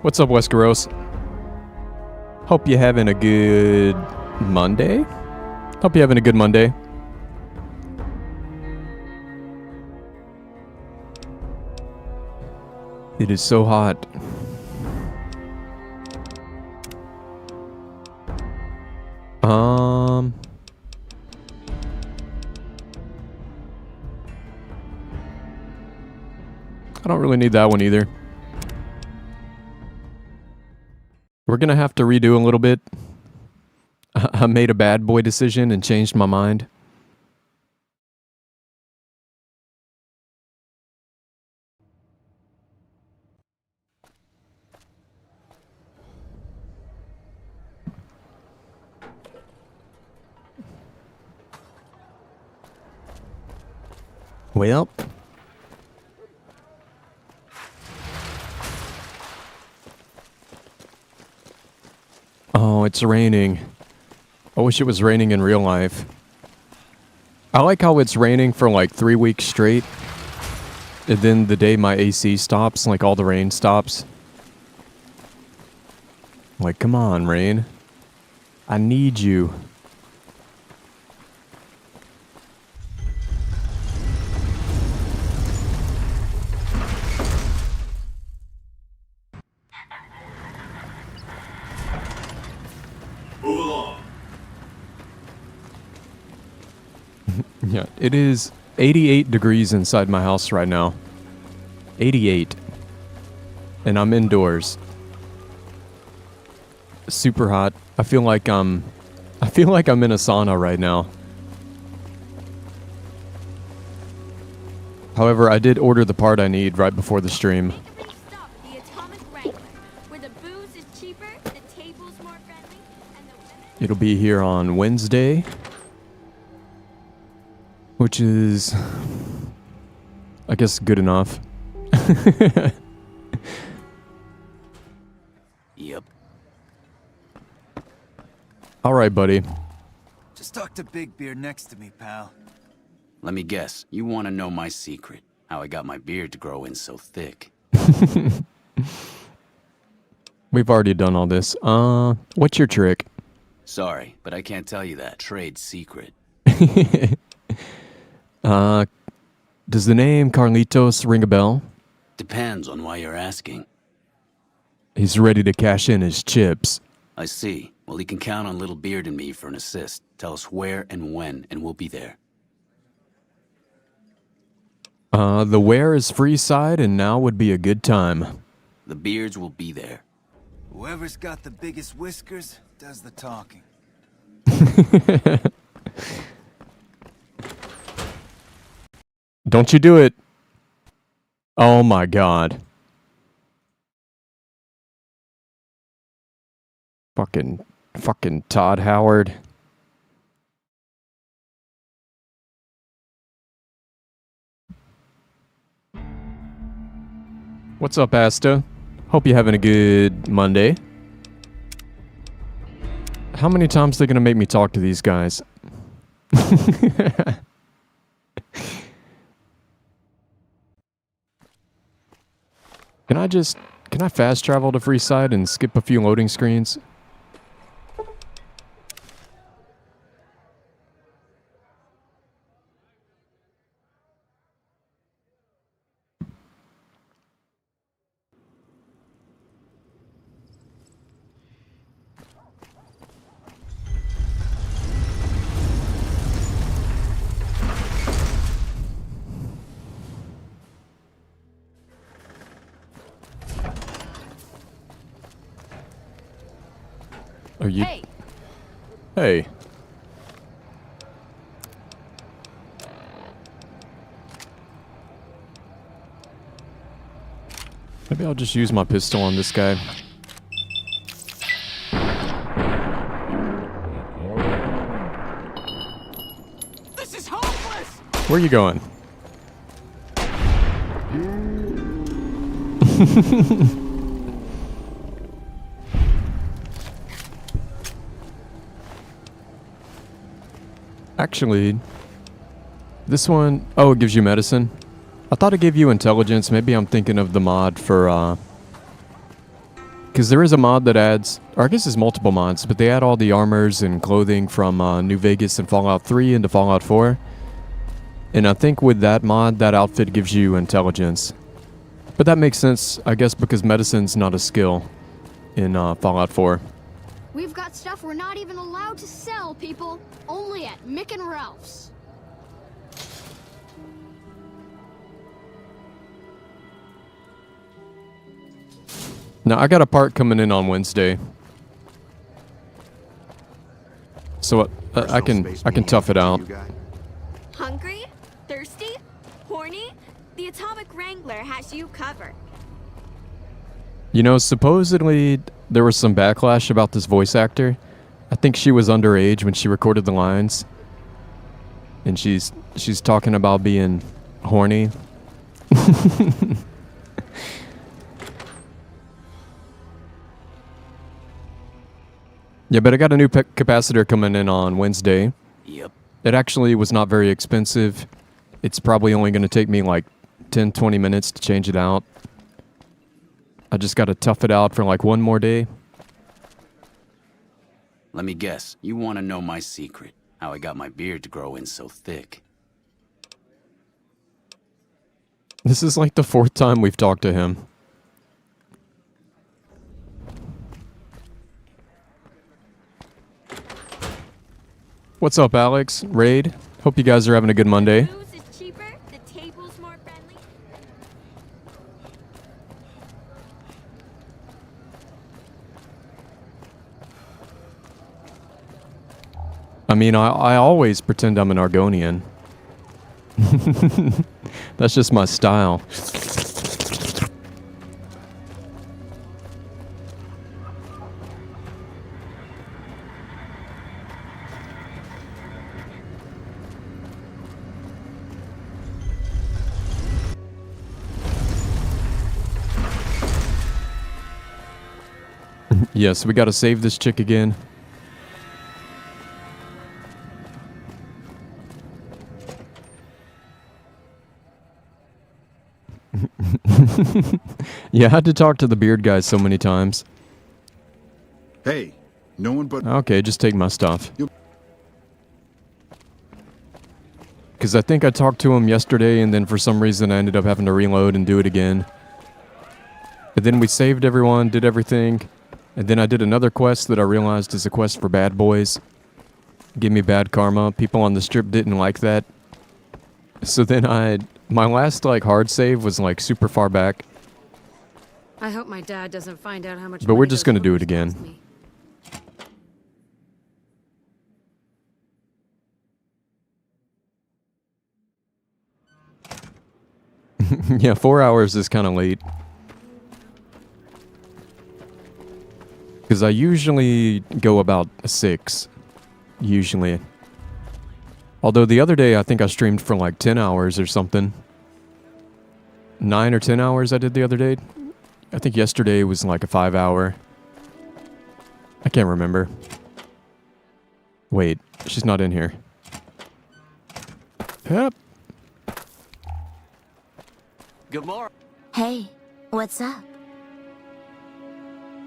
What's up, Westeros? Hope you're having a good Monday. Hope you're having a good Monday. It is so hot. I don't really need that one either. We're gonna have to redo a little bit. I made a bad boy decision and changed my mind. Well. Oh, it's raining. I wish it was raining in real life. I like how it's raining for like 3 weeks straight. And then the day my AC stops, like all the rain stops. Like, come on, rain. I need you. Move along. Yeah, it is 88 degrees inside my house right now. 88. And I'm indoors. Super hot. I feel like I'm in a sauna right now. However, I did order the part I need right before the stream. Next stop, the Atomic Wrangler, where the booze is cheaper, the table's more friendly, and the women... It'll be here on Wednesday. Which is, I guess, good enough. Yep. All right, buddy. Just talk to Big Beard next to me, pal. Let me guess. You want to know my secret. How I got my beard to grow in so thick. We've already done all this. What's your trick? Sorry, but I can't tell you that. Trade secret. Does the name Carlitos ring a bell? Depends on why you're asking. He's ready to cash in his chips. I see. Well, he can count on Little Beard and me for an assist. Tell us where and when, and we'll be there. The where is free side, and now would be a good time. The Beards will be there. Whoever's got the biggest whiskers does the talking. Don't you do it. Oh my god. Fucking Todd Howard. What's up, Asta? Hope you're having a good Monday. How many times are they gonna make me talk to these guys? Can I fast travel to Freeside and skip a few loading screens? Are you? Hey, Hey. Maybe I'll just use my pistol on this guy. This is hopeless! Where are you going? Actually, this one, oh, it gives you medicine. I thought it gave you intelligence. Maybe I'm thinking of the mod for Because there is a mod that adds, or I guess it's multiple mods, but they add all the armors and clothing from New Vegas and Fallout 3 into Fallout 4. And I think with that mod, that outfit gives you intelligence. But that makes sense, I guess, because medicine's not a skill in Fallout 4. We've got stuff we're not even allowed to sell, people. Only at Mick and Ralph's. Now, I got a part coming in on Wednesday. So I can tough it out. Hungry? Thirsty? Horny? The Atomic Wrangler has you covered. You know, supposedly there was some backlash about this voice actor. I think she was underage when she recorded the lines. And she's talking about being horny. Yeah, but I got a new capacitor coming in on Wednesday. Yep. It actually was not very expensive. It's probably only going to take me like 10-20 minutes to change it out. I just got to tough it out for like one more day. Let me guess. You want to know my secret. How I got my beard to grow in so thick. This is like the 4th time we've talked to him. What's up, Alex? Raid? Hope you guys are having a good Monday. Booze is cheaper, the table's more friendly. I mean, I always pretend I'm an Argonian. That's just my style. Yes, we gotta save this chick again. Yeah, I had to talk to the beard guy so many times. Hey, no one but... Okay, just take my stuff. Because I think I talked to him yesterday, and then for some reason I ended up having to reload and do it again. But then we saved everyone, did everything. And then I did another quest that I realized is a quest for bad boys. Give me bad karma. People on the strip didn't like that. So then my last like hard save was like super far back. I hope my dad doesn't find out how much. But we're money just those gonna do it movies again. cost me. Yeah, 4 hours is kind of late. Because I usually go about 6. Usually. Although the other day I think I streamed for like 10 hours or something. 9 or 10 hours I did the other day. I think yesterday was like a 5 hour. I can't remember. Wait, she's not in here. Yep. Good morning. Hey, what's up?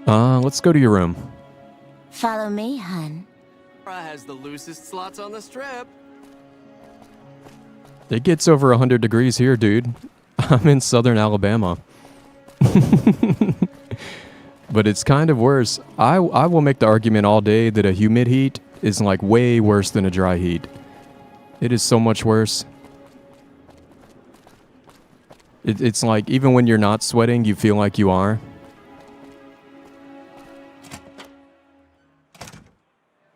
Let's go to your room. Follow me, hun. Has the loosest slots on the strip. It gets over 100 degrees here, dude. I'm in southern Alabama. But it's kind of worse. I will make the argument all day that a humid heat is like way worse than a dry heat. It is so much worse. It's like even when you're not sweating, you feel like you are.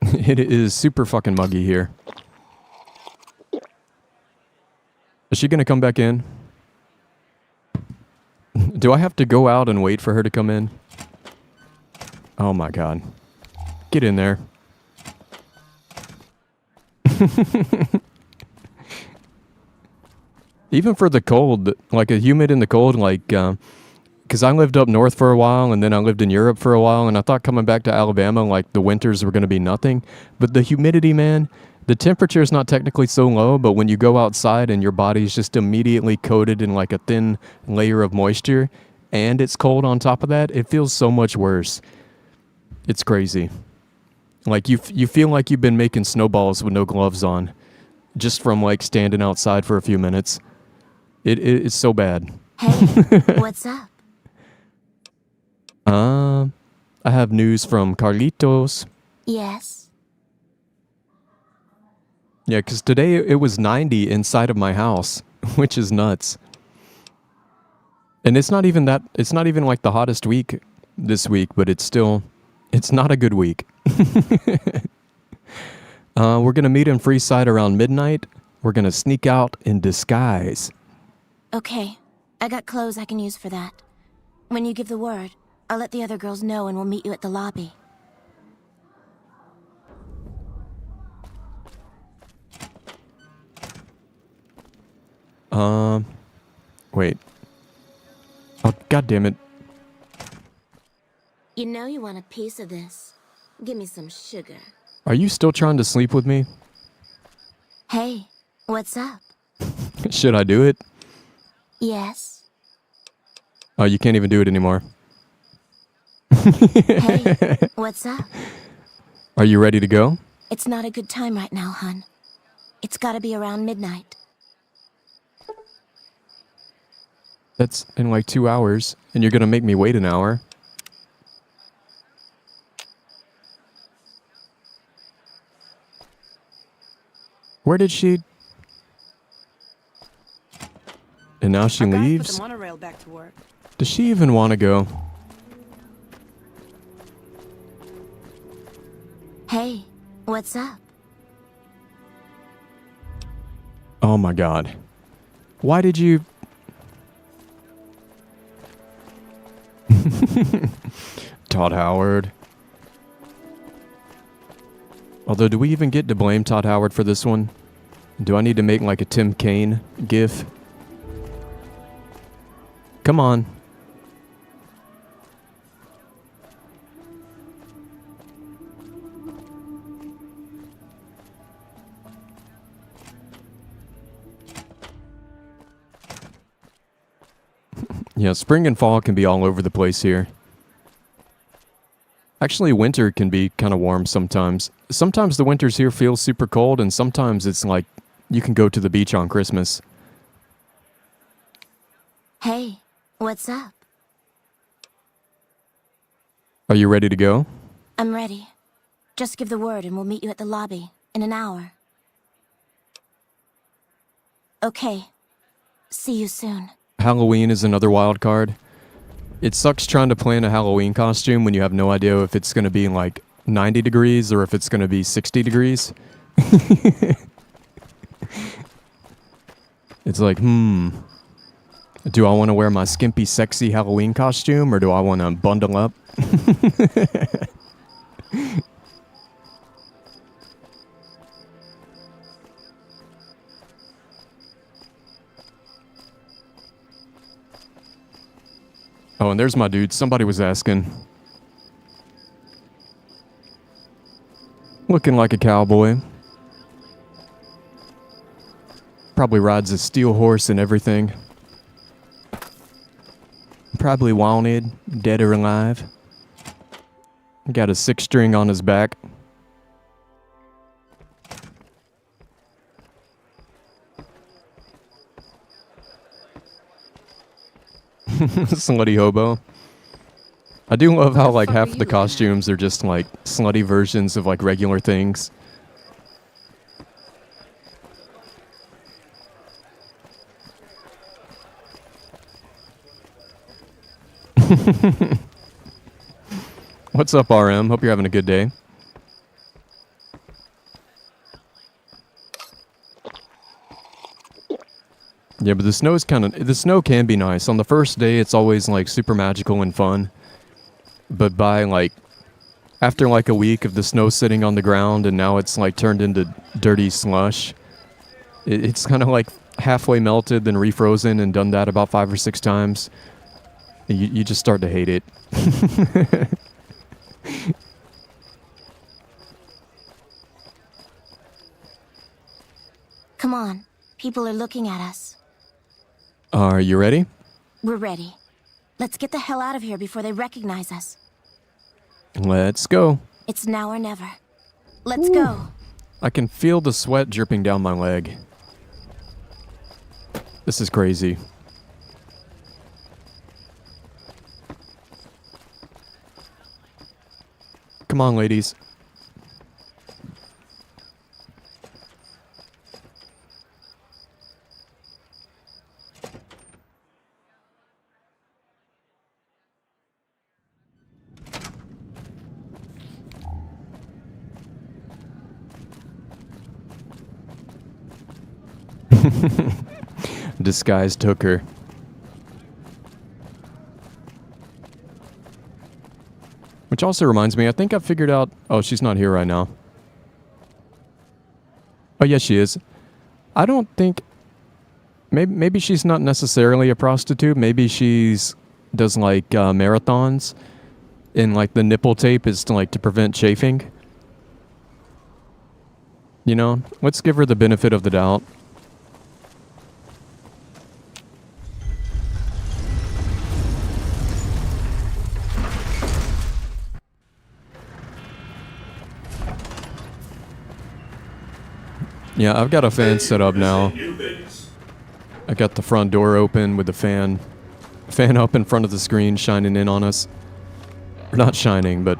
It is super fucking muggy here. Is she gonna come back in? Do I have to go out and wait for her to come in? Oh my god. Get in there. Even for the cold, like a humid in the cold, like, because I lived up north for a while, and then I lived in Europe for a while, and I thought coming back to Alabama, like, the winters were going to be nothing. But the humidity, man, the temperature is not technically so low, but when you go outside and your body's just immediately coated in, like, a thin layer of moisture, and it's cold on top of that, it feels so much worse. It's crazy. Like you feel like you've been making snowballs with no gloves on, just from like standing outside for a few minutes. It's so bad. Hey, what's up? I have news from Carlitos. Yes. Yeah, because today it was 90 inside of my house, which is nuts. And it's not even like the hottest week this week, but it's not a good week. We're going to meet in Freeside around midnight. We're going to sneak out in disguise. Okay, I got clothes I can use for that. When you give the word, I'll let the other girls know and we'll meet you at the lobby. Wait. Oh, God damn it. You know you want a piece of this. Give me some sugar. Are you still trying to sleep with me? Hey, what's up? Should I do it? Yes. Oh, you can't even do it anymore. Hey, what's up? Are you ready to go? It's not a good time right now, hun. It's gotta be around midnight. That's in like 2 hours, and you're gonna make me wait an hour. Where did she... And now she leaves? monorail back to work. Does she even want to go? Hey, what's up? Oh my God. Why did you... Todd Howard. Although, do we even get to blame Todd Howard for this one? Do I need to make like a Tim Kaine gif? Come on. Yeah, spring and fall can be all over the place here. Actually, winter can be kind of warm sometimes. Sometimes the winters here feel super cold, and sometimes it's like you can go to the beach on Christmas. Hey, what's up? Are you ready to go? I'm ready. Just give the word and we'll meet you at the lobby in an hour. Okay. See you soon. Halloween is another wild card. It sucks trying to plan a Halloween costume when you have no idea if it's going to be like 90 degrees or if it's going to be 60 degrees. It's like, do I want to wear my skimpy, sexy Halloween costume or do I want to bundle up? Oh, and there's my dude. Somebody was asking. Looking like a cowboy. Probably rides a steel horse and everything. Probably wanted, dead or alive. Got a 6-string on his back. Slutty hobo. I do love how like half of the costumes are just like slutty versions of like regular things. What's up, RM? Hope you're having a good day. Yeah, but the snow can be nice. On the first day, it's always like super magical and fun. But by like, after like a week of the snow sitting on the ground and now it's like turned into dirty slush, it's kind of like halfway melted, then refrozen and done that about 5 or 6 times. And you just start to hate it. Come on. People are looking at us. Are you ready? We're ready. Let's get the hell out of here before they recognize us. Let's go. It's now or never. Let's go. I can feel the sweat dripping down my leg. This is crazy. Come on, ladies. Disguised hooker. Which also reminds me, I think I figured out... Oh, she's not here right now. Oh, yes, she is. I don't think... Maybe she's not necessarily a prostitute. Maybe she's... does, like, marathons. And, like, the nipple tape is, to, like, to prevent chafing. You know? Let's give her the benefit of the doubt. Yeah, I've got a fan set up now. I got the front door open with the fan up in front of the screen shining in on us. Or not shining, but...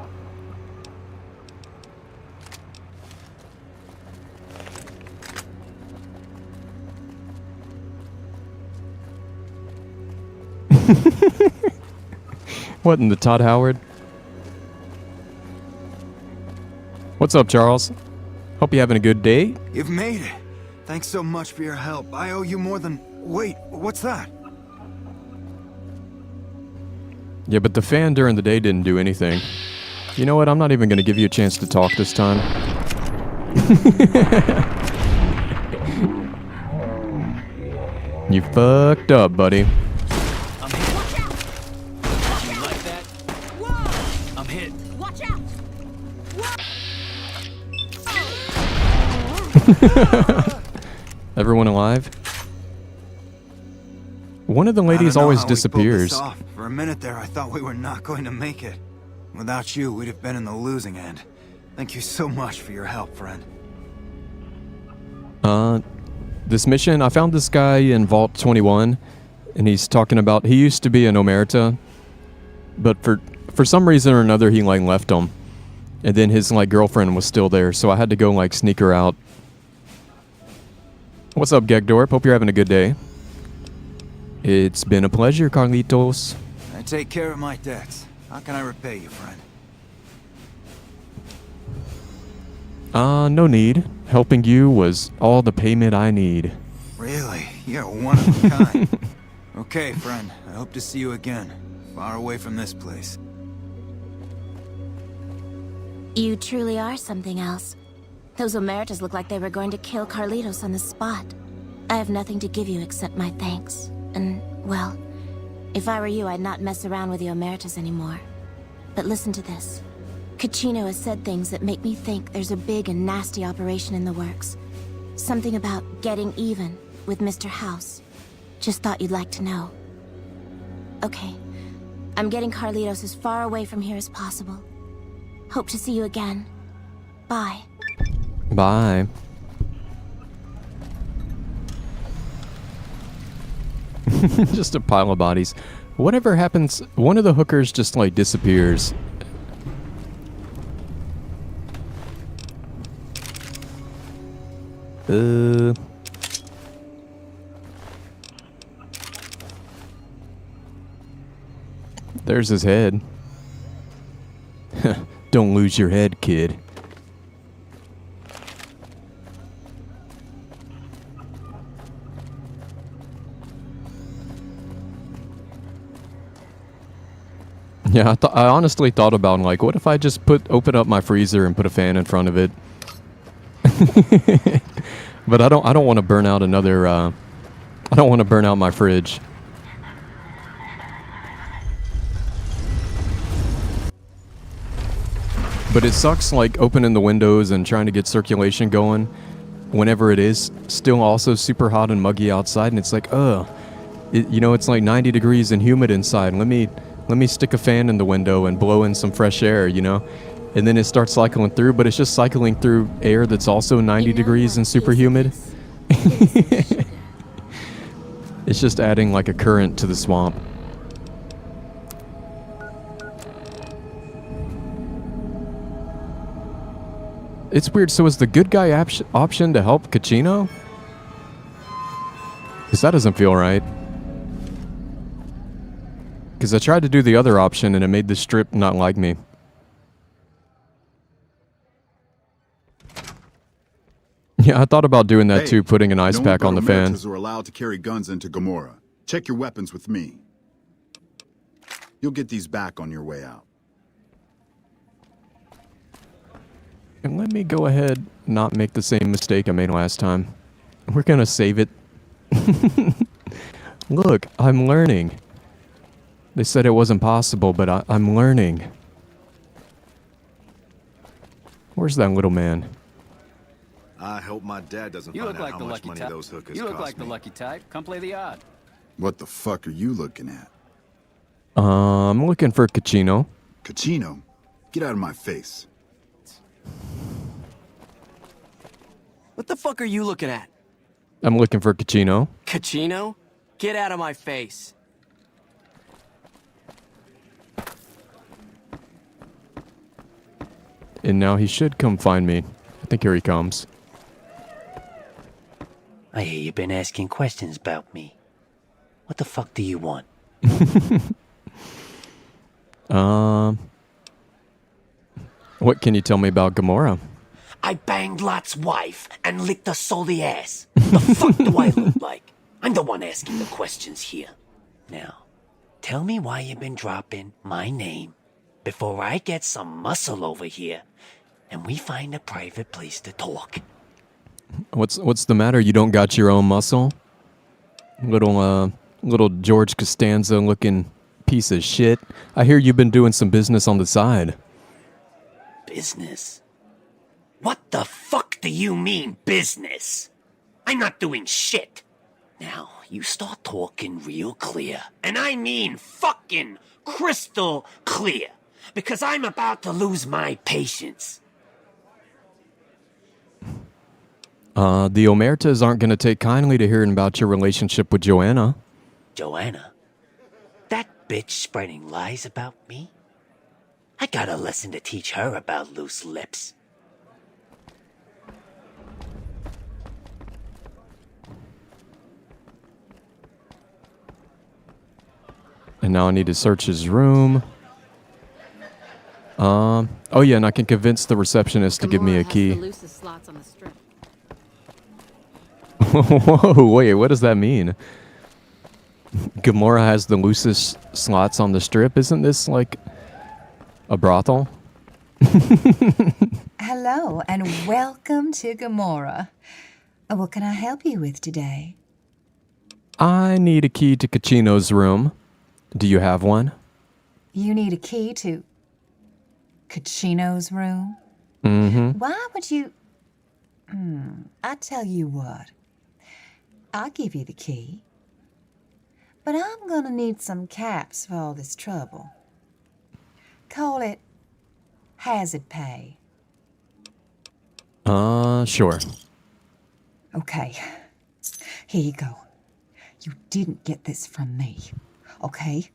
What in the Todd Howard? What's up, Charles? Hope you're having a good day. You've made it. Thanks so much for your help. I owe you more than... Wait, what's that? Yeah, but the fan during the day didn't do anything. You know what? I'm not even going to give you a chance to talk this time. You fucked up, buddy. I'm hit. Watch out! You like that? Whoa! I'm hit. Watch out! Everyone alive? One of the ladies always disappears. For a minute there, I thought we were not going to make it. Without you, we'd have been in the losing end. Thank you so much for your help, friend. This mission, I found this guy in Vault 21, and he's talking about, he used to be an Omerta, but for some reason or another, he, like, left him. And then his, like, girlfriend was still there, so I had to go, like, sneak her out. What's up, Gegdorp? Hope you're having a good day. It's been a pleasure, Carlitos. I take care of my debts. How can I repay you, friend? No need. Helping you was all the payment I need. Really? You're one of a kind. Okay, friend. I hope to see you again. Far away from this place. You truly are something else. Those Omertas look like they were going to kill Carlitos on the spot. I have nothing to give you except my thanks. And, well, if I were you, I'd not mess around with the Omertas anymore. But listen to this. Cachino has said things that make me think there's a big and nasty operation in the works. Something about getting even with Mr. House. Just thought you'd like to know. Okay. I'm getting Carlitos as far away from here as possible. Hope to see you again. Bye. Bye. Just a pile of bodies. Whatever happens, one of the hookers just, like, disappears. There's his head. Don't lose your head, kid. Yeah, I honestly thought about, like, what if I just open up my freezer and put a fan in front of it? But I don't want to burn out another. I don't want to burn out my fridge. But it sucks, like, opening the windows and trying to get circulation going whenever it is still also super hot and muggy outside, and it's like, ugh. You know, it's like 90 degrees and humid inside. Let me stick a fan in the window and blow in some fresh air, you know? And then it starts cycling through, but it's just cycling through air that's also 90 degrees and super humid. It's just adding like a current to the swamp. It's weird. So is the good guy option to help Kachino? Because that doesn't feel right. Because I tried to do the other option and it made the strip not like me. Yeah, I thought about doing that too, putting an ice pack on the fan. Are allowed to carry guns into Gomorrah. Check your weapons with me. You'll get these back on your way out. And let me go ahead and not make the same mistake I made last time. We're gonna save it. Look, I'm learning. They said it wasn't possible, but I'm learning. Where's that little man? I hope my dad doesn't You find look out like how the much lucky money type. those hookers You look cost like the me. lucky type. Come play the odd. What the fuck are you looking at? I'm looking for Kachino. Kachino? Get out of my face. What the fuck are you looking at? I'm looking for Kachino. Kachino? Get out of my face. And now he should come find me. I think here he comes. I hear you've been asking questions about me. What the fuck do you want? What can you tell me about Gomorrah? I banged Lot's wife and licked her salty ass. The fuck do I look like? I'm the one asking the questions here. Now, tell me why you've been dropping my name before I get some muscle over here and we find a private place to talk. What's the matter? You don't got your own muscle? Little George Costanza looking piece of shit. I hear you've been doing some business on the side. Business? What the fuck do you mean, business? I'm not doing shit. Now, you start talking real clear. And I mean fucking crystal clear. Because I'm about to lose my patience. The Omertas aren't going to take kindly to hearing about your relationship with Joanna. Joanna? That bitch spreading lies about me? I got a lesson to teach her about loose lips. And now I need to search his room. Oh yeah, and I can convince the receptionist to give me a key. Has the loosest slots on the strip. Whoa, wait, what does that mean? Gomorrah has the loosest slots on the strip? Isn't this like a brothel? Hello, and welcome to Gomorrah. What can I help you with today? I need a key to Kachino's room. Do you have one? You need a key to Kachino's room? Mm-hmm. Why would you... I tell you what. I'll give you the key. But I'm gonna need some caps for all this trouble. Call it hazard pay. Sure. Okay. Here you go. You didn't get this from me, okay?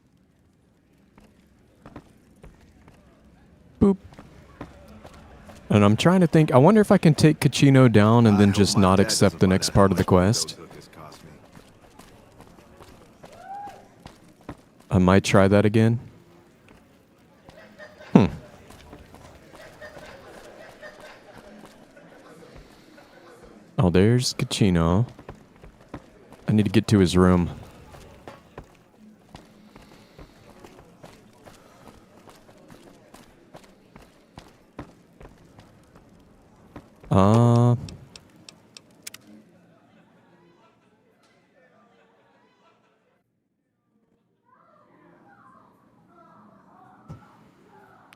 Boop. And I'm trying to think, I wonder if I can take Kachino down and then just not accept the next part of the quest. I might try that again. Oh, there's Kachino. I need to get to his room.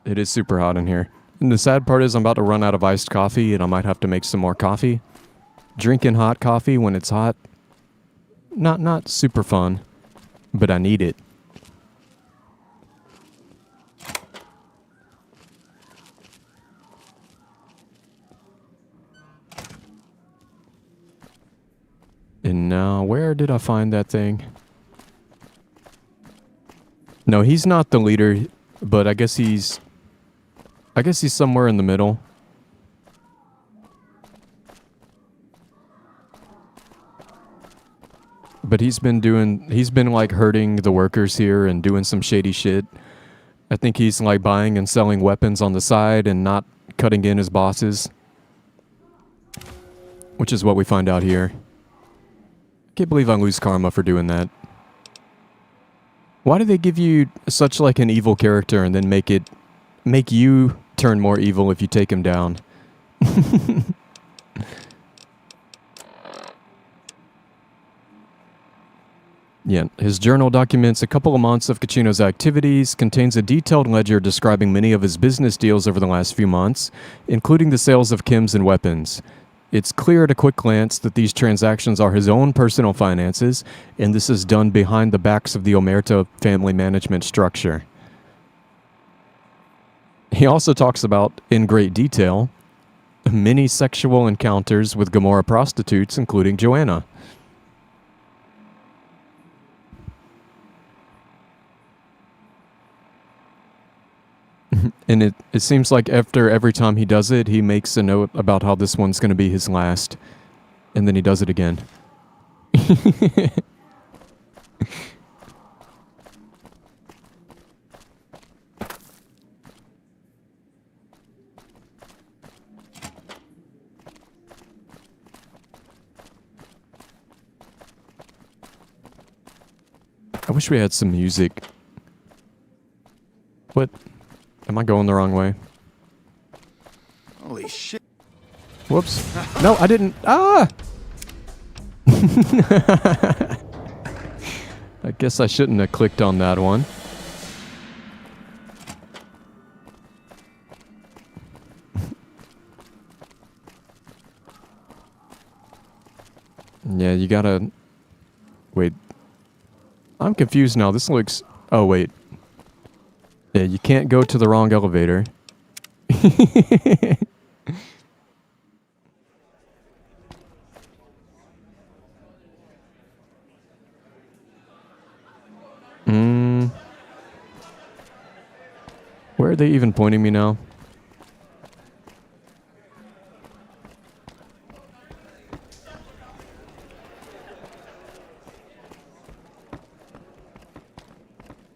It is super hot in here. And the sad part is I'm about to run out of iced coffee and I might have to make some more coffee. Drinking hot coffee when it's hot, not super fun. but I need it. And now, where did I find that thing? No, he's not the leader, but I guess he's somewhere in the middle. But he's been like hurting the workers here and doing some shady shit. I think he's like buying and selling weapons on the side and not cutting in his bosses. Which is what we find out here. Can't believe I lose karma for doing that. Why do they give you such like an evil character and then make you turn more evil if you take him down? Yeah, his journal documents a couple of months of Kachino's activities, contains a detailed ledger describing many of his business deals over the last few months, including the sales of chems and weapons. It's clear at a quick glance that these transactions are his own personal finances, and this is done behind the backs of the Omerta family management structure. He also talks about, in great detail, many sexual encounters with Gomorrah prostitutes, including Joanna. And it seems like after every time he does it, he makes a note about how this one's going to be his last. And then he does it again. I wish we had some music. What? Am I going the wrong way? Holy shit. Whoops. No, I didn't. Ah! I guess I shouldn't have clicked on that one. Yeah, you gotta... Wait. I'm confused now. This looks... Oh, wait. Yeah, you can't go to the wrong elevator. Where are they even pointing me now?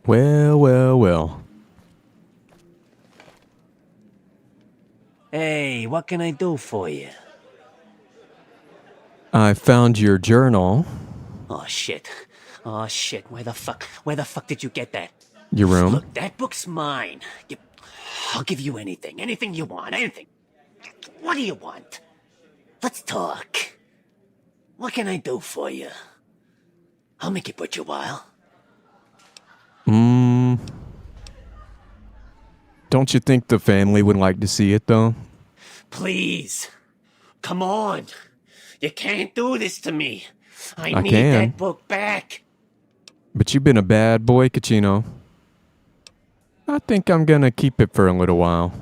Well, well, well. Hey, what can I do for you? I found your journal. Oh shit. Oh shit. Where the fuck did you get that? Your room. Look, that book's mine. I'll give you anything. Anything you want. Anything. What do you want? Let's talk. What can I do for you? I'll make it worth your while. Don't you think the family would like to see it, though? Please. Come on. You can't do this to me. I need can. that book back. But you've been a bad boy, Kachino. I think I'm gonna keep it for a little while.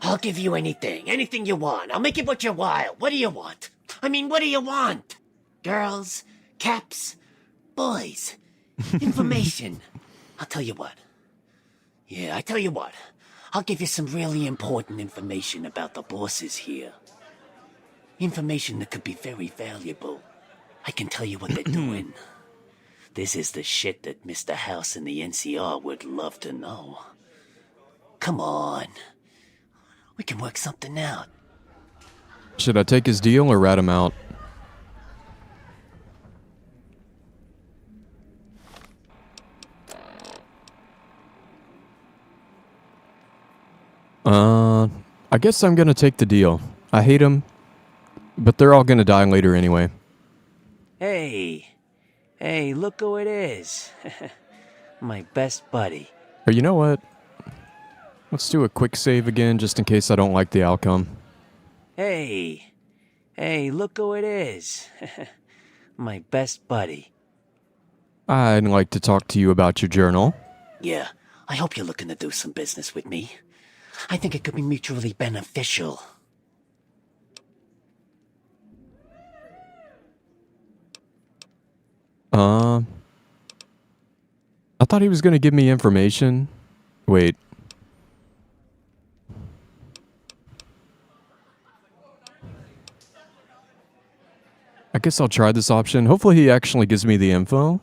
I'll give you anything. Anything you want. I'll make it worth your while. What do you want? I mean, what do you want? Girls? Caps? Boys? Information? I'll tell you what. Yeah, I tell you what. I'll give you some really important information about the bosses here. Information that could be very valuable. I can tell you what they're doing. This is the shit that Mr. House and the NCR would love to know. Come on. We can work something out. Should I take his deal or rat him out? I guess I'm gonna take the deal. I hate him, but they're all gonna die later anyway. Hey, look who it is. My best buddy. Or you know what? Let's do a quick save again, just in case I don't like the outcome. Hey, look who it is. My best buddy. I'd like to talk to you about your journal. Yeah, I hope you're looking to do some business with me. I think it could be mutually beneficial. I thought he was going to give me information. Wait. I guess I'll try this option. Hopefully he actually gives me the info.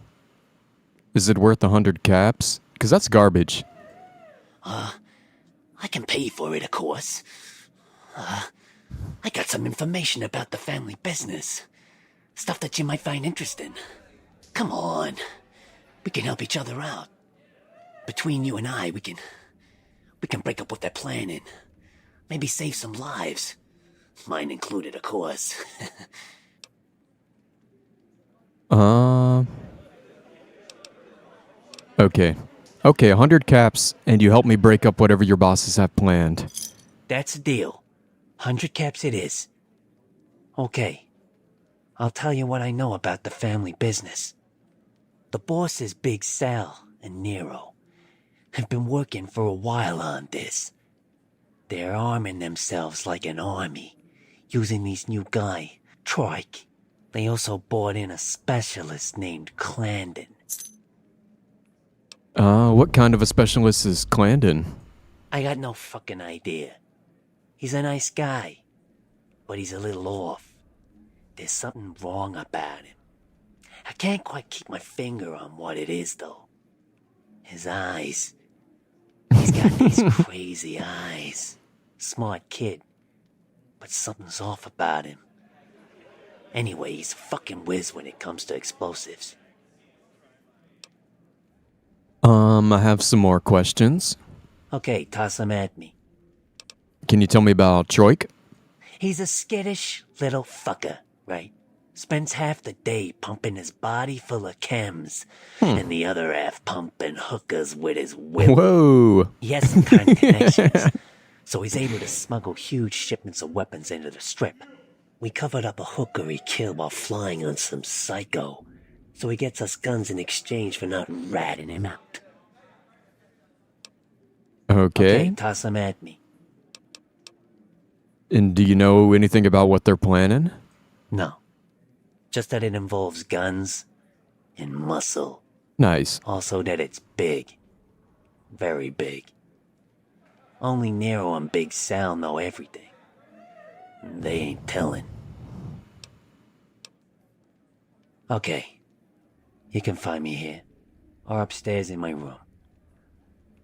Is it worth 100 caps? Because that's garbage. I can pay for it, of course. I got some information about the family business. Stuff that you might find interesting. Come on. We can help each other out. Between you and I, we can break up what they're planning. Maybe save some lives. Mine included, of course. Okay. Okay, 100 caps, and you help me break up whatever your bosses have planned. That's the deal. 100 caps it is. Okay. I'll tell you what I know about the family business. The bosses, Big Sal and Nero, have been working for a while on this. They're arming themselves like an army, using this new guy, Trike. They also brought in a specialist named Clandon. What kind of a specialist is Clandon? I got no fucking idea. He's a nice guy, but he's a little off. There's something wrong about him. I can't quite keep my finger on what it is, though. His eyes. He's got these crazy eyes. Smart kid, but something's off about him. Anyway, he's a fucking whiz when it comes to explosives. I have some more questions. Okay, toss them at me. Can you tell me about Troik? He's a skittish little fucker, right? Spends half the day pumping his body full of chems, and the other half pumping hookers with his whip. Whoa! He has some kind of connections, so he's able to smuggle huge shipments of weapons into the Strip. We covered up a hooker he killed while flying on some psycho, so he gets us guns in exchange for not ratting him out. Okay. Toss them at me. And do you know anything about what they're planning? No. Just that it involves guns and muscle. Nice. Also that it's big. Very big. Only Nero and Big Sal know everything. They ain't telling. Okay. You can find me here, or upstairs in my room.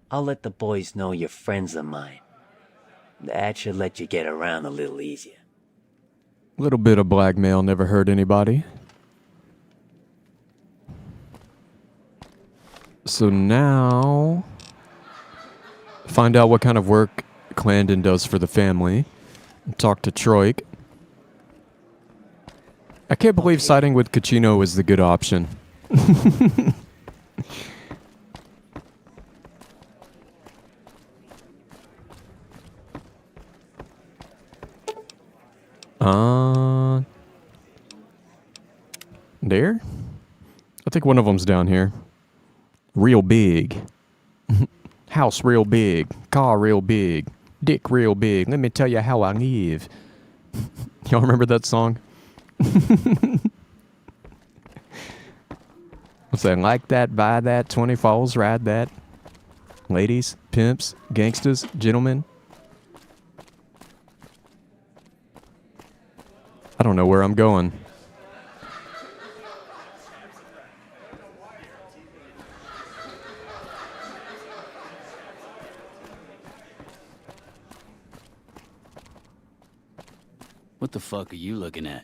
I'll let the boys know you're friends of mine. That should let you get around a little easier. A little bit of blackmail never hurt anybody. So now, find out what kind of work Clandon does for the family. Talk to Troik. I can't believe siding with Cachino is the good option. There? I think one of them's down here. Real big. House real big. Car real big. Dick real big. Let me tell you how I live. Y'all remember that song? What's that? Like that, buy that, 20 falls, ride that. Ladies, pimps, gangsters, gentlemen. I don't know where I'm going. What the fuck are you looking at?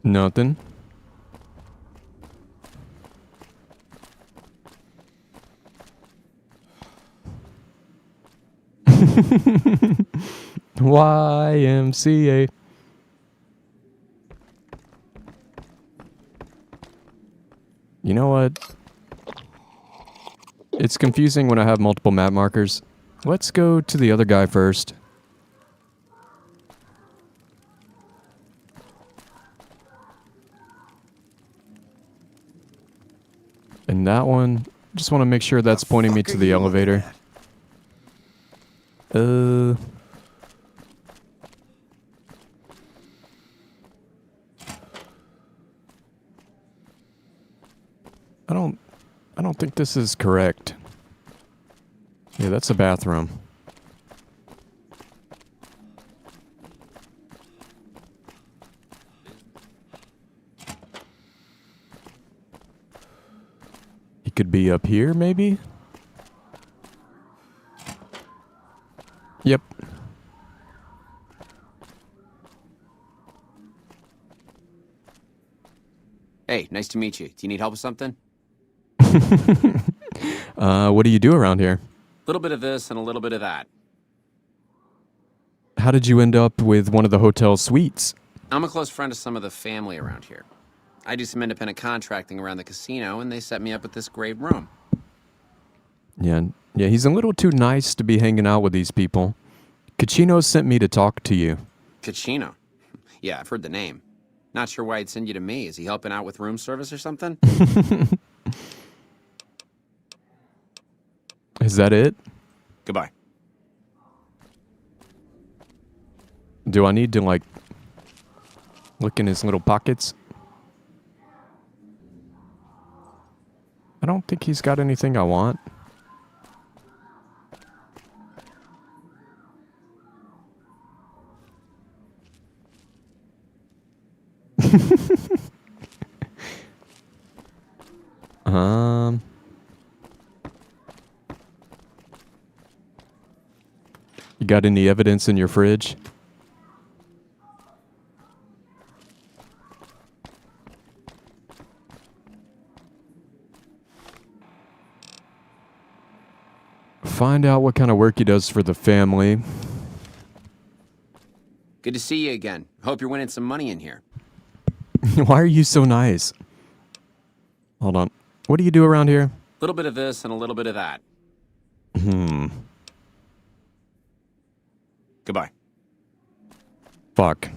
Nothing. YMCA. You know what? It's confusing when I have multiple map markers. Let's go to the other guy first. And that one, just want to make sure that's pointing me to the elevator. I don't think this is correct. Yeah, that's a bathroom. He could be up here, maybe? Yep. Hey, nice to meet you. Do you need help with something? What do you do around here? A little bit of this and a little bit of that. How did you end up with one of the hotel suites? I'm a close friend of some of the family around here. I do some independent contracting around the casino, and they set me up with this great room. Yeah, he's a little too nice to be hanging out with these people. Kachino sent me to talk to you. Kachino? Yeah, I've heard the name. Not sure why he'd send you to me. Is he helping out with room service or something? Is that it? Goodbye. Do I need to, like, look in his little pockets? I don't think he's got anything I want. You got any evidence in your fridge? Find out what kind of work he does for the family. Good to see you again. Hope you're winning some money in here. Why are you so nice? Hold on. What do you do around here? A little bit of this and a little bit of that. Goodbye. Fuck.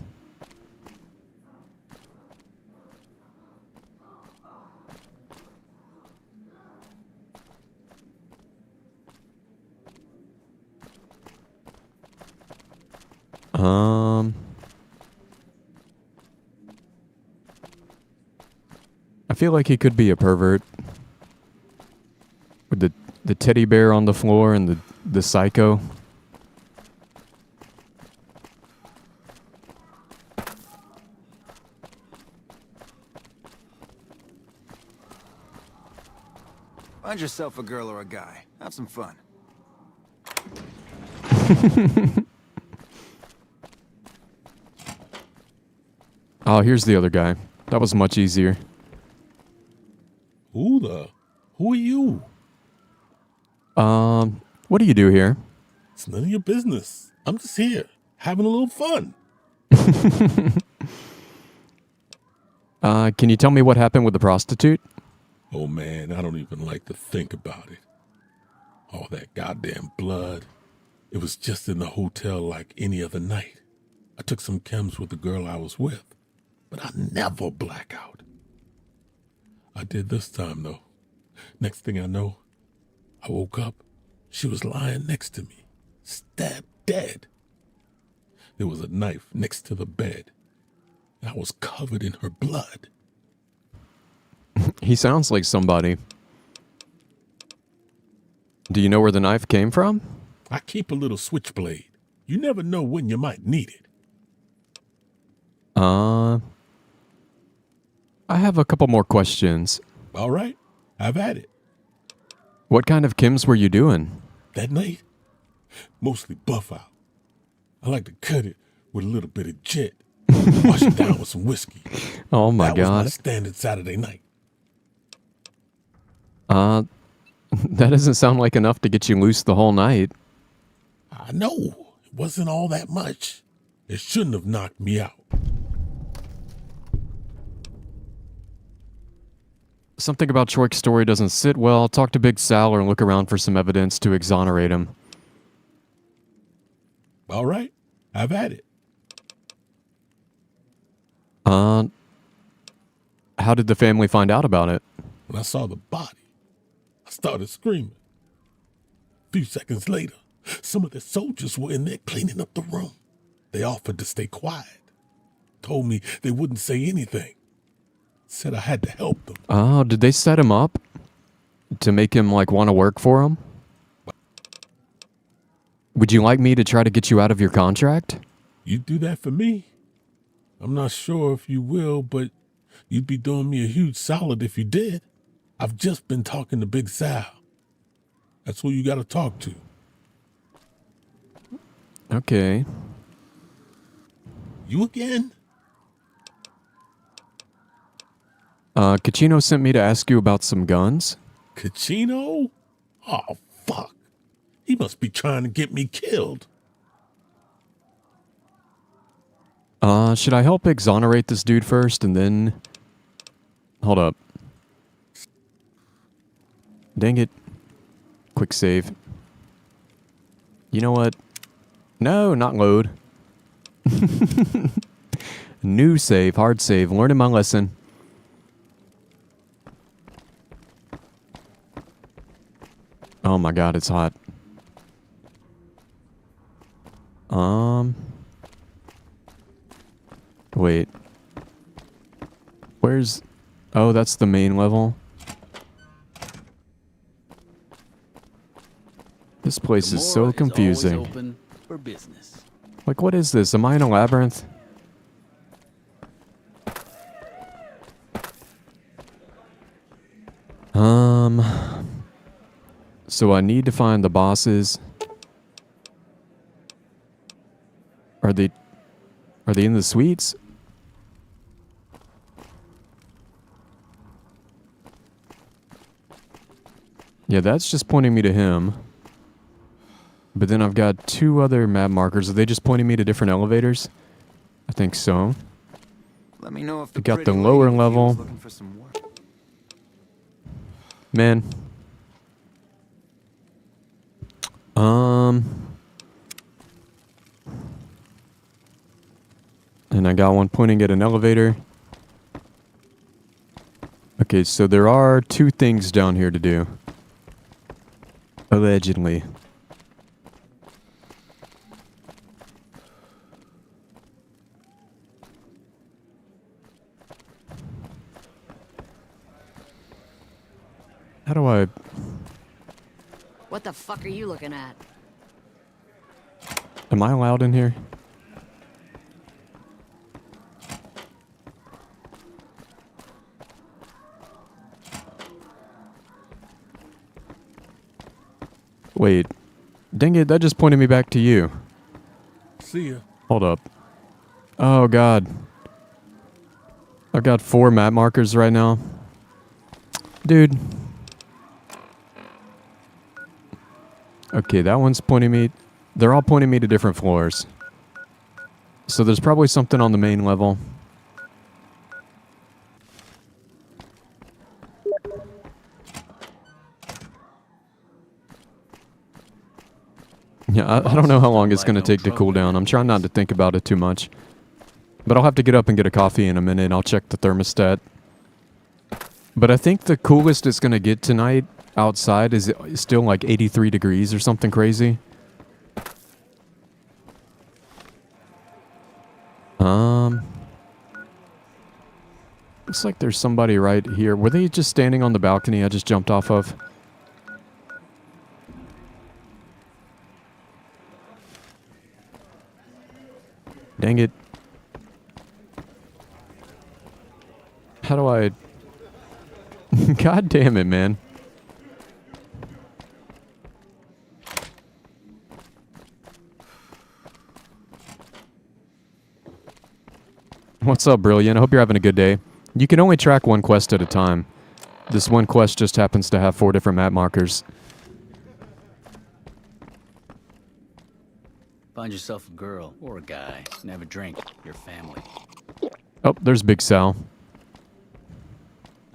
I feel like he could be a pervert. With the teddy bear on the floor and the psycho. Find yourself a girl or a guy. Have some fun. Oh, here's the other guy. That was much easier. Who are you? What do you do here? It's none of your business. I'm just here, having a little fun. Can you tell me what happened with the prostitute? Oh man, I don't even like to think about it. All that goddamn blood. It was just in the hotel like any other night. I took some chems with the girl I was with, but I never black out. I did this time though. Next thing I know, I woke up. She was lying next to me, stabbed dead. There was a knife next to the bed. I was covered in her blood. He sounds like somebody. Do you know where the knife came from? I keep a little switchblade. You never know when you might need it. I have a couple more questions. All right, I've had it. What kind of chems were you doing? That night, mostly buff out. I like to cut it with a little bit of jet. Wash it down with some whiskey. Oh my God. God. That was my standard Saturday night. That doesn't sound like enough to get you loose the whole night. I know. It wasn't all that much. It shouldn't have knocked me out. Something about Troik's story doesn't sit well. Talk to Big Sal or look around for some evidence to exonerate him. All right, I've had it. How did the family find out about it? When I saw the body, I started screaming. A few seconds later, some of the soldiers were in there cleaning up the room. They offered to stay quiet. Told me they wouldn't say anything. Said I had to help them. Oh, did they set him up to make him, like, want to work for him? Would you like me to try to get you out of your contract? You'd do that for me? I'm not sure if you will, but you'd be doing me a huge solid if you did. I've just been talking to Big Sal. That's who you gotta talk to. Okay. You again? Kachino sent me to ask you about some guns. Kachino? Oh, fuck. He must be trying to get me killed. Should I help exonerate this dude first and then... Hold up. Dang it. Quick save. You know what? No, not load. New save, hard save, learning my lesson. Oh my god, it's hot. Wait. Where's... Oh, that's the main level. This place is so confusing. Always open for business. Like, what is this? Am I in a labyrinth? So I need to find the bosses. Are they in the suites? Yeah, that's just pointing me to him. But then I've got two other map markers. Are they just pointing me to different elevators? I think so. Let me know if We got the lower level. Man. And I got one pointing at an elevator. Okay, so there are two things down here to do. Allegedly. How do I... What the fuck are you looking at? Am I allowed in here? Wait. Dang it, that just pointed me back to you. See ya. Hold up. Oh, God. I've got 4 map markers right now. Dude. Okay, that one's pointing me... They're all pointing me to different floors. So there's probably something on the main level. Yeah, I don't know how long it's going to take to cool down. I'm trying not to think about it too much. But I'll have to get up and get a coffee in a minute. I'll check the thermostat. But I think the coolest it's going to get tonight outside is still like 83 degrees or something crazy. Looks like there's somebody right here. Were they just standing on the balcony I just jumped off of? Dang it. How do I... God damn it, man. What's up, Brilliant? I hope you're having a good day. You can only track one quest at a time. This one quest just happens to have 4 different map markers. Find yourself a girl or a guy and have a drink. Your family. Oh, there's Big Sal.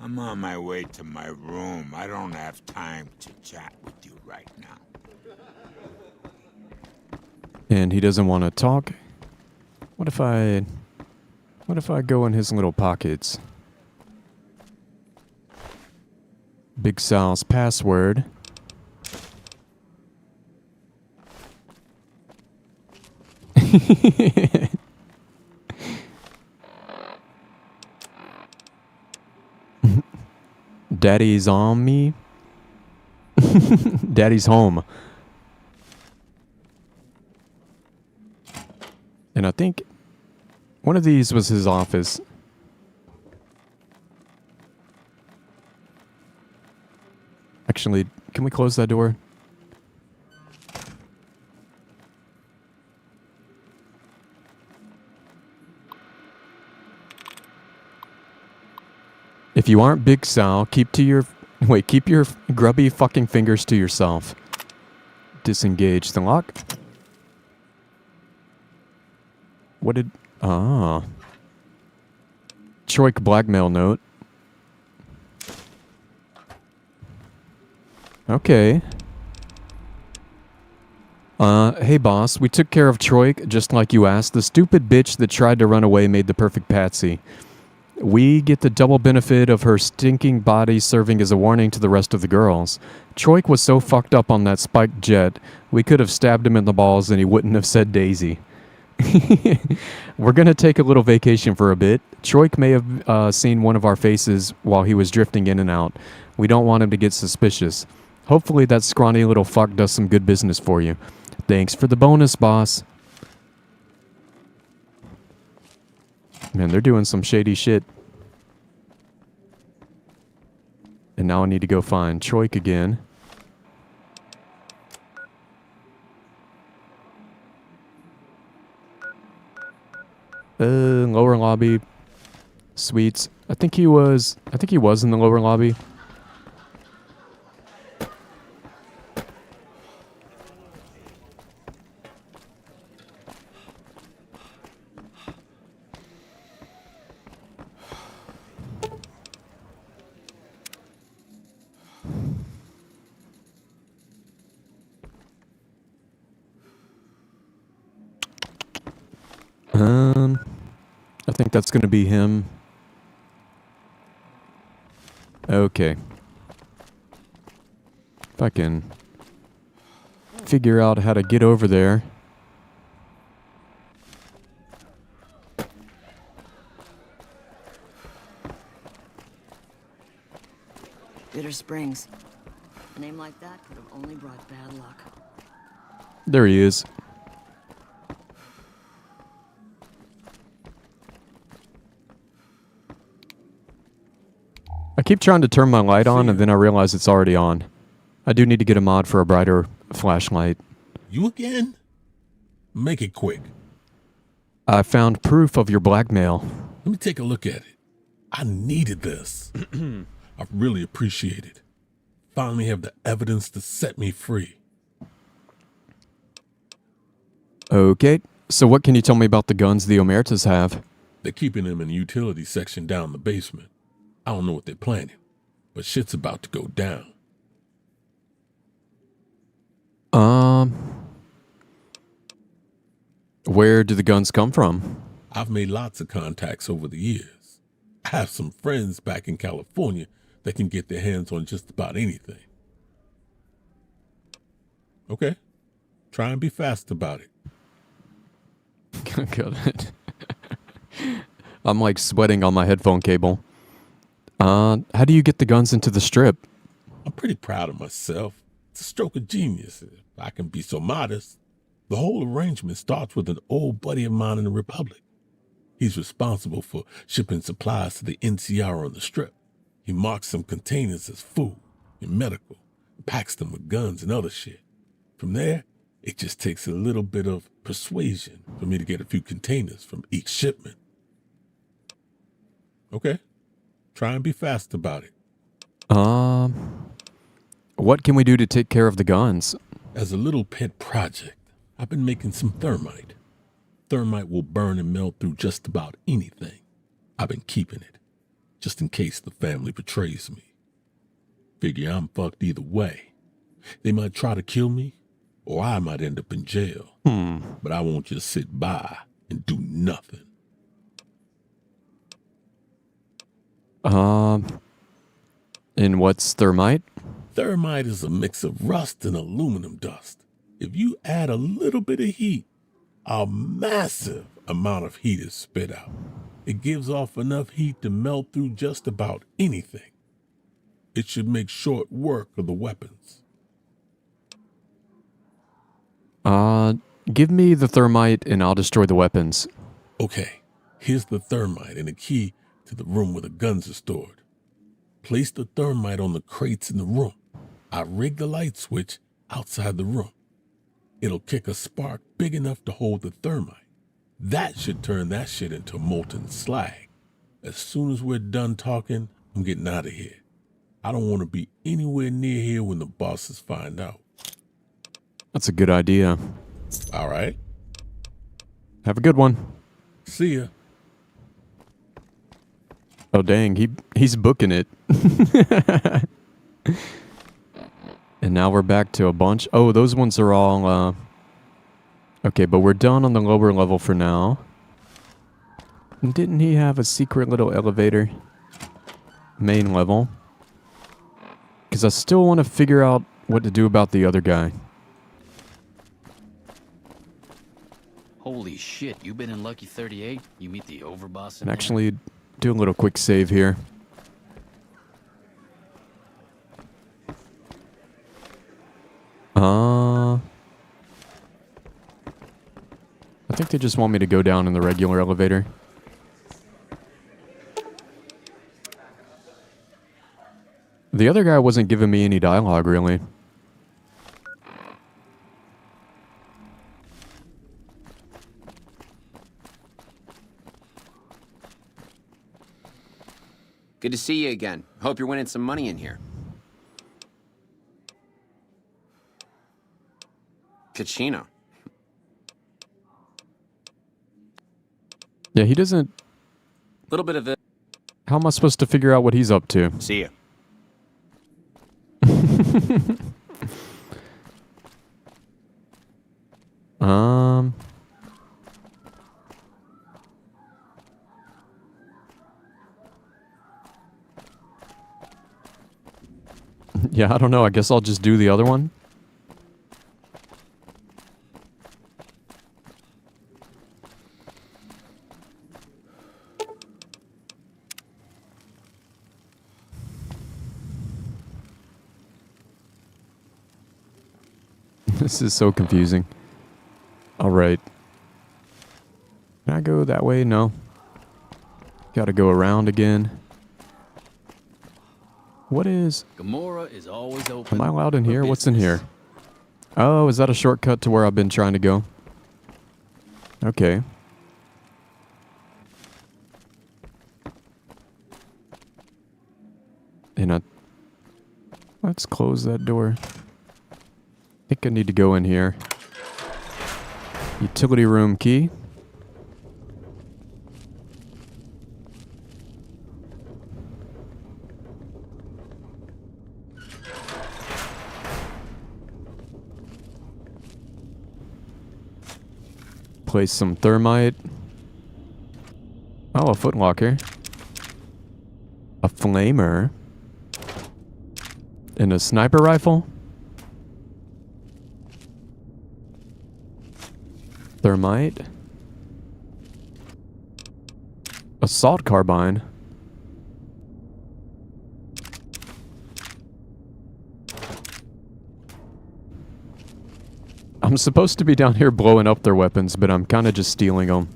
I'm on my way to my room. I don't have time to chat with you right now. And he doesn't want to talk. What if I go in his little pockets? Big Sal's password. Daddy's on me. Daddy's home. And I think one of these was his office. Actually, can we close that door? If you aren't Big Sal, keep your grubby fucking fingers to yourself. Disengage the lock. What did... Ah. Troik blackmail note. Okay. Hey boss, we took care of Troik just like you asked. The stupid bitch that tried to run away made the perfect patsy. We get the double benefit of her stinking body serving as a warning to the rest of the girls. Troik was so fucked up on that spiked jet, we could have stabbed him in the balls and he wouldn't have said Daisy. We're gonna take a little vacation for a bit. Troik may have seen one of our faces while he was drifting in and out. We don't want him to get suspicious. Hopefully that scrawny little fuck does some good business for you. Thanks for the bonus, boss. Man, they're doing some shady shit. And now I need to go find Troik again. Lower lobby. Suites. I think he was in the lower lobby. I think that's going to be him. Okay. If I can figure out how to get over there. Bitter Springs. A name like that could have only brought bad luck. There he is. I keep trying to turn my light on and then I realize it's already on. I do need to get a mod for a brighter flashlight. You again? Make it quick. I found proof of your blackmail. Let me take a look at it. I needed this. I really appreciate it. Finally have the evidence to set me free. Okay, so what can you tell me about the guns the Omertas have? They're keeping them in the utility section down the basement. I don't know what they're planning, but shit's about to go down. Where do the guns come from? I've made lots of contacts over the years. I have some friends back in California that can get their hands on just about anything. Okay, try and be fast about it. Got it. I'm like sweating on my headphone cable. How do you get the guns into the strip? I'm pretty proud of myself. It's a stroke of genius, if I can be so modest. The whole arrangement starts with an old buddy of mine in the Republic. He's responsible for shipping supplies to the NCR on the strip. He marks some containers as food and medical, and packs them with guns and other shit. From there, it just takes a little bit of persuasion for me to get a few containers from each shipment. Okay, try and be fast about it. What can we do to take care of the guns? As a little pet project, I've been making some thermite. Thermite will burn and melt through just about anything. I've been keeping it, just in case the family betrays me. Figure I'm fucked either way. They might try to kill me, or I might end up in jail. But I won't just sit by and do nothing. And what's thermite? Thermite is a mix of rust and aluminum dust. If you add a little bit of heat, a massive amount of heat is spit out. It gives off enough heat to melt through just about anything. It should make short work of the weapons. Give me the thermite and I'll destroy the weapons. Okay, here's the thermite and a key to the room where the guns are stored. Place the thermite on the crates in the room. I rigged the light switch outside the room. It'll kick a spark big enough to hold the thermite. That should turn that shit into molten slag. As soon as we're done talking, I'm getting out of here. I don't want to be anywhere near here when the bosses find out. That's a good idea. All right. Have a good one. See ya. Oh, dang. He's booking it. And now we're back to a bunch. Oh, those ones are all... Okay, but we're done on the lower level for now. Didn't he have a secret little elevator? Main level. Because I still want to figure out what to do about the other guy. Holy shit, you been in Lucky 38? You meet the overboss in And there? actually do a little quick save here. I think they just want me to go down in the regular elevator. The other guy wasn't giving me any dialogue, really. Good to see you again. Hope you're winning some money in here. Casino. Yeah, he doesn't... Little bit of it. How am I supposed to figure out what he's up to? See ya. Yeah, I don't know. I guess I'll just do the other one. This is so confusing. All right. Can I go that way? No. Gotta go around again. What is... Gamora is always open. Am I allowed in here? What's in here? Oh, is that a shortcut to where I've been trying to go? Okay. And let's close that door. I think I need to go in here. Utility room key. Place some thermite. Oh, a footlocker. A flamer. And a sniper rifle. Thermite. Assault carbine. I'm supposed to be down here blowing up their weapons, but I'm kind of just stealing them.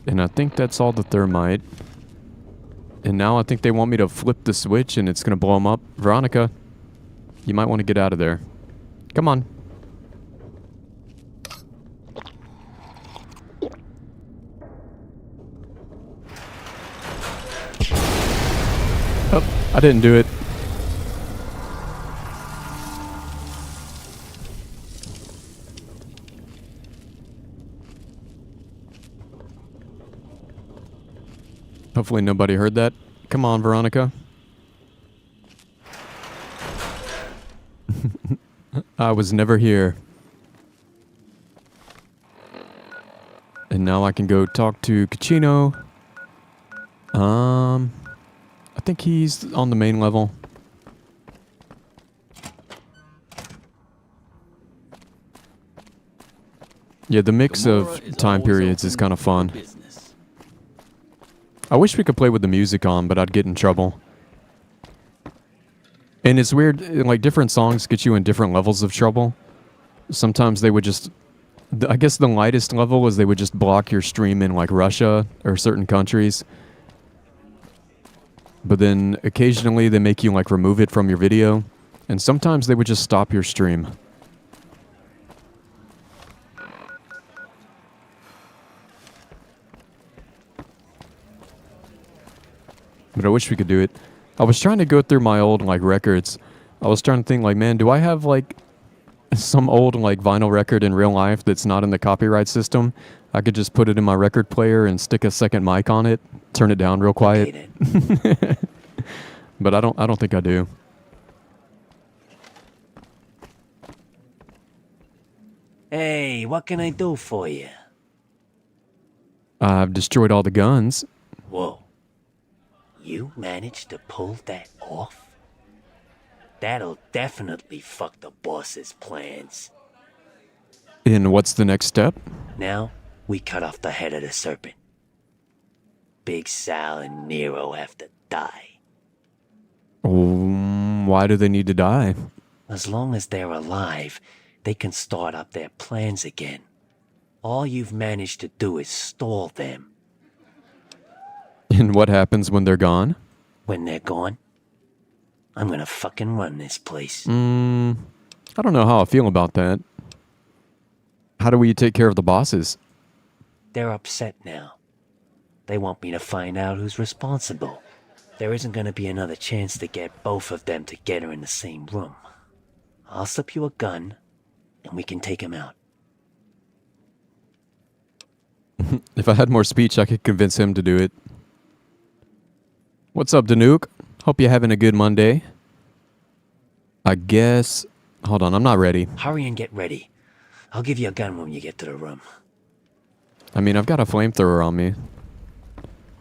And I think that's all the thermite. And now I think they want me to flip the switch and it's going to blow them up. Veronica, you might want to get out of there. Come on. Oh, I didn't do it. Hopefully nobody heard that. Come on, Veronica. I was never here. now I can go talk to Kachino. I think he's on the main level. Yeah, the mix of time periods is kind of fun. I wish we could play with the music on, but I'd get in trouble. And it's weird, like different songs get you in different levels of trouble. Sometimes they would just, I guess the lightest level is they would just block your stream in like Russia or certain countries. But then occasionally they make you like remove it from your video. And sometimes they would just stop your stream. But I wish we could do it. I was trying to go through my old like records. I was trying to think like, man, do I have like some old like vinyl record in real life that's not in the copyright system? I could just put it in my record player and stick a second mic on it, turn it down real quiet. But I don't think I do. Hey, what can I do for you? I've destroyed all the guns. Whoa. You managed to pull that off? That'll definitely fuck the boss's plans. And what's the next step? Now, we cut off the head of the serpent. Big Sal and Nero have to die. Why do they need to die? As long as they're alive, they can start up their plans again. All you've managed to do is stall them. And what happens when they're gone? When they're gone, I'm gonna fucking run this place. I don't know how I feel about that. How do we take care of the bosses? They're upset now. They want me to find out who's responsible. There isn't gonna be another chance to get both of them together in the same room. I'll slip you a gun, and we can take him out. If I had more speech, I could convince him to do it. What's up, Danuke? Hope you're having a good Monday. I guess... Hold on, I'm not ready. Hurry and get ready. I'll give you a gun when you get to the room. I mean, I've got a flamethrower on me.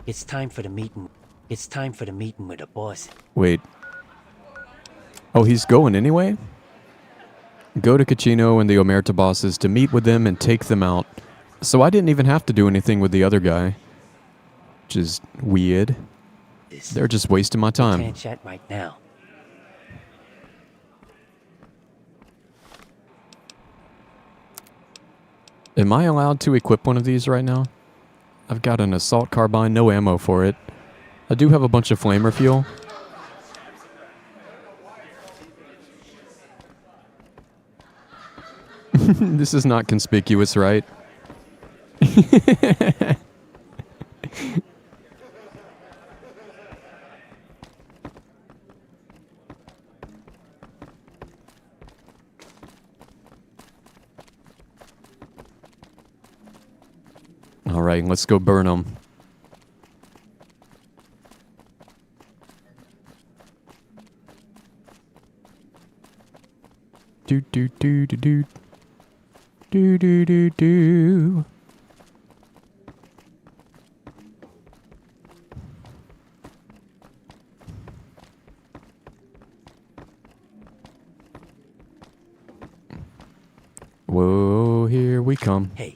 It's time for the meeting. It's time for the meeting with the boss. Wait. Oh, he's going anyway? Go to Kachino and the Omerta bosses to meet with them and take them out. So I didn't even have to do anything with the other guy. Which is weird. They're just wasting my time. Can't chat right now. Am I allowed to equip one of these right now? I've got an assault carbine, no ammo for it. I do have a bunch of flamer fuel. This is not conspicuous, right? All right, let's go burn them. Do do do do do do do do do. Whoa, here we come. Hey,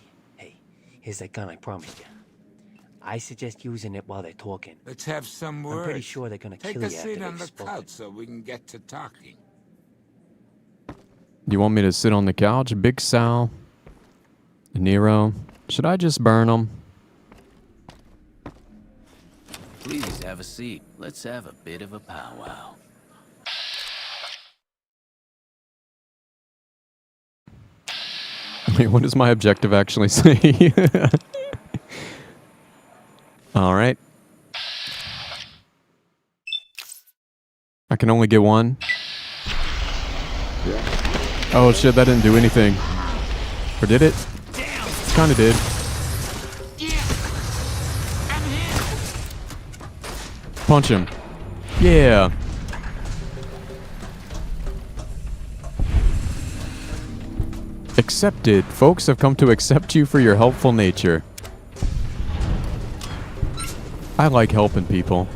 here's that gun I promised you. I suggest using it while they're talking. Let's have some words. I'm pretty sure they're gonna Take kill a you after seat on they've the spoken. couch so we can get to talking. You want me to sit on the couch? Big Sal, Nero. Should I just burn them? Please have a seat. Let's have a bit of a powwow. Wait, what does my objective actually say? All right. I can only get one. Oh shit, that didn't do anything. Or did it? It kinda did. Punch him. Yeah. Accepted. Folks have come to accept you for your helpful nature. I like helping people.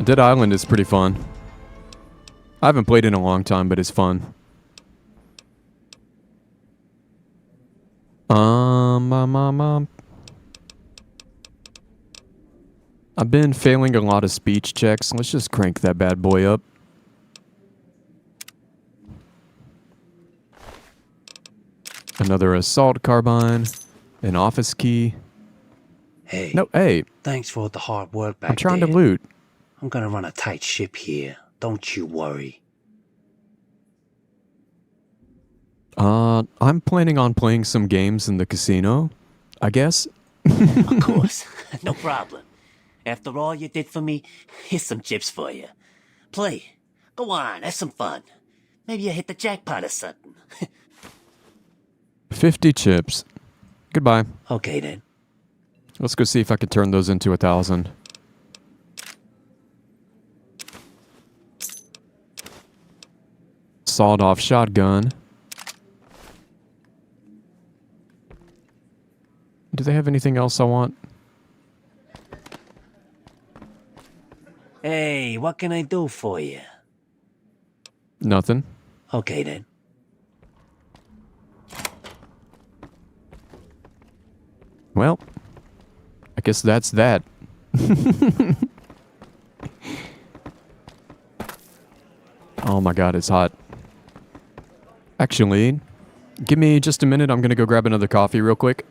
Dead Island is pretty fun. I haven't played in a long time, but it's fun. I've been failing a lot of speech checks. Let's just crank that bad boy up. Another assault carbine, an office key. Hey. No, hey. Thanks for all the hard work back I'm trying there. to loot. I'm gonna run a tight ship here. Don't you worry. I'm planning on playing some games in the casino, I guess. Of course. No problem. After all you did for me, here's some chips for you. Play. Go on, have some fun. Maybe you hit the jackpot or something. 50 chips. Goodbye. Okay, then. Let's go see if I could turn those into 1,000. Sawed-off shotgun. Do they have anything else I want? Hey, what can I do for you? Nothing. Okay, then. Well, I guess that's that. Oh my god, it's hot. Actually, give me just a minute. I'm gonna go grab another coffee real quick.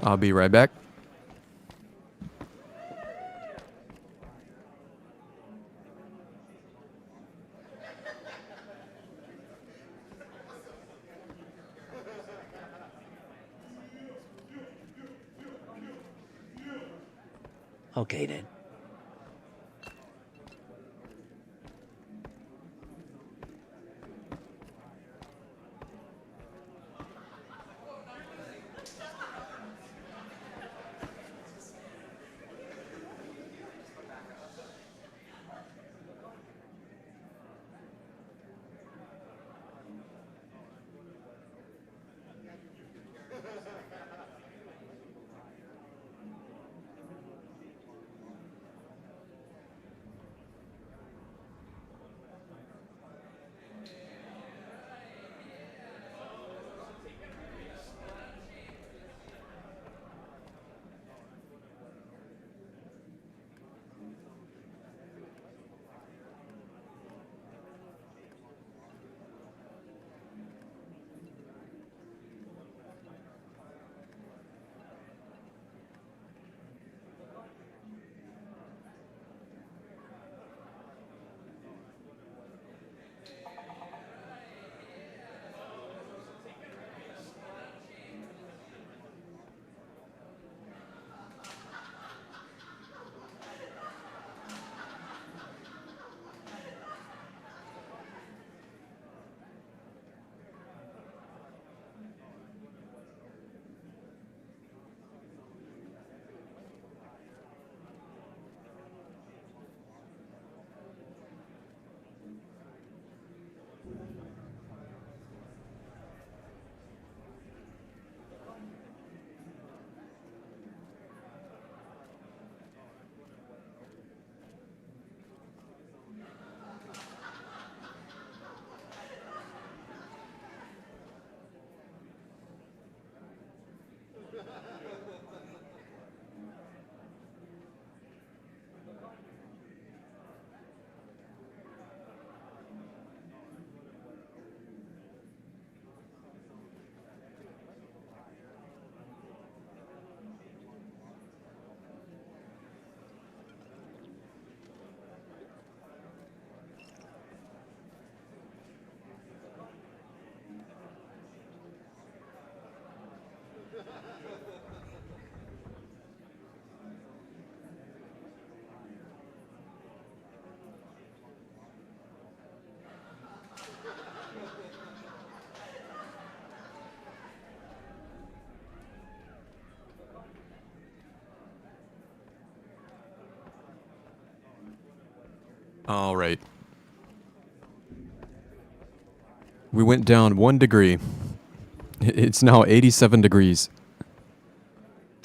I'll be right back. Okay, then. All right. We went down 1 degree. It's now 87 degrees.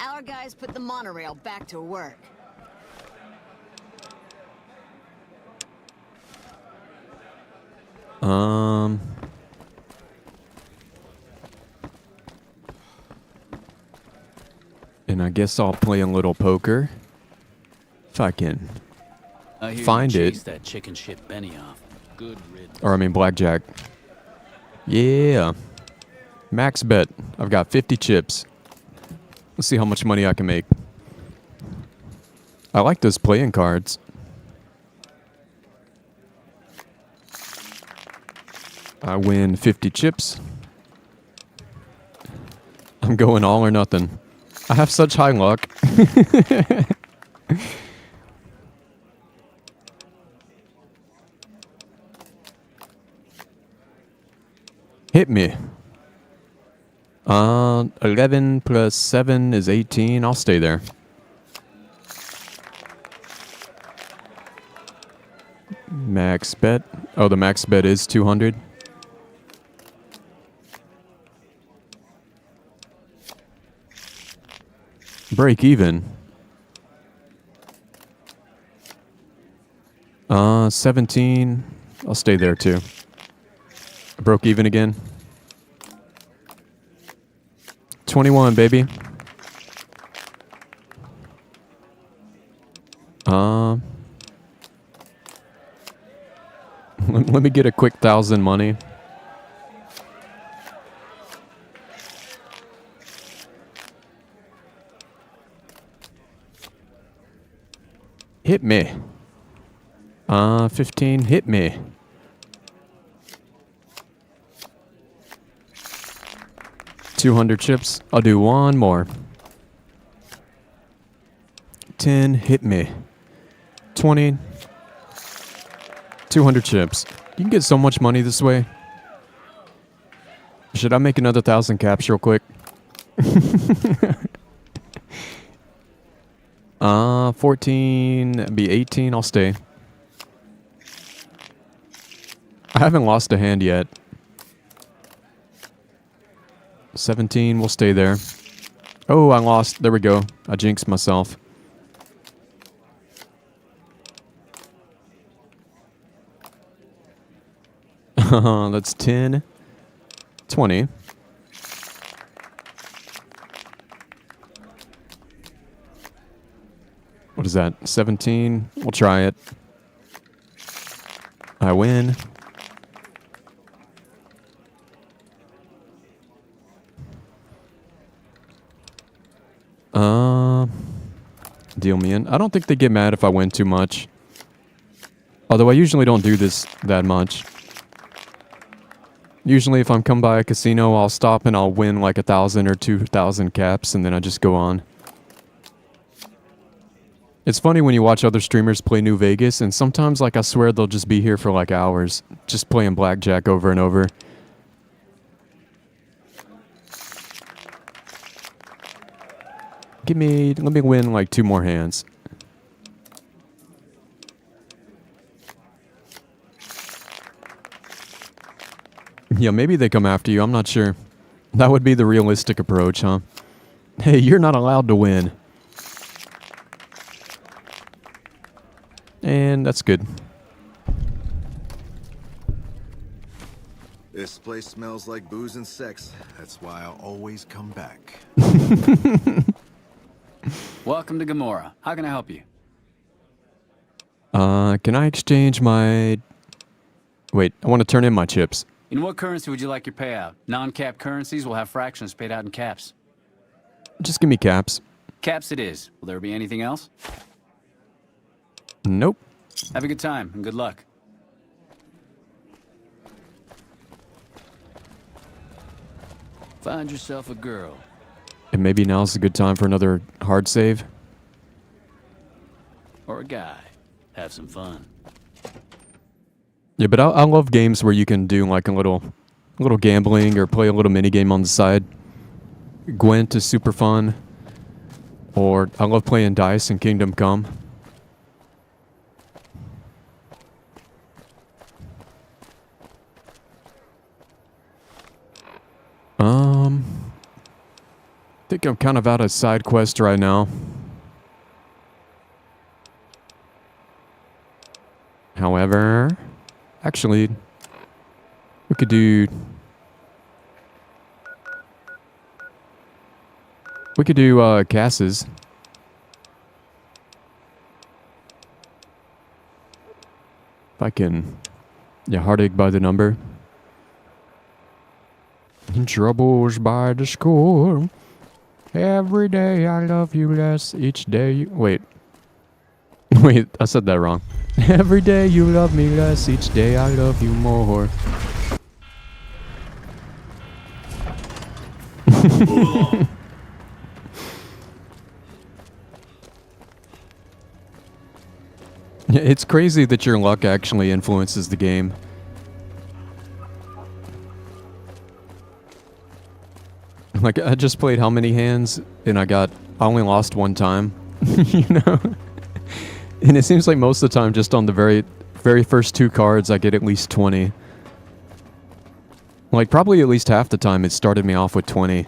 Our guys put the monorail back to work. And I guess I'll play a little poker. If I can I hear find you it. chased that chicken shit Benny off. Good riddance. Or I mean blackjack. Yeah. Max bet. I've got 50 chips. Let's see how much money I can make. I like those playing cards. I win 50 chips. I'm going all or nothing. I have such high luck. Hit me. 11 plus 7 is 18. I'll stay there. Max bet. Oh, the max bet is 200. Break even. 17. I'll stay there too. Broke even again. 21, baby. Let me get a quick 1,000 money. Hit me. 15, hit me. $200 chips. I'll do one more. 10, hit me. 20. 200 chips. You can get so much money this way. Should I make another 1,000 caps real quick? 14, be 18, I'll stay. I haven't lost a hand yet. 17, we'll stay there. Oh, I lost. There we go. I jinxed myself. That's 10, 20. What is that? 17. We'll try it. I win. Deal me in. I don't think they get mad if I win too much. Although I usually don't do this that much. Usually if I'm come by a casino, I'll stop and I'll win like 1,000 or 2,000 caps and then I just go on. It's funny when you watch other streamers play New Vegas and sometimes like I swear they'll just be here for like hours just playing blackjack over and over. Let me win like 2 more hands. Yeah, maybe they come after you. I'm not sure. That would be the realistic approach, huh? Hey, you're not allowed to win. And that's good. This place smells like booze and sex. That's why I'll always come back. Welcome to Gomorrah. How can I help you? Can I exchange my... Wait, I want to turn in my chips. In what currency would you like your payout? Non-cap currencies will have fractions paid out in caps. Just give me caps. Caps it is. Will there be anything else? Nope. Have a good time and good luck. Find yourself a girl. And maybe now's a good time for another hard save. Or a guy. Have some fun. Yeah, but I love games where you can do like a little gambling or play a little mini game on the side. Gwent is super fun. Or I love playing dice in Kingdom Come. think I'm kind of out of side quest right now. However, actually, we could do Cass's. If I can, yeah, heartache by the number. Troubles by the score. Every day I love you less. Each day you... Wait. Wait, I said that wrong. Every day you love me less. Each day I love you more. It's crazy that your luck actually influences the game. Like, I just played how many hands, and I only lost one time, you know? And it seems like most of the time, just on the very first 2 cards, I get at least 20. Like, probably at least half the time, it started me off with 20.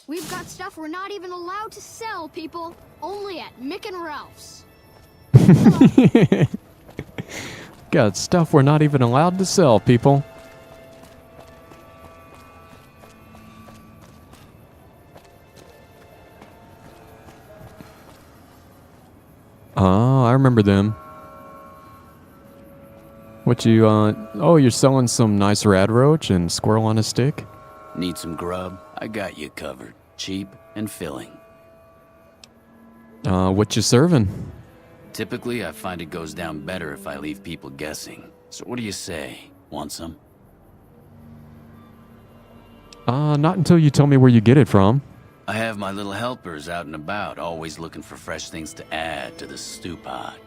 We've got stuff we're not even allowed to sell, people. Only at Mick and Ralph's. Got stuff we're not even allowed to sell, people. Oh, I remember them. What you, oh, you're selling some nice rad roach and squirrel on a stick? Need some grub? I got you covered. Cheap and filling. What you serving? Typically, I find it goes down better if I leave people guessing. So what do you say? Want some? Not until you tell me where you get it from. I have my little helpers out and about, always looking for fresh things to add to the stew pot.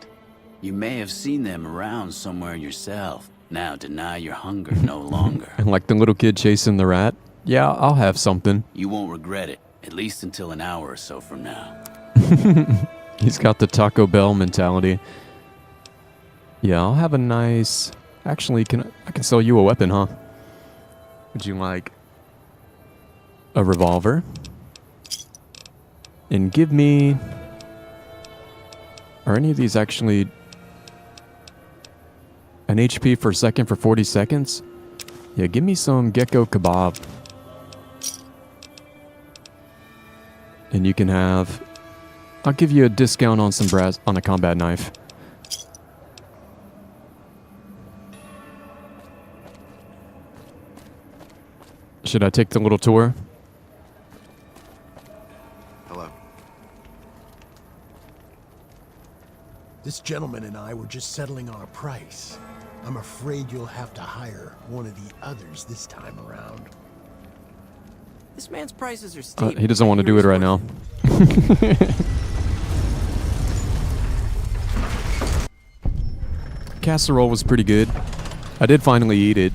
You may have seen them around somewhere yourself. Now deny your hunger no longer. And like the little kid chasing the rat? Yeah, I'll have something. You won't regret it, at least until an hour or so from now. He's got the Taco Bell mentality. Yeah, I'll have a nice... Actually, I can sell you a weapon, huh? Would you like a revolver? And give me... Are any of these actually... An HP per second for 40 seconds? Yeah, give me some gecko kebab. And you can have... I'll give you a discount on some brass on a combat knife. Should I take the little tour? Hello. This gentleman and I were just settling on a price. I'm afraid you'll have to hire one of the others this time around. This man's prices are steep. He doesn't want to do it right now. Casserole was pretty good. I did finally eat it.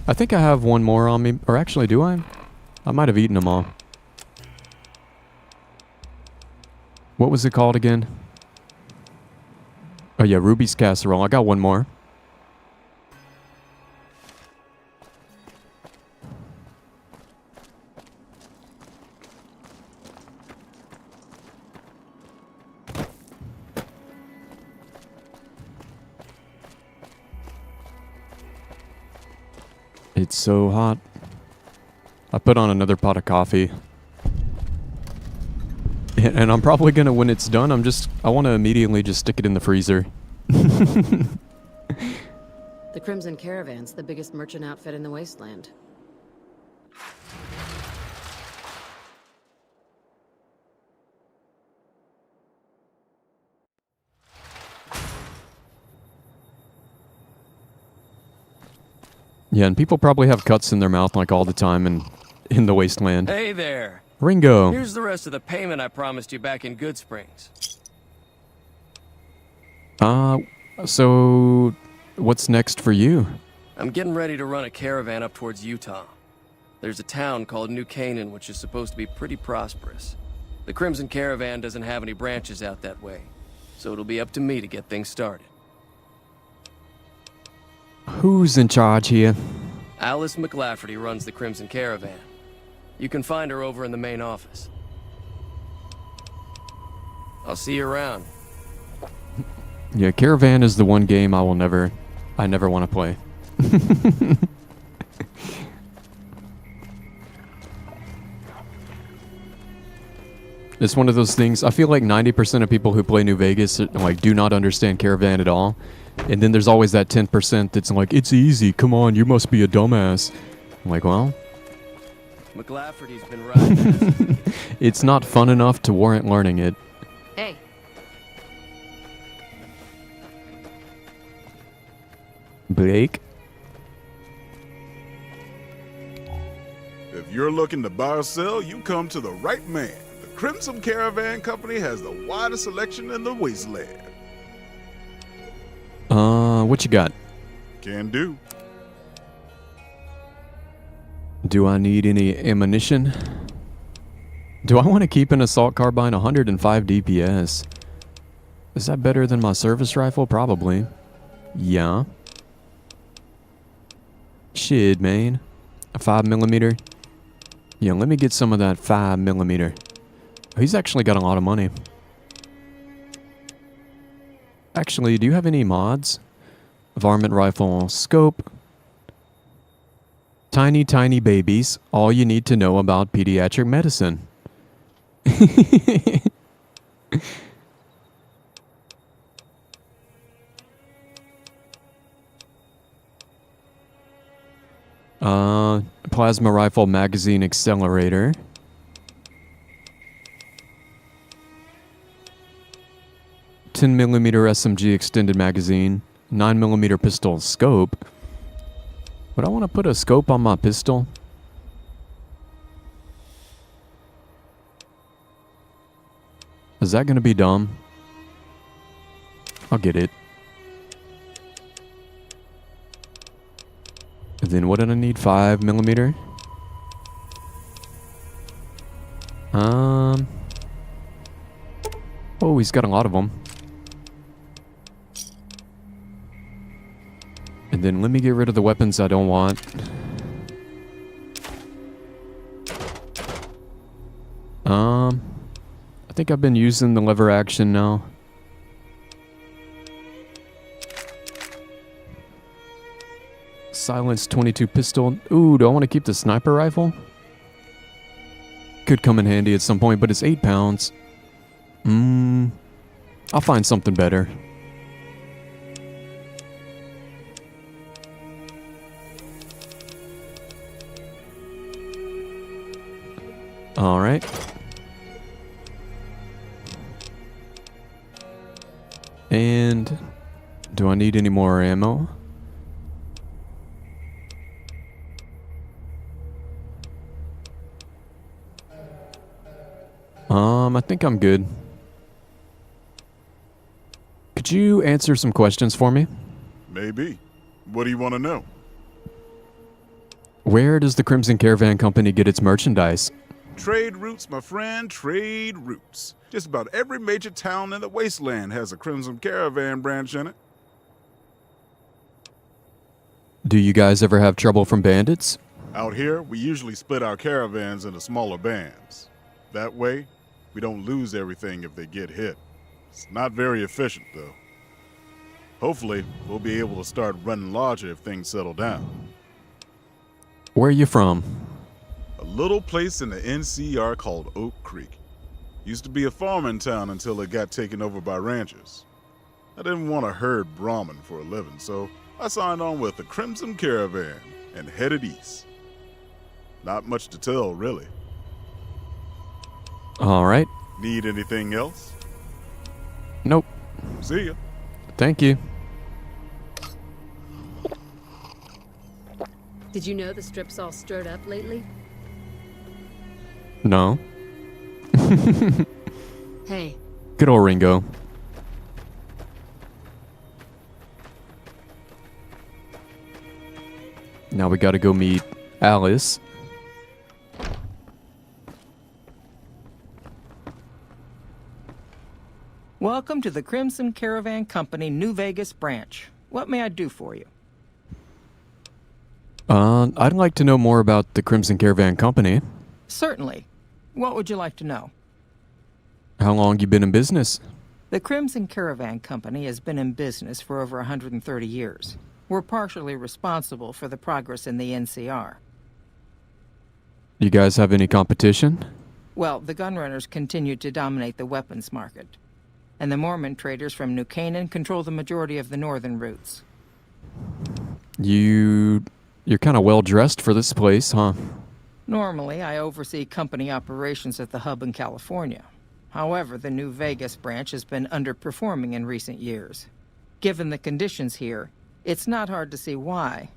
I think I have one more on me. Or actually, do I? I might have eaten them all. What was it called again? Oh yeah, Ruby's Casserole. I got one more. It's so hot. I put on another pot of coffee. And I'm probably gonna, when it's done, I want to immediately just stick it in the freezer. The Crimson Caravan's the biggest merchant outfit in the wasteland. Yeah, and people probably have cuts in their mouth like all the time in the wasteland. Hey there. Ringo. Here's the rest of the payment I promised you back in Good Springs. So what's next for you? I'm getting ready to run a caravan up towards Utah. There's a town called New Canaan which is supposed to be pretty prosperous. The Crimson Caravan doesn't have any branches out that way, so it'll be up to me to get things started. Who's in charge here? Alice McLafferty runs the Crimson Caravan. You can find her over in the main office. I'll see you around. Yeah, Caravan is the one game I never want to play. It's one of those things, I feel like 90% of people who play New Vegas like do not understand Caravan at all. And then there's always that 10% that's like, it's easy, come on, you must be a dumbass. I'm like, well, McLafferty's been riding. it's not fun enough to warrant learning it. Hey. Blake? If you're looking to buy or sell, you come to the right man. The Crimson Caravan Company has the widest selection in the wasteland. What you got? Can do. Do I need any ammunition? Do I want to keep an assault carbine 105 DPS? Is that better than my service rifle? Probably. Yeah. Shit, man. A 5mm? Yeah, let me get some of that 5mm. He's actually got a lot of money. Actually, do you have any mods? Varmint rifle, scope. Tiny, tiny babies. All you need to know about pediatric medicine. Plasma rifle magazine accelerator. .10mm SMG extended magazine. 9mm pistol scope. Would I want to put a scope on my pistol? Is that going to be dumb? I'll get it. And then what did I need? 5mm? Oh, he's got a lot of them. And then let me get rid of the weapons I don't want. I think I've been using the lever action now. Silence 22 pistol. Ooh, do I want to keep the sniper rifle? Could come in handy at some point, but it's 8 pounds. I'll find something better. Alright. And do I need any more ammo? I think I'm good. Could you answer some questions for me? Maybe. What do you want to know? Where does the Crimson Caravan Company get its merchandise? Trade routes, my friend, trade routes. Just about every major town in the wasteland has a Crimson Caravan branch in it. Do you guys ever have trouble from bandits? Out here, we usually split our caravans into smaller bands. That way, we don't lose everything if they get hit. It's not very efficient, though. Hopefully, we'll be able to start running larger if things settle down. Where are you from? A little place in the NCR called Oak Creek. Used to be a farming town until it got taken over by ranchers. I didn't want to herd Brahmin for a living, so I signed on with the Crimson Caravan and headed east. Not much to tell, really. All right. Need anything else? Nope. See ya. Thank you. Did you know the strip's all stirred up lately? No. Hey. Good old Ringo. Now we gotta go meet Welcome to the Crimson Caravan Company New Vegas branch. What may I do for you? I'd like to know more about the Crimson Caravan Company. Certainly. What would you like to know? How long you been in business? The Crimson Caravan Company has been in business for over 130 years. We're partially responsible for the progress in the NCR. You guys have any competition? Well, the gunrunners continue to dominate the weapons market. And the Mormon traders from New Canaan control the majority of the northern routes. You're kind of well dressed for this place, huh? Normally, I oversee company operations at the hub in California. However, the New Vegas branch has been underperforming in recent years. Given the conditions here, it's not hard to see why.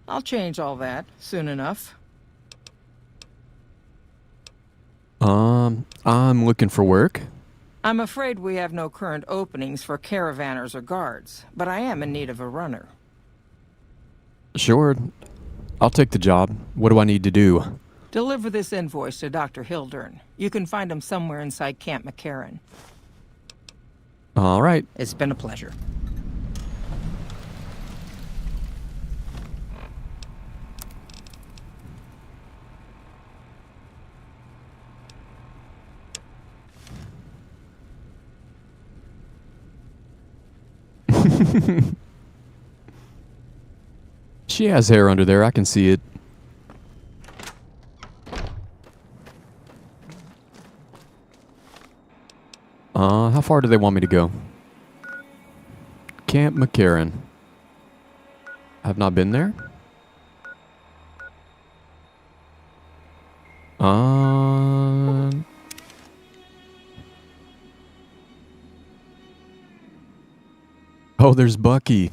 I'll change all that soon enough. I'm looking for work. I'm afraid we have no current openings for caravanners or guards, but I am in need of a runner. Sure. I'll take the job. What do I need to do? Deliver this invoice to Dr. Hildern. You can find him somewhere inside Camp McCarran. All right. It's been a pleasure. She has hair under there. I can see it. How far do they want me to go? Camp McCarran. I've not been there. Oh, there's Bucky.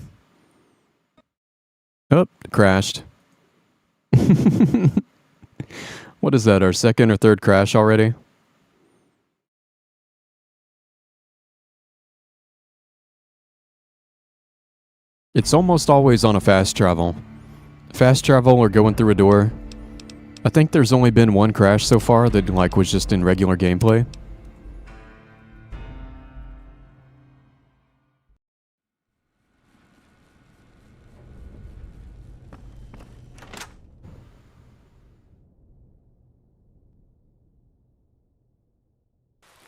Oh, crashed. What is that, our second or third crash already? It's almost always on a fast travel. Fast travel or going through a door. I think there's only been one crash so far that was just in regular gameplay.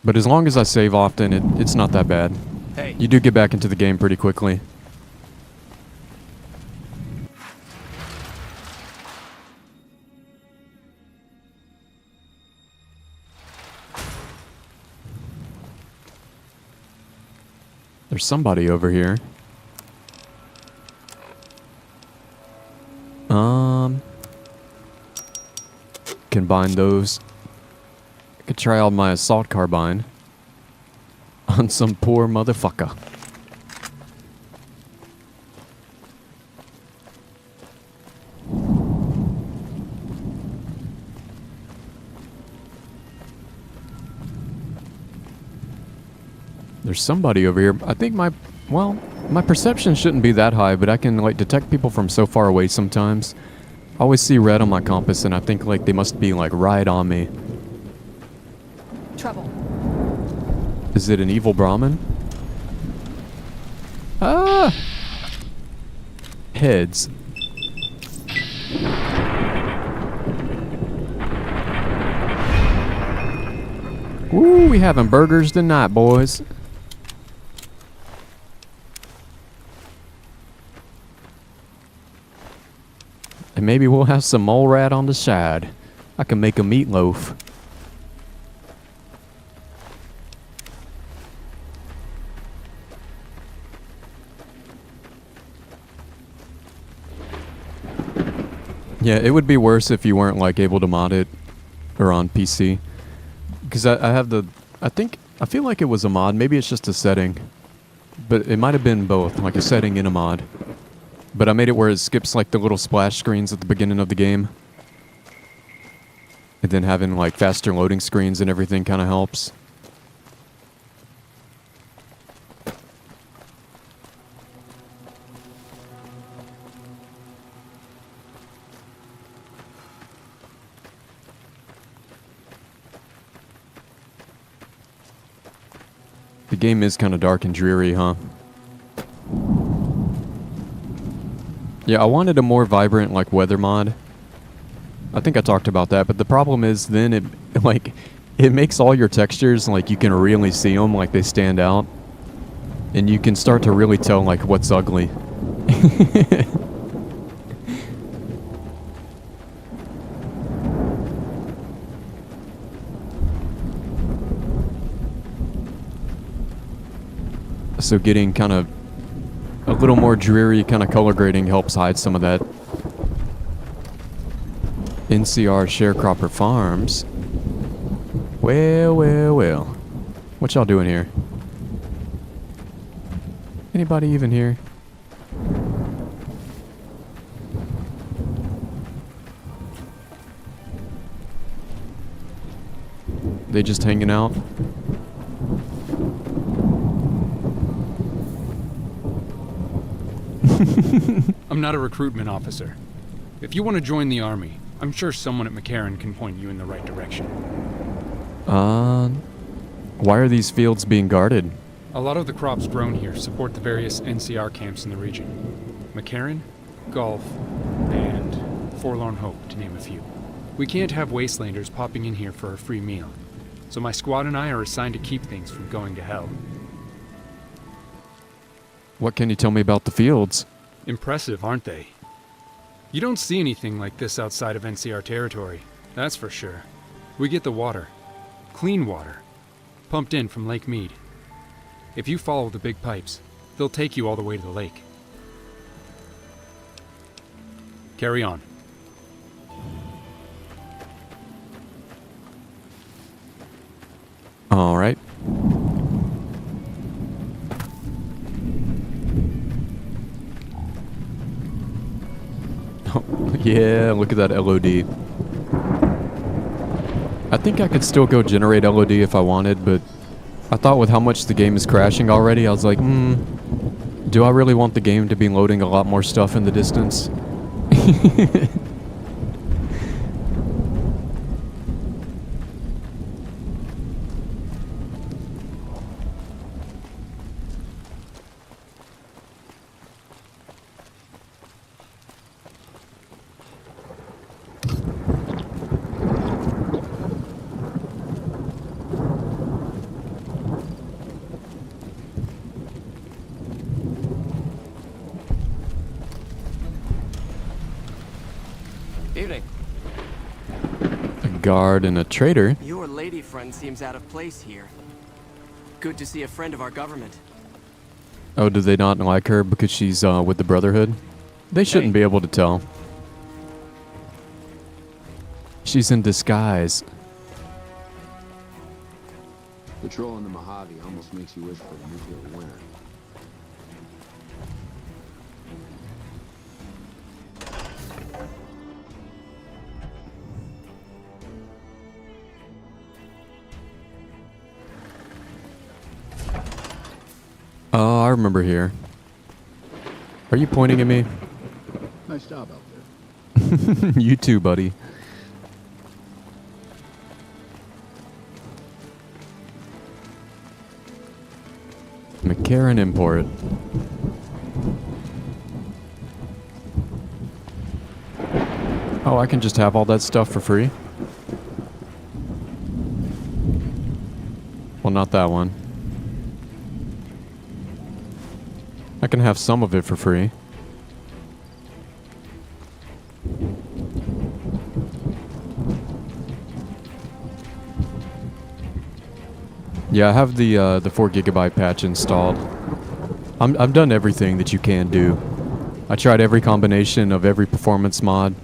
But as long as I save often, it's not that bad. Hey. You do get back into the game pretty quickly. There's somebody over here. Combine those. I could try out my assault carbine on some poor motherfucker. There's somebody over here. I think my perception shouldn't be that high, but I can detect people from so far away sometimes. I always see red on my compass and I think they must be right on me. Trouble. Is it an evil Brahmin? Ah! Heads. Ooh, we having burgers tonight, boys. And maybe we'll have some mole rat on the side. I can make a meatloaf. Yeah, it would be worse if you weren't able to mod it or on PC. Because I have I feel like it was a mod. Maybe it's just a setting. But it might have been both, a setting and a mod. But I made it where it skips the little splash screens at the beginning of the game. And then having faster loading screens and everything kind of helps. The game is kind of dark and dreary, huh? Yeah, I wanted a more vibrant, like, weather mod. I think I talked about that, but the problem is then it makes all your textures, like, you can really see them, like, they stand out. And you can start to really tell, like, what's ugly. So getting kind of a little more dreary kind of color grading helps hide some of that. NCR Sharecropper Farms. Well, well, well. What y'all doing here? Anybody even here? They just hanging out? I'm not a recruitment officer. If you want to join the army, I'm sure someone at McCarran can point you in the right direction. Why are these fields being guarded? A lot of the crops grown here support the various NCR camps in the region. McCarran, Golf, and Forlorn Hope, to name a few. We can't have wastelanders popping in here for a free meal, so my squad and I are assigned to keep things from going to hell. What can you tell me about the fields? Impressive, aren't they? You don't see anything like this outside of NCR territory, that's for sure. We get the water, clean water, pumped in from Lake Mead. If you follow the big pipes, they'll take you all the way to the lake. Carry on. All right. Oh, yeah, look at that LOD. I think I could still go generate LOD if I wanted, but I thought with how much the game is crashing already, I was like, do I really want the game to be loading a lot more stuff in the distance? Evening. A guard and a traitor? Your lady friend seems out of place here. Good to see a friend of our government. Oh, do they not like her because she's with the Brotherhood? They shouldn't be able to tell. She's in disguise. Patrolling the Mojave almost makes you wish for a nuclear winter. Oh, I remember here. Are you pointing at me? Nice job out there. You too, buddy. McCarran Import. Oh, I can just have all that stuff for free? Well, not that one. I can have some of it for free. Yeah, I have the 4 GB patch installed. I've done everything that you can do. I tried every combination of every performance mod.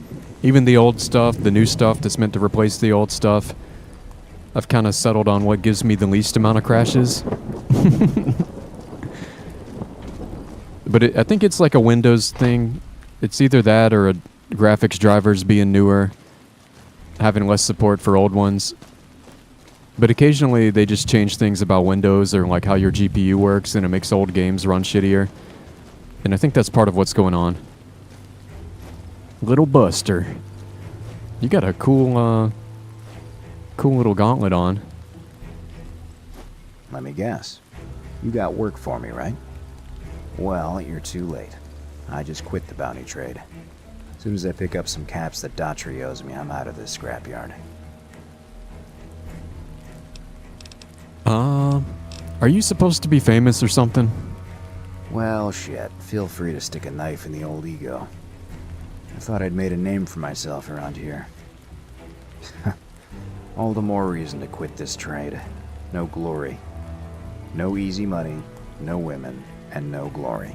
Even the old stuff, the new stuff that's meant to replace the old stuff. I've kind of settled on what gives me the least amount of crashes. But I think it's like a Windows thing. It's either that or graphics drivers being newer, having less support for old ones. But occasionally they just change things about Windows or like how your GPU works, and it makes old games run shittier. And I think that's part of what's going on. Little Buster. You got a cool little gauntlet on. Let me guess. You got work for me, right? Well, you're too late. I just quit the bounty trade. As soon as I pick up some caps that Daughtry owes me, I'm out of this scrapyard. Are you supposed to be famous or something? Well, shit. Feel free to stick a knife in the old ego. I thought I'd made a name for myself around here. All the more reason to quit this trade. No glory. No easy money, no women, and no glory.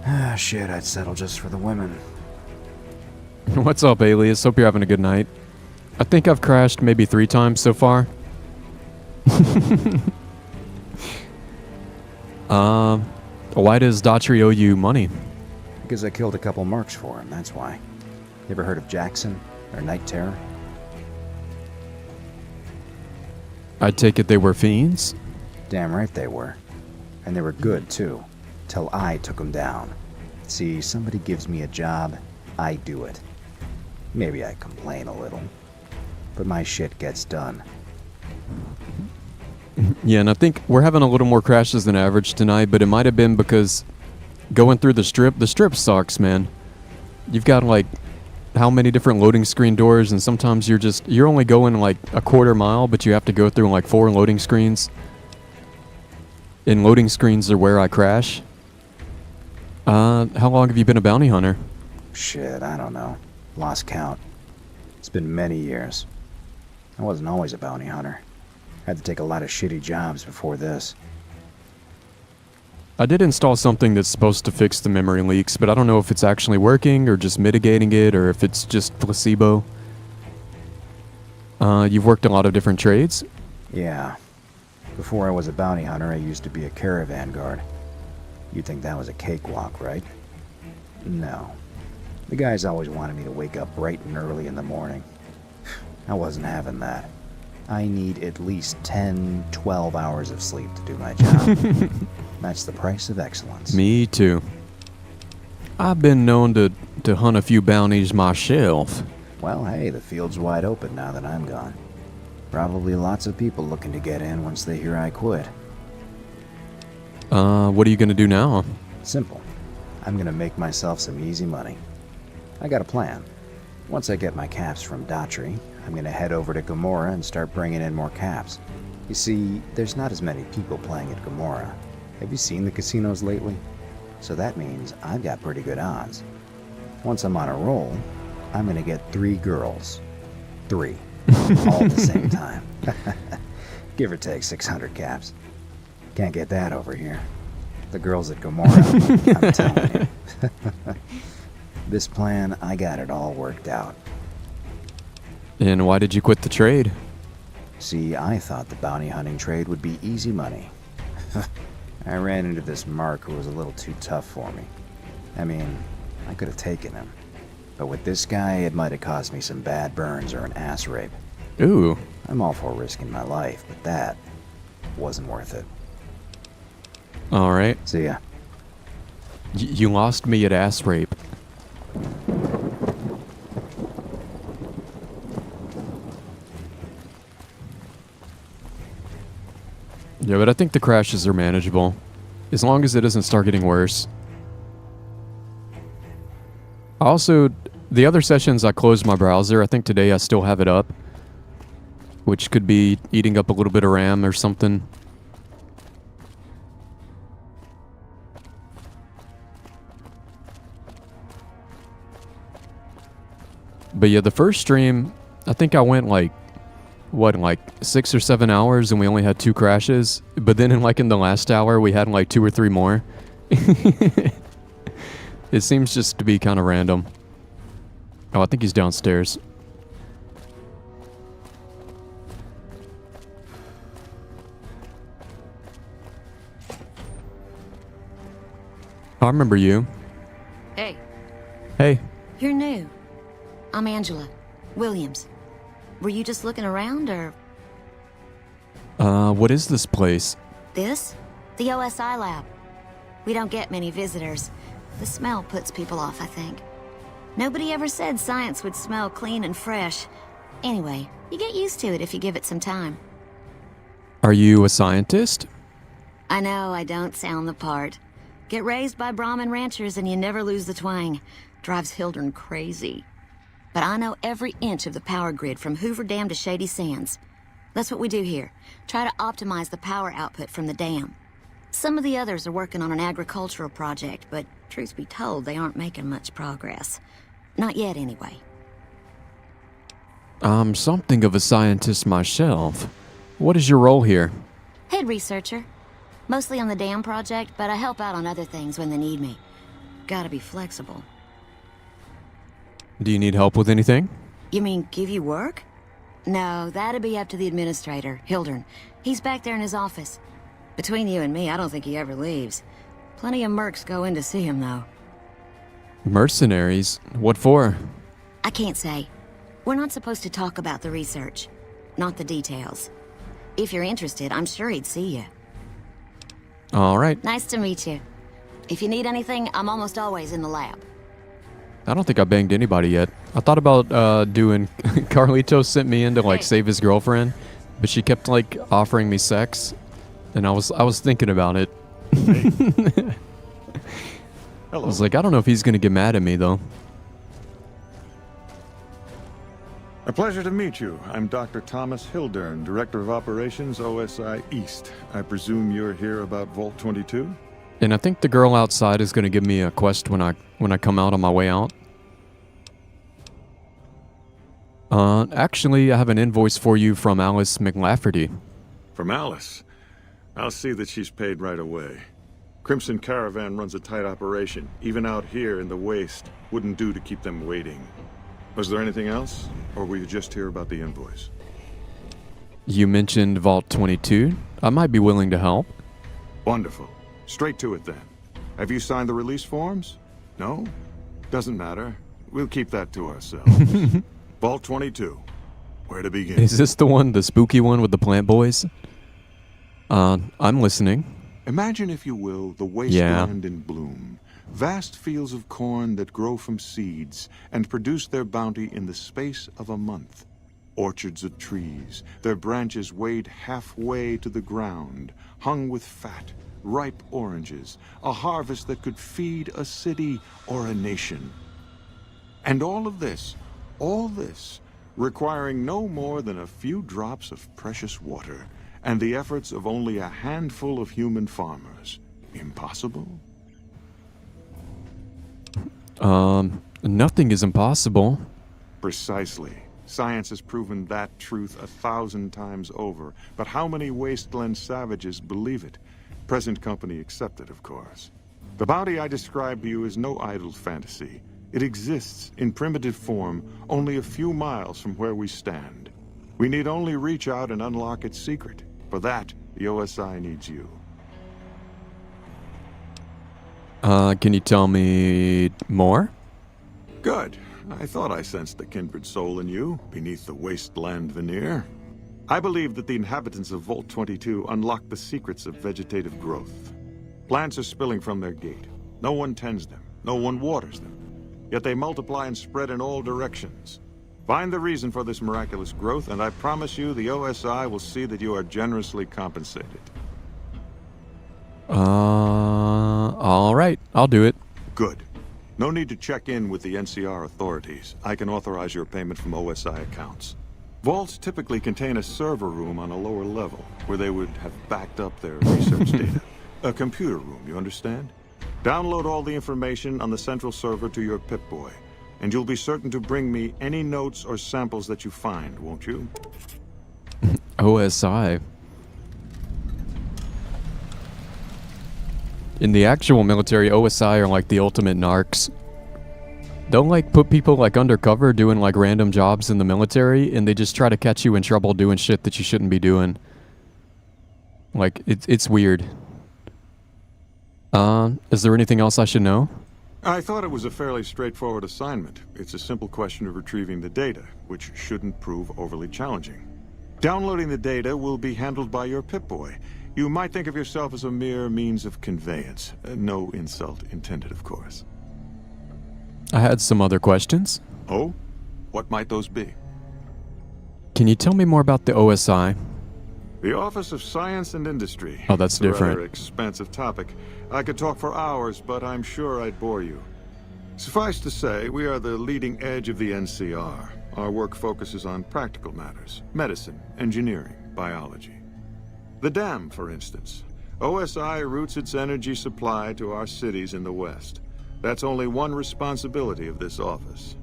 Ah, shit, I'd settle just for the women. What's up, Alias? Hope you're having a good night. I think I've crashed maybe 3 times so far. Why does Daughtry owe you money? Because I killed a couple marks for him, that's why. You ever heard of Jackson or Night Terror? I take it they were fiends? Damn right they were. And they were good, too. Till I took them down. See, somebody gives me a job, I do it. Maybe I complain a little. But my shit gets done. Yeah, and I think we're having a little more crashes than average tonight, but it might have been because going through the strip sucks, man. You've got like how many different loading screen doors, and sometimes you're only going like a quarter mile, but you have to go through like 4 loading screens. And loading screens are where I crash. How long have you been a bounty hunter? Shit, I don't know. Lost count. It's been many years. I wasn't always a bounty hunter. Had to take a lot of shitty jobs before this. I did install something that's supposed to fix the memory leaks, but I don't know if it's actually working or just mitigating it or if it's just placebo. You've worked a lot of different trades? Yeah. Before I was a bounty hunter, I used to be a caravan guard. You'd think that was a cakewalk, right? No. The guys always wanted me to wake up bright and early in the morning. I wasn't having that. I need at least 10, 12 hours of sleep to do my job. That's the price of excellence. Me too. I've been known to hunt a few bounties myself. Well, hey, the field's wide open now that I'm gone. Probably lots of people looking to get in once they hear I quit. What are you gonna do now? Simple. I'm gonna make myself some easy money. I got a plan. Once I get my caps from Daughtry, I'm gonna head over to Gomorrah and start bringing in more caps. You see, there's not as many people playing at Gomorrah. Have you seen the casinos lately? So that means I've got pretty good odds. Once I'm on a roll, I'm gonna get 3 girls. 3. All at the same time. Give or take 600 caps. Can't get that over here. The girls at Gomorrah, I'm telling you. This plan, I got it all worked out. And why did you quit the trade? See, I thought the bounty hunting trade would be easy money. I ran into this Mark who was a little too tough for me. I mean, I could have taken him. But with this guy, it might have cost me some bad burns or an ass rape. Ooh. I'm all for risking my life, but that wasn't worth it. Alright. See ya. You lost me at ass rape. Yeah, but I think the crashes are manageable. As long as it doesn't start getting worse. Also, the other sessions I closed my browser. I think today I still have it up. Which could be eating up a little bit of RAM or something. But yeah, the first stream, I think I went like 6 or 7 hours and we only had 2 crashes. But then in the last hour, we had like 2 or 3 more. It seems just to be kind of random. Oh, I think he's downstairs. I remember you. Hey. Hey. You're new. I'm Angela. Williams. Were you just looking around, or...? What is this place? This? The OSI lab. We don't get many visitors. The smell puts people off, I think. Nobody ever said science would smell clean and fresh. Anyway, you get used to it if you give it some time. Are you a scientist? I know I don't sound the part. Get raised by Brahmin ranchers and you never lose the twang. Drives Hildern crazy. But I know every inch of the power grid from Hoover Dam to Shady Sands. That's what we do here. Try to optimize the power output from the dam. Some of the others are working on an agricultural project, but truth be told, they aren't making much progress. Not yet, anyway. I'm something of a scientist myself. What is your role here? Head researcher. Mostly on the dam project, but I help out on other things when they need me. Gotta be flexible. Do you need help with anything? You mean give you work? No, that'd be up to the administrator, Hildern. He's back there in his office. Between you and me, I don't think he ever leaves. Plenty of mercs go in to see him, though. Mercenaries? What for? I can't say. We're not supposed to talk about the research. Not the details. If you're interested, I'm sure he'd see you. All right. Nice to meet you. If you need anything, I'm almost always in the lab. I don't think I banged anybody yet. I thought about doing... Carlitos sent me in to, like, save his girlfriend, but she kept, like, offering me sex, and I was thinking about it. I was like, I don't know if he's gonna get mad at me, though. A pleasure to meet you. I'm Dr. Thomas Hildern, Director of Operations, OSI East. I presume you're here about Vault 22? And I think the girl outside is gonna give me a quest when I come out on my way out. Actually, I have an invoice for you from Alice McLafferty. From Alice? I'll see that she's paid right away. Crimson Caravan runs a tight operation. Even out here in the waste, wouldn't do to keep them waiting. Was there anything else? Or were you just here about the invoice? You mentioned Vault 22. I might be willing to help. Wonderful. Straight to it then. Have you signed the release forms? No? Doesn't matter. We'll keep that to ourselves. Vault 22. Where to begin? Is this the one, the spooky one with the plant boys? I'm listening. Imagine, if you will, the wasteland in bloom. Vast fields of corn that grow from seeds and produce their bounty in the space of a month. Orchards of trees, their branches weighed halfway to the ground, hung with fat, ripe oranges, a harvest that could feed a city or a nation. And all this, requiring no more than a few drops of precious water and the efforts of only a handful of human farmers. Impossible? Nothing is impossible. Precisely. Science has proven that truth 1,000 times over. But how many wasteland savages believe it? Present company accepted, of course. The bounty I described to you is no idle fantasy. It exists in primitive form only a few miles from where we stand. We need only reach out and unlock its secret. For that, the OSI needs you. Can you tell me more? Good. I thought I sensed the kindred soul in you, beneath the wasteland veneer. I believe that the inhabitants of Vault 22 unlock the secrets of vegetative growth. Plants are spilling from their gate. No one tends them. No one waters them. Yet they multiply and spread in all directions. Find the reason for this miraculous growth, and I promise you the OSI will see that you are generously compensated. All right. I'll do it. Good. No need to check in with the NCR authorities. I can authorize your payment from OSI accounts. Vaults typically contain a server room on a lower level, where they would have backed up their research data. A computer room, you understand? Download all the information on the central server to your Pip-Boy, and you'll be certain to bring me any notes or samples that you find, won't you? OSI. In the actual military, OSI are like the ultimate narcs. They'll like put people like undercover doing like random jobs in the military, and they just try to catch you in trouble doing shit that you shouldn't be doing. Like, it's weird. Is there anything else I should know? I thought it was a fairly straightforward assignment. It's a simple question of retrieving the data, which shouldn't prove overly challenging. Downloading the data will be handled by your Pip-Boy. You might think of yourself as a mere means of conveyance. No insult intended, of course. I had some other questions. Oh? What might those be? Can you tell me more about the OSI? The Office of Science and Industry. Oh, that's It's a different. rather expansive topic. I could talk for hours, but I'm sure I'd bore you. Suffice to say, we are the leading edge of the NCR. Our work focuses on practical matters: medicine, engineering, biology. The dam, for instance. OSI routes its energy supply to our cities in the West. That's only one responsibility of this office.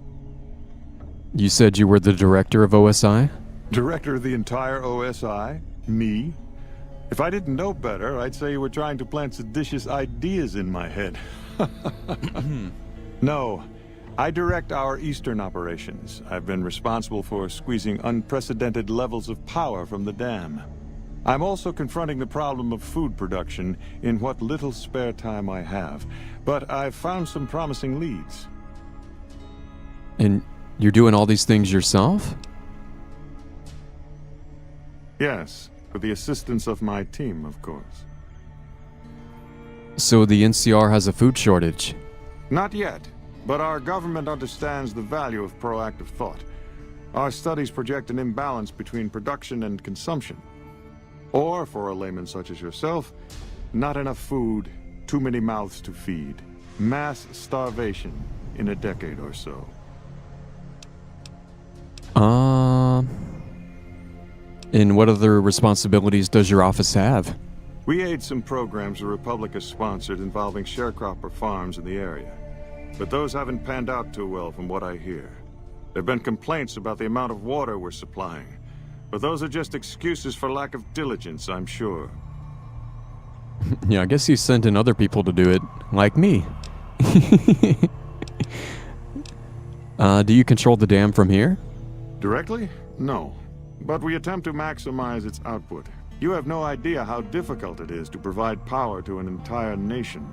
You said you were the director of OSI? Director of the entire OSI? Me? If I didn't know better, I'd say you were trying to plant seditious ideas in my head. No, I direct our eastern operations. I've been responsible for squeezing unprecedented levels of power from the dam. I'm also confronting the problem of food production in what little spare time I have, but I've found some promising leads. And you're doing all these things yourself? Yes, with the assistance of my team, of course. So the NCR has a food shortage? Not yet, but our government understands the value of proactive thought. Our studies project an imbalance between production and consumption. Or, for a layman such as yourself, not enough food, too many mouths to feed. Mass starvation in a decade or so. And what other responsibilities does your office have? We aid some programs the Republic has sponsored involving sharecropper farms in the area. But those haven't panned out too well from what I hear. There have been complaints about the amount of water we're supplying. But those are just excuses for lack of diligence, I'm sure. Yeah, I guess he's sending other people to do it, like me. Do you control the dam from here? Directly? No. But we attempt to maximize its output. You have no idea how difficult it is to provide power to an entire nation.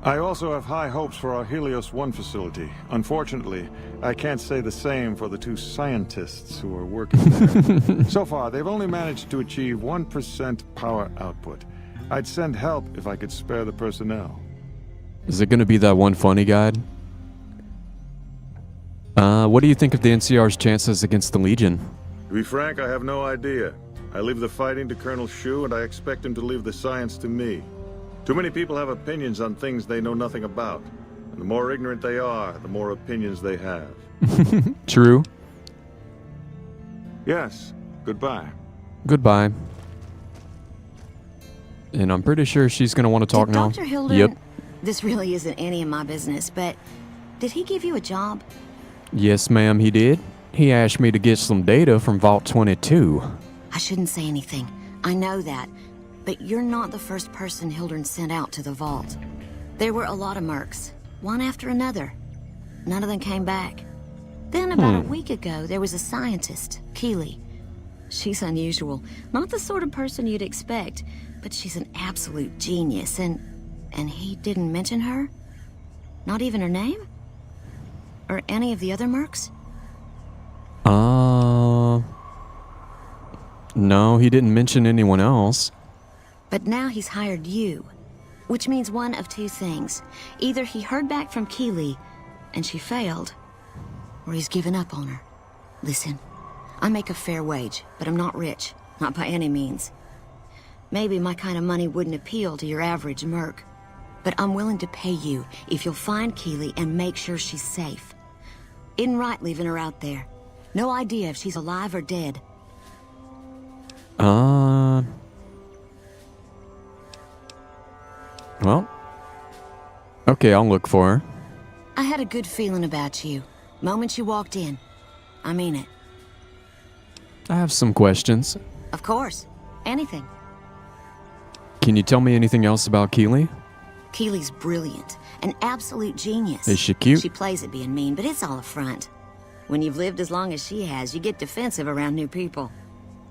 I also have high hopes for our Helios 1 facility. Unfortunately, I can't say the same for the two scientists who are working there. So far, they've only managed to achieve 1% power output. I'd send help if I could spare the personnel. Is it going to be that one funny guy? What do you think of the NCR's chances against the Legion? To be frank, I have no idea. I leave the fighting to Colonel Shu, and I expect him to leave the science to me. Too many people have opinions on things they know nothing about. And the more ignorant they are, the more opinions they have. True. Yes. Goodbye. Goodbye. And I'm pretty sure she's going to want to talk now. Dr. Hilden, Yep. This really isn't any of my business, but did he give you a job? Yes, ma'am, he did. He asked me to get some data from Vault 22. I shouldn't say anything. I know that. But you're not the first person Hildern sent out to the vault. There were a lot of mercs, one after another. None of them came back. Then about a week ago, there was a scientist, Keeley. She's unusual. Not the sort of person you'd expect, but she's an absolute genius, and he didn't mention her? Not even her name? Or any of the other mercs? No, he didn't mention anyone else. But now he's hired you, which means one of two things. Either he heard back from Keeley, and she failed, or he's given up on her. Listen, I make a fair wage, but I'm not rich, not by any means. Maybe my kind of money wouldn't appeal to your average merc, but I'm willing to pay you if you'll find Keeley and make sure she's safe. Isn't right leaving her out there. No idea if she's alive or dead. Well, okay, I'll look for her. I had a good feeling about you. Moment you walked in. I mean it. I have some questions. Of course. Anything. Can you tell me anything else about Keeley? Keeley's brilliant. An absolute genius. Is she cute? She plays at being mean, but it's all a front. When you've lived as long as she has, you get defensive around new people.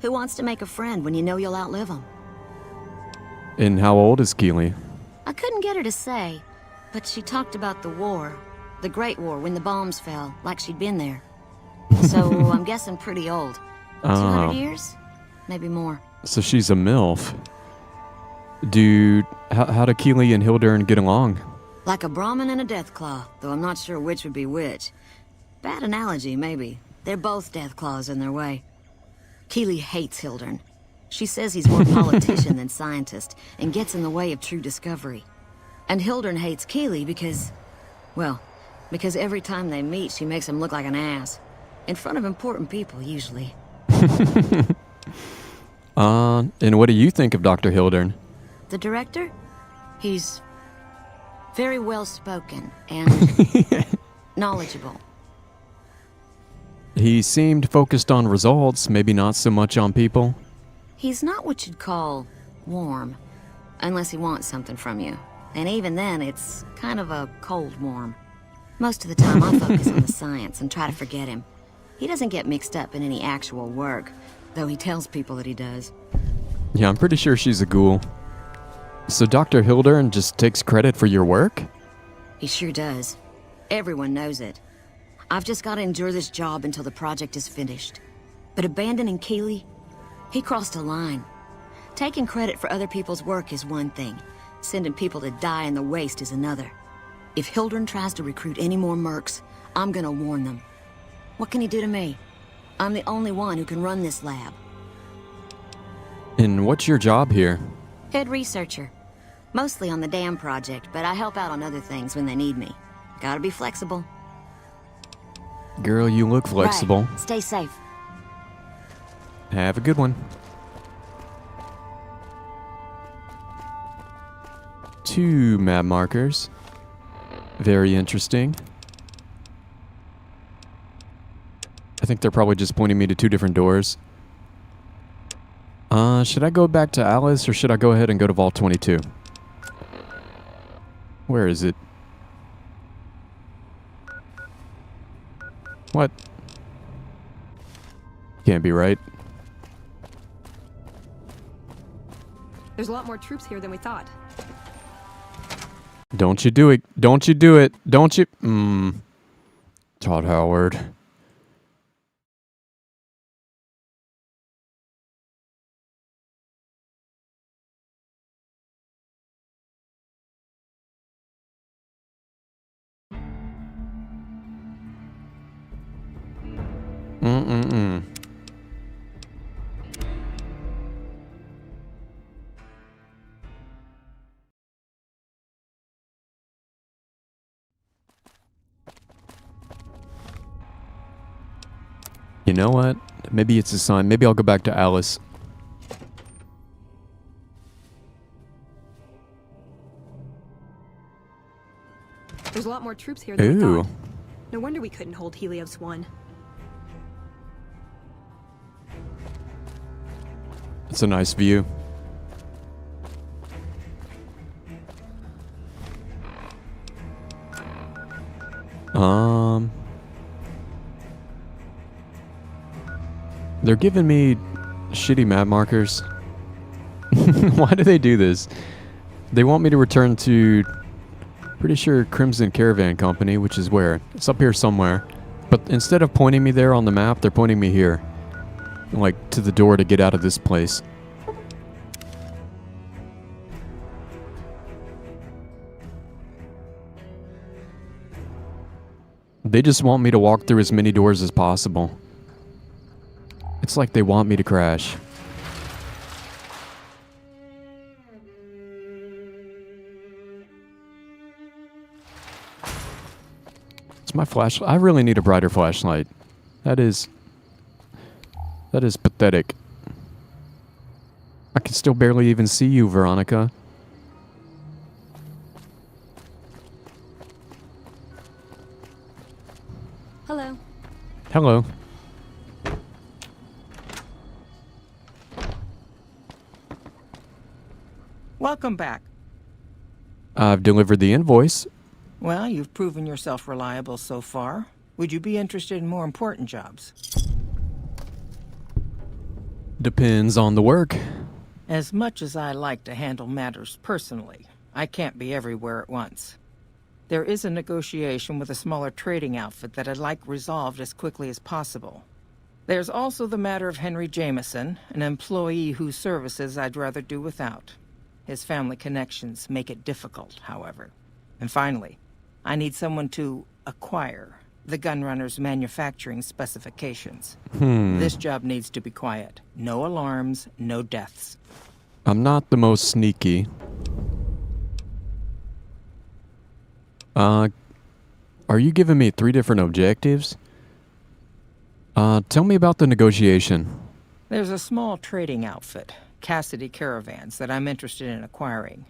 Who wants to make a friend when you know you'll outlive them? And how old is Keeley? I couldn't get her to say, but she talked about the war. The Great War, when the bombs fell, like she'd been there. So I'm guessing pretty old. 200 years? Maybe more. So she's a MILF. Dude, how do Keeley and Hildern get along? Like a Brahmin and a Deathclaw, though I'm not sure which would be which. Bad analogy, maybe. They're both Deathclaws in their way. Keeley hates Hildern. She says he's more politician than scientist and gets in the way of true discovery. And Hildern hates Keeley because, well, because every time they meet, she makes him look like an ass. In front of important people, usually. And what do you think of Dr. Hildern? The director? He's very well-spoken and knowledgeable. He seemed focused on results, maybe not so much on people. He's not what you'd call warm, unless he wants something from you. And even then, it's kind of a cold warm. Most of the time, I focus on the science and try to forget him. He doesn't get mixed up in any actual work, though he tells people that he does. Yeah, I'm pretty sure she's a ghoul. So Dr. Hildern just takes credit for your work? He sure does. Everyone knows it. I've just got to endure this job until the project is finished. But abandoning Keeley, he crossed a line. Taking credit for other people's work is one thing. Sending people to die in the waste is another. If Hildern tries to recruit any more mercs, I'm gonna warn them. What can he do to me? I'm the only one who can run this lab. And what's your job here? Head researcher. Mostly on the dam project, but I help out on other things when they need me. Gotta be flexible. Girl, you look flexible. Right. Stay safe. Have a good one. 2 map markers. Very interesting. I think they're probably just pointing me to 2 different doors. Should I go back to Alice or should I go ahead and go to Vault 22? Where is it? What? Can't be right. There's a lot more troops here than we thought. Don't you do it. Don't you do it. Don't you... Todd Howard. You know what? Maybe it's a sign. Maybe I'll go back to Alice. There's a lot more troops here than we Ooh. thought. No wonder we couldn't hold Helios 1. It's a nice view. They're giving me shitty map markers. Why do they do this? They want me to return to, pretty sure, Crimson Caravan Company, which is where? It's up here somewhere. But instead of pointing me there on the map, they're pointing me here. Like, to the door to get out of this place. They just want me to walk through as many doors as possible. It's like they want me to crash. It's my flashlight. I really need a brighter flashlight. That is pathetic. I can still barely even see you, Veronica. Hello. Hello. Welcome back. I've delivered the invoice. Well, you've proven yourself reliable so far. Would you be interested in more important jobs? Depends on the work. As much as I like to handle matters personally, I can't be everywhere at once. There is a negotiation with a smaller trading outfit that I'd like resolved as quickly as possible. There's also the matter of Henry Jameson, an employee whose services I'd rather do without. His family connections make it difficult, however. And finally, I need someone to acquire the gunrunner's manufacturing specifications. Hmm. This job needs to be quiet. No alarms, no deaths. I'm not the most sneaky. Are you giving me 3 different objectives? Tell me about the negotiation. There's a small trading outfit, Cassidy Caravans, that I'm interested in acquiring.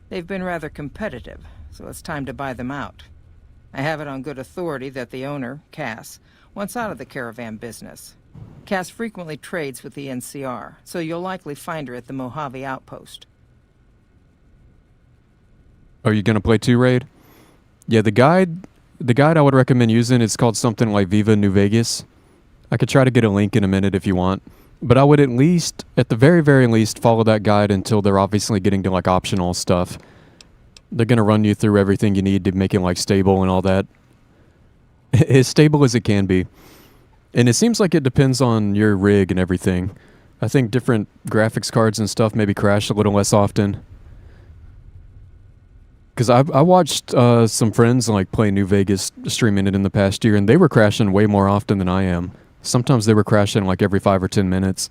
They've been rather competitive, so it's time to buy them out. I have it on good authority that the owner, Cass, wants out of the caravan business. Cass frequently trades with the NCR, so you'll likely find her at the Mojave outpost. Are you gonna play 2 raid? Yeah, the guide I would recommend using is called something like Viva New Vegas. I could try to get a link in a minute if you want. But I would at least, at the very, very least, follow that guide until they're obviously getting to like optional stuff. They're gonna run you through everything you need to make it like stable and all that. As stable as it can be. And it seems like it depends on your rig and everything. I think different graphics cards and stuff maybe crash a little less often. Because I watched some friends like play New Vegas streaming it in the past year, and they were crashing way more often than I am. Sometimes they were crashing like every 5 or 10 minutes.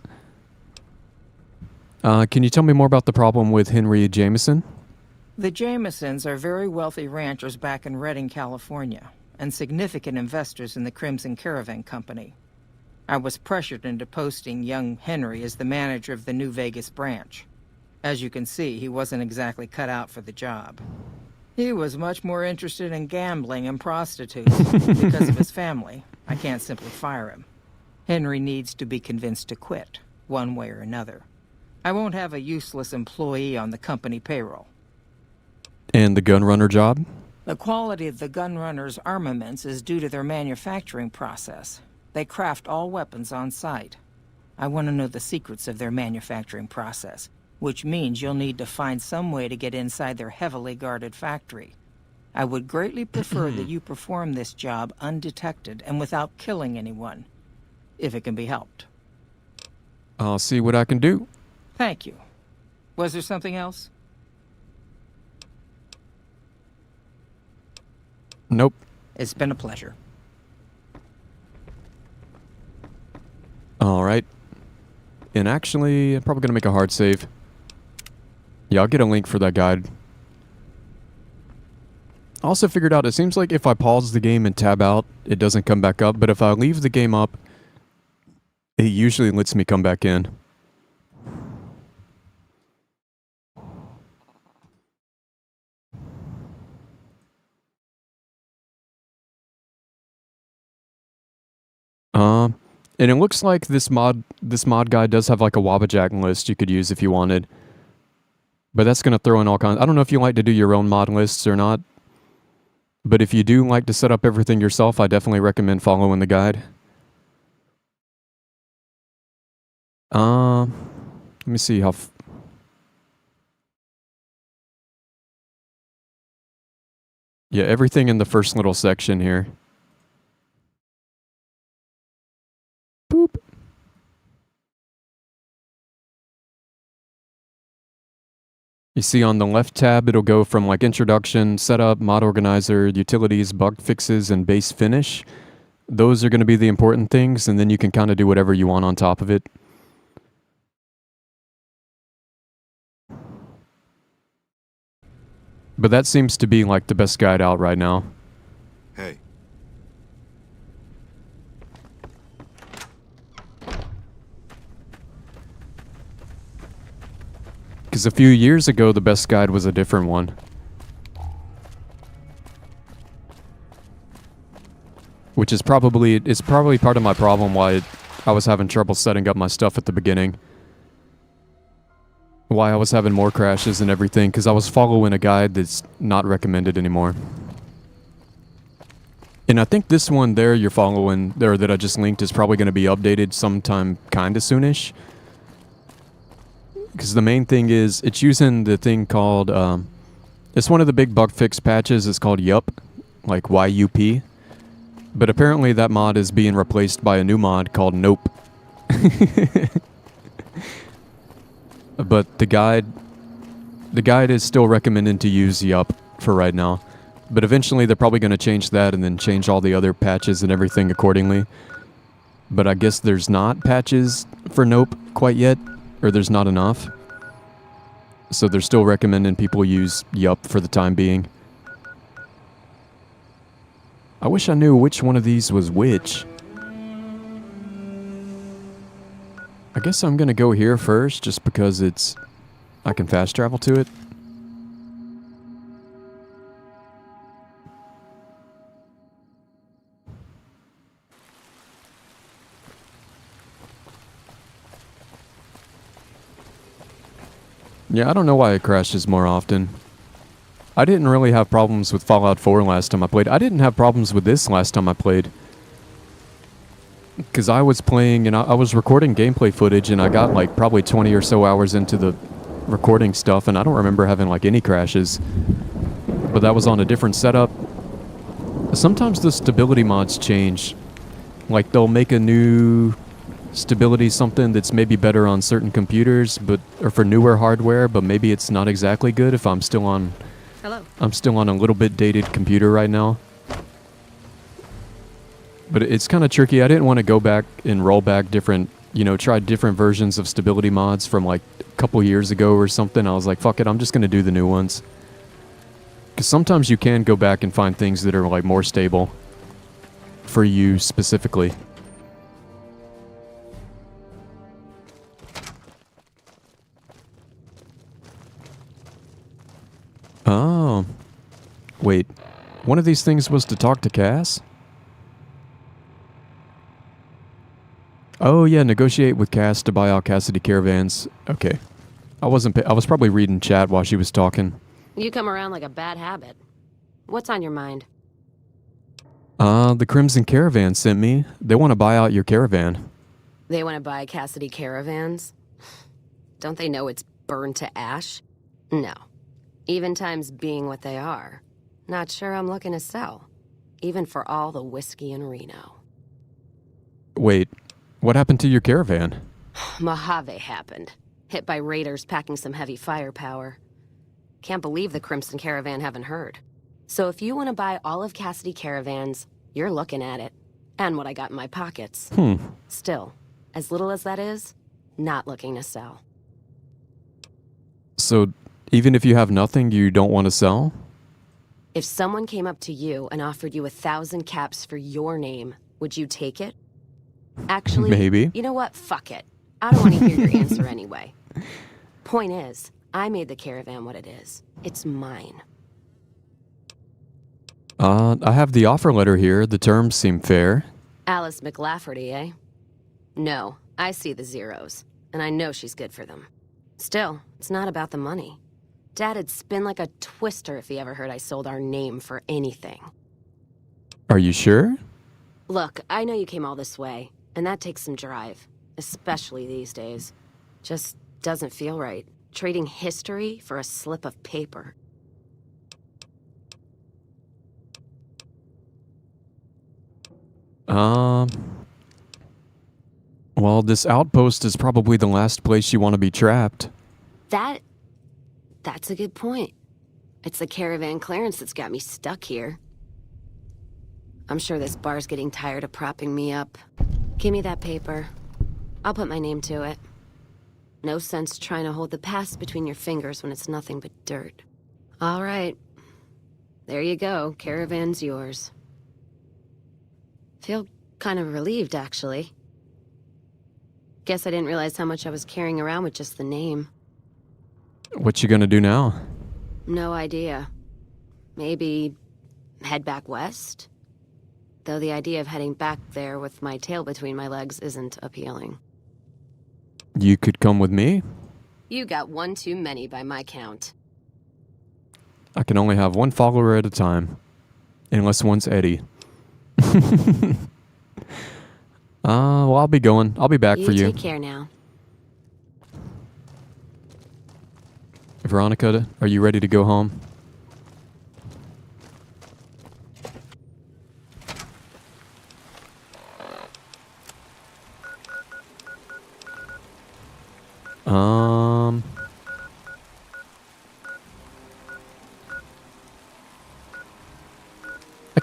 Can you tell me more about the problem with Henry Jameson? The Jamesons are very wealthy ranchers back in Redding, California, and significant investors in the Crimson Caravan Company. I was pressured into posting young Henry as the manager of the New Vegas branch. As you can see, he wasn't exactly cut out for the job. He was much more interested in gambling and prostitutes. Because of his family, I can't simply fire him. Henry needs to be convinced to quit, one way or another. I won't have a useless employee on the company payroll. And the gunrunner job? The quality of the gunrunner's armaments is due to their manufacturing process. They craft all weapons on site. I want to know the secrets of their manufacturing process, which means you'll need to find some way to get inside their heavily guarded factory. I would greatly prefer that you perform this job undetected and without killing anyone, if it can be helped. I'll see what I can do. Thank you. Was there something else? Nope. It's been a pleasure. Alright. And actually, I'm probably going to make a hard save. Yeah, I'll get a link for that guide. I also figured out, it seems like if I pause the game and tab out, it doesn't come back up. But if I leave the game up, it usually lets me come back in. And it looks like this mod guide does have like a Wabajack list you could use if you wanted. But that's going to throw in all kinds. I don't know if you like to do your own mod lists or not. But if you do like to set up everything yourself, I definitely recommend following the guide. Let me see how... Yeah, everything in the first little section here. Boop. You see on the left tab, it'll go from like introduction, setup, mod organizer, utilities, bug fixes, and base finish. Those are going to be the important things, and then you can kind of do whatever you want on top of it. But that seems to be like the best guide out right now. Hey. Because a few years ago, the best guide was a different one. Which is probably part of my problem why I was having trouble setting up my stuff at the beginning. Why I was having more crashes and everything, because I was following a guide that's not recommended anymore. And I think this one there you're following, there that I just linked, is probably going to be updated sometime kinda soonish. Because the main thing is, it's using the thing called, it's one of the big bug fix patches, it's called YUP, like Y-U-P. But apparently that mod is being replaced by a new mod called Nope. But the guide is still recommended to use YUP for right now. But eventually they're probably going to change that and then change all the other patches and everything accordingly. But I guess there's not patches for Nope quite yet, or there's not enough. So they're still recommending people use Yup for the time being. I wish I knew which one of these was which. I guess I'm going to go here first just because I can fast travel to it. Yeah, I don't know why it crashes more often. I didn't really have problems with Fallout 4 last time I played. I didn't have problems with this last time I played. Because I was playing and I was recording gameplay footage and I got like probably 20 or so hours into the recording stuff and I don't remember having like any crashes. But that was on a different setup. Sometimes the stability mods change. Like they'll make a new stability something that's maybe better on certain computers, or for newer hardware, but maybe it's not exactly good if I'm still on a little bit dated computer right now. But it's kind of tricky. I didn't want to go back and roll back try different versions of stability mods from like a couple years ago or something. I was like, fuck it, I'm just going to do the new ones. Because sometimes you can go back and find things that are like more stable for you specifically. Oh. Wait. One of these things was to talk to Cass? Oh yeah, negotiate with Cass to buy out Cassidy caravans. Okay. I was probably reading chat while she was talking. You come around like a bad habit. What's on your mind? The Crimson Caravan sent me. They want to buy out your caravan. They want to buy Cassidy caravans? Don't they know it's burned to ash? No. Even times being what they are. Not sure I'm looking to sell. Even for all the whiskey in Reno. Wait, what happened to your caravan? Mojave happened. Hit by raiders packing some heavy firepower. Can't believe the Crimson Caravan haven't heard. So if you want to buy all of Cassidy caravans, you're looking at it. And what I got in my pockets. Still, as little as that is, not looking to sell. So, even if you have nothing you don't want to sell? If someone came up to you and offered you 1,000 caps for your name, would you take it? Actually, maybe. You know what? Fuck it. I don't want to hear your answer anyway. Point is, I made the caravan what it is. It's mine. I have the offer letter here. The terms seem fair. Alice McLafferty, eh? No, I see the zeros, and I know she's good for them. Still, it's not about the money. Dad'd spin like a twister if he ever heard I sold our name for anything. Are you sure? Look, I know you came all this way, and that takes some drive, especially these days. Just doesn't feel right, trading history for a slip of paper. Well, this outpost is probably the last place you want to be trapped. That's a good point. It's the caravan clearance that's got me stuck here. I'm sure this bar's getting tired of propping me up. Give me that paper. I'll put my name to it. No sense trying to hold the past between your fingers when it's nothing but dirt. All right. There you go. Caravan's yours. Feel kind of relieved, actually. Guess I didn't realize how much I was carrying around with just the name. What you gonna do now? No idea. Maybe head back west? Though the idea of heading back there with my tail between my legs isn't appealing. You could come with me? You got one too many by my count. I can only have one follower at a time. Unless one's Eddie. Well, I'll be going. I'll be back for you. You take care now. Veronica, are you ready to go home?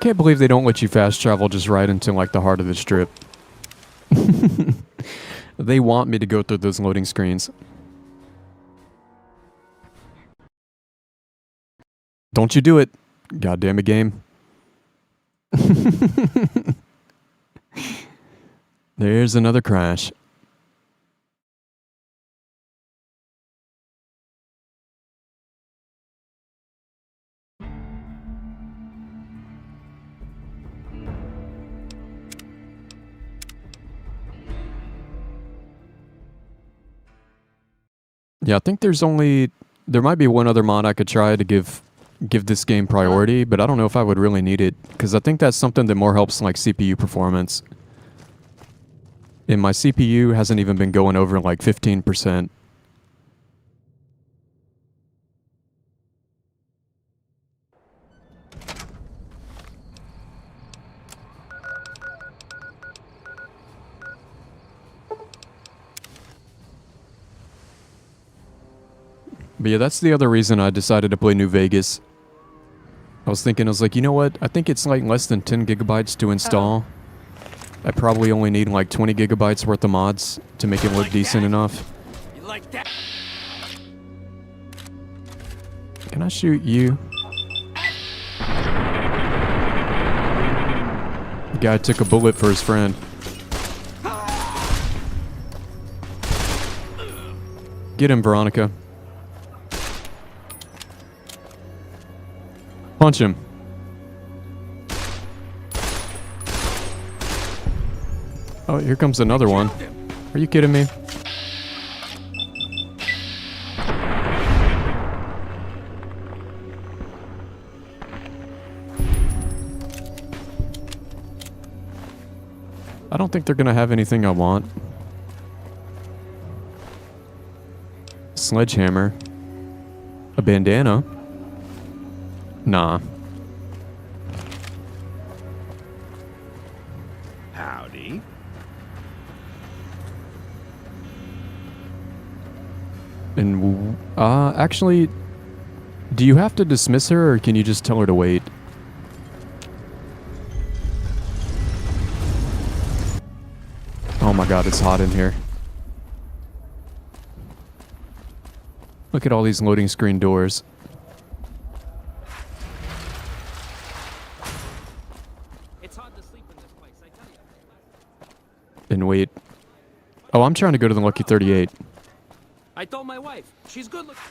can't believe they don't let you fast travel just right into like the heart of the strip. They want me to go through those loading screens. Don't you do it. Goddamn it, game. There's another crash. Yeah, I think there might be one other mod I could try to give this game priority, but I don't know if I would really need it, because I think that's something that more helps like CPU performance. And my CPU hasn't even been going over like 15%. But yeah, that's the other reason I decided to play New Vegas. I was like, you know what? I think it's like less than 10 gigabytes to install. I probably only need like 20 gigabytes worth of mods to make it look decent enough. You like that? Can I shoot you? The guy took a bullet for his friend. Get him, Veronica. Punch him. Oh, here comes another one. Are you kidding me? I don't think they're gonna have anything I want. Sledgehammer. A bandana. Nah. Howdy. And, actually, do you have to dismiss her, or can you just tell her to wait? Oh my god, it's hot in here. Look at all these loading screen doors. And wait. Oh, I'm trying to go to the Lucky 38. I told my wife. She's good looking.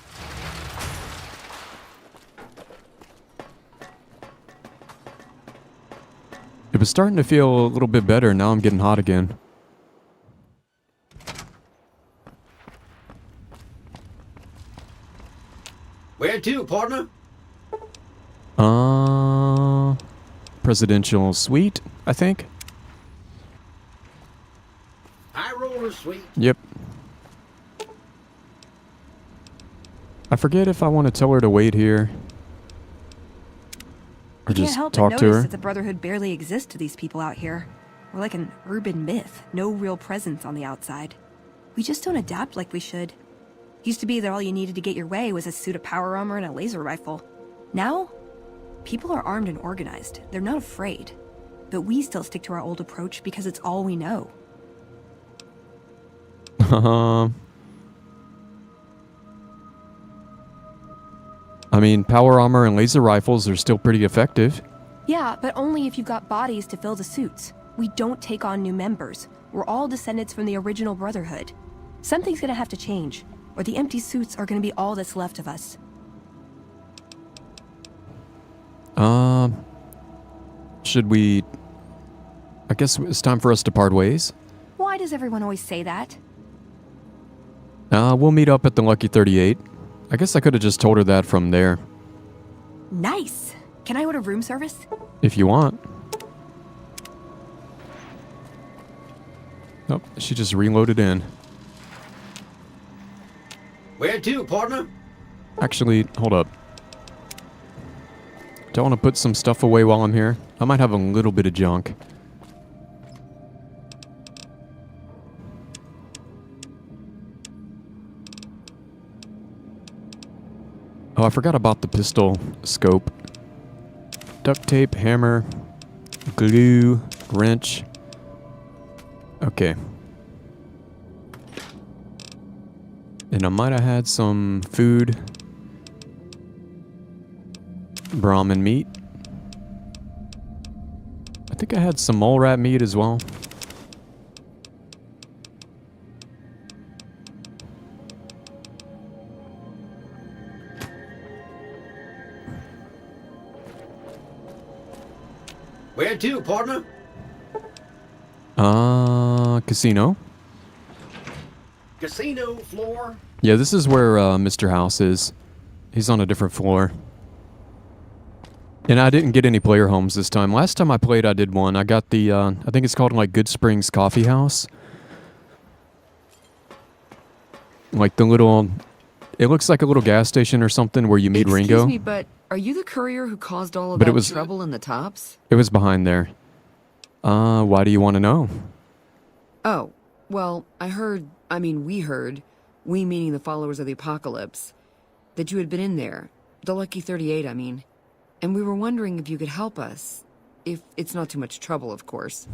It was starting to feel a little bit better. Now I'm getting hot again. Where to, partner? Presidential suite, I think. High roller suite. Yep. I forget if I want to tell her to wait here. Or You can't just help talk but to notice her. that the Brotherhood barely exists to these people out here. We're like an urban myth, no real presence on the outside. We just don't adapt like we should. Used to be that all you needed to get your way was a suit of power armor and a laser rifle. Now, people are armed and organized. They're not afraid. But we still stick to our old approach because it's all we know. I mean, power armor and laser rifles are still pretty effective. Yeah, but only if you've got bodies to fill the suits. We don't take on new members. We're all descendants from the original Brotherhood. Something's gonna have to change, or the empty suits are gonna be all that's left of us. Should we... I guess it's time for us to part ways. Why does everyone always say that? We'll meet up at the Lucky 38. I guess I could have just told her that from there. Nice! Can I order room service? If you want. Oh, she just reloaded in. Where to, partner? Actually, hold up. Do I want to put some stuff away while I'm here? I might have a little bit of junk. Oh, I forgot about the pistol scope. Duct tape, hammer, glue, wrench. Okay. And I might have had some food. Brahmin meat. I think I had some mole rat meat as well. Where to, partner? Casino. Casino floor. Yeah, this is where Mr. House is. He's on a different floor. And I didn't get any player homes this time. Last time I played, I did one. I got the, I think it's called like Good Springs Coffee House. Like the little, it looks like a little gas station or something where you meet Ringo. Excuse me, but are you the courier who caused all of But it that was- trouble in the tops? It was behind there. Why do you want to know? Oh, well, we heard, we meaning the followers of the apocalypse, that you had been in there. The Lucky 38, I mean. And we were wondering if you could help us. If it's not too much trouble, of course.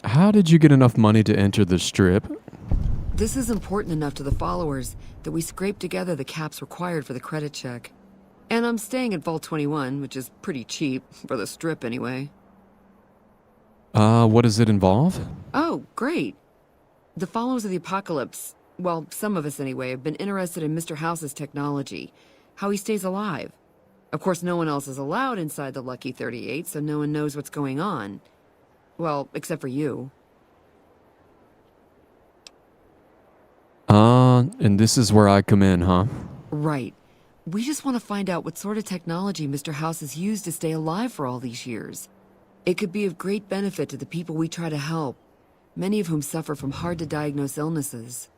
How did you get enough money to enter the strip? This is important enough to the followers that we scraped together the caps required for the credit check. And I'm staying at Vault 21, which is pretty cheap, for the strip anyway. What does it involve? Oh, great. The followers of the apocalypse, well, some of us anyway, have been interested in Mr. House's technology, how he stays alive. Of course, no one else is allowed inside the Lucky 38, so no one knows what's going on. Well, except for you. And this is where I come in, huh? Right. We just want to find out what sort of technology Mr. House has used to stay alive for all these years. It could be of great benefit to the people we try to help, many of whom suffer from hard-to-diagnose illnesses.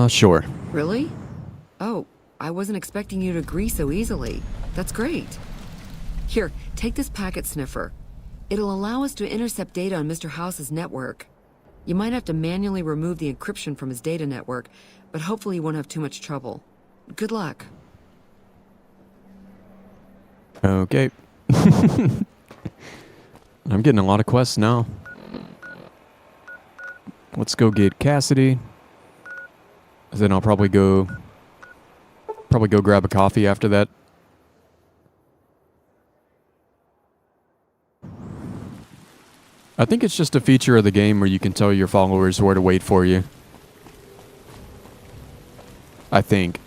Sure. Really? Oh, I wasn't expecting you to agree so easily. That's great. Here, take this packet sniffer. It'll allow us to intercept data on Mr. House's network. You might have to manually remove the encryption from his data network, but hopefully you won't have too much trouble. Good luck. Okay. I'm getting a lot of quests now. Let's go get Cassidy. Then I'll probably go grab a coffee after that. I think it's just a feature of the game where you can tell your followers where to wait for you. I think.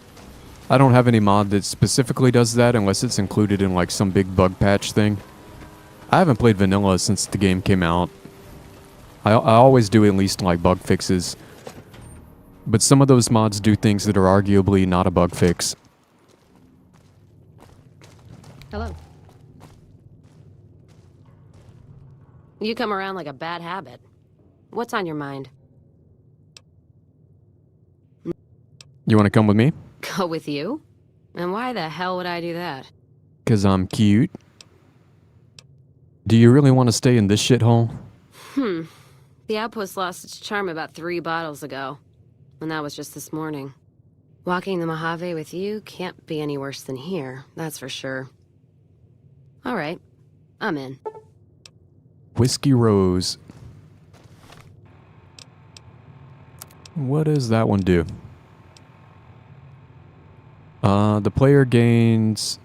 I don't have any mod that specifically does that unless it's included in like some big bug patch thing. I haven't played vanilla since the game came out. I always do at least like bug fixes. But some of those mods do things that are arguably not a bug fix. Hello. You come around like a bad habit. What's on your mind? You want to come with me? Go with you? And why the hell would I do that? 'Cause I'm cute. Do you really want to stay in this shithole? The outpost lost its charm about 3 bottles ago. And that was just this morning. Walking the Mojave with you can't be any worse than here, that's for sure. All right, I'm in. Whiskey Rose. What does that one do? The player gains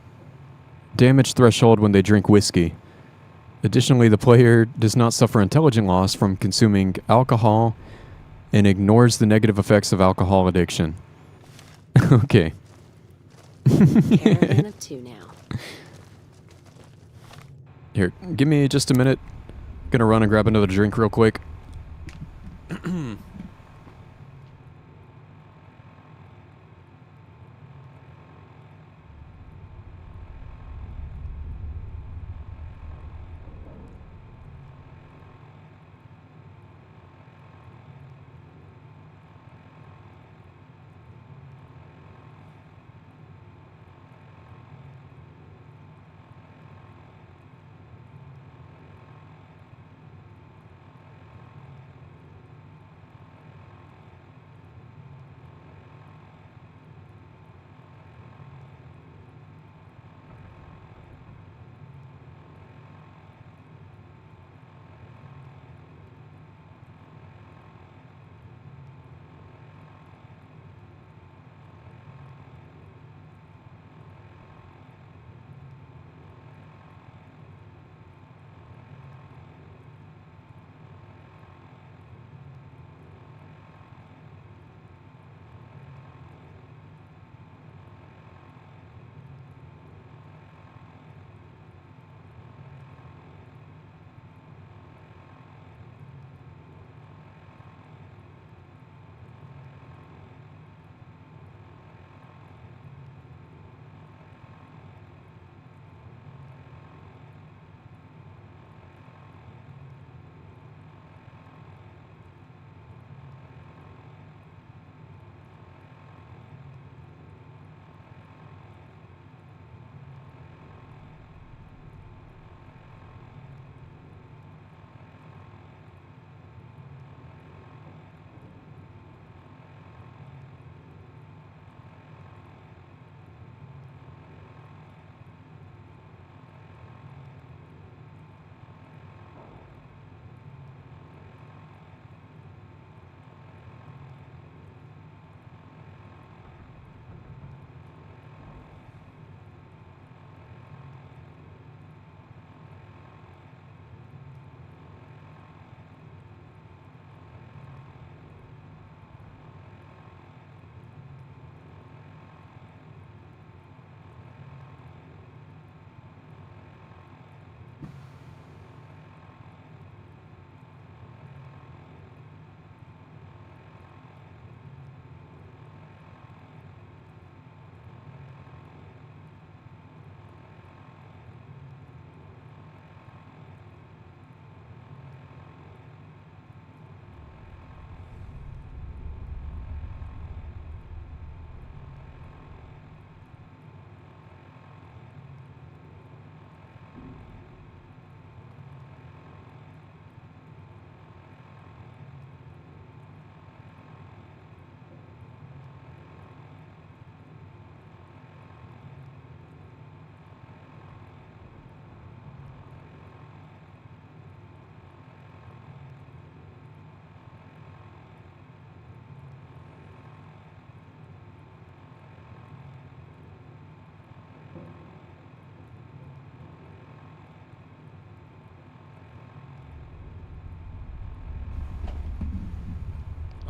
damage threshold when they drink whiskey. Additionally, the player does not suffer intelligence loss from consuming alcohol and ignores the negative effects of alcohol addiction. Okay. Caravan of 2 now. Here, give me just a minute. Gonna run and grab another drink real quick.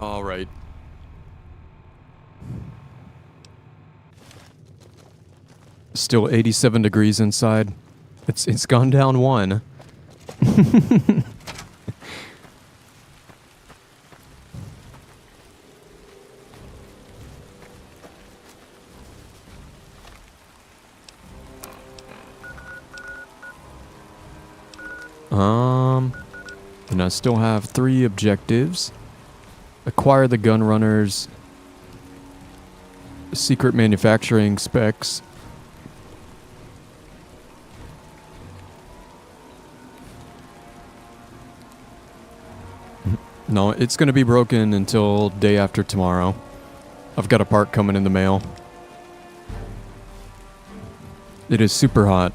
All right. Still 87 degrees inside. It's gone down 1. And I still have 3 objectives. Acquire the gun runners. Secret manufacturing specs. No, it's going to be broken until day after tomorrow. I've got a part coming in the mail. It is super hot.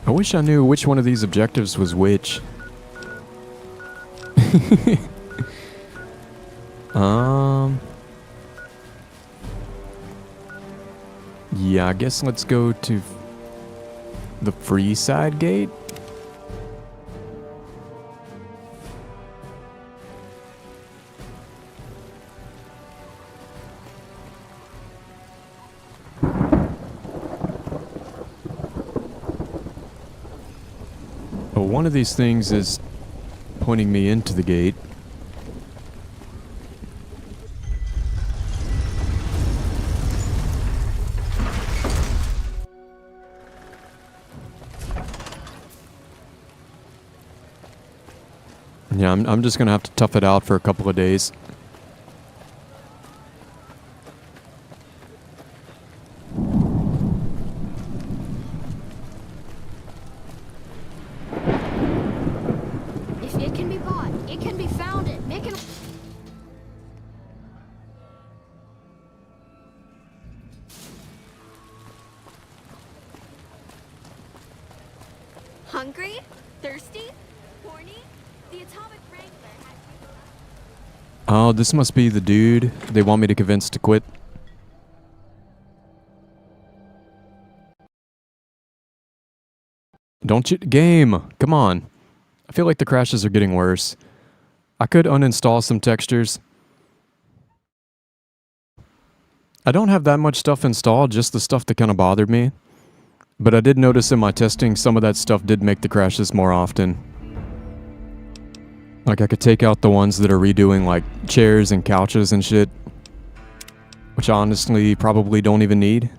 I wish I knew which one of these objectives was which. Yeah, I guess let's go to the free side gate. Oh, one of these things is pointing me into the gate. Yeah, I'm just gonna have to tough it out for a couple of days. If it can be bought, it can be founded. Make it. Hungry? Thirsty? Horny? The atomic wrangler has you. Oh, this must be the dude they want me to convince to quit. Don't you... Game! Come on. I feel like the crashes are getting worse. I could uninstall some textures. I don't have that much stuff installed, just the stuff that kind of bothered me. But I did notice in my testing some of that stuff did make the crashes more often. Like I could take out the ones that are redoing like chairs and couches and shit. Which I honestly probably don't even need.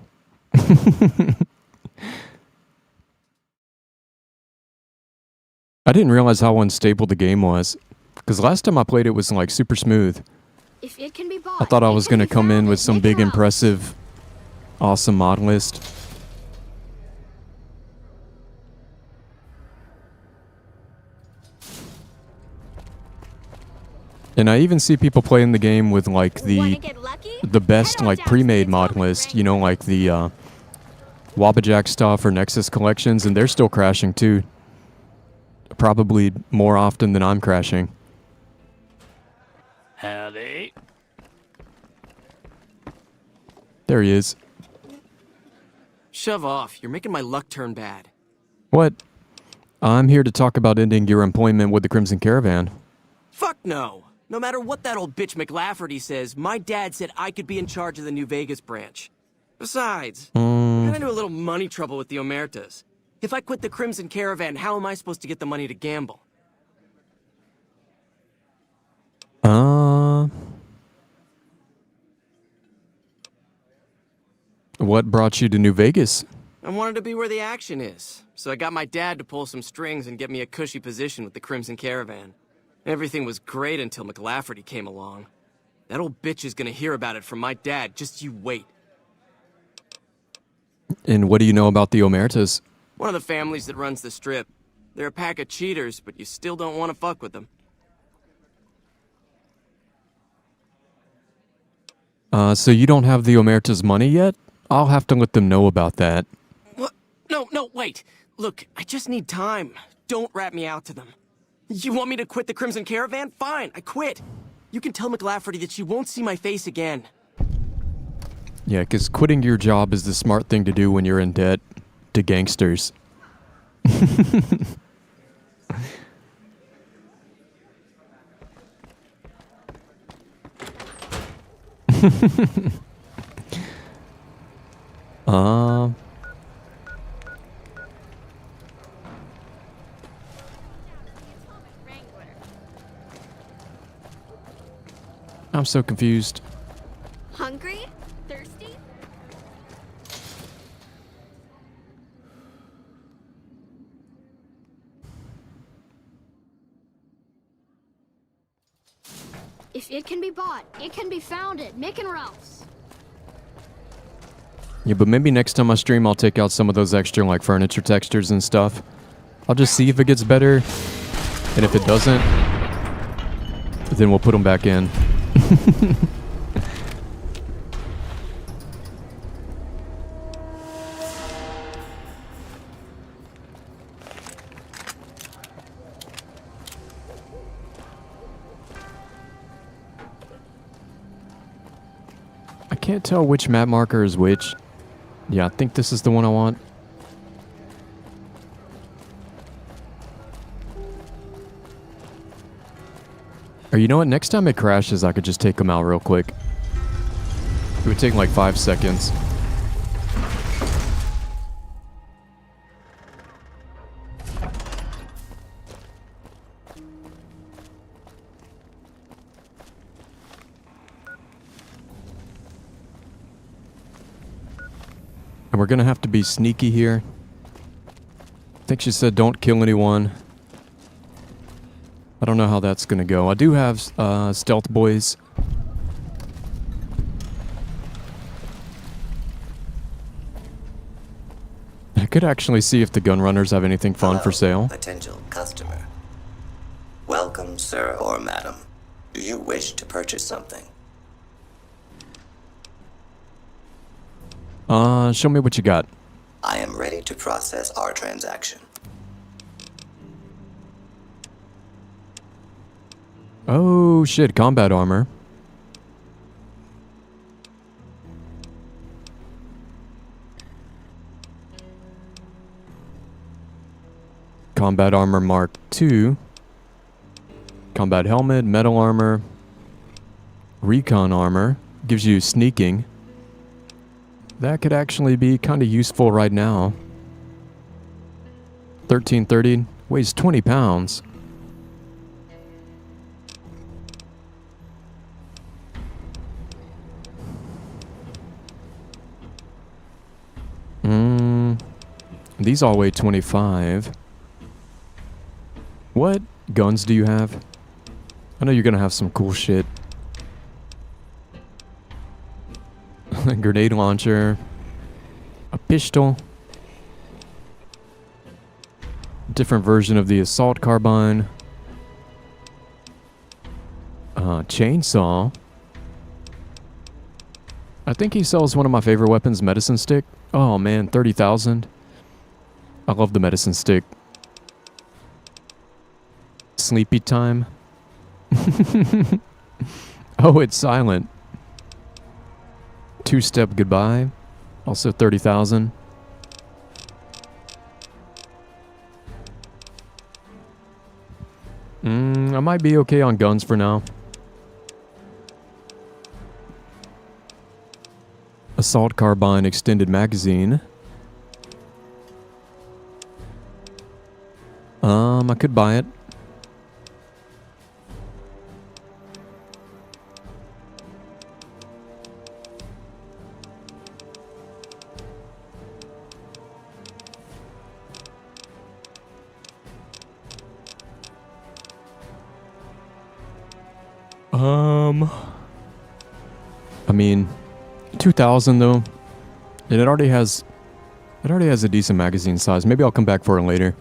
I didn't realize how unstable the game was. Because last time I played it was like super smooth. If it can be bought, I thought I it was can going to be come in founded. with some Make big it up. impressive, awesome mod list. And I even see people playing the game with like the best like pre-made mod list, you know, like the Wabbajack stuff or Nexus collections, and they're still crashing too. Probably more often than I'm crashing. Howdy. There he is. Shove off. You're making my luck turn bad. What? I'm here to talk about ending your employment with the Crimson Caravan. Fuck no. No matter what that old bitch McLafferty says, my dad said I could be in charge of the New Vegas branch. Besides, I got into a little money trouble with the Omertas. If I quit the Crimson Caravan, how am I supposed to get the money to gamble? What brought you to New Vegas? I wanted to be where the action is, so I got my dad to pull some strings and get me a cushy position with the Crimson Caravan. Everything was great until McLafferty came along. That old bitch is gonna hear about it from my dad, just you wait. And what do you know about the Omertas? One of the families that runs the strip. They're a pack of cheaters, but you still don't want to fuck with them. So you don't have the Omertas' money yet? I'll have to let them know about that. What? No, wait. Look, I just need time. Don't rat me out to them. You want me to quit the Crimson Caravan? Fine, I quit. You can tell McLafferty that she won't see my face again. Yeah, because quitting your job is the smart thing to do when you're in debt to gangsters. Um. I'm so confused. Hungry? Thirsty? If it can be bought, it can be found at Mick and Ralph's. Yeah, but maybe next time I stream, I'll take out some of those extra, like, furniture textures and stuff. I'll just see if it gets better. And if it doesn't, then we'll put them back in. I can't tell which map marker is which. Yeah, I think this is the one I want. Or you know what? Next time it crashes, I could just take them out real quick. It would take like 5 seconds. And we're gonna have to be sneaky here. I think she said don't kill anyone. I don't know how that's gonna go. I do have stealth boys. I could actually see if the gun runners have anything fun for sale. Potential customer. Welcome, sir or madam. Do you wish to purchase something? Show me what you got. I am ready to process our transaction. Oh shit, combat armor. Combat armor Mark II. Combat helmet, metal armor. Recon armor. Gives you sneaking. That could actually be kind of useful right now. 1330. Weighs 20 pounds. These all weigh 25. What guns do you have? I know you're gonna have some cool shit. A grenade launcher. A pistol. Different version of the assault carbine. Chainsaw. I think he sells one of my favorite weapons, medicine stick. Oh man, 30,000. I love the medicine stick. Sleepy time. Oh, it's silent. Two-step goodbye. Also 30,000. I might be okay on guns for now. Assault carbine extended magazine. I could buy it. I mean, 2,000 though. And it already has a decent magazine size. Maybe I'll come back for it later.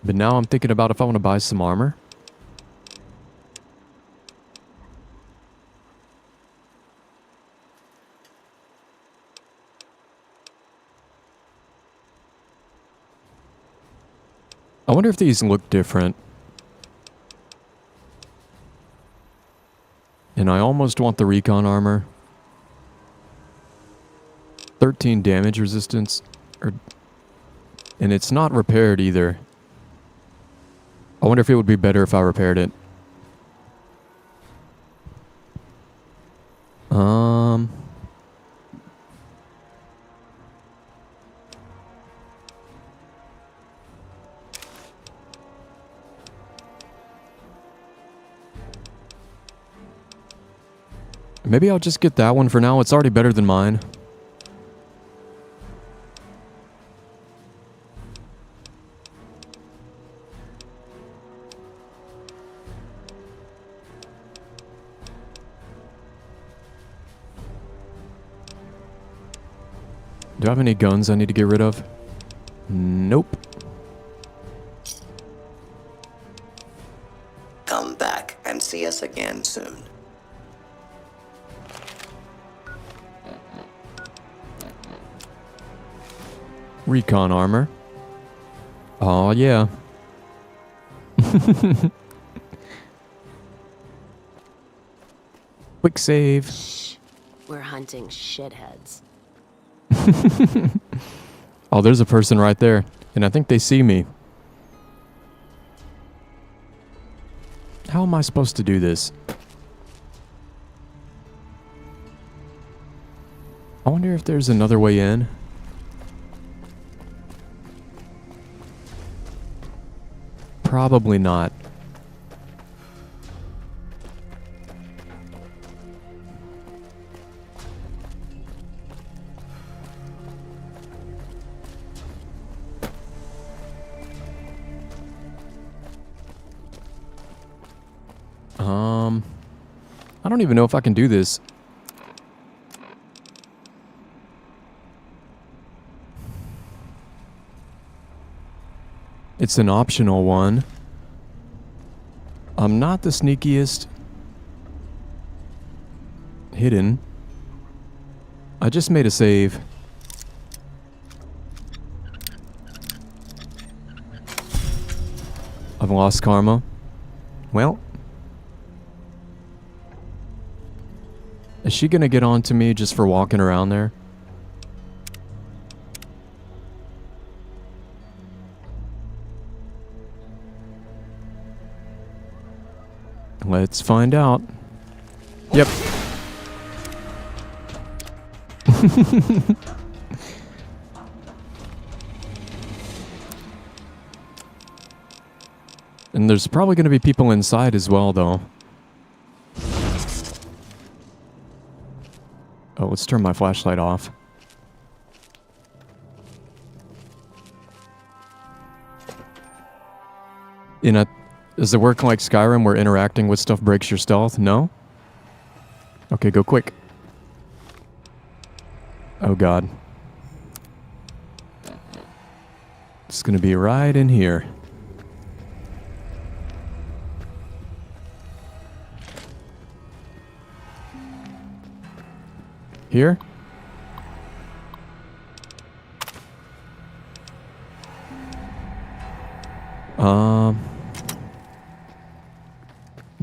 But now I'm thinking about if I want to buy some armor. I wonder if these look different. And I almost want the recon armor. 13 damage resistance. And it's not repaired either. I wonder if it would be better if I repaired it. Um... Maybe I'll just get that one for now. It's already better than mine. Do I have any guns I need to get rid of? Nope. Come back and see us again soon. Recon armor. Oh yeah. Quick save. We're hunting shitheads. Oh, there's a person right there. And I think they see me. How am I supposed to do this? I wonder if there's another way in. Probably not. I don't even know if I can do this. It's an optional one. I'm not the sneakiest. Hidden. I just made a save. I've lost karma. Well. Is she gonna get on to me just for walking around there? Let's find out. Yep. And there's probably going to be people inside as well, though. Oh, let's turn my flashlight off. Does it work like Skyrim where interacting with stuff breaks your stealth? No? Okay, go quick. Oh god. It's gonna be right in here. Here?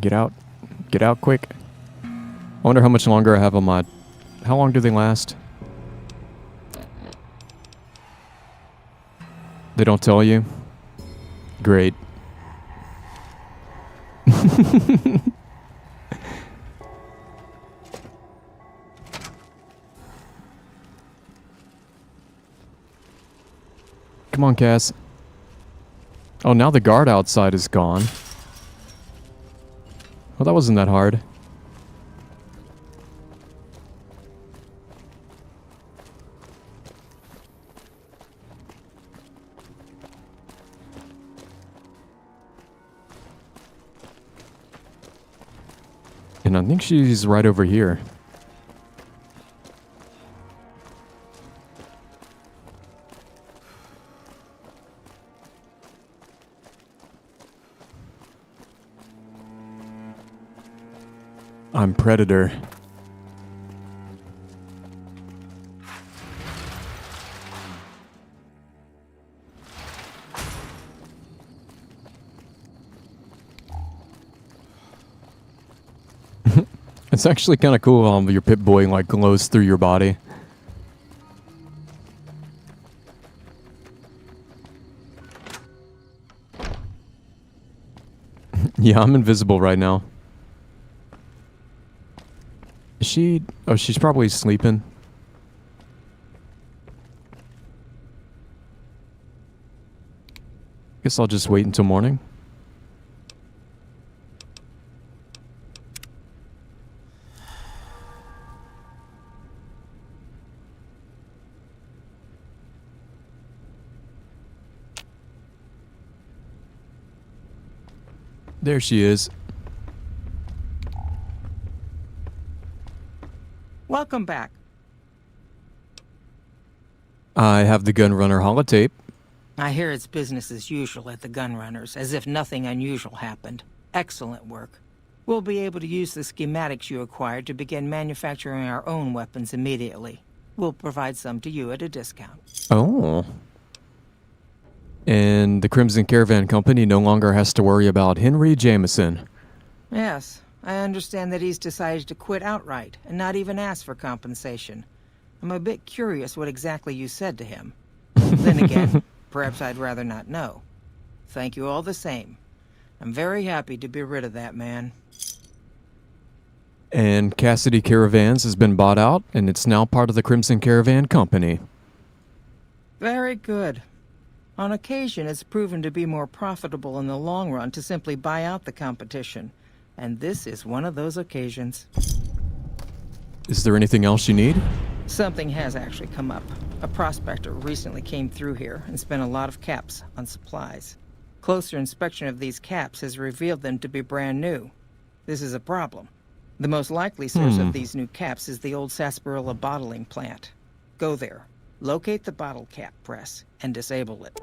Get out. Get out quick. I wonder how much longer I have on my... How long do they last? They don't tell you? Great. Come on, Cass. Oh, now the guard outside is gone. Well, that wasn't that hard. And I think she's right over here. I'm Predator. It's actually kind of cool how your Pip-Boy like glows through your body. Yeah, I'm invisible right now. Is she... Oh, she's probably sleeping. Guess I'll just wait until morning. There she is. Welcome back. I have the Gunrunner holotape. I hear it's business as usual at the Gunrunners, as if nothing unusual happened. Excellent work. We'll be able to use the schematics you acquired to begin manufacturing our own weapons immediately. We'll provide some to you at a discount. Oh. And the Crimson Caravan Company no longer has to worry about Henry Jameson. Yes, I understand that he's decided to quit outright and not even ask for compensation. I'm a bit curious what exactly you said to him. Then again, perhaps I'd rather not know. Thank you all the same. I'm very happy to be rid of that man. And Cassidy Caravans has been bought out, and it's now part of the Crimson Caravan Company. Very good. On occasion, it's proven to be more profitable in the long run to simply buy out the competition. And this is one of those occasions. Is there anything else you need? Something has actually come up. A prospector recently came through here and spent a lot of caps on supplies. Closer inspection of these caps has revealed them to be brand new. This is a problem. The most likely source of these new caps is the old sarsaparilla bottling plant. Go there, locate the bottle cap press, and disable it.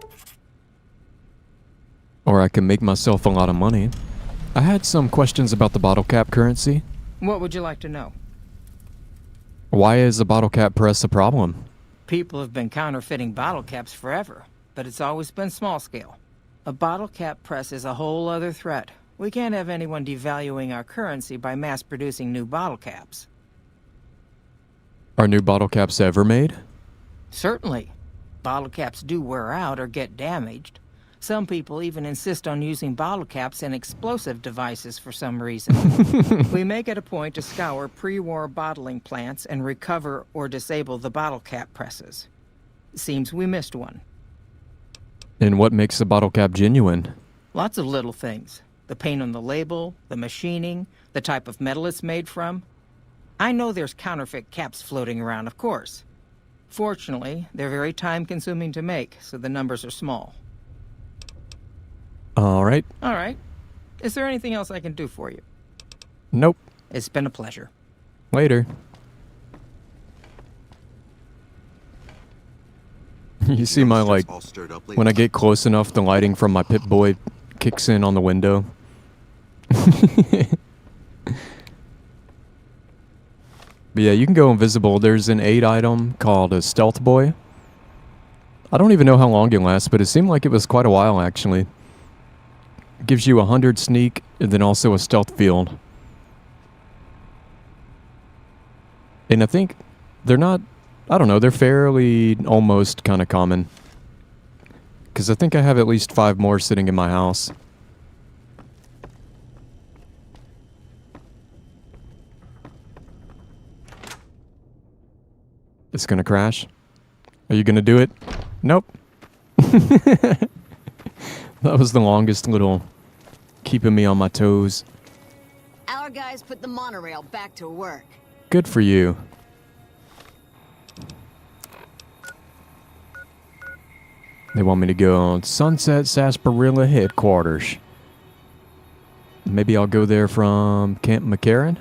Or I can make myself a lot of money. I had some questions about the bottle cap currency. What would you like to know? Why is a bottle cap press a problem? People have been counterfeiting bottle caps forever, but it's always been small scale. A bottle cap press is a whole other threat. We can't have anyone devaluing our currency by mass-producing new bottle caps. Are new bottle caps ever made? Certainly. Bottle caps do wear out or get damaged. Some people even insist on using bottle caps in explosive devices for some reason. We make it a point to scour pre-war bottling plants and recover or disable the bottle cap presses. Seems we missed one. And what makes a bottle cap genuine? Lots of little things. The paint on the label, the machining, the type of metal it's made from. I know there's counterfeit caps floating around, of course. Fortunately, they're very time-consuming to make, so the numbers are small. All right. All right. Is there anything else I can do for you? Nope. It's been a pleasure. Later. You see my, like, when I get close enough, the lighting from my Pip-Boy kicks in on the window. But yeah, you can go invisible. There's an 8 item called a Stealth Boy. I don't even know how long it lasts, but it seemed like it was quite a while, actually. It gives you 100 sneak, and then also a stealth field. And I think they're not... I don't know, they're fairly almost kind of common. Because I think I have at least 5 more sitting in my house. It's gonna crash. Are you gonna do it? Nope. That was the longest little keeping me on my toes. Our guys put the monorail back to work. Good for you. They want me to go on Sunset Sarsaparilla headquarters. Maybe I'll go there from Camp McCarran.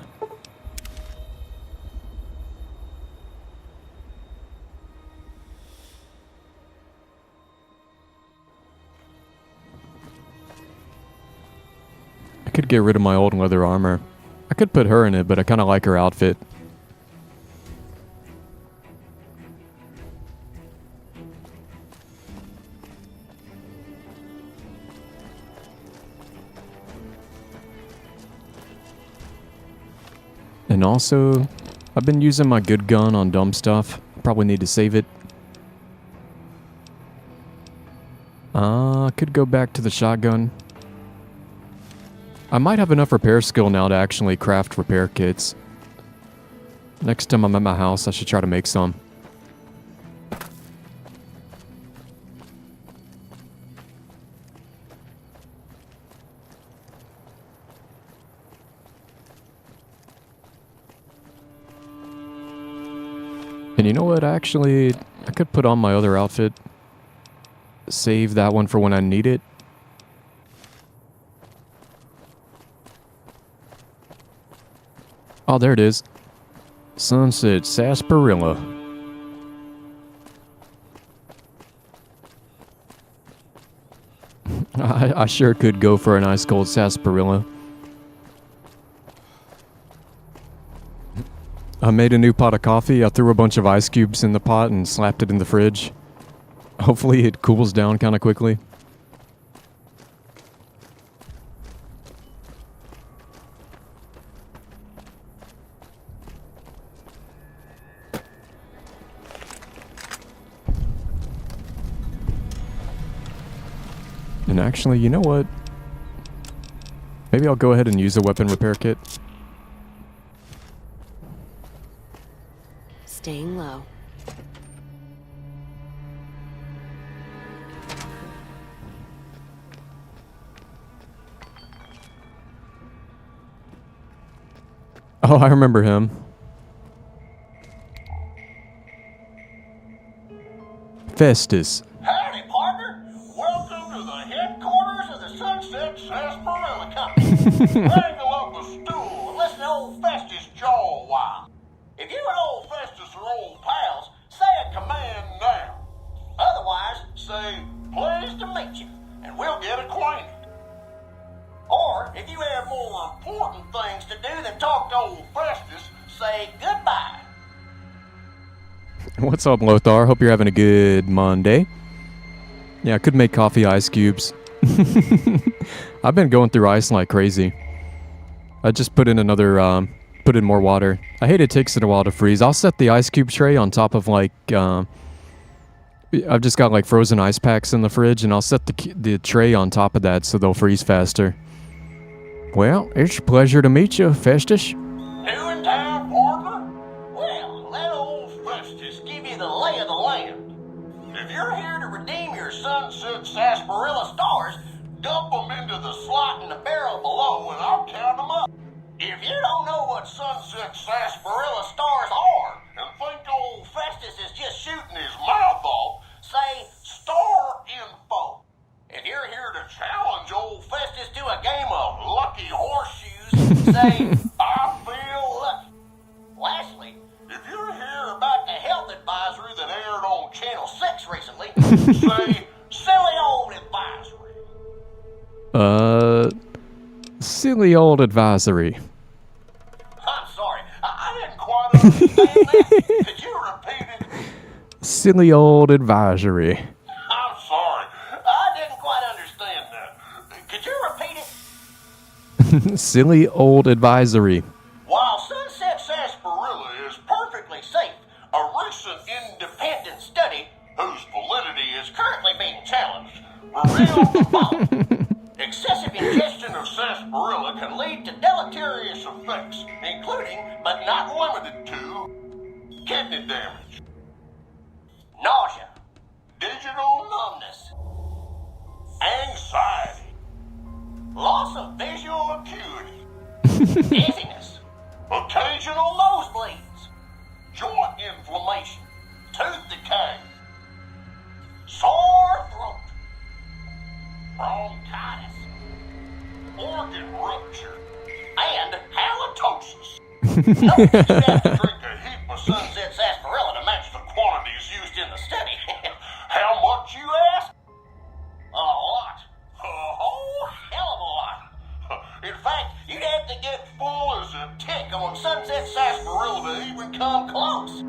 I could get rid of my old leather armor. I could put her in it, but I kind of like her outfit. And also, I've been using my good gun on dumb stuff. Probably need to save it. I could go back to the shotgun. I might have enough repair skill now to actually craft repair kits. Next time I'm at my house, I should try to make some. And you know what? Actually, I could put on my other outfit. Save that one for when I need it. Oh, there it is. Sunset Sarsaparilla. I sure could go for an ice cold sarsaparilla. I made a new pot of coffee. I threw a bunch of ice cubes in the pot and slapped it in the fridge. Hopefully it cools down kind of quickly. And actually, you know what? Maybe I'll go ahead and use a weapon repair kit. Staying low. Oh, I remember him. Festus. Howdy, partner. Welcome to the headquarters of the Sunset Sarsaparilla Company. Wrangle up a stool and listen to old Festus jaw a while. If you and old Festus are old pals, say a command now. Otherwise, say, pleased to meet you, and we'll get acquainted. Or, if you have more important things to do than talk to old Festus, say goodbye. What's up, Lothar? Hope you're having a good Monday. Yeah, I could make coffee ice cubes. I've been going through ice like crazy. I just put in put in more water. I hate it takes it a while to freeze. I'll set the ice cube tray on top of like, I've just got like frozen ice packs in the fridge, and I'll set the tray on top of that so they'll freeze faster. Well, it's a pleasure to meet you, Festus. New in town, partner? Well, let old Festus give you the lay of the land. If you're here to redeem your Sunset Sarsaparilla stars, dump them into the slot in the barrel below and I'll count them up. If you don't know what Sunset Sarsaparilla stars are and think old Festus is just shooting his mouth off, say star info. If you're here to challenge old Festus to a game of lucky horseshoes, say, I feel lucky. Lastly, if you're here about the health advisory that aired on Channel 6 recently, say, silly old advisory. Silly old advisory. I'm sorry, I didn't quite understand that. Could you repeat it? Silly old advisory. I'm sorry, I didn't quite understand that. Could you repeat it? Silly old advisory. While Sunset Sarsaparilla is perfectly safe, a recent independent study, whose validity is currently being challenged, revealed the following. Excessive ingestion of sarsaparilla can lead to deleterious effects, including, but not limited to, kidney damage, nausea, digital numbness, anxiety, loss of visual acuity, dizziness, occasional nosebleeds, joint inflammation, tooth decay, sore throat, bronchitis, organ rupture, and halitosis. Note that you have to drink a heap of Sunset Sarsaparilla to match the quantities used in the study. How much, you ask? A lot. A whole hell of a lot. In fact, you'd have to get full as a tick on Sunset Sarsaparilla to even come close.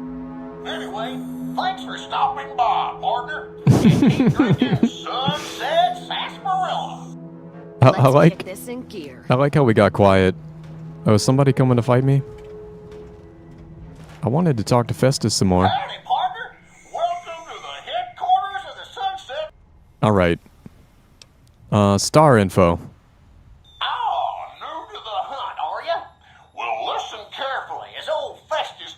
Anyway, thanks for stopping by, partner. Keep drinking Sunset Sarsaparilla. I like Get this in gear. I like how we got quiet. Oh, is somebody coming to fight me? I wanted to talk to Festus some more. Howdy, partner. Welcome to the headquarters of the Sunset. All right. Star info. Oh, new to the hunt, are ya? Well, listen carefully as old Festus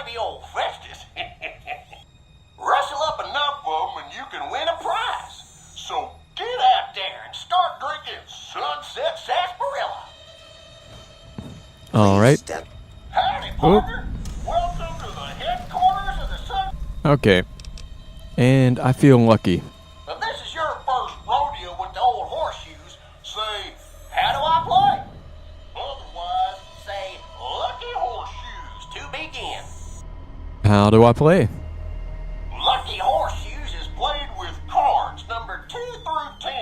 maybe old Festus. Rustle up enough of them and you can win a prize. So get out there and start drinking Sunset Sarsaparilla. All right. Howdy, partner. Welcome to the headquarters of the Sun. Okay. And I feel lucky. If this is your first rodeo with the old horseshoes, say, how do I play? Otherwise, say, lucky horseshoes to begin. How do I play? Lucky horseshoes is played with cards numbered 2 through 10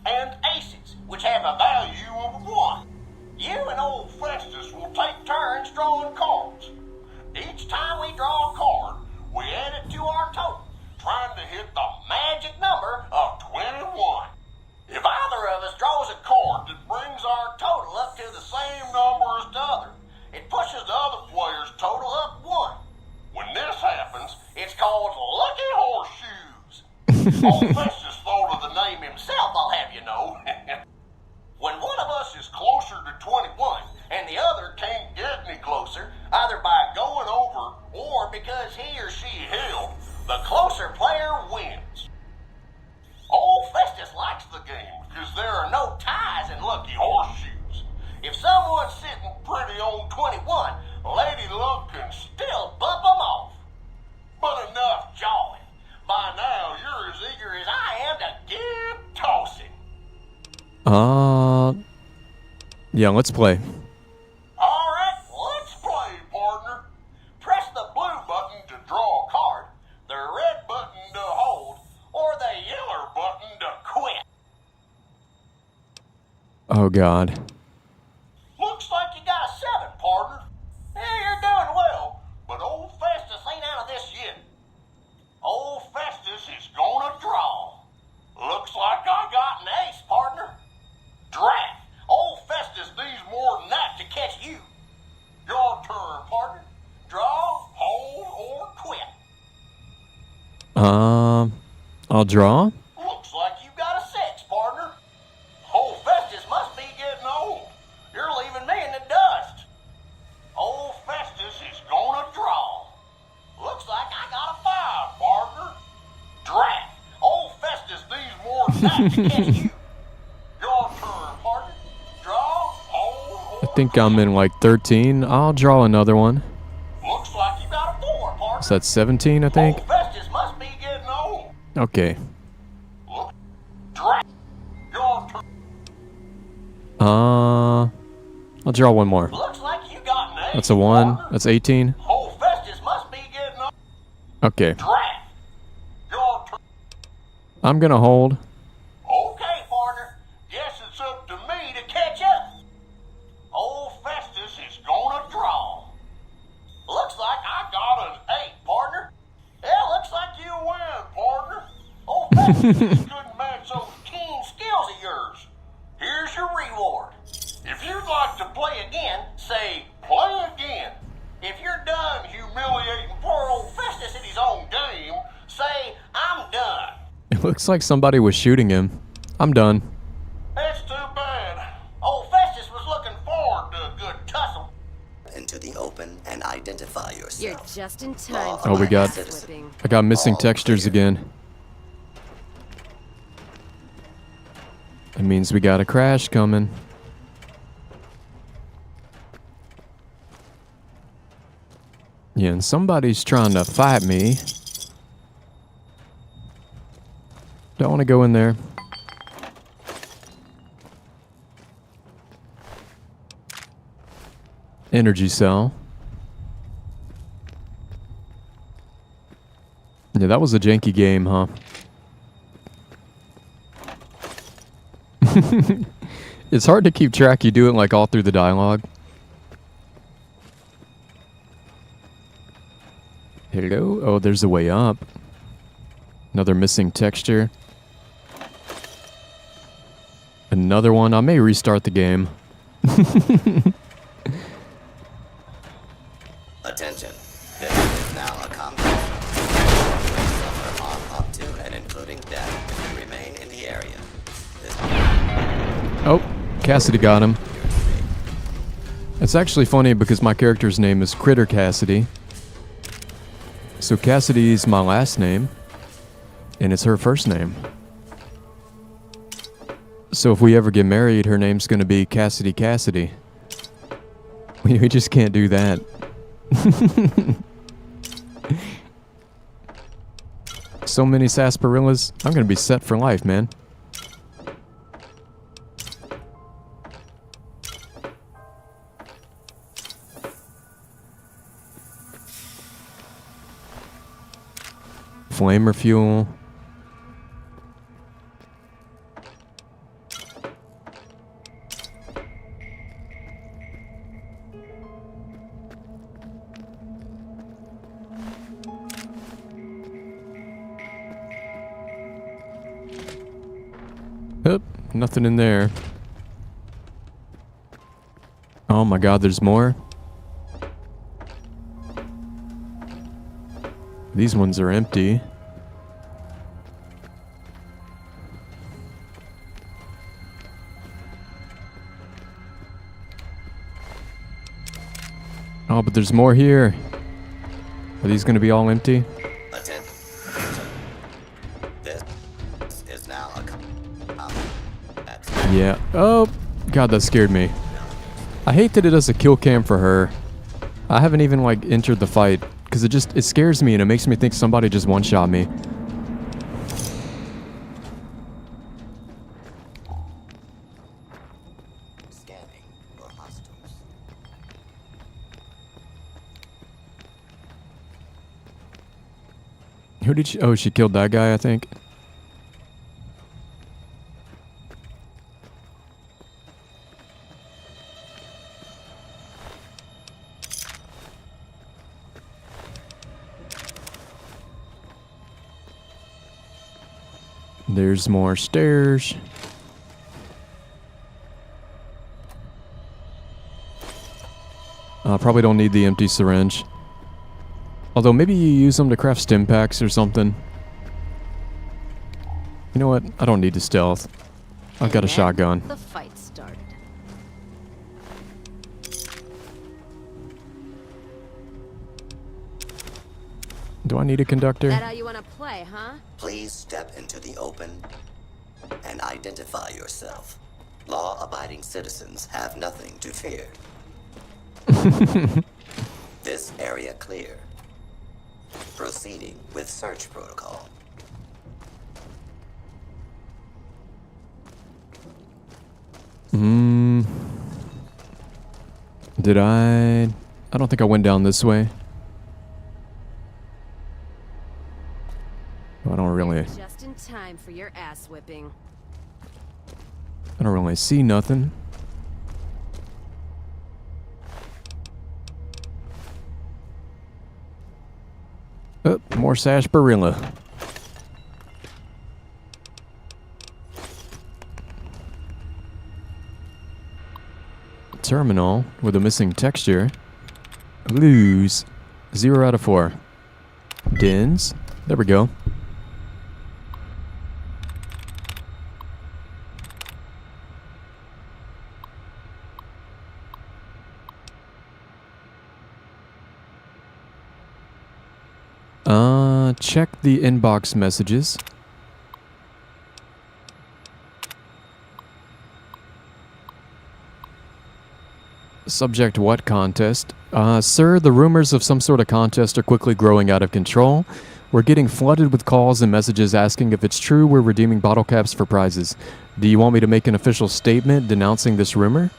and aces, which have a value of 1. You and old Festus will take turns drawing cards. Each time we draw a card, we add it to our total, trying to hit the magic number of 21. If either of us draws a card that brings our total up to the same number as the other, it pushes the other player's total up 1. When this happens, it's called Lucky Horseshoes. Old Festus thought of the name himself, I'll have you know. When one of us is closer to 21 and the other can't get any closer, either by going over or because he or she held, the closer player wins. Old Festus likes the game because there are no ties in Lucky Horseshoes. If someone's sitting pretty on 21, Lady Luck can still bump them off. But enough jawing. By now, you're as eager as I am to get tossing. Yeah, let's play. All right, let's play, partner. Press the blue button to draw a card, the red button to hold, or the yellow button to quit. Oh, God. Looks like you got a 7, partner. Yeah, you're doing well, but old Festus ain't out of this yet. Old Festus is gonna draw. Looks like I got an ace, partner. Drat! Old Festus needs more than that to catch you. Your turn, partner. Draw, hold, or quit. I'll draw. Looks like you got a 6, partner. Old Festus must be getting old. You're leaving me in the dust. Old Festus is gonna draw. Looks like I got a 5, partner. Drat! Old Festus needs more than that to catch you. Your turn, partner. Draw, hold, I think I'm in like 13. I'll draw another one. Looks like you got a 4, partner. So that's 17, I think. Old Festus must be getting old. Okay. Drat! Your turn. I'll draw one more. Looks like you got an 8. That's a 1. That's 18. Old Festus must be getting old. Okay. Drat! Your turn. I'm gonna hold. Okay, partner. Guess it's up to me to catch up. Old Festus is gonna draw. Looks like I got an 8, partner. Yeah, looks like you win, partner. Old Festus couldn't match those keen skills of yours. Here's your reward. If you'd like to play again, say, play again. If you're done humiliating poor old Festus in his own game, say, I'm done. It looks like somebody was shooting him. I'm done. That's too bad. Old Festus was looking forward to a good tussle. Into the open and identify yourself. You're just in time. Oh, we got... I got missing textures again. That means we got a crash coming. Yeah, and somebody's trying to fight me. Don't want to go in there. Energy cell. Yeah, that was a janky game, huh? It's hard to keep track. You do it like all through the dialogue. Hello? Oh, there's a way up. Another missing texture. Another one. I may restart the game. Attention. This is now a combat zone. You may suffer harm up to and including death if you remain in the area. Oh, Cassidy got him. It's actually funny because my character's name is Critter Cassidy. So Cassidy's my last name, and it's her first name. So if we ever get married, her name's gonna be Cassidy Cassidy. We just can't do that. So many sarsaparillas, I'm gonna be set for life, man. Flamer fuel. Oop, nothing in there. Oh my god, there's more. These ones are empty. Oh, but there's more here. Are these going to be all empty? Attention. This is now a Yeah. Oh, god, that scared me. I hate that it does a kill cam for her. I haven't even, like, entered the fight. Because it scares me and it makes me think somebody just one-shot me. scanning for hostiles. Who did she... Oh, she killed that guy, I think. There's more stairs. Probably don't need the empty syringe. Although maybe you use them to craft stim packs or something. You know what? I don't need the stealth. I've got a shotgun. The fight started. Do I need a conductor? That how you want to play, huh? Please step into the open and identify yourself. Law-abiding citizens have nothing to fear. This area clear. Proceeding with search protocol. Did I don't think I went down this way. I don't really... Just in time for your ass whipping. I don't really see nothing. Oh, more sarsaparilla. Terminal with a missing texture. Lose. 0 out of 4. Dins. There we go. Check the inbox messages. Subject what contest? Sir, the rumors of some sort of contest are quickly growing out of control. We're getting flooded with calls and messages asking if it's true we're redeeming bottle caps for prizes. Do you want me to make an official statement denouncing this rumor?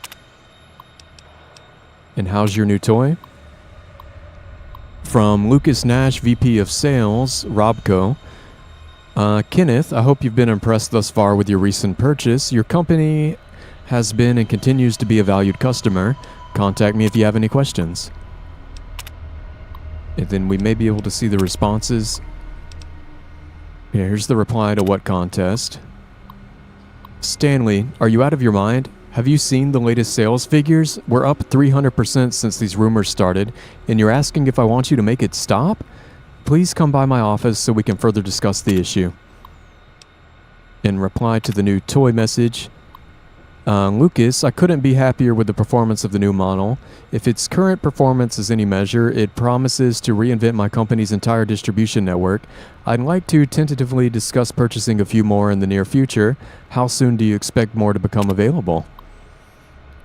And how's your new toy? From Lucas Nash, VP of Sales, Robco. Kenneth, I hope you've been impressed thus far with your recent purchase. Your company has been and continues to be a valued customer. Contact me if you have any questions. And then we may be able to see the responses. Yeah, here's the reply to what contest. Stanley, are you out of your mind? Have you seen the latest sales figures? We're up 300% since these rumors started, and you're asking if I want you to make it stop? Please come by my office so we can further discuss the issue. In reply to the new toy message, Lucas, I couldn't be happier with the performance of the new model. If its current performance is any measure, it promises to reinvent my company's entire distribution network. I'd like to tentatively discuss purchasing a few more in the near future. How soon do you expect more to become available?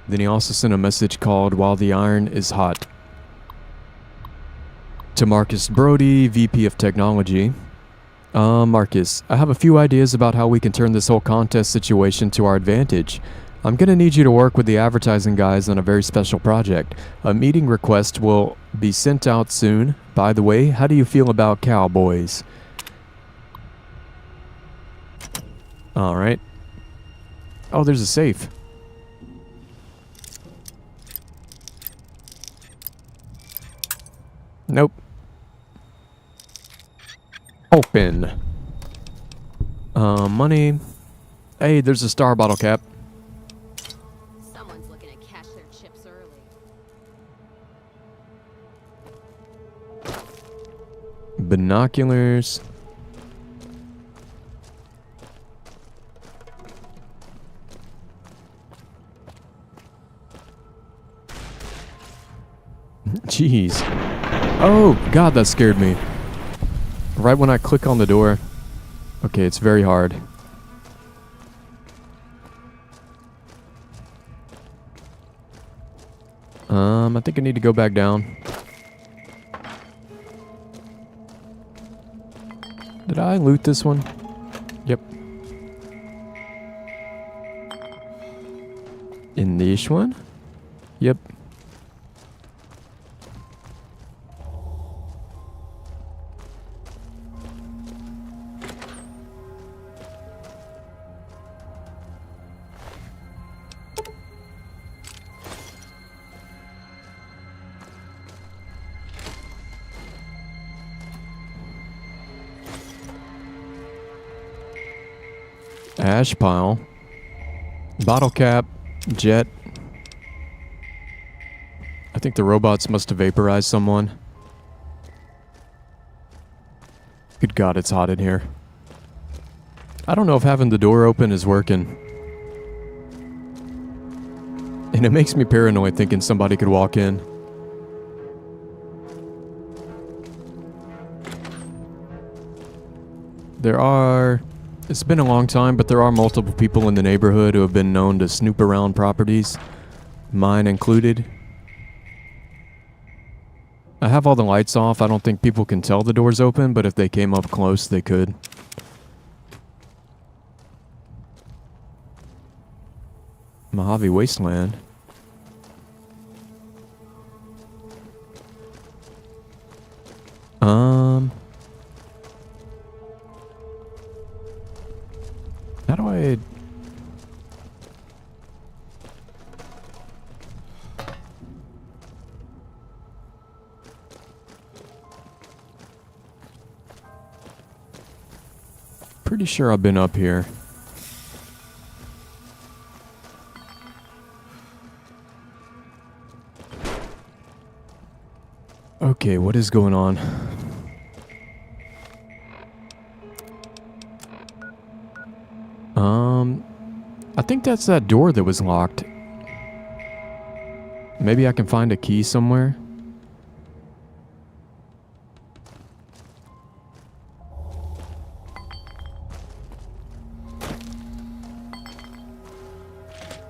Then he also sent a message called While the Iron is Hot. To Marcus Brody, VP of Technology. Marcus, I have a few ideas about how we can turn this whole contest situation to our advantage. I'm going to need you to work with the advertising guys on a very special project. A meeting request will be sent out soon. By the way, how do you feel about cowboys? Alright. Oh, there's a safe. Nope. Open. Money. Hey, there's a star bottle cap. Someone's looking to cash their chips early. Binoculars. Jeez. Oh, God, that scared me. Right when I click on the door. Okay, it's very hard. I think I need to go back down. Did I loot this one? Yep. In this one? Yep. Ash pile. Bottle cap. Jet. I think the robots must have vaporized someone. Good God, it's hot in here. I don't know if having the door open is working. And it makes me paranoid thinking somebody could walk in. It's been a long time, but there are multiple people in the neighborhood who have been known to snoop around properties, mine included. I have all the lights off. I don't think people can tell the door's open, but if they came up close, they could. Mojave Wasteland. How do I... Pretty sure I've been up here. Okay, what is going on? I think that's that door that was locked. Maybe I can find a key somewhere.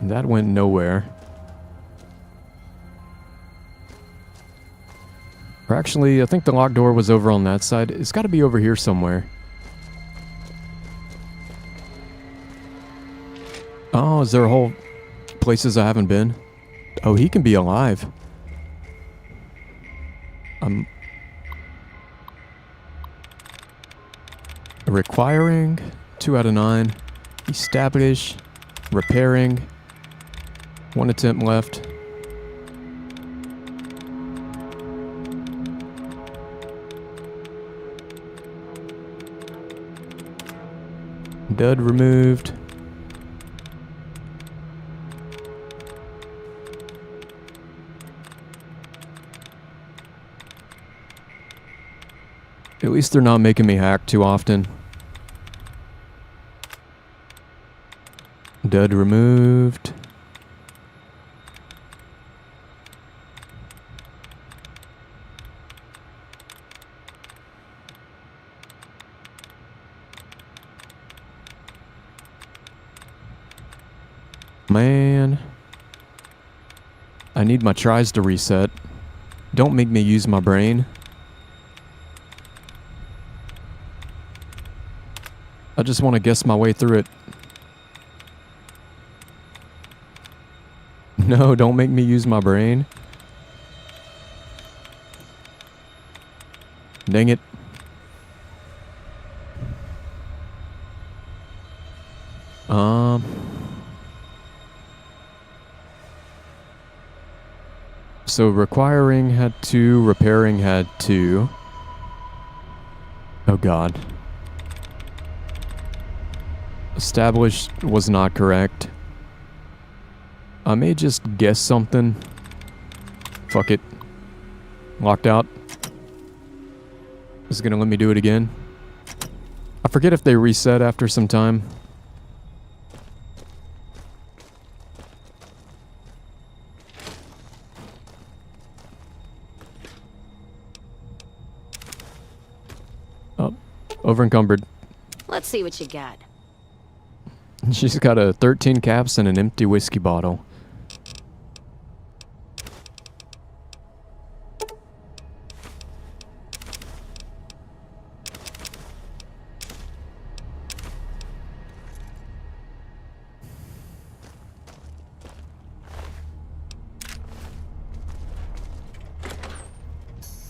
That went nowhere. Or actually, I think the locked door was over on that side. It's got to be over here somewhere. Oh, is there a whole places I haven't been? Oh, he can be alive. Requiring 2 out of 9. Establish. Repairing. 1 attempt left. Dud removed. At least they're not making me hack too often. Dud removed. Man. I need my tries to reset. Don't make me use my brain. I just want to guess my way through it. No, don't make me use my brain. Dang it. So requiring had 2, repairing had 2. Oh god. Established was not correct. I may just guess something. Fuck it. Locked out. Is it gonna let me do it again? I forget if they reset after some time. Oh, over encumbered. Let's see what you got. She's got a 13 caps and an empty whiskey bottle.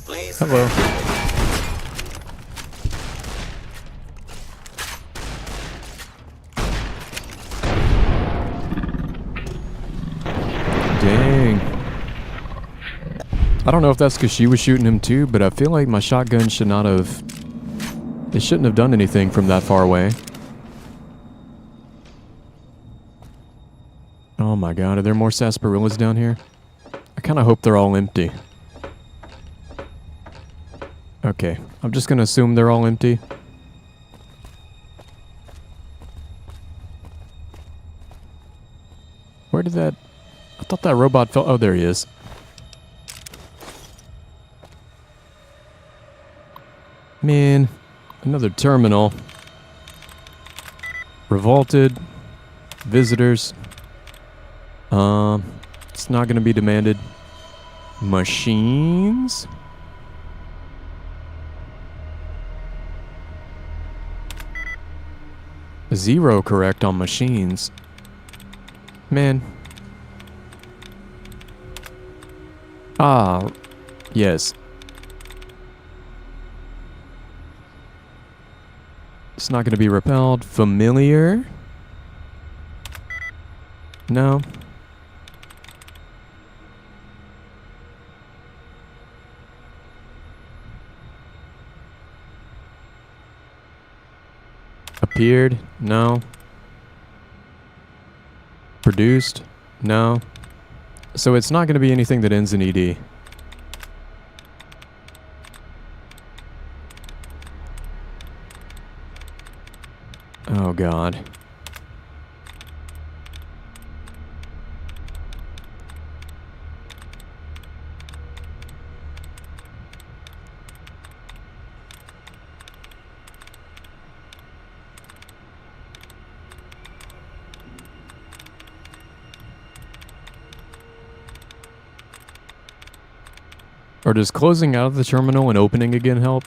Please. Hello. Dang. I don't know if that's because she was shooting him too, but I feel like my shotgun should not have... It shouldn't have done anything from that far away. Oh my god, are there more sarsaparillas down here? I kind of hope they're all empty. Okay, I'm just gonna assume they're all empty. Where did that... I thought that robot fell... Oh, there he is. Man, another terminal. Revolted. Visitors. It's not gonna be demanded. Machines? Zero correct on machines. Man. Ah, yes. It's not going to be repelled. Familiar? No. Appeared? No. Produced? No. So it's not going to be anything that ends in ED. Oh god. Or does closing out of the terminal and opening again help?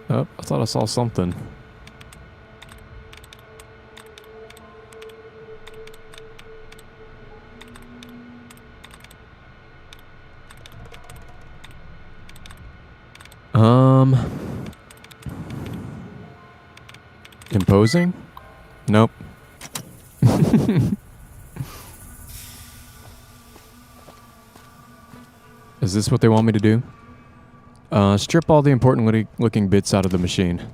Oh, I thought I saw something. Imposing? Nope. Is this what they want me to do? Strip all the important looking bits out of the machine.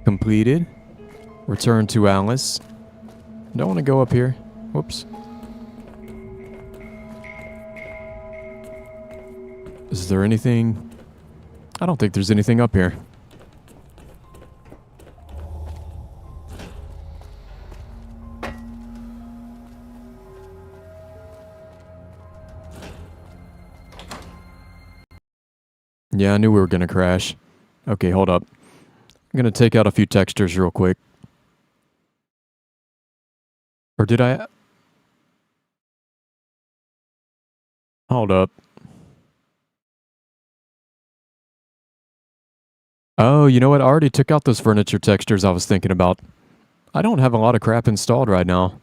Completed. Return to Alice. Don't want to go up here. Whoops. Is there anything? I don't think there's anything up here. Yeah, I knew we were going to crash. Okay, hold up. I'm going to take out a few textures real quick. Or did I? Hold up. Oh, you know what? I already took out those furniture textures I was thinking about. I don't have a lot of crap installed right now.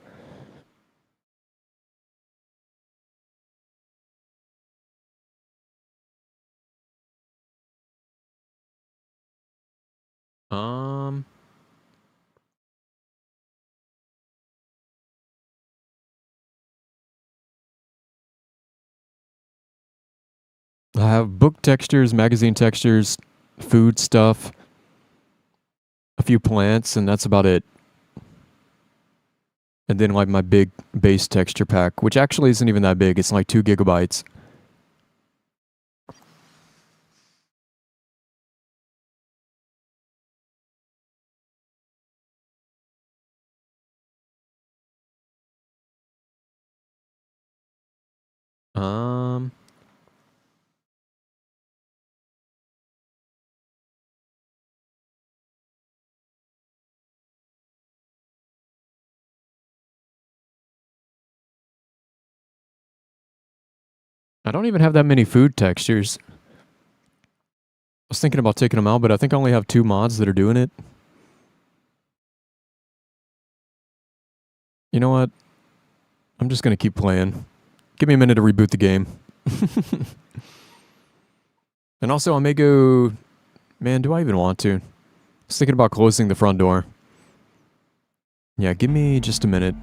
I have book textures, magazine textures, food stuff, a few plants, and that's about it. And then like my big base texture pack, which actually isn't even that big. It's like 2 gigabytes. I don't even have that many food textures. I was thinking about taking them out, but I think I only have 2 mods that are doing it. You know what? I'm just going to keep playing. Give me a minute to reboot the game. And also, I may go... Man, do I even want to? I was thinking about closing the front door. Yeah, give me just a minute.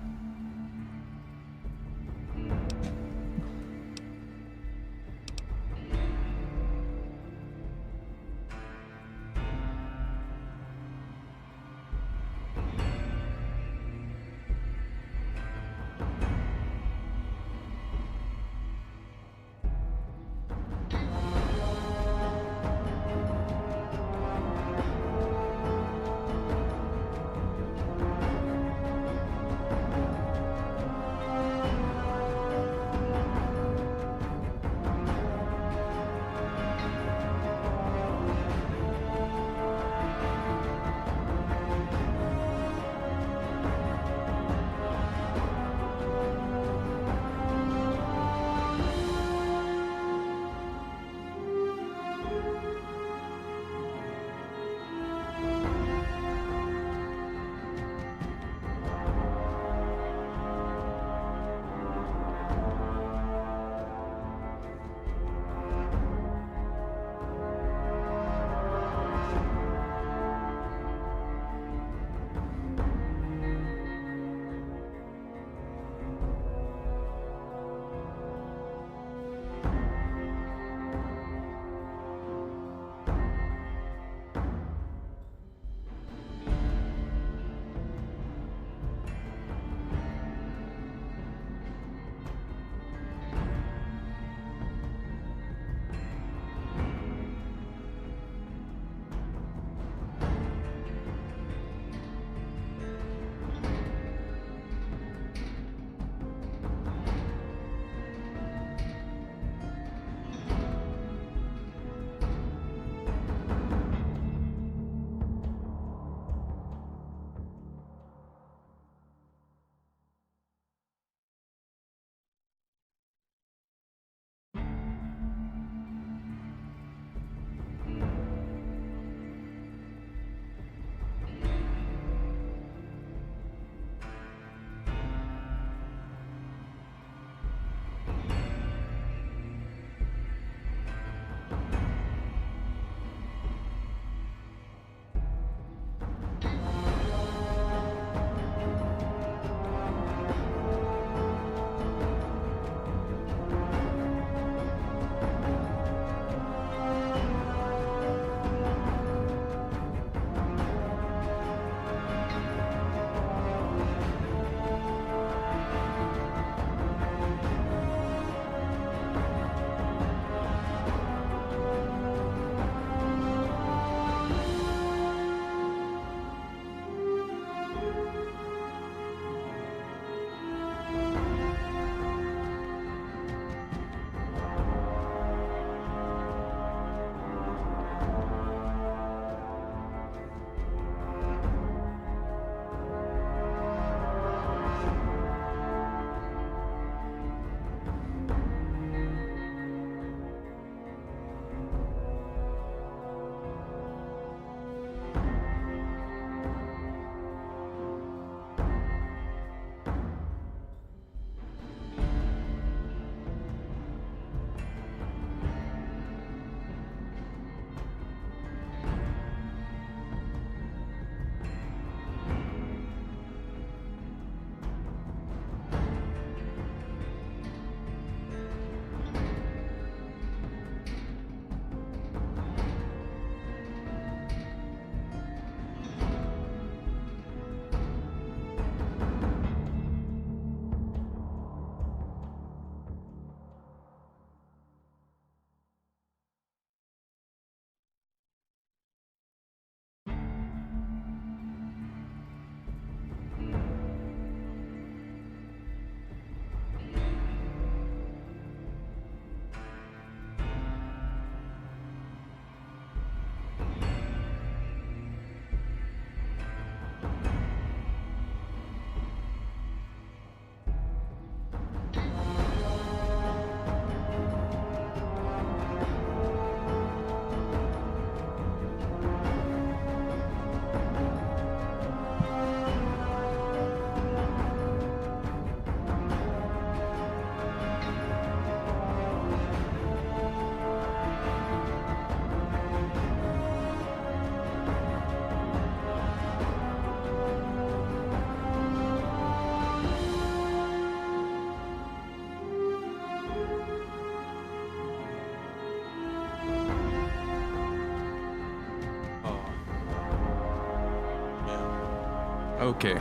Okay.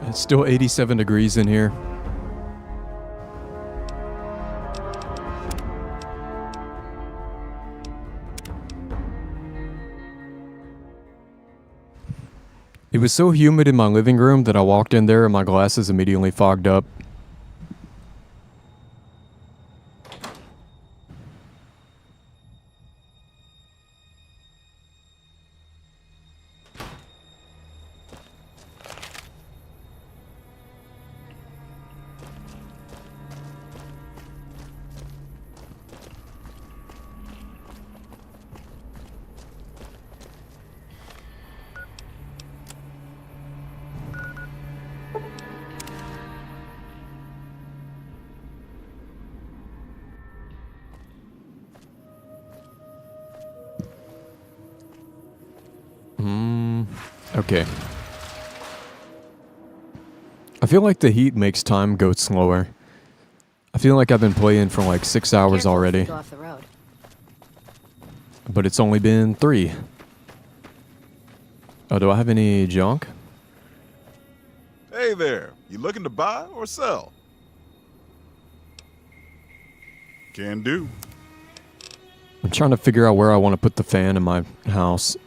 It's still 87 degrees in here. It was so humid in my living room that I walked in there and my glasses immediately fogged up. Okay. I feel like the heat makes time go slower. I feel like I've been playing for like 6 hours already. Go off the road. But it's only been 3. Oh, do I have any junk? Hey there, you looking to buy or sell? Can do. I'm trying to figure out where I want to put the fan in my house.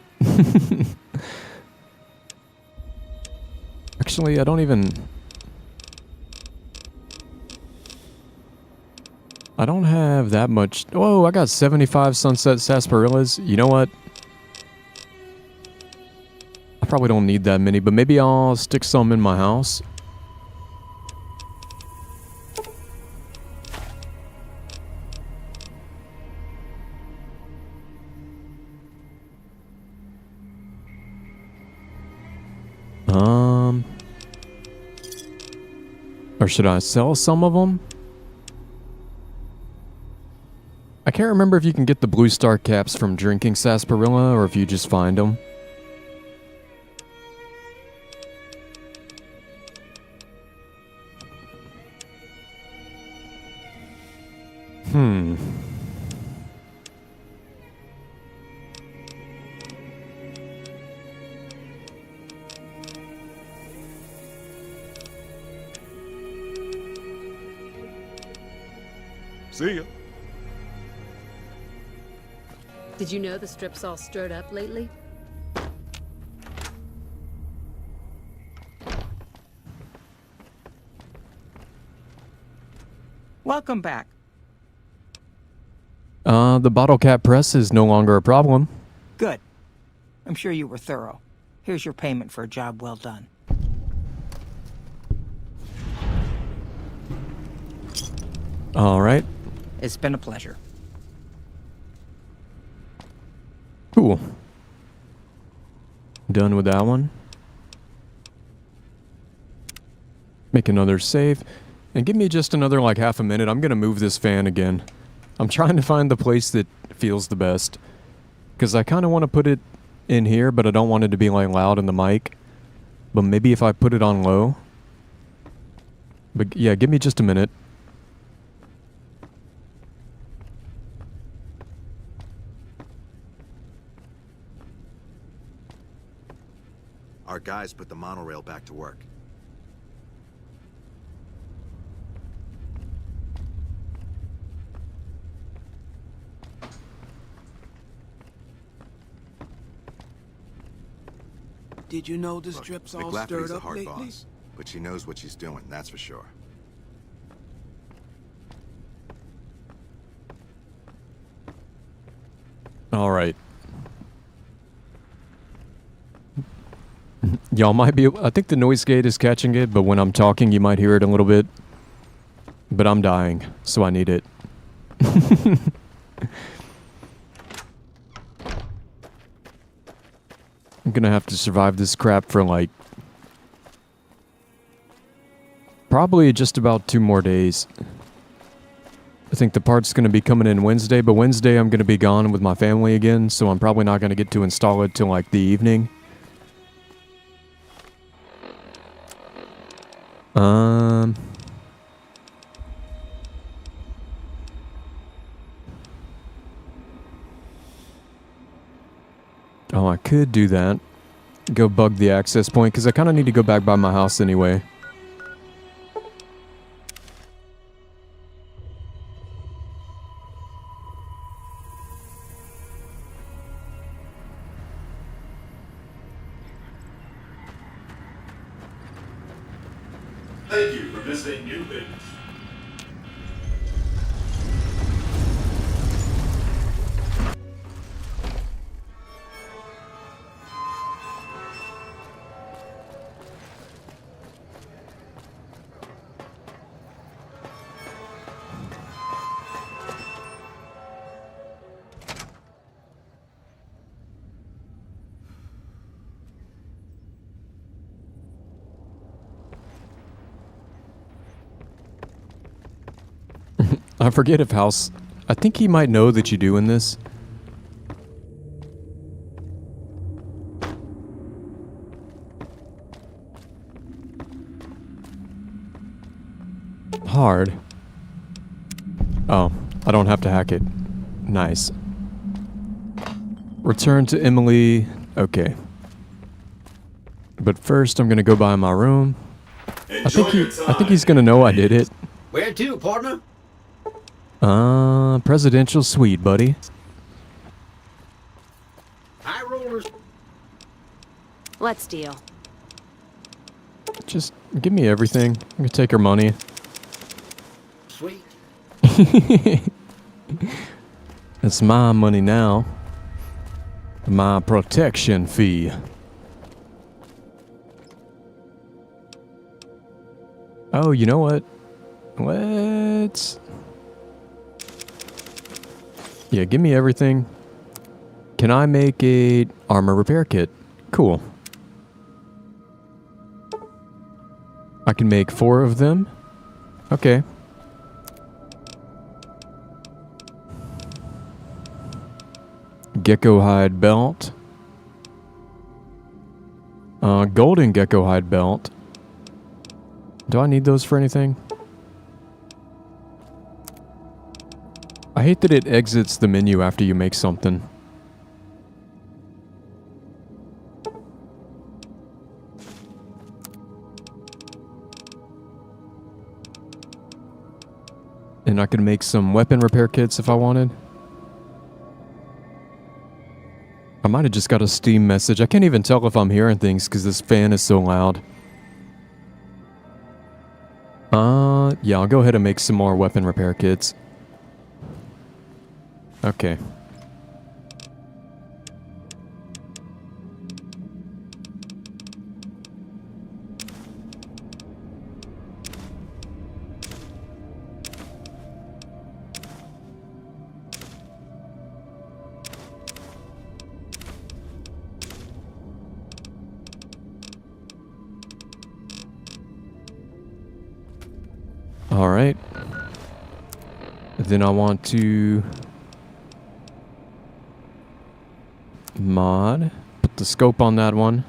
Actually, I don't have that much. Whoa, I got 75 sunset sarsaparillas. You know what? I probably don't need that many, but maybe I'll stick some in my house. Or should I sell some of them? I can't remember if you can get the blue star caps from drinking sarsaparilla or if you just find them. See ya. Did you know the strip's all stirred up lately? Welcome back. The bottle cap press is no longer a problem. Good. I'm sure you were thorough. Here's your payment for a job well done. All right. It's been a pleasure. Cool. Done with that one. Make another save. And give me just another like half a minute. I'm going to move this fan again. I'm trying to find the place that feels the best. Because I kind of want to put it in here, but I don't want it to be like loud in the mic. But maybe if I put it on low. But yeah, give me just a minute. Our guys put the monorail back to work. Did you know the strip's all stirred McLafferty's a up hard lately? boss, but she knows what she's doing, that's for sure. All right. Y'all might be... I think the noise gate is catching it, but when I'm talking, you might hear it a little bit. But I'm dying, so I need it. I'm gonna have to survive this crap for, like... probably just about 2 more days. I think the part's gonna be coming in Wednesday, but Wednesday I'm gonna be gone with my family again, so I'm probably not gonna get to install it till, like, the evening. Oh, I could do that. go bug the access point, because I kind of need to go back by my house anyway. Thank you for visiting New Vegas. I forget if House... I think he might know that you're doing this. Hard. Oh, I don't have to hack it. Nice. Return to Emily. Okay. But first, I'm gonna go by my room. I think he's gonna know I did it. Where to, partner? Presidential suite, buddy. High rollers. Let's deal. Just give me everything. I'm gonna take her money. Sweet. It's my money now. My protection fee. Oh, you know what? Let's... Yeah, give me everything. Can I make a armor repair kit? Cool. I can make 4 of them. Okay. Gecko hide belt. Golden gecko hide belt. Do I need those for anything? I hate that it exits the menu after you make something. And I can make some weapon repair kits if I wanted. I might have just got a Steam message. I can't even tell if I'm hearing things because this fan is so loud. Yeah, I'll go ahead and make some more weapon repair kits. Okay. All right. Then I want to mod, put the scope on that one.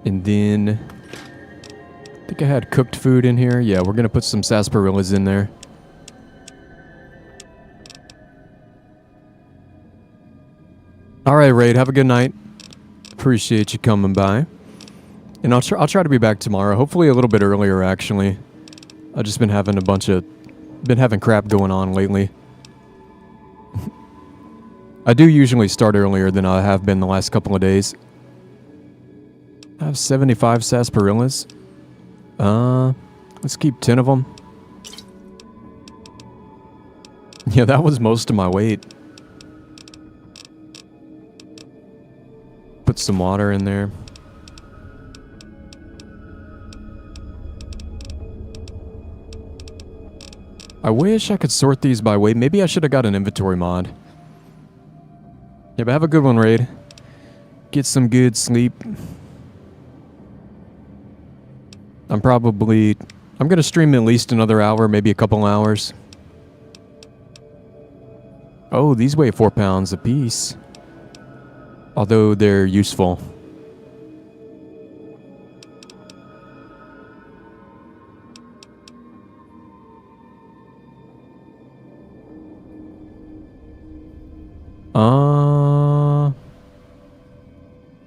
And then I think I had cooked food in here. Yeah, we're going to put some sarsaparillas in there. All right, Raid, have a good night. Appreciate you coming by. And I'll try to be back tomorrow, hopefully a little bit earlier actually. I've just been having having crap going on lately. I do usually start earlier than I have been the last couple of days. I have 75 sarsaparillas. Let's keep 10 of them. Yeah, that was most of my weight. Put some water in there. I wish I could sort these by weight. Maybe I should have got an inventory mod. Yeah, but have a good one, Raid. Get some good sleep. I'm gonna stream at least another hour, maybe a couple hours. Oh, these weigh 4 pounds apiece. Although they're useful.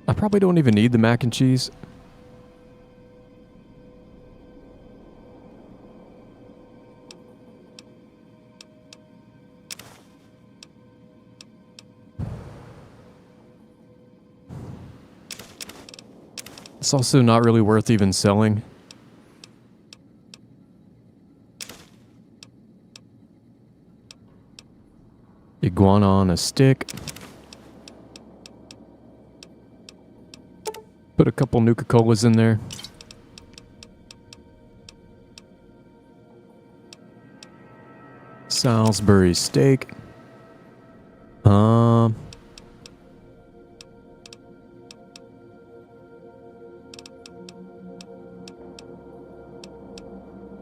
I probably don't even need the mac and cheese. It's also not really worth even selling. Iguana on a stick. Put a couple Nuka-Colas in there. Salisbury steak.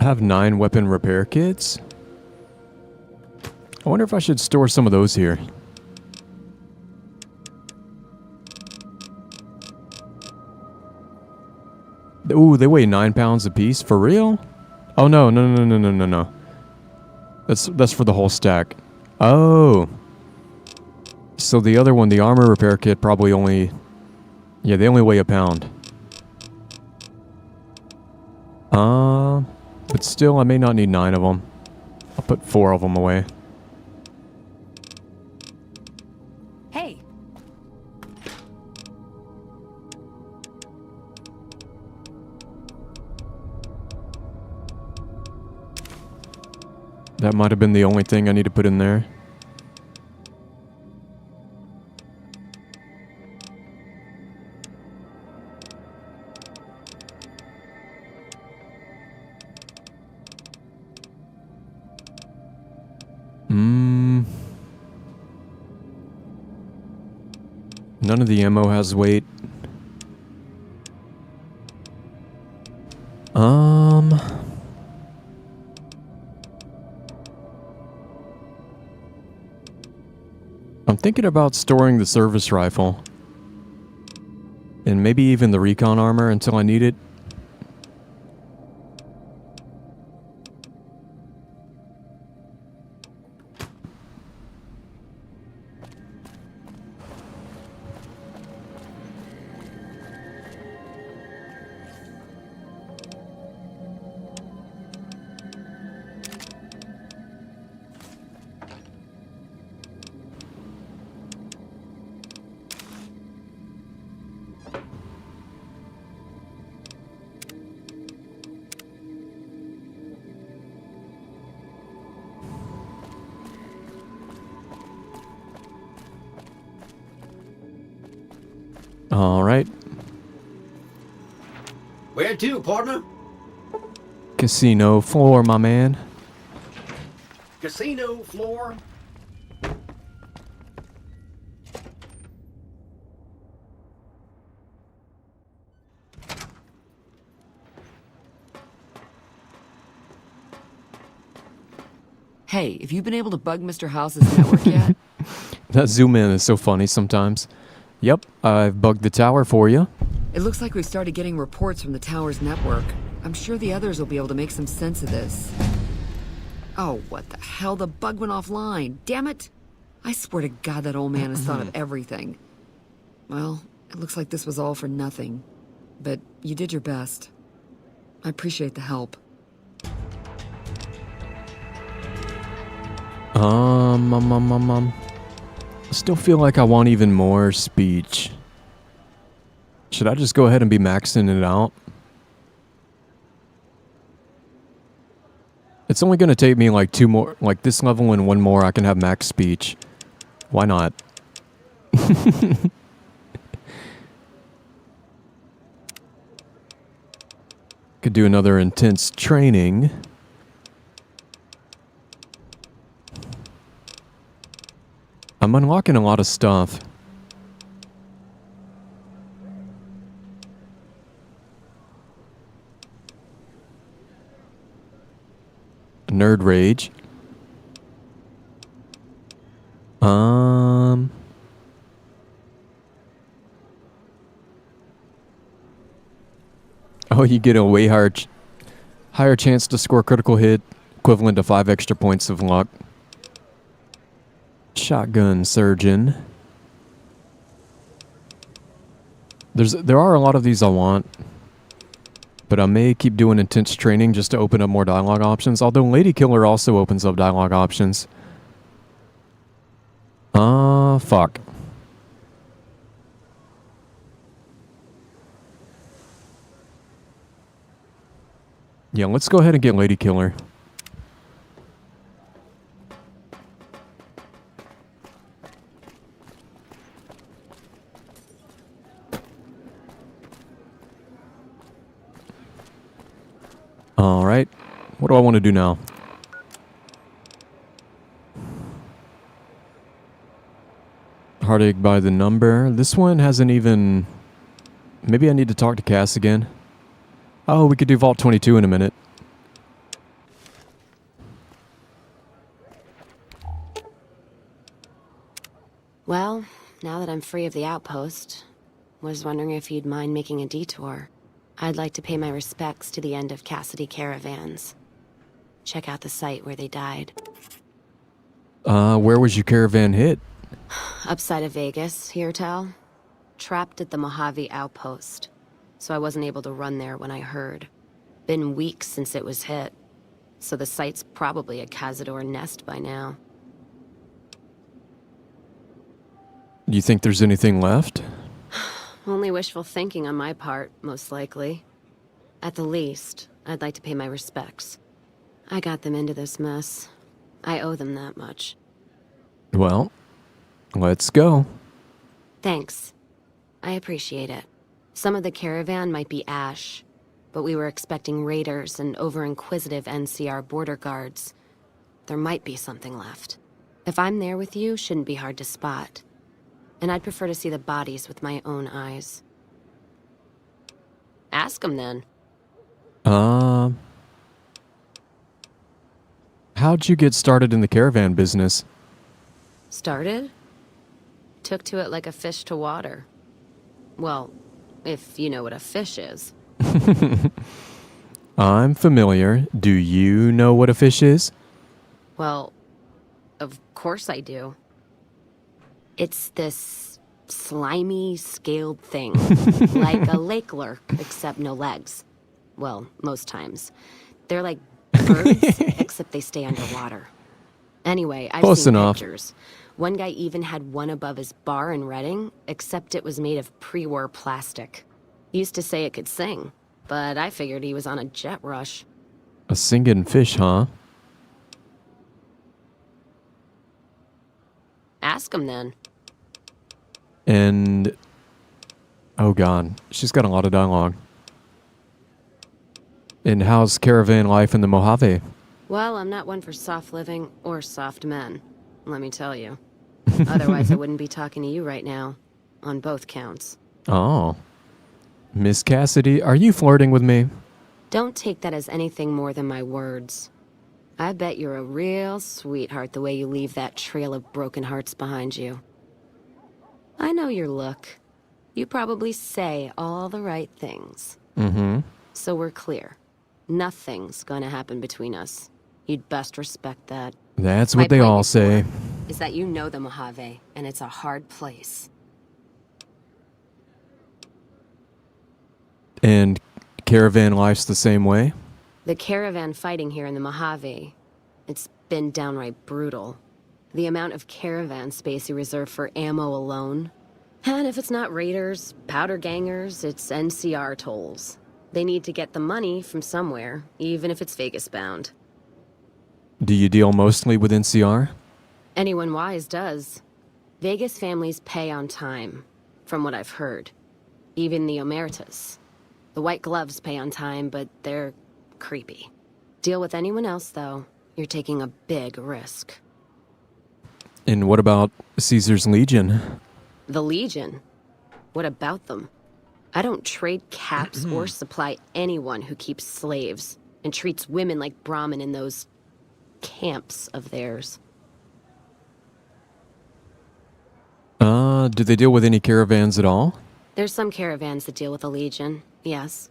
I have 9 weapon repair kits. I wonder if I should store some of those here. Ooh, they weigh 9 pounds apiece. For real? Oh no. That's for the whole stack. Oh. So the other one, the armor repair kit, probably only... Yeah, they only weigh a pound. But still, I may not need 9 of them. I'll put 4 of them away. Hey. That might have been the only thing I need to put in there. None of the ammo has weight. I'm thinking about storing the service rifle. And maybe even the recon armor until I need it. All right. Where to, partner? Casino floor, my man. Casino floor. Hey, have you been able to bug Mr. House's network yet? That zoom in is so funny sometimes. Yep, I've bugged the tower for you. It looks like we've started getting reports from the tower's network. I'm sure the others will be able to make some sense of this. Oh, what the hell? The bug went offline. Damn it! I swear to God that old man has thought of everything. Well, it looks like this was all for nothing. But you did your best. I appreciate the help. I still feel like I want even more speech. Should I just go ahead and be maxing it out? It's only going to take me like 2 more, like this level and 1 more I can have max speech. Why not? Could do another intense training. I'm unlocking a lot of stuff. Nerd rage. Oh, you get a way higher chance to score critical hit, equivalent to 5 extra points of luck. Shotgun surgeon. There are a lot of these I want, but I may keep doing intense training just to open up more dialogue options, although Lady Killer also opens up dialogue options. Fuck. Yeah, let's go ahead and get Lady Killer. Alright, what do I want to do now? Heartache by the number. This one hasn't even... Maybe I need to talk to Cass again. Oh, we could do Vault 22 in a minute. Well, now that I'm free of the outpost, was wondering if you'd mind making a detour. I'd like to pay my respects to the end of Cassidy caravans. Check out the site where they died. Where was your caravan hit? Upside of Vegas, hear tell? Trapped at the Mojave outpost. So I wasn't able to run there when I heard. Been weeks since it was hit. So the site's probably a Cazador nest by now. Do you think there's anything left? Only wishful thinking on my part, most likely. At the least, I'd like to pay my respects. I got them into this mess. I owe them that much. Well, let's go. Thanks. I appreciate it. Some of the caravan might be ash, but we were expecting raiders and over-inquisitive NCR border guards. There might be something left. If I'm there with you, shouldn't be hard to spot. And I'd prefer to see the bodies with my own eyes. Ask them then. How'd you get started in the caravan business? Started? Took to it like a fish to water. Well, if you know what a fish is. I'm familiar. Do you know what a fish is? Well, of course I do. It's this slimy, scaled thing. Like a lake lurk, except no legs. Well, most times. They're like birds, except they stay underwater. Anyway, I've seen pictures. One guy even had one above his bar in Reading, except it was made of pre-war plastic. He used to say it could sing, but I figured he was on a jet rush. A singing fish, huh? Ask him then. And... oh god, she's got a lot of dialogue. And how's caravan life in the Mojave? Well, I'm not one for soft living or soft men, let me tell you. Otherwise, I wouldn't be talking to you right now, on both counts. Oh. Miss Cassidy, are you flirting with me? Don't take that as anything more than my words. I bet you're a real sweetheart the way you leave that trail of broken hearts behind you. I know your look. You probably say all the right things. Mm-hmm. So we're clear. Nothing's gonna happen between us. You'd best respect that. That's what they all say. Is that you know the Mojave, and it's a hard place. And caravan life's the same way? The caravan fighting here in the Mojave, it's been downright brutal. The amount of caravan space you reserve for ammo alone. And if it's not raiders, powder gangers, it's NCR tolls. They need to get the money from somewhere, even if it's Vegas bound. Do you deal mostly with NCR? Anyone wise does. Vegas families pay on time, from what I've heard. Even the Omertas. The white gloves pay on time, but they're creepy. Deal with anyone else, though, you're taking a big risk. And what about Caesar's Legion? The Legion? What about them? I don't trade caps or supply anyone who keeps slaves and treats women like Brahmin in those camps of theirs. Do they deal with any caravans at all? There's some caravans that deal with the Legion, yes.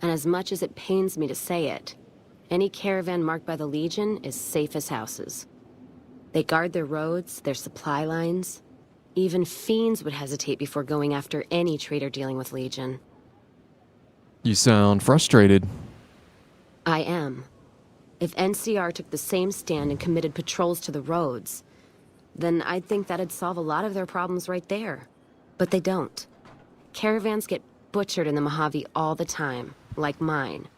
And as much as it pains me to say it, any caravan marked by the Legion is safe as houses. They guard their roads, their supply lines. Even fiends would hesitate before going after any traitor dealing with Legion. You sound frustrated. I am. If NCR took the same stand and committed patrols to the roads, then I'd think that'd solve a lot of their problems right there. But they don't. Caravans get butchered in the Mojave all the time, like mine.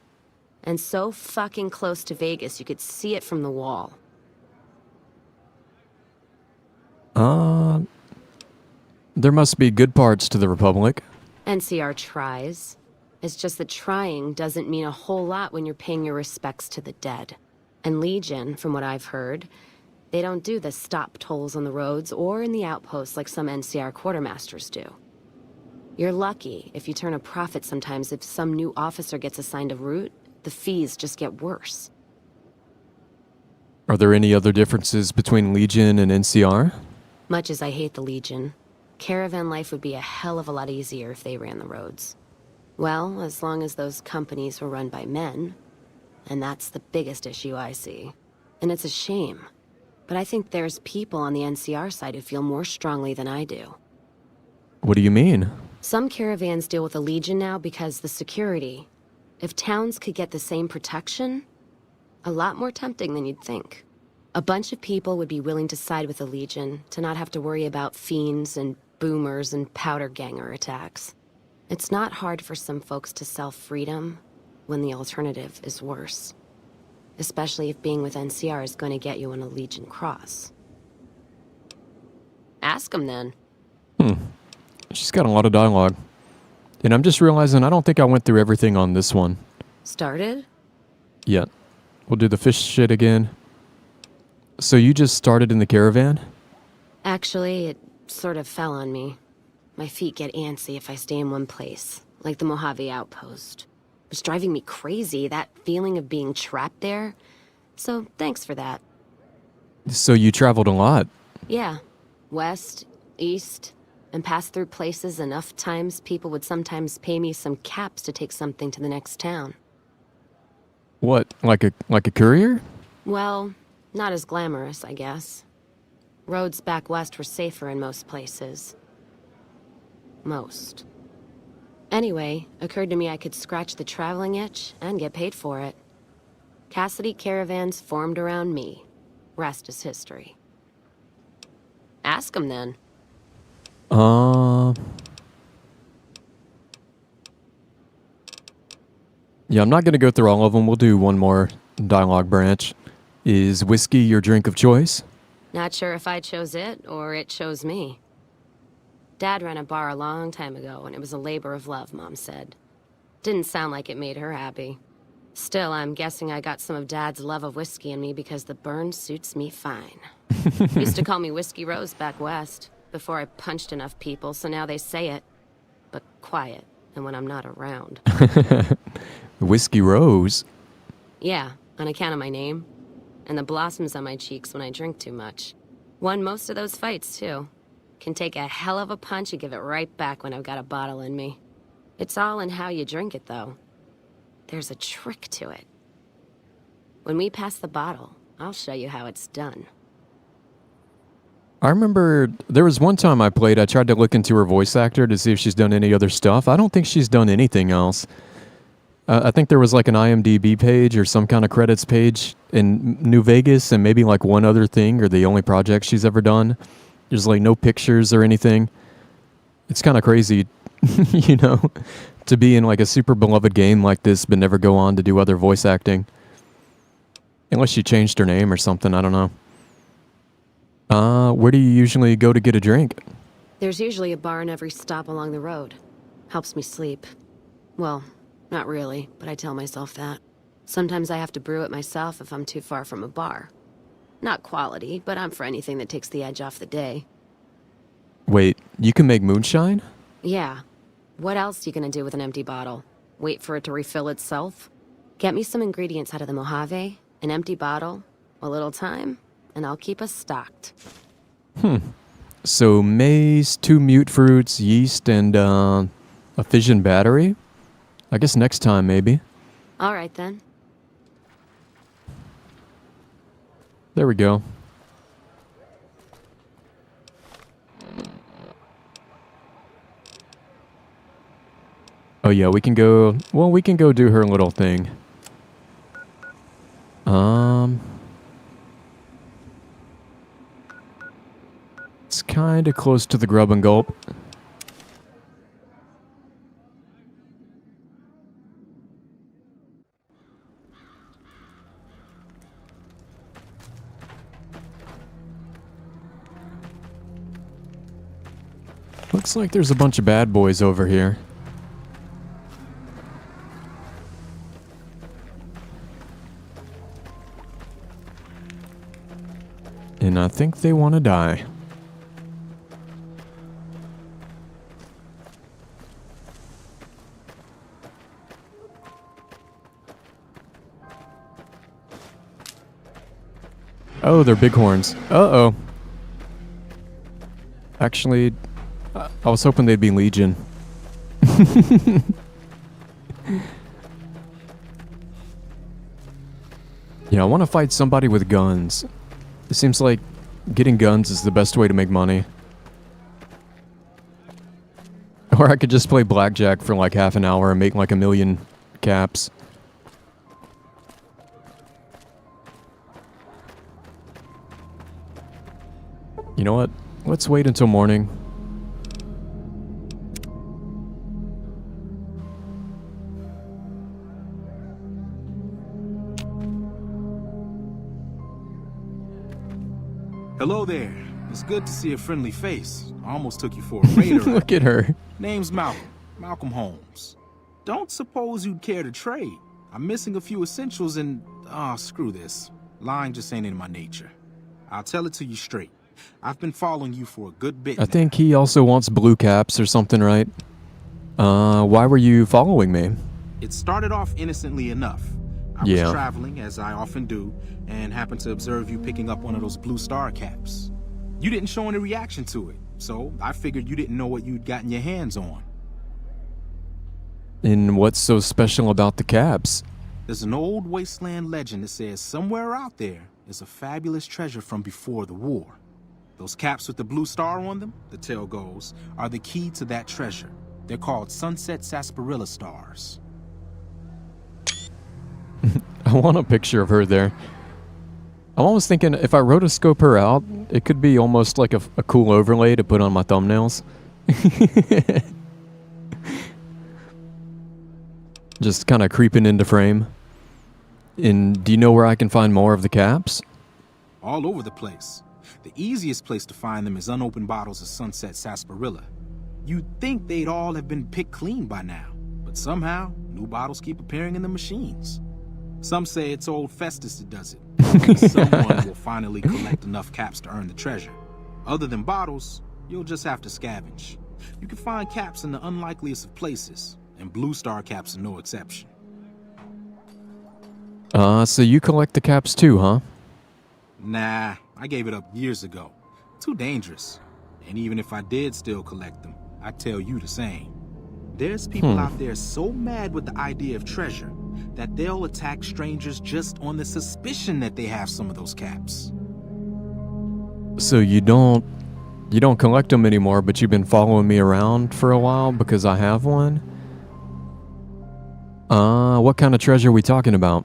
And so fucking close to Vegas, you could see it from the wall. There must be good parts to the Republic. NCR tries. It's just that trying doesn't mean a whole lot when you're paying your respects to the dead. And Legion, from what I've heard, they don't do the stop tolls on the roads or in the outposts like some NCR quartermasters do. You're lucky if you turn a profit sometimes. If some new officer gets assigned a route, the fees just get worse. Are there any other differences between Legion and NCR? Much as I hate the Legion, caravan life would be a hell of a lot easier if they ran the roads. Well, as long as those companies were run by men. And that's the biggest issue I see. And it's a shame. But I think there's people on the NCR side who feel more strongly than I do. What do you mean? Some caravans deal with the Legion now because the security. If towns could get the same protection, a lot more tempting than you'd think. A bunch of people would be willing to side with the Legion to not have to worry about fiends and boomers and powder ganger attacks. It's not hard for some folks to sell freedom when the alternative is worse. Especially if being with NCR is going to get you on a Legion cross. Ask them then. She's got a lot of dialogue. And I'm just realizing I don't think I went through everything on this one. Started? Yet. We'll do the fish shit again. So you just started in the caravan? Actually, it sort of fell on me. My feet get antsy if I stay in one place, like the Mojave outpost. It's driving me crazy, that feeling of being trapped there. So thanks for that. So you traveled a lot? Yeah. West, east, and passed through places enough times people would sometimes pay me some caps to take something to the next town. What, like a courier? Well, not as glamorous, I guess. Roads back west were safer in most places. Most. Anyway, occurred to me I could scratch the traveling itch and get paid for it. Cassidy caravans formed around me. Rest is history. Ask them then. Yeah, I'm not going to go through all of them. We'll do one more dialogue branch. Is whiskey your drink of choice? Not sure if I chose it or it chose me. Dad ran a bar a long time ago, and it was a labor of love, Mom said. Didn't sound like it made her happy. Still, I'm guessing I got some of Dad's love of whiskey in me because the burn suits me fine. Used to call me Whiskey Rose back west, before I punched enough people, so now they say it. But quiet, and when I'm not around. Whiskey Rose? Yeah, on account of my name. And the blossoms on my cheeks when I drink too much. Won most of those fights, too. Can take a hell of a punch and give it right back when I've got a bottle in me. It's all in how you drink it, though. There's a trick to it. When we pass the bottle, I'll show you how it's done. I remember there was one time I tried to look into her voice actor to see if she's done any other stuff. I don't think she's done anything else. I think there was like an IMDb page or some kind of credits page in New Vegas and maybe like one other thing or the only project she's ever done. There's like no pictures or anything. It's kind of crazy, you know, to be in like a super beloved game like this but never go on to do other voice acting. Unless she changed her name or something, I don't know. Where do you usually go to get a drink? There's usually a bar in every stop along the road. Helps me sleep. Well, not really, but I tell myself that. Sometimes I have to brew it myself if I'm too far from a bar. Not quality, but I'm for anything that takes the edge off the day. Wait, you can make moonshine? Yeah. What else you gonna do with an empty bottle? Wait for it to refill itself? Get me some ingredients out of the Mojave, an empty bottle, a little time, and I'll keep us stocked. So maize, 2 mute fruits, yeast, and a fission battery? I guess next time, maybe. All right, then. There we go. Oh yeah, we can go... Well, we can go do her little thing. It's kind of close to the grub and gulp. Looks like there's a bunch of bad boys over here. And I think they want to die. Oh, they're bighorns. Uh-oh. Actually, I was hoping they'd be Legion. Yeah, I want to fight somebody with guns. It seems like getting guns is the best way to make money. Or I could just play blackjack for like half an hour and make like 1 million caps. You know what? Let's wait until morning. Hello there. It's good to see a friendly face. I almost took you for a raider. Look at her. Name's Malcolm. Malcolm Holmes. Don't suppose you'd care to trade. I'm missing a few essentials and... screw this. Lying just ain't in my nature. I'll tell it to you straight. I've been following you for a good bit I think he also wants blue caps or something, right? Why were you following me? It started off innocently enough. I was traveling, as I often do, and happened to observe you picking up one of those blue star caps. You didn't show any reaction to it, so I figured you didn't know what you'd gotten your hands on. And what's so special about the caps? There's an old wasteland legend that says somewhere out there is a fabulous treasure from before the war. Those caps with the blue star on them, the tale goes, are the key to that treasure. They're called sunset sarsaparilla stars. I want a picture of her there. I'm almost thinking if I rotoscope her out, it could be almost like a cool overlay to put on my thumbnails. Just kind of creeping into frame. And do you know where I can find more of the caps? All over the place. The easiest place to find them is unopened bottles of sunset sarsaparilla. You'd think they'd all have been picked clean by now, but somehow, new bottles keep appearing in the machines. Some say it's old Festus that does it. Someone will finally collect enough caps to earn the treasure. Other than bottles, you'll just have to scavenge. You can find caps in the unlikeliest of places, and blue star caps are no exception. So you collect the caps too, huh? Nah, I gave it up years ago. Too dangerous. And even if I did still collect them, I'd tell you the same. There's people out there so mad with the idea of treasure that they'll attack strangers just on the suspicion that they have some of those caps. So you don't collect them anymore, but you've been following me around for a while because I have one? What kind of treasure are we talking about?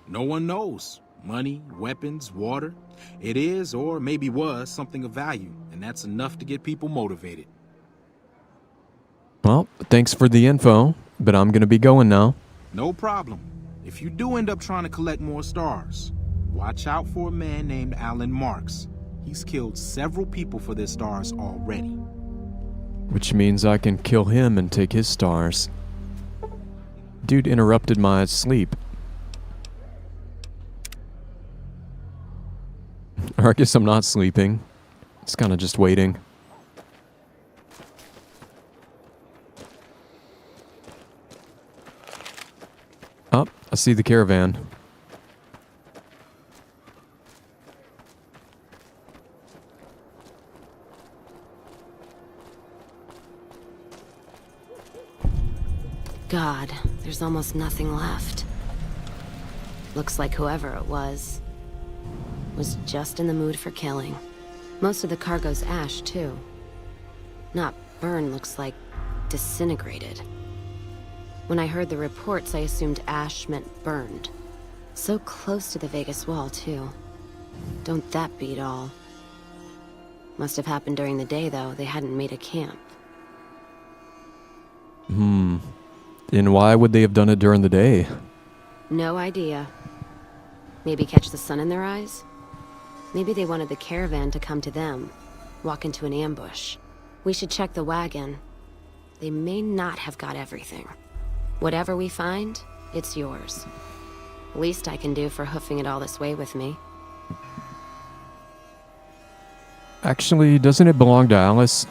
No one knows. Money, weapons, water. It is, or maybe was, something of value, and that's enough to get people motivated. Well, thanks for the info, but I'm gonna be going now. No problem. If you do end up trying to collect more stars, watch out for a man named Alan Marks. He's killed several people for their stars already. Which means I can kill him and take his stars. Dude interrupted my sleep. Or I guess I'm not sleeping. It's kind of just waiting. Oh, I see the caravan. God, there's almost nothing left. Looks like whoever it was just in the mood for killing. Most of the cargo's ash, too. Not burned, looks like disintegrated. When I heard the reports, I assumed ash meant burned. So close to the Vegas wall, too. Don't that beat all? Must have happened during the day, though. They hadn't made a camp. And why would they have done it during the day? No idea. Maybe catch the sun in their eyes? Maybe they wanted the caravan to come to them, walk into an ambush. We should check the wagon. They may not have got everything. Whatever we find, it's yours. Least I can do for hoofing it all this way with me. Actually, doesn't it belong to Alice?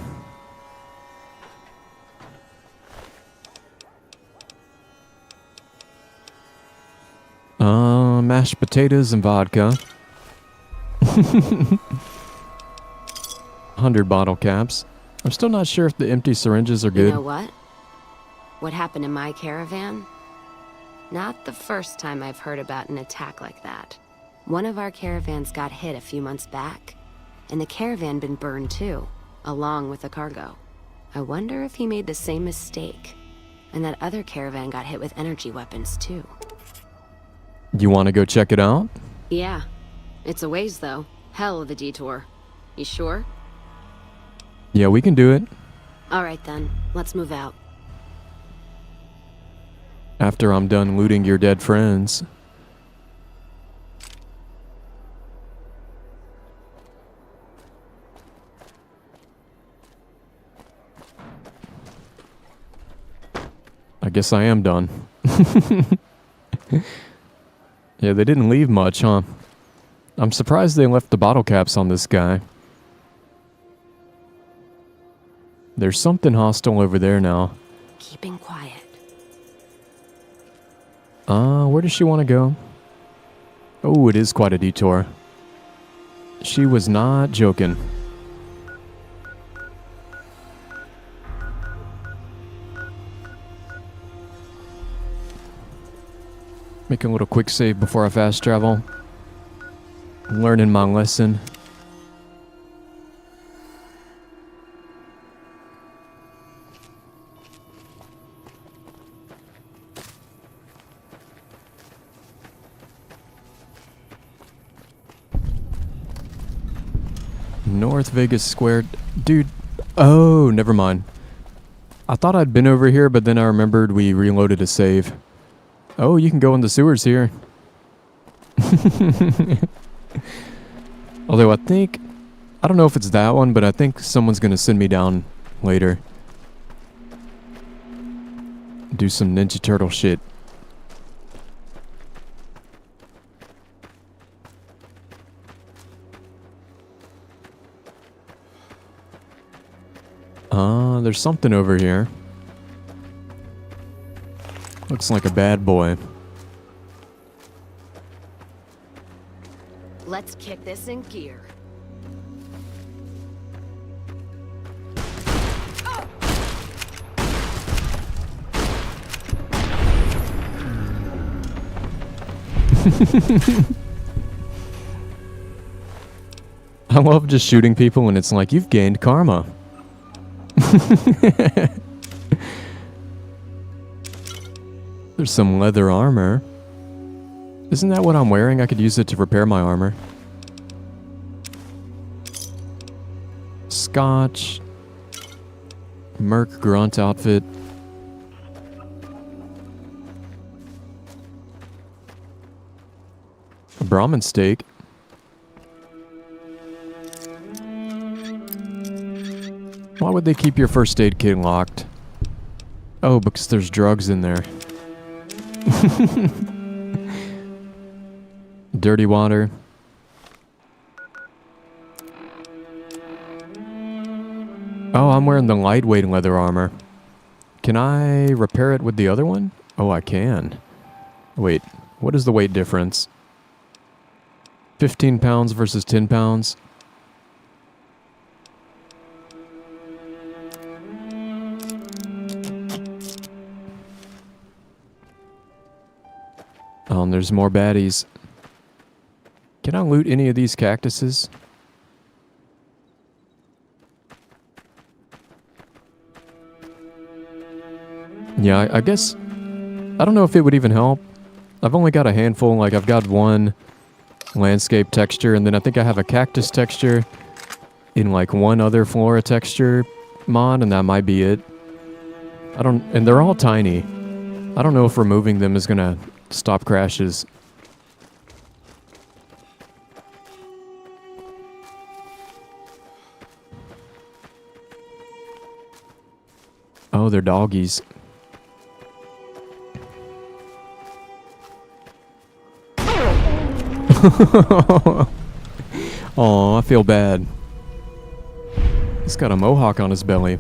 Mashed potatoes and vodka. 100 bottle caps. I'm still not sure if the empty syringes are good. You know what? What happened in my caravan? Not the first time I've heard about an attack like that. One of our caravans got hit a few months back, and the caravan been burned too, along with the cargo. I wonder if he made the same mistake, and that other caravan got hit with energy weapons too. You want to go check it out? Yeah. It's a ways though. Hell of a detour. You sure? Yeah, we can do it. Alright then, let's move out. After I'm done looting your dead friends. I guess I am done. Yeah, they didn't leave much, huh? I'm surprised they left the bottle caps on this guy. There's something hostile over there now. Keeping quiet. Where does she want to go? Oh, it is quite a detour. She was not joking. Make a little quick save before I fast travel. Learning my lesson. North Vegas Square. Dude. Oh, never mind. I thought I'd been over here, but then I remembered we reloaded a save. Oh, you can go in the sewers here. Although I don't know if it's that one, but I think someone's going to send me down later. Do some Ninja Turtle shit. There's something over here. Looks like a bad boy. Let's kick this in gear. I love just shooting people and it's like, you've gained karma. There's some leather armor. Isn't that what I'm wearing? I could use it to repair my armor. Scotch. Merc grunt outfit. A Brahmin steak. Why would they keep your first aid kit locked? Oh, because there's drugs in there. Dirty water. Oh, I'm wearing the lightweight leather armor. Can I repair it with the other one? Oh, I can. Wait, what is the weight difference? 15 pounds versus 10 pounds. Oh, and there's more baddies. Can I loot any of these cactuses? Yeah, I guess I don't know if it would even help. I've only got a handful. Like, I've got one landscape texture, and then I think I have a cactus texture in, like, one other flora texture mod, and that might be it. And they're all tiny. I don't know if removing them is gonna stop crashes. Oh, they're doggies. Oh, I feel bad. He's got a mohawk on his belly.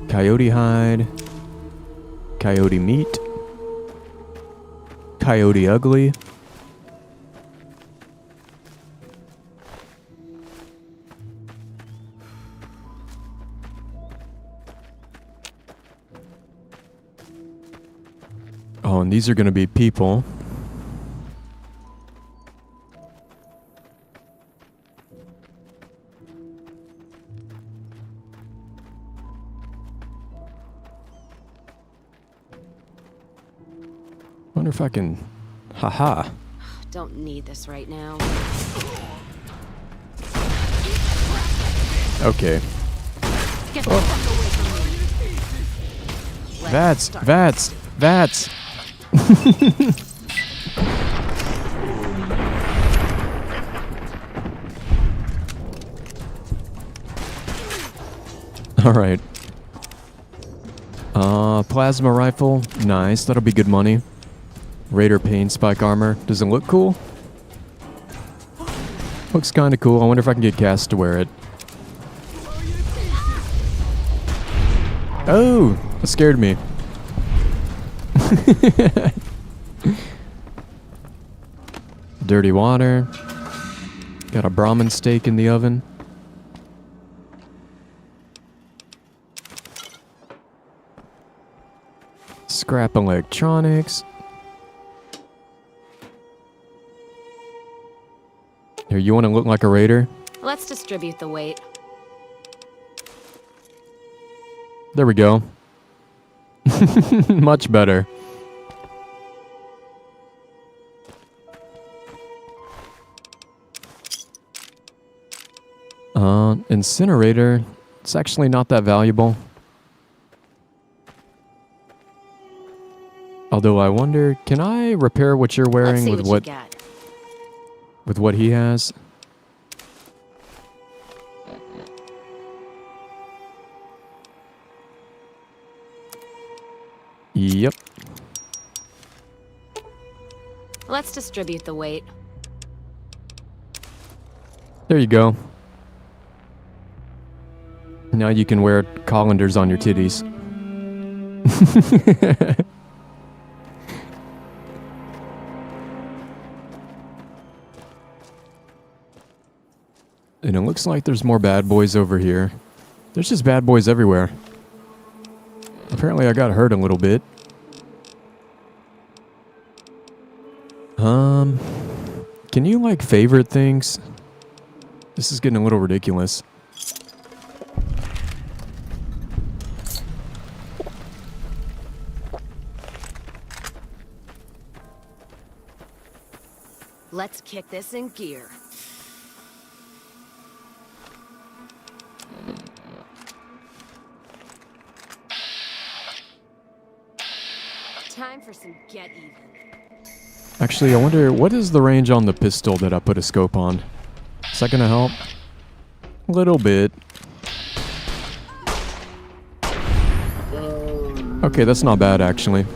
Coyote hide. Coyote meat. Coyote ugly. Oh, and these are going to be people. Wonder if I can... Haha. Don't need this right now. Okay. Get the fuck away from me. Vats. All right. Plasma rifle. Nice. That'll be good money. Raider pain spike armor. Does it look cool? Looks kind of cool. I wonder if I can get Cass to wear it. Oh, that scared me. Dirty water. Got a Brahmin steak in the oven. Scrap electronics. Here, you want to look like a raider? Let's distribute the weight. There we go. Much better. Incinerator. It's actually not that valuable. Although I wonder, can I repair what you're wearing with what he has? Yep. Let's distribute the weight. There you go. Now you can wear colanders on your titties. And it looks like there's more bad boys over here. There's just bad boys everywhere. Apparently I got hurt a little bit. Can you, like, favorite things? This is getting a little ridiculous. Let's kick this in gear. Time for some get even. Actually, I wonder, what is the range on the pistol that I put a scope on? Is that gonna help? A little bit. Okay, that's not bad, actually.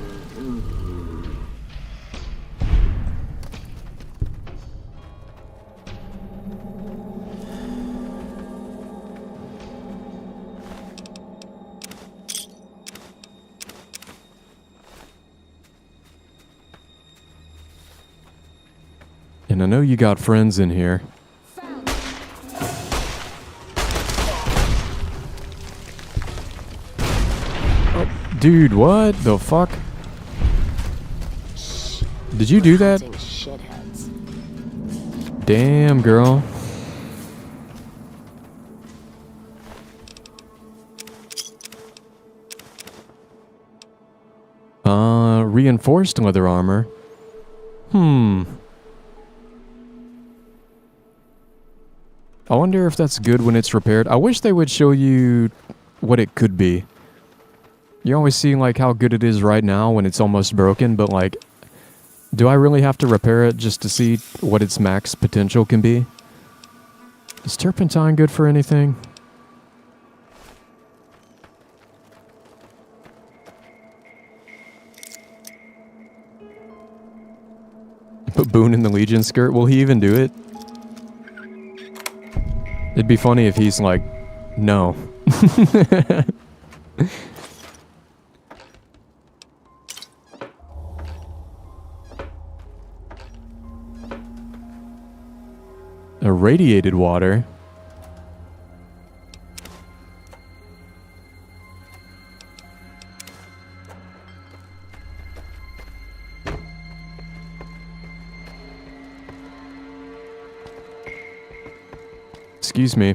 And I know you got friends in here. Oh, dude, what the fuck? Did you do that? Damn, girl. Reinforced leather armor. I wonder if that's good when it's repaired. I wish they would show you what it could be. You always see like how good it is right now when it's almost broken, but like, do I really have to repair it just to see what its max potential can be? Is turpentine good for anything? Put Boone in the Legion skirt. Will he even do it? It'd be funny if he's like, no. Irradiated water. Excuse me.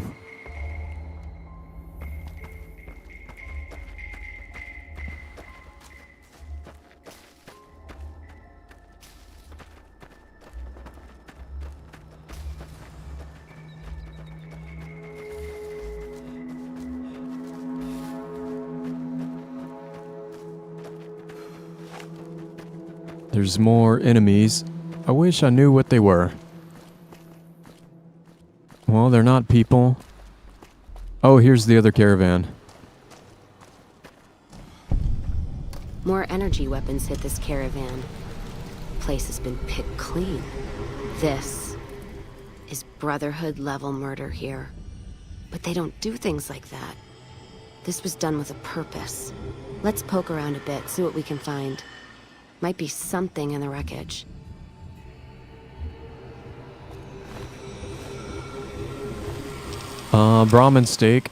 There's more enemies. I wish I knew what they were. Well, they're not people. Oh, here's the other caravan. More energy weapons hit this caravan. Place has been picked clean. This is Brotherhood level murder here. But they don't do things like that. This was done with a purpose. Let's poke around a bit, see what we can find. Might be something in the wreckage. Brahmin steak.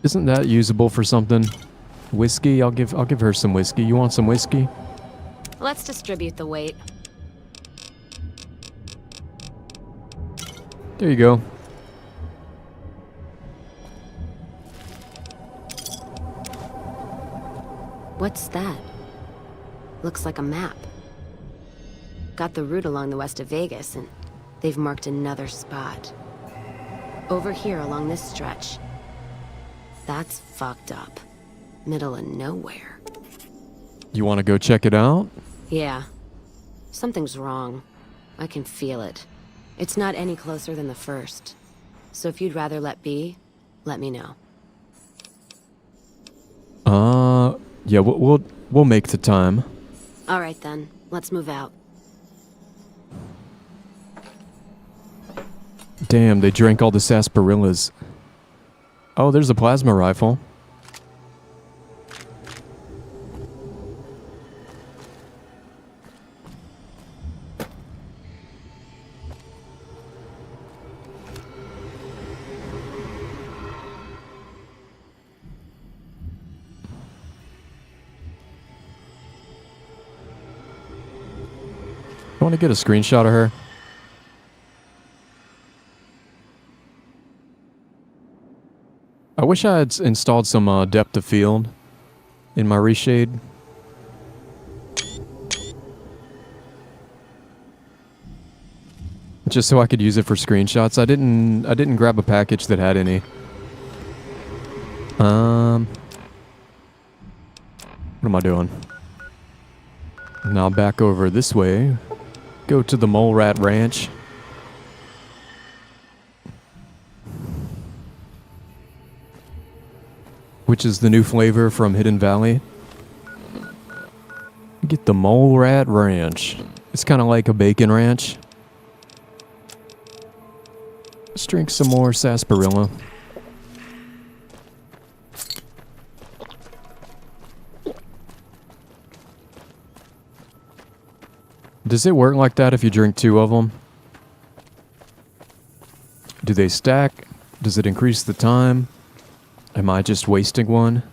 Isn't that usable for something? Whiskey? I'll give her some whiskey. You want some whiskey? Let's distribute the weight. There you go. What's that? Looks like a map. Got the route along the west of Vegas, and they've marked another spot. Over here along this stretch. That's fucked up. Middle of nowhere. You want to go check it out? Yeah. Something's wrong. I can feel it. It's not any closer than the first. So if you'd rather let be, let me know. Yeah, we'll make the time. All right then. Let's move out. Damn, they drank all the sarsaparillas. Oh, there's a plasma rifle. I want to get a screenshot of her. I wish I had installed some depth of field in my reshade. Just so I could use it for screenshots. I didn't grab a package that had any. What am I doing? Now back over this way. Go to the Mole Rat Ranch. Which is the new flavor from Hidden Valley. Get the Mole Rat Ranch. It's kind of like a bacon ranch. Let's drink some more sarsaparilla. Does it work like that if you drink 2 of them? Do they stack? Does it increase the time? Am I just wasting one?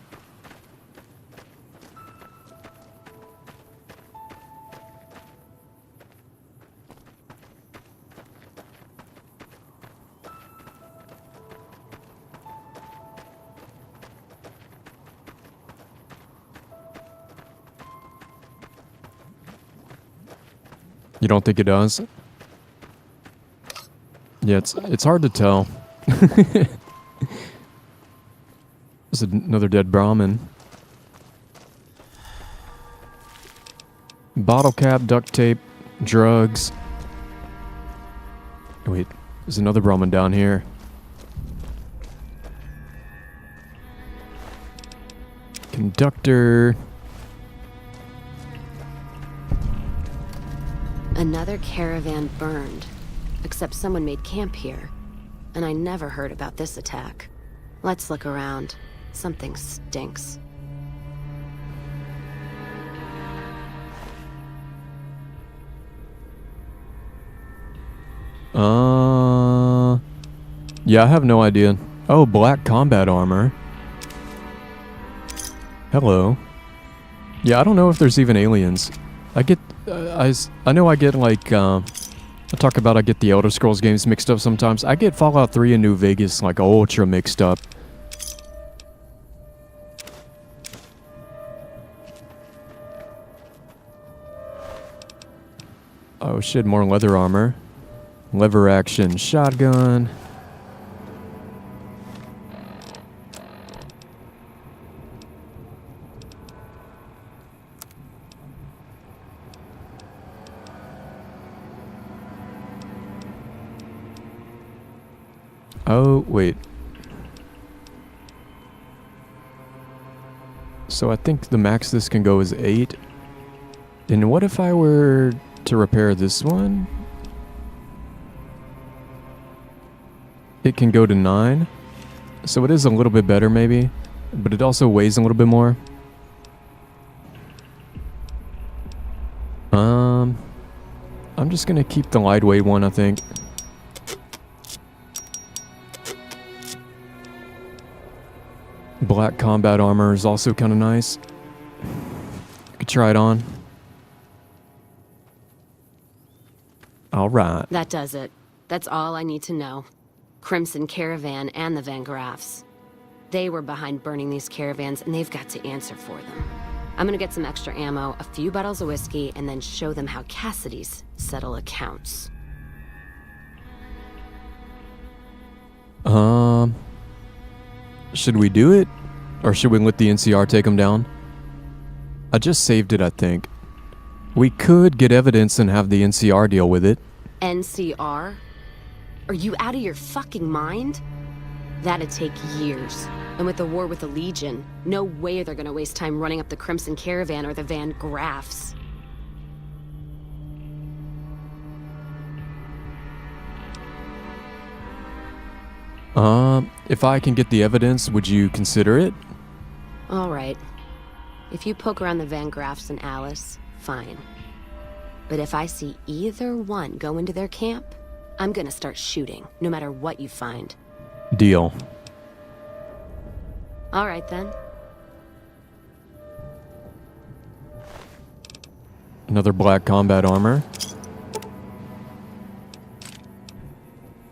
You don't think it does? Yeah, it's hard to tell. There's another dead Brahmin. Bottle cap, duct tape, drugs. Wait, there's another Brahmin down here. Conductor. Another caravan burned. Except someone made camp here. And I never heard about this attack. Let's look around. Something stinks. Yeah, I have no idea. Oh, black combat armor. Hello. Yeah, I don't know if there's even aliens. I get, I know I get like, I talk about I get the Elder Scrolls games mixed up sometimes. I get Fallout 3 and New Vegas like ultra mixed up. Oh shit, more leather armor. Lever action shotgun. Oh, wait. So I think the max this can go is 8. And what if I were to repair this one? It can go to 9. So it is a little bit better maybe. But it also weighs a little bit more. I'm just gonna keep the lightweight one, I think. Black combat armor is also kind of nice. Could try it on. Alright. That does it. That's all I need to know. Crimson Caravan and the Van Graffs. They were behind burning these caravans, and they've got to answer for them. I'm gonna get some extra ammo, a few bottles of whiskey, and then show them how Cassidy's settle accounts. Should we do it? Or should we let the NCR take them down? I just saved it, I think. We could get evidence and have the NCR deal with it. NCR? Are you out of your fucking mind? That'd take years. And with the war with the Legion, no way they're gonna waste time running up the Crimson Caravan or the Van Graffs. If I can get the evidence, would you consider it? All right. If you poke around the Van Graffs and Alice, fine. But if I see either one go into their camp, I'm gonna start shooting, no matter what you find. Deal. All right, then. Another black combat armor.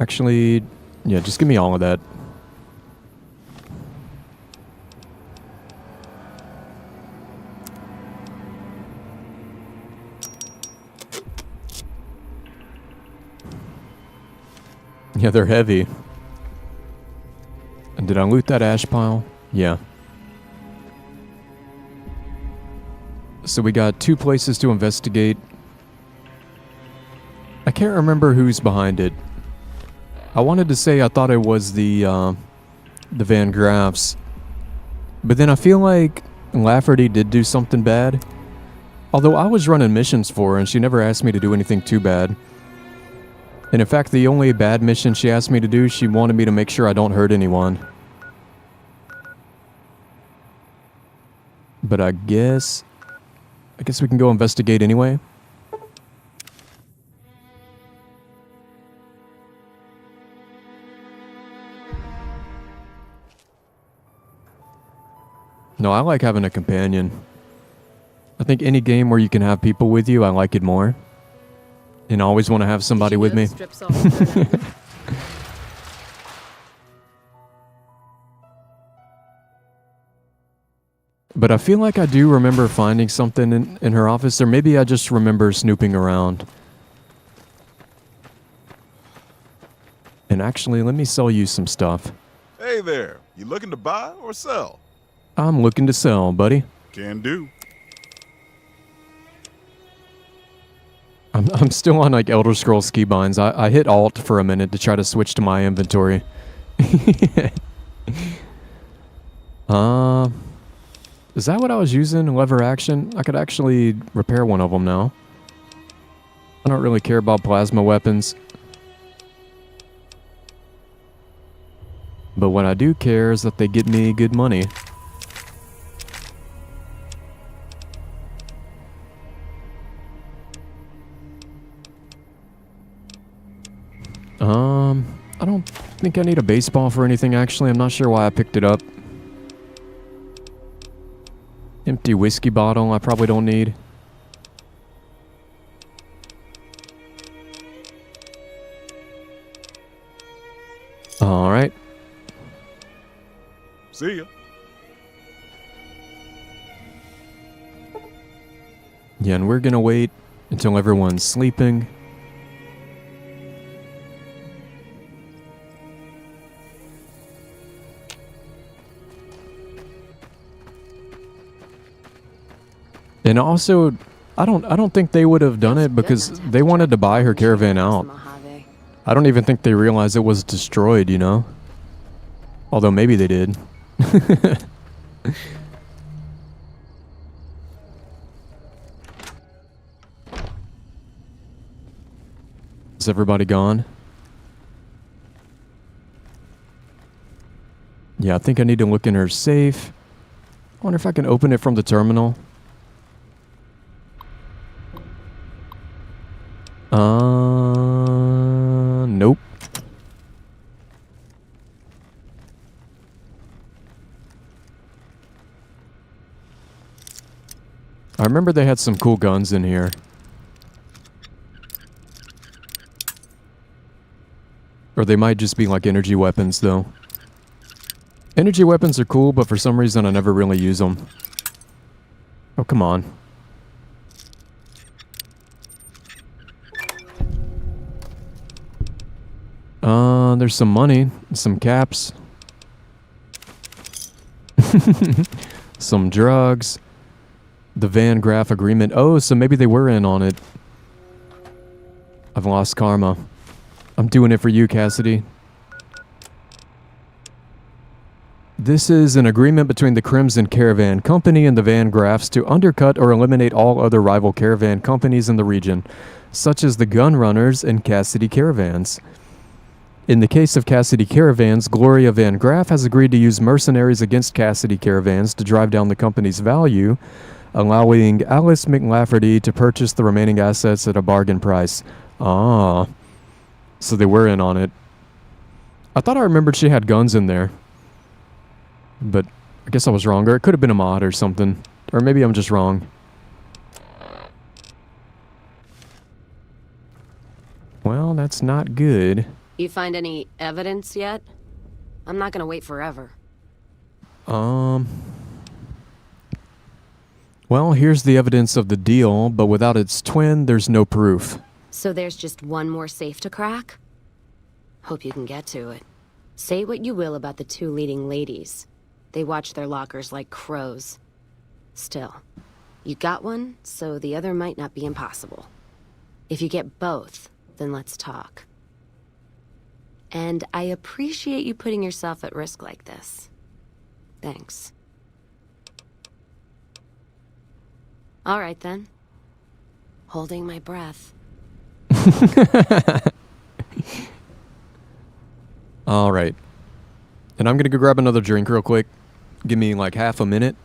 Actually, yeah, just give me all of that. Yeah, they're heavy. And did I loot that ash pile? Yeah. So we got 2 places to investigate. I can't remember who's behind it. I wanted to say I thought it was the Van Graffs. But then I feel like Lafferty did do something bad. Although I was running missions for her and she never asked me to do anything too bad. And in fact, the only bad mission she asked me to do, she wanted me to make sure I don't hurt anyone. But I guess we can go investigate anyway. No, I like having a companion. I think any game where you can have people with you, I like it more. And I always want to have somebody with me. But I feel like I do remember finding something in her office, or maybe I just remember snooping around. And actually, let me sell you some stuff. Hey there, you looking to buy or sell? I'm looking to sell, buddy. Can do. I'm still on like Elder Scrolls keybinds. I hit Alt for a minute to try to switch to my inventory. Is that what I was using? Lever action? I could actually repair one of them now. I don't really care about plasma weapons. But what I do care is that they get me good money. I don't think I need a baseball for anything, actually. I'm not sure why I picked it up. Empty whiskey bottle I probably don't need. Alright. See ya. Yeah, and we're gonna wait until everyone's sleeping. And also, I don't think they would have done it because they wanted to buy her caravan out. Mojave. I don't even think they realized it was destroyed, you know? Although maybe they did. Is everybody gone? Yeah, I think I need to look in her safe. I wonder if I can open it from the terminal. Nope. I remember they had some cool guns in here. Or they might just be like energy weapons, though. Energy weapons are cool, but for some reason I never really use them. Oh, come on. There's some money, some caps, some drugs, the Van Graff agreement. Oh, so maybe they were in on it. I've lost karma. I'm doing it for you, Cassidy. This is an agreement between the Crimson Caravan Company and the Van Graffs to undercut or eliminate all other rival caravan companies in the region, such as the Gun Runners and Cassidy Caravans. In the case of Cassidy Caravans, Gloria Van Graff has agreed to use mercenaries against Cassidy Caravans to drive down the company's value, allowing Alice McLafferty to purchase the remaining assets at a bargain price. Ah. So they were in on it. I thought I remembered she had guns in there. But I guess I was wrong. Or it could have been a mod or something. Or maybe I'm just wrong. Well, that's not good. You find any evidence yet? I'm not gonna wait forever. Well, here's the evidence of the deal, but without its twin, there's no proof. So there's just one more safe to crack? Hope you can get to it. Say what you will about the two leading ladies. They watch their lockers like crows. Still, you got one, so the other might not be impossible. If you get both, then let's talk. And I appreciate you putting yourself at risk like this. Thanks. All right, then. Holding my breath. All right. And I'm going to go grab another drink real quick. Give me like half a minute.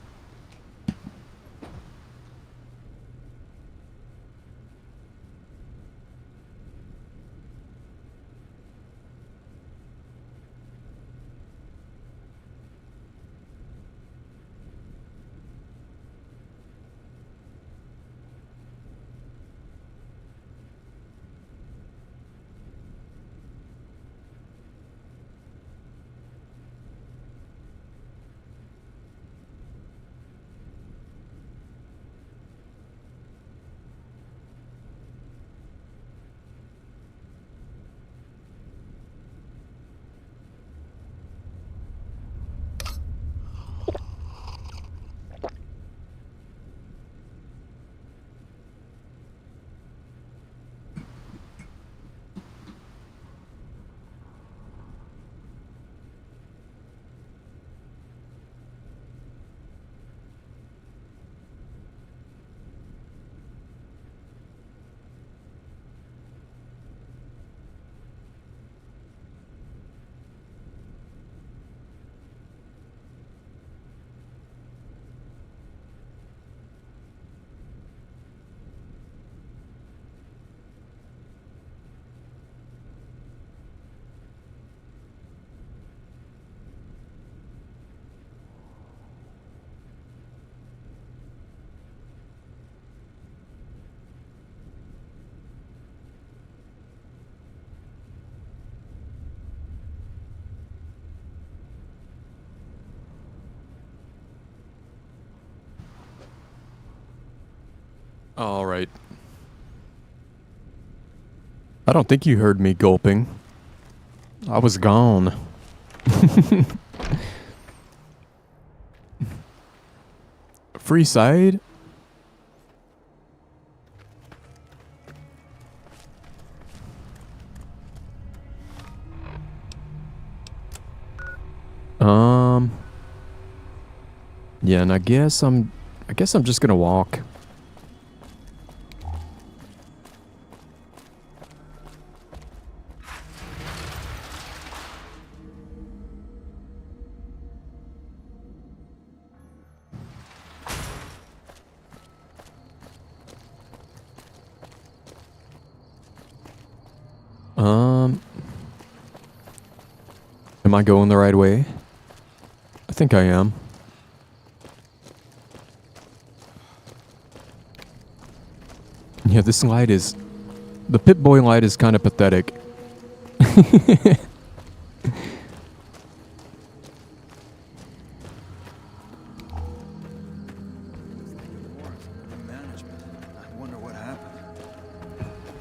All right. I don't think you heard me gulping. I was gone. Free side? Yeah, and I guess I'm just gonna walk. Am I going the right way? I think I am. Yeah, this light is... The Pip-Boy light is kind of pathetic.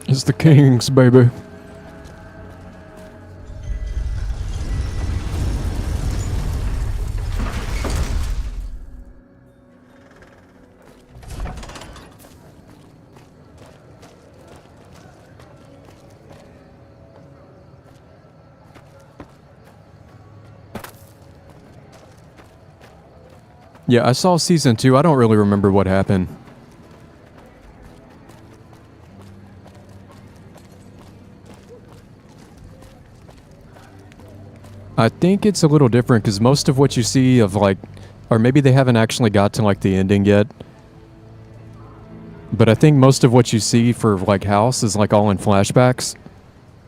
It's the Kings, baby. Yeah, I saw season 2. I don't really remember what happened. I think it's a little different because most of what you see of like, or maybe they haven't actually got to like the ending yet. But I think most of what you see for like House is like all in flashbacks,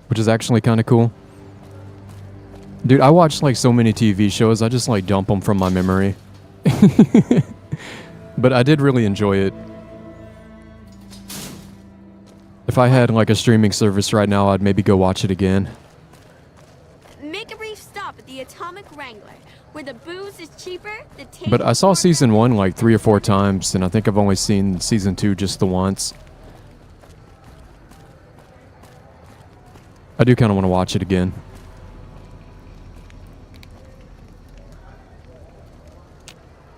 which is actually kind of cool. Dude, I watch like so many TV shows, I just like dump them from my memory. But I did really enjoy it. If I had like a streaming service right now, I'd maybe go watch it again. Make a brief stop at the Atomic Wrangler, where the booze is cheaper, the taste. But I saw season 1 like 3 or 4 times, and I think I've only seen season 2 just the once. I do kind of want to watch it again.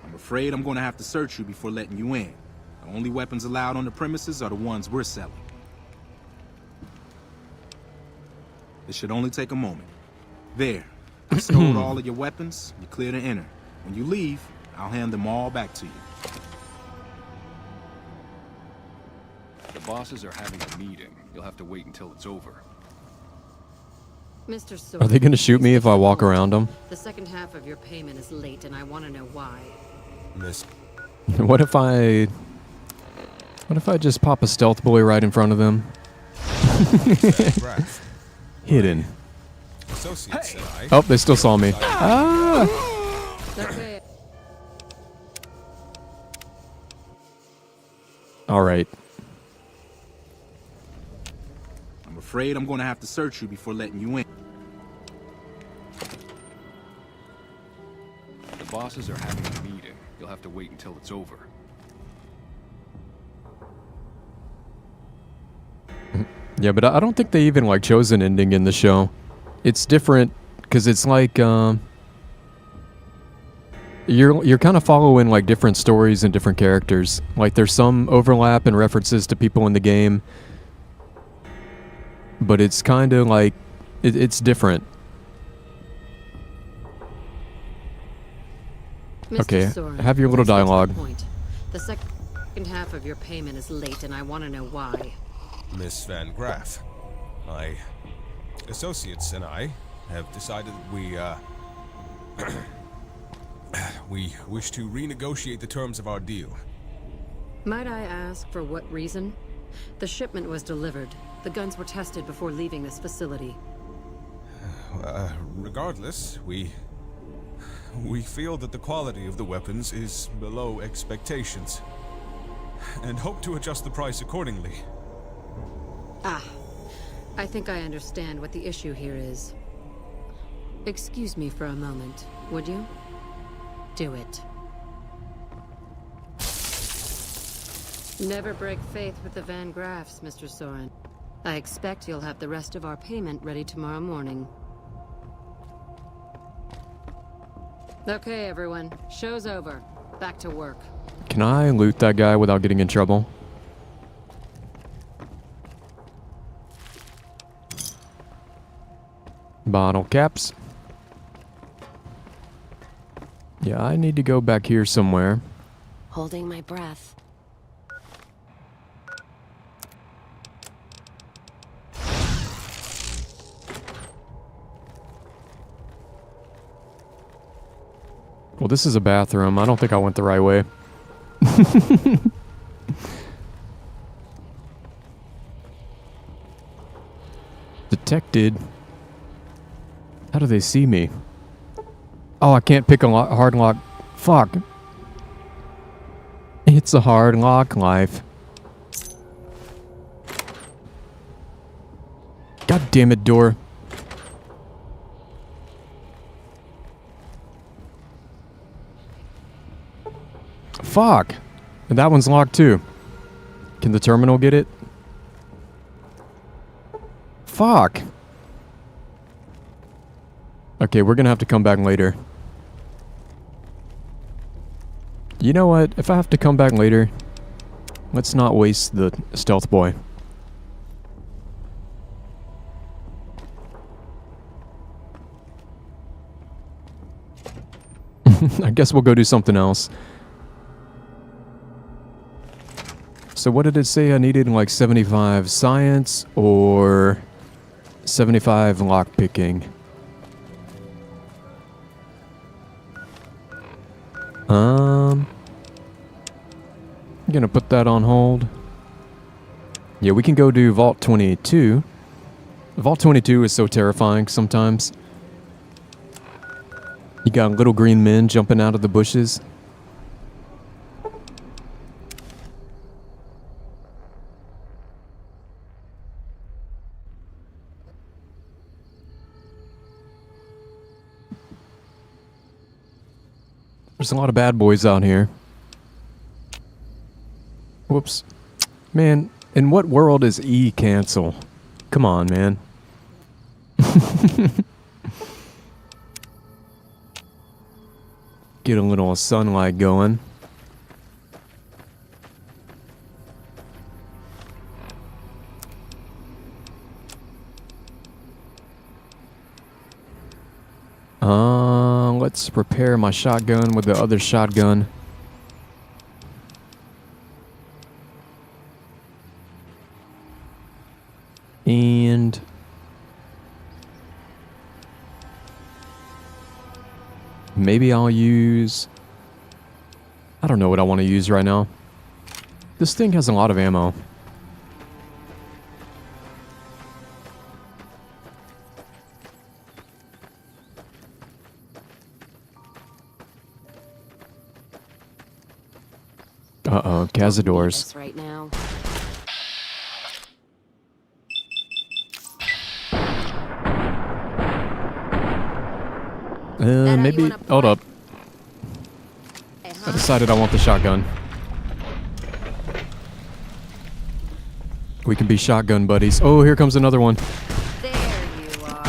I'm afraid I'm going to have to search you before letting you in. The only weapons allowed on the premises are the ones we're selling. This should only take a moment. There. I stowed all of your weapons. You're clear to enter. When you leave, I'll hand them all back to you. The bosses are having a meeting. You'll have to wait until it's over. Mr. Are they going to shoot me if I walk around them? The second half of your payment is late, and I want to know why. Miss. What if I just pop a stealth boy right in front of them? Hidden. Oh, they still saw me. Ah! All right. I'm afraid I'm going to have to search you before letting you in. The bosses are having a meeting. You'll have to wait until it's over. Yeah, but I don't think they even like chose an ending in the show. It's different because it's like you're kind of following like different stories and different characters. Like there's some overlap and references to people in the game, but it's kind of like it's different. Okay, have your little dialogue. The second half of your payment is late, and I want to know why. Miss Van Graff, my associates and I have decided that we wish to renegotiate the terms of our deal. Might I ask for what reason? The shipment was delivered. The guns were tested before leaving this facility. Regardless, we feel that the quality of the weapons is below expectations, and hope to adjust the price accordingly. Ah, I think I understand what the issue here is. Excuse me for a moment, would you? Do it. Never break faith with the Van Graffs, Mr. Soren. I expect you'll have the rest of our payment ready tomorrow morning. Okay, everyone. Show's over. Back to work. Can I loot that guy without getting in trouble? Bottle caps. Yeah, I need to go back here somewhere. Holding my breath. Well, this is a bathroom. I don't think I went the right way. Detected. How do they see me? Oh, I can't pick a hard lock. Fuck. It's a hard lock life. God damn it, door. Fuck. And that one's locked too. Can the terminal get it? Fuck. Okay, we're gonna have to come back later. You know what? If I have to come back later, let's not waste the stealth boy. I guess we'll go do something else. So what did it say I needed? Like 75 science or 75 lockpicking? I'm gonna put that on hold. Yeah, we can go do Vault 22. Vault 22 is so terrifying sometimes. You got little green men jumping out of the bushes. There's a lot of bad boys out here. Whoops. Man, in what world is E cancel? Come on, man. Get a little sunlight going. Let's prepare my shotgun with the other shotgun. And maybe I'll use... I don't know what I want to use right now. This thing has a lot of ammo. Uh-oh, Cazadors. Right now. Maybe... Hold up. I decided I want the shotgun. We can be shotgun buddies. Oh, here comes another one. There you are.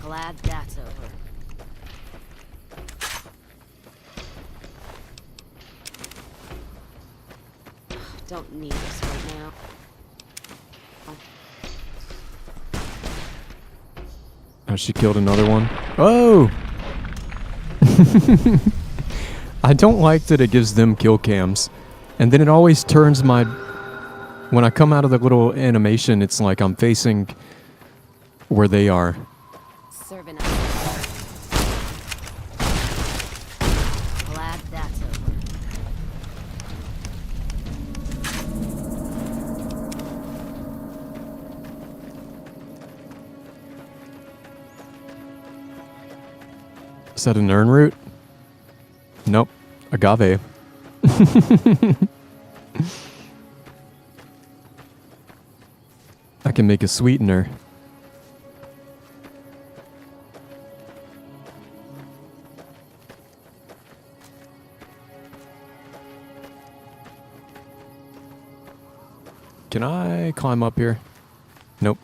Glad that's over. Don't need this right now. Oh, she killed another one. Oh! I don't like that it gives them kill cams. And then it always turns my... When I come out of the little animation, it's like I'm facing where they are. Serving up. Glad that's over. Is that an urn root? Nope. Agave. I can make a sweetener. Can I climb up here? Nope.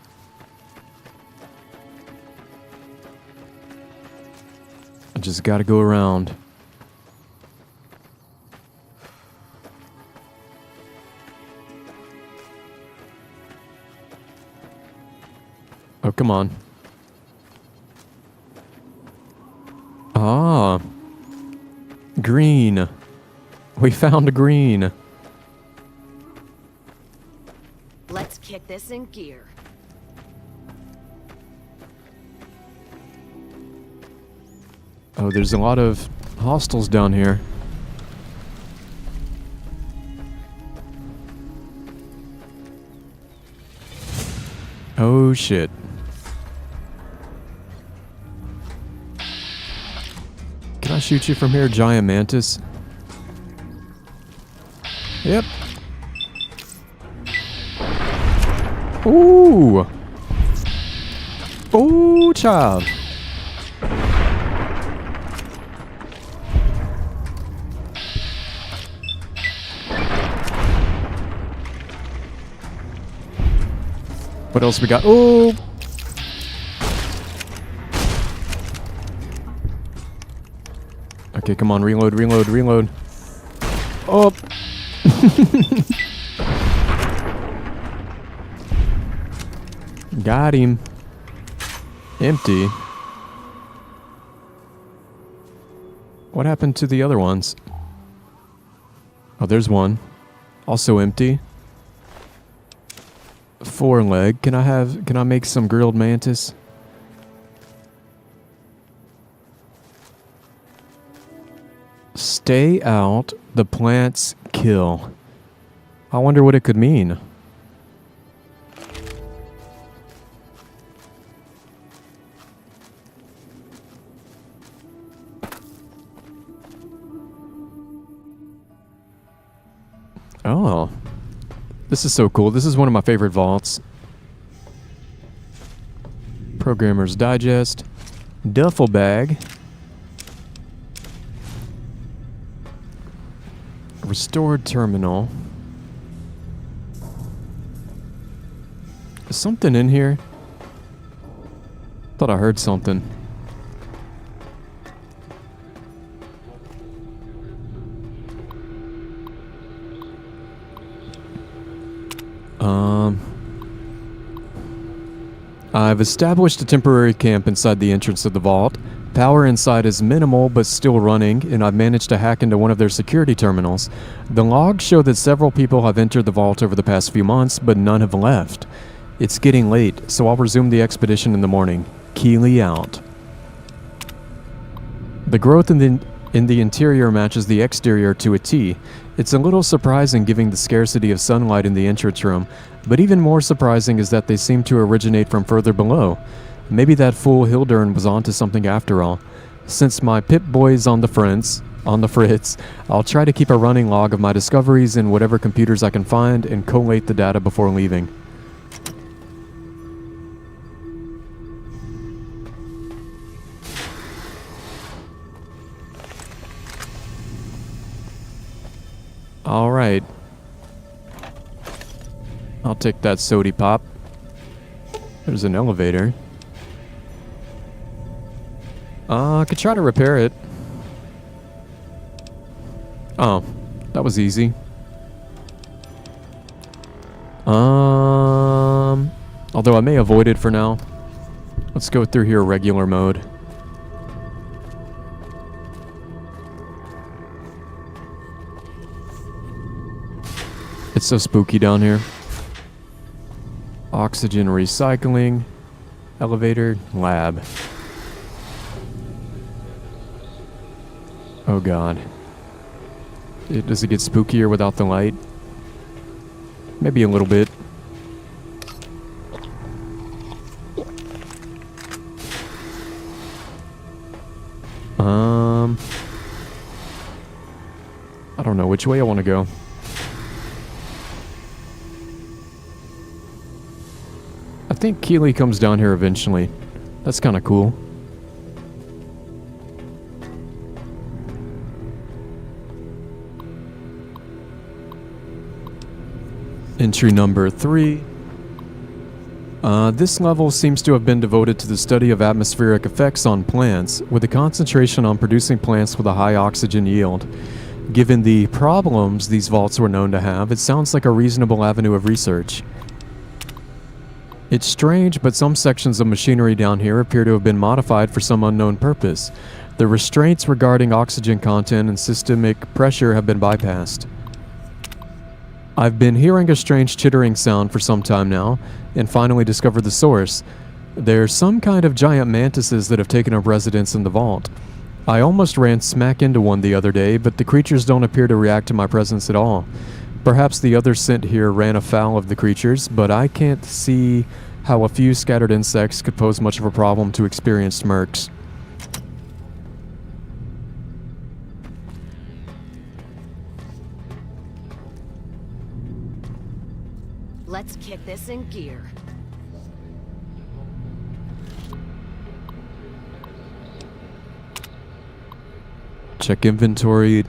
I just gotta go around. Oh, come on. Ah. Green. We found a green. Let's kick this in gear. Oh, there's a lot of hostiles down here. Oh, shit. Can I shoot you from here, giant mantis? Yep. Ooh! Ooh, child. What else we got? Oh! Okay, come on, reload, reload, reload. Oh! Got him. Empty. What happened to the other ones? Oh, there's one. Also empty. 4 leg. Can I make some grilled mantis? Stay out. The plants kill. I wonder what it could mean. Oh. This is so cool. This is one of my favorite vaults. Programmer's Digest. Duffel bag. Restored terminal. Is something in here? Thought I heard something. I've established a temporary camp inside the entrance of the vault. Power inside is minimal but still running, and I've managed to hack into one of their security terminals. The logs show that several people have entered the vault over the past few months, but none have left. It's getting late, so I'll resume the expedition in the morning. Keeley out. The growth in the interior matches the exterior to a T. It's a little surprising given the scarcity of sunlight in the entrance room, but even more surprising is that they seem to originate from further below. Maybe that fool Hildern was onto something after all. Since my Pip-Boy's on the fritz, I'll try to keep a running log of my discoveries in whatever computers I can find and collate the data before leaving. Alright. I'll take that sody pop. There's an elevator. I could try to repair it. Oh, that was easy. Although I may avoid it for now. Let's go through here regular mode. It's so spooky down here. Oxygen recycling. Elevator. Lab. Oh god. Does it get spookier without the light? Maybe a little bit. I don't know which way I want to go. I think Keeley comes down here eventually. That's kind of cool. Entry number 3. This level seems to have been devoted to the study of atmospheric effects on plants, with a concentration on producing plants with a high oxygen yield. Given the problems these vaults were known to have, it sounds like a reasonable avenue of research. It's strange, but some sections of machinery down here appear to have been modified for some unknown purpose. The restraints regarding oxygen content and systemic pressure have been bypassed. I've been hearing a strange chittering sound for some time now, and finally discovered the source. There's some kind of giant mantises that have taken up residence in the vault. I almost ran smack into one the other day, but the creatures don't appear to react to my presence at all. Perhaps the others sent here ran afoul of the creatures, but I can't see how a few scattered insects could pose much of a problem to experienced mercs. Let's kick this in gear. Check inventory.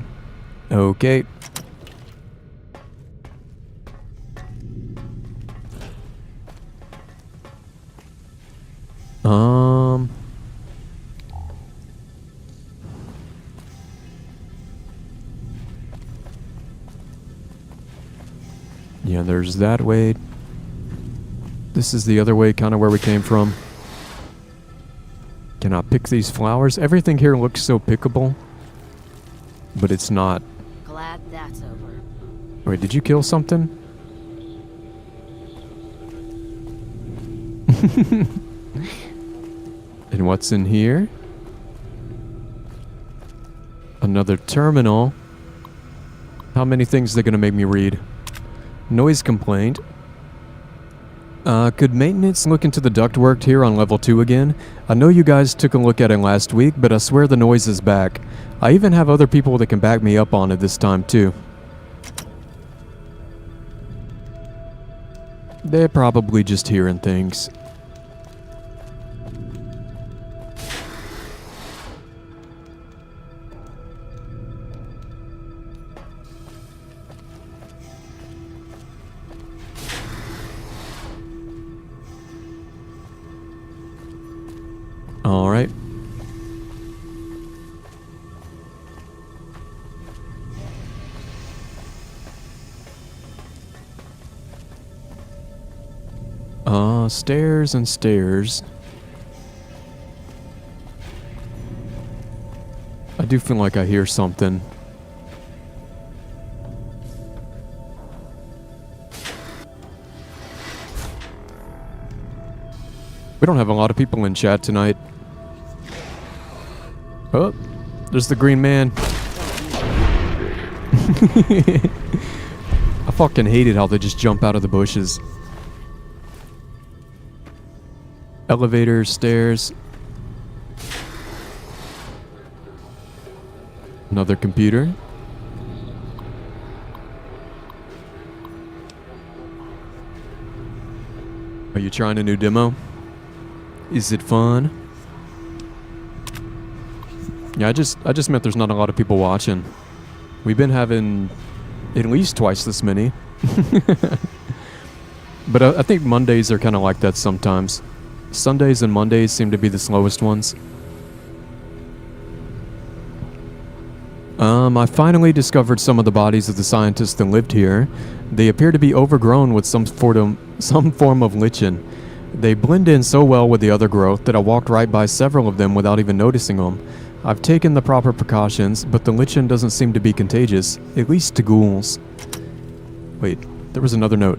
Okay. Yeah, there's that way. This is the other way, kind of where we came from. Can I pick these flowers? Everything here looks so pickable, but it's not. Glad that's over. Wait, did you kill something? And what's in here? Another terminal. How many things are they gonna make me read? Noise complaint. Could maintenance look into the ductwork here on level 2 again? I know you guys took a look at it last week, but I swear the noise is back. I even have other people that can back me up on it this time too. They're probably just hearing things. All right. Stairs and stairs. I do feel like I hear something. We don't have a lot of people in chat tonight. Oh, there's the green man. I fucking hated how they just jump out of the bushes. Elevators, stairs. Another computer. Are you trying a new demo? Is it fun? Yeah, I just meant there's not a lot of people watching. We've been having at least twice this many. But I think Mondays are kind of like that sometimes. Sundays and Mondays seem to be the slowest ones. I finally discovered some of the bodies of the scientists that lived here. They appear to be overgrown with some form of lichen. They blend in so well with the other growth that I walked right by several of them without even noticing them. I've taken the proper precautions, but the lichen doesn't seem to be contagious, at least to ghouls. Wait, there was another note.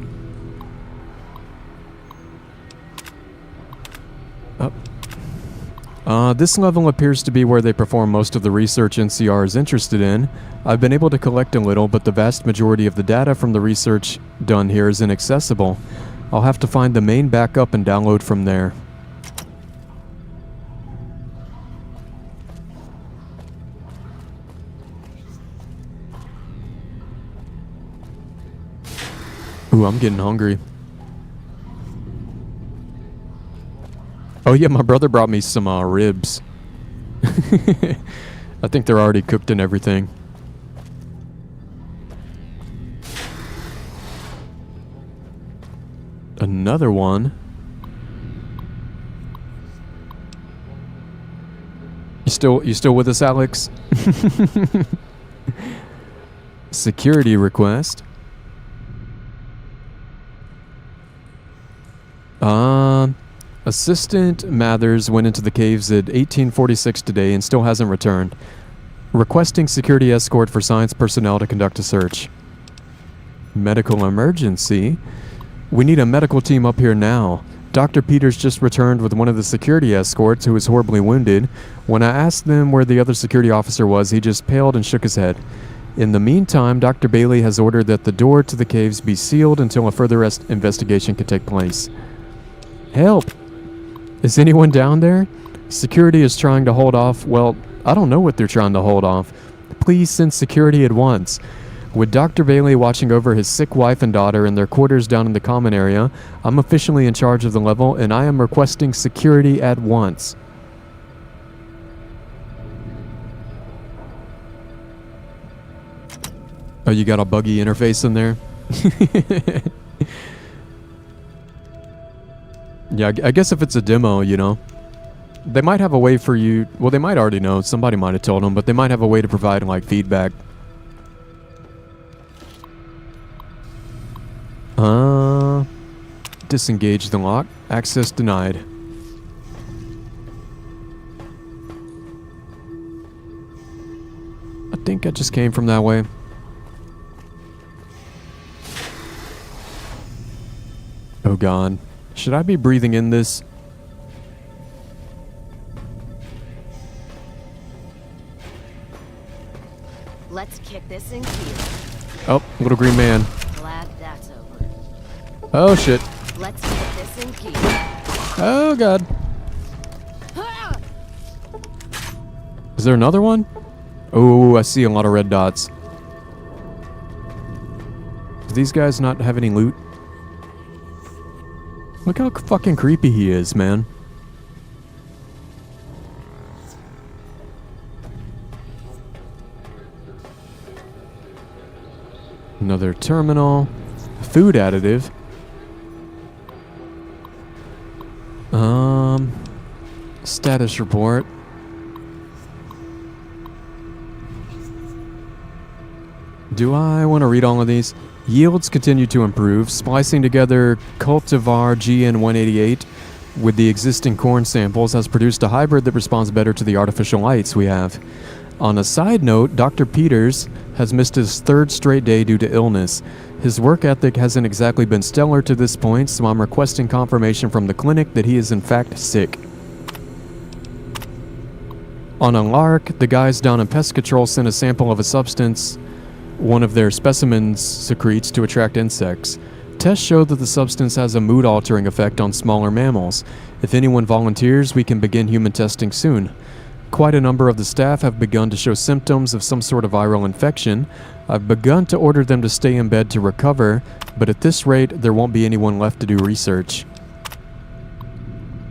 This level appears to be where they perform most of the research NCR is interested in. I've been able to collect a little, but the vast majority of the data from the research done here is inaccessible. I'll have to find the main backup and download from there. Ooh, I'm getting hungry. Oh yeah, my brother brought me some ribs. I think they're already cooked and everything. Another one. You still with us, Alex? Security request. Assistant Mathers went into the caves at 1846 today and still hasn't returned. Requesting security escort for science personnel to conduct a search. Medical emergency? We need a medical team up here now. Dr. Peters just returned with one of the security escorts who was horribly wounded. When I asked them where the other security officer was, he just paled and shook his head. In the meantime, Dr. Bailey has ordered that the door to the caves be sealed until a further investigation can take place. Help! Is anyone down there? Security is trying to hold off. Well, I don't know what they're trying to hold off. Please send security at once. With Dr. Bailey watching over his sick wife and daughter in their quarters down in the common area, I'm officially in charge of the level, and I am requesting security at once. Oh, you got a buggy interface in there? Yeah, I guess if it's a demo, you know, they might have a way for you. Well, they might already know. Somebody might have told them, but they might have a way to provide, like, feedback. Disengage the lock. Access denied. I think I just came from that way. Oh god. Should I be breathing in this? Let's kick this in gear. Oh, little green man. Glad that's over. Oh shit. Let's kick this in gear. Oh god. Is there another one? Oh, I see a lot of red dots. Do these guys not have any loot? Look how fucking creepy he is, man. Another terminal. Food additive. Status report. Do I want to read all of these? Yields continue to improve. Splicing together cultivar GN188 with the existing corn samples has produced a hybrid that responds better to the artificial lights we have. On a side note, Dr. Peters has missed his third straight day due to illness. His work ethic hasn't exactly been stellar to this point, so I'm requesting confirmation from the clinic that he is in fact sick. On a lark, the guys down in pest control sent a sample of a substance one of their specimens secretes to attract insects. Tests show that the substance has a mood-altering effect on smaller mammals. If anyone volunteers, we can begin human testing soon. Quite a number of the staff have begun to show symptoms of some sort of viral infection. I've begun to order them to stay in bed to recover, but at this rate, there won't be anyone left to do research.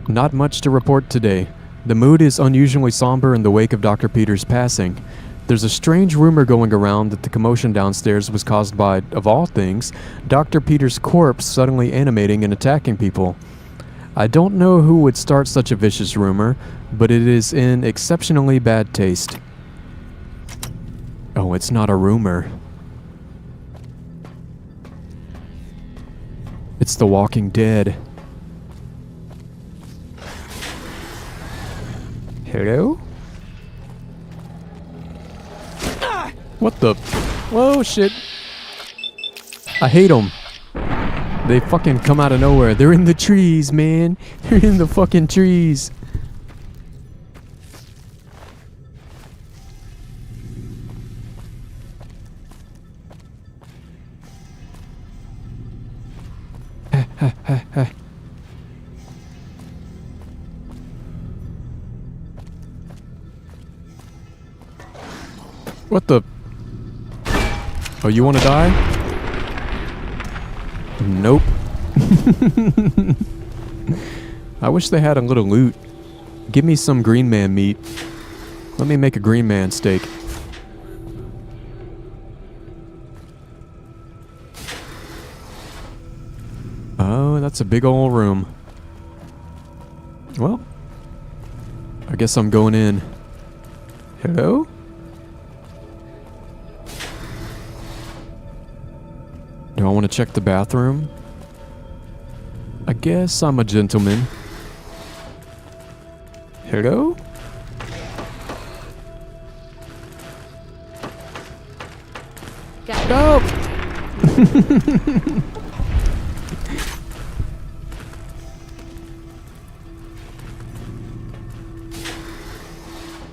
Not much to report today. The mood is unusually somber in the wake of Dr. Peters' passing. There's a strange rumor going around that the commotion downstairs was caused by, of all things, Dr. Peters' corpse suddenly animating and attacking people. I don't know who would start such a vicious rumor, but it is in exceptionally bad taste. Oh, it's not a rumor. It's The Walking Dead. Hello? What the? Whoa, shit. I hate them. They fucking come out of nowhere. They're in the trees, man. They're in the fucking trees. What the? Oh, you want to die? Nope. I wish they had a little loot. Give me some green man meat. Let me make a green man steak. that's a big old room. Well, I guess I'm going in. Hello? Do I want to check the bathroom? I guess I'm a gentleman. Hello? Go!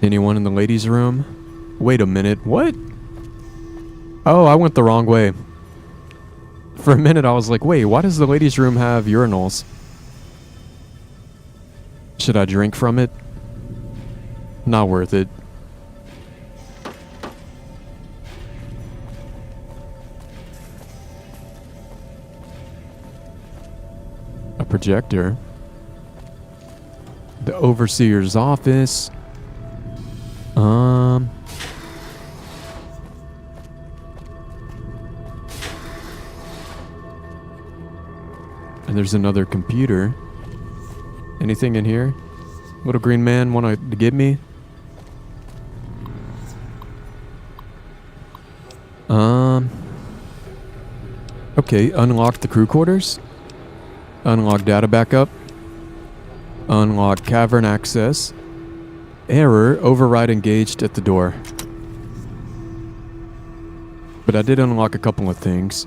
Anyone in the ladies' room? Wait a minute, what? Oh, I went the wrong way. For a minute I was like, wait, why does the ladies' room have urinals? Should I drink from it? Not worth it. A projector. The overseer's office. And there's another computer. Anything in here? Little green man want to get me? Okay, unlock the crew quarters. Unlock data backup. Unlock cavern access. Error, override engaged at the door. But I did unlock a couple of things.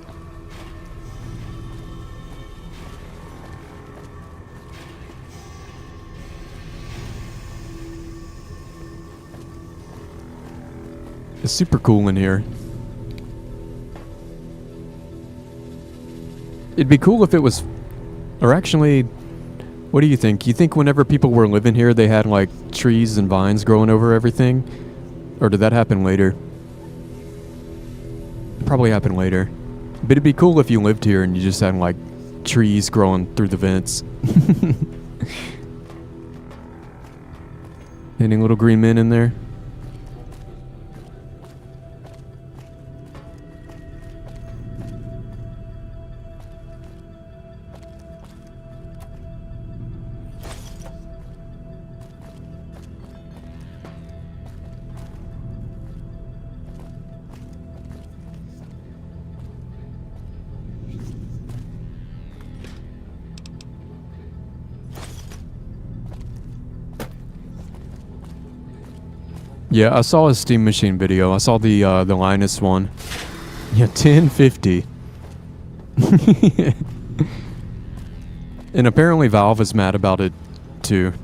It's super cool in here. It'd be cool if it was... Or actually, what do you think? You think whenever people were living here, they had like trees and vines growing over everything? Or did that happen later? Probably happened later. But it'd be cool if you lived here and you just had like trees growing through the vents. Any little green men in there? Yeah, I saw a Steam Machine video. I saw the Linus one. Yeah, 1050. And apparently Valve is mad about it too.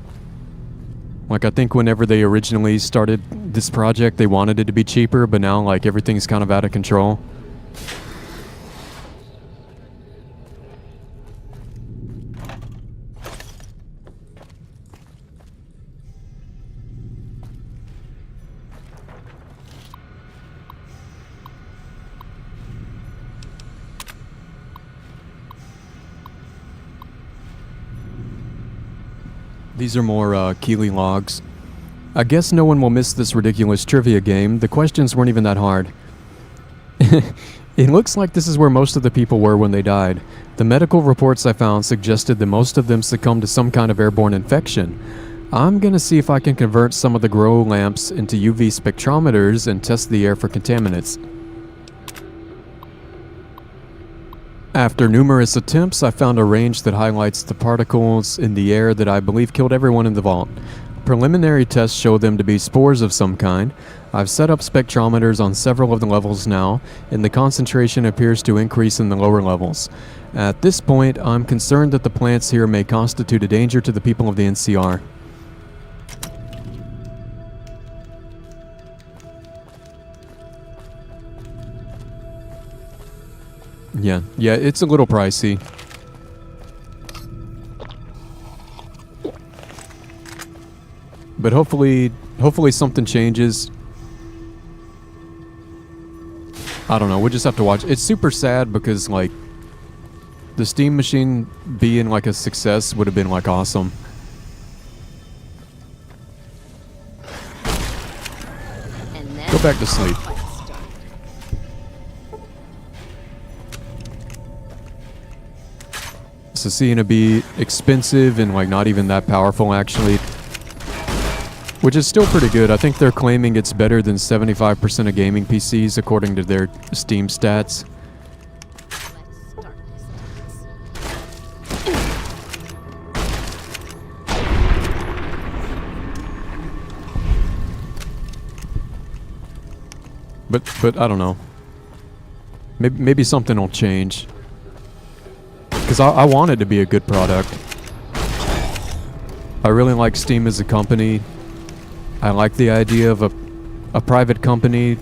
Like, I think whenever they originally started this project, they wanted it to be cheaper, but now like everything's kind of out of control. These are more Keeley logs. I guess no one will miss this ridiculous trivia game. The questions weren't even that hard. It looks like this is where most of the people were when they died. The medical reports I found suggested that most of them succumbed to some kind of airborne infection. I'm gonna see if I can convert some of the grow lamps into UV spectrometers and test the air for contaminants. After numerous attempts, I found a range that highlights the particles in the air that I believe killed everyone in the vault. Preliminary tests show them to be spores of some kind. I've set up spectrometers on several of the levels now, and the concentration appears to increase in the lower levels. At this point, I'm concerned that the plants here may constitute a danger to the people of the NCR. Yeah, it's a little pricey. But hopefully something changes. I don't know, we'll just have to watch. It's super sad because like the Steam Machine being like a success would have been like awesome. Go back to sleep. So seeing it be expensive and like not even that powerful actually, which is still pretty good. I think they're claiming it's better than 75% of gaming PCs according to their Steam stats. But I don't know. Maybe something will change. Because I want it to be a good product. I really like Steam as a company. I like the idea of a private company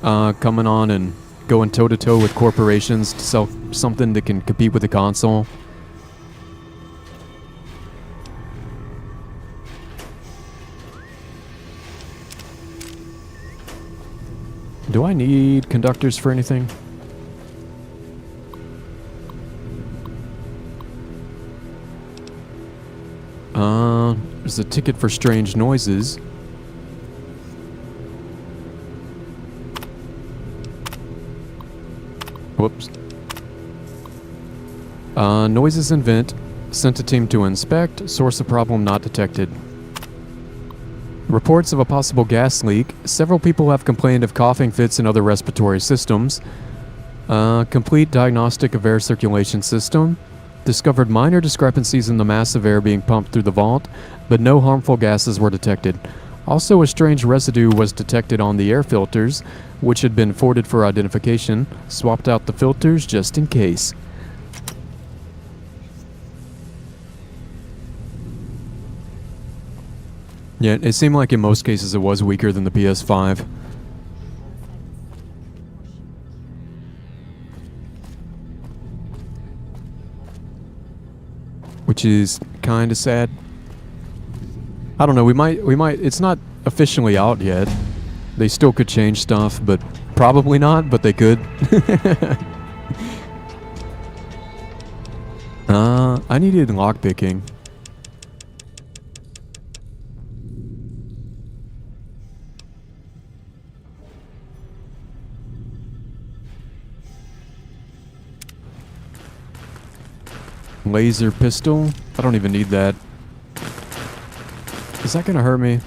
coming on and going toe-to-toe with corporations to sell something that can compete with the console. Do I need conductors for anything? There's a ticket for strange noises. Whoops. Noises in vent. Sent a team to inspect. Source of problem not detected. Reports of a possible gas leak. Several people have complained of coughing fits and other respiratory systems. Complete diagnostic of air circulation system. Discovered minor discrepancies in the mass of air being pumped through the vault, but no harmful gases were detected. Also, a strange residue was detected on the air filters, which had been forwarded for identification. Swapped out the filters just in case. Yeah, it seemed like in most cases it was weaker than the PS5. Which is kind of sad. I don't know, we might, it's not officially out yet. They still could change stuff, but probably not, but they could. I needed lockpicking. Laser pistol? I don't even need that. Is that gonna hurt me?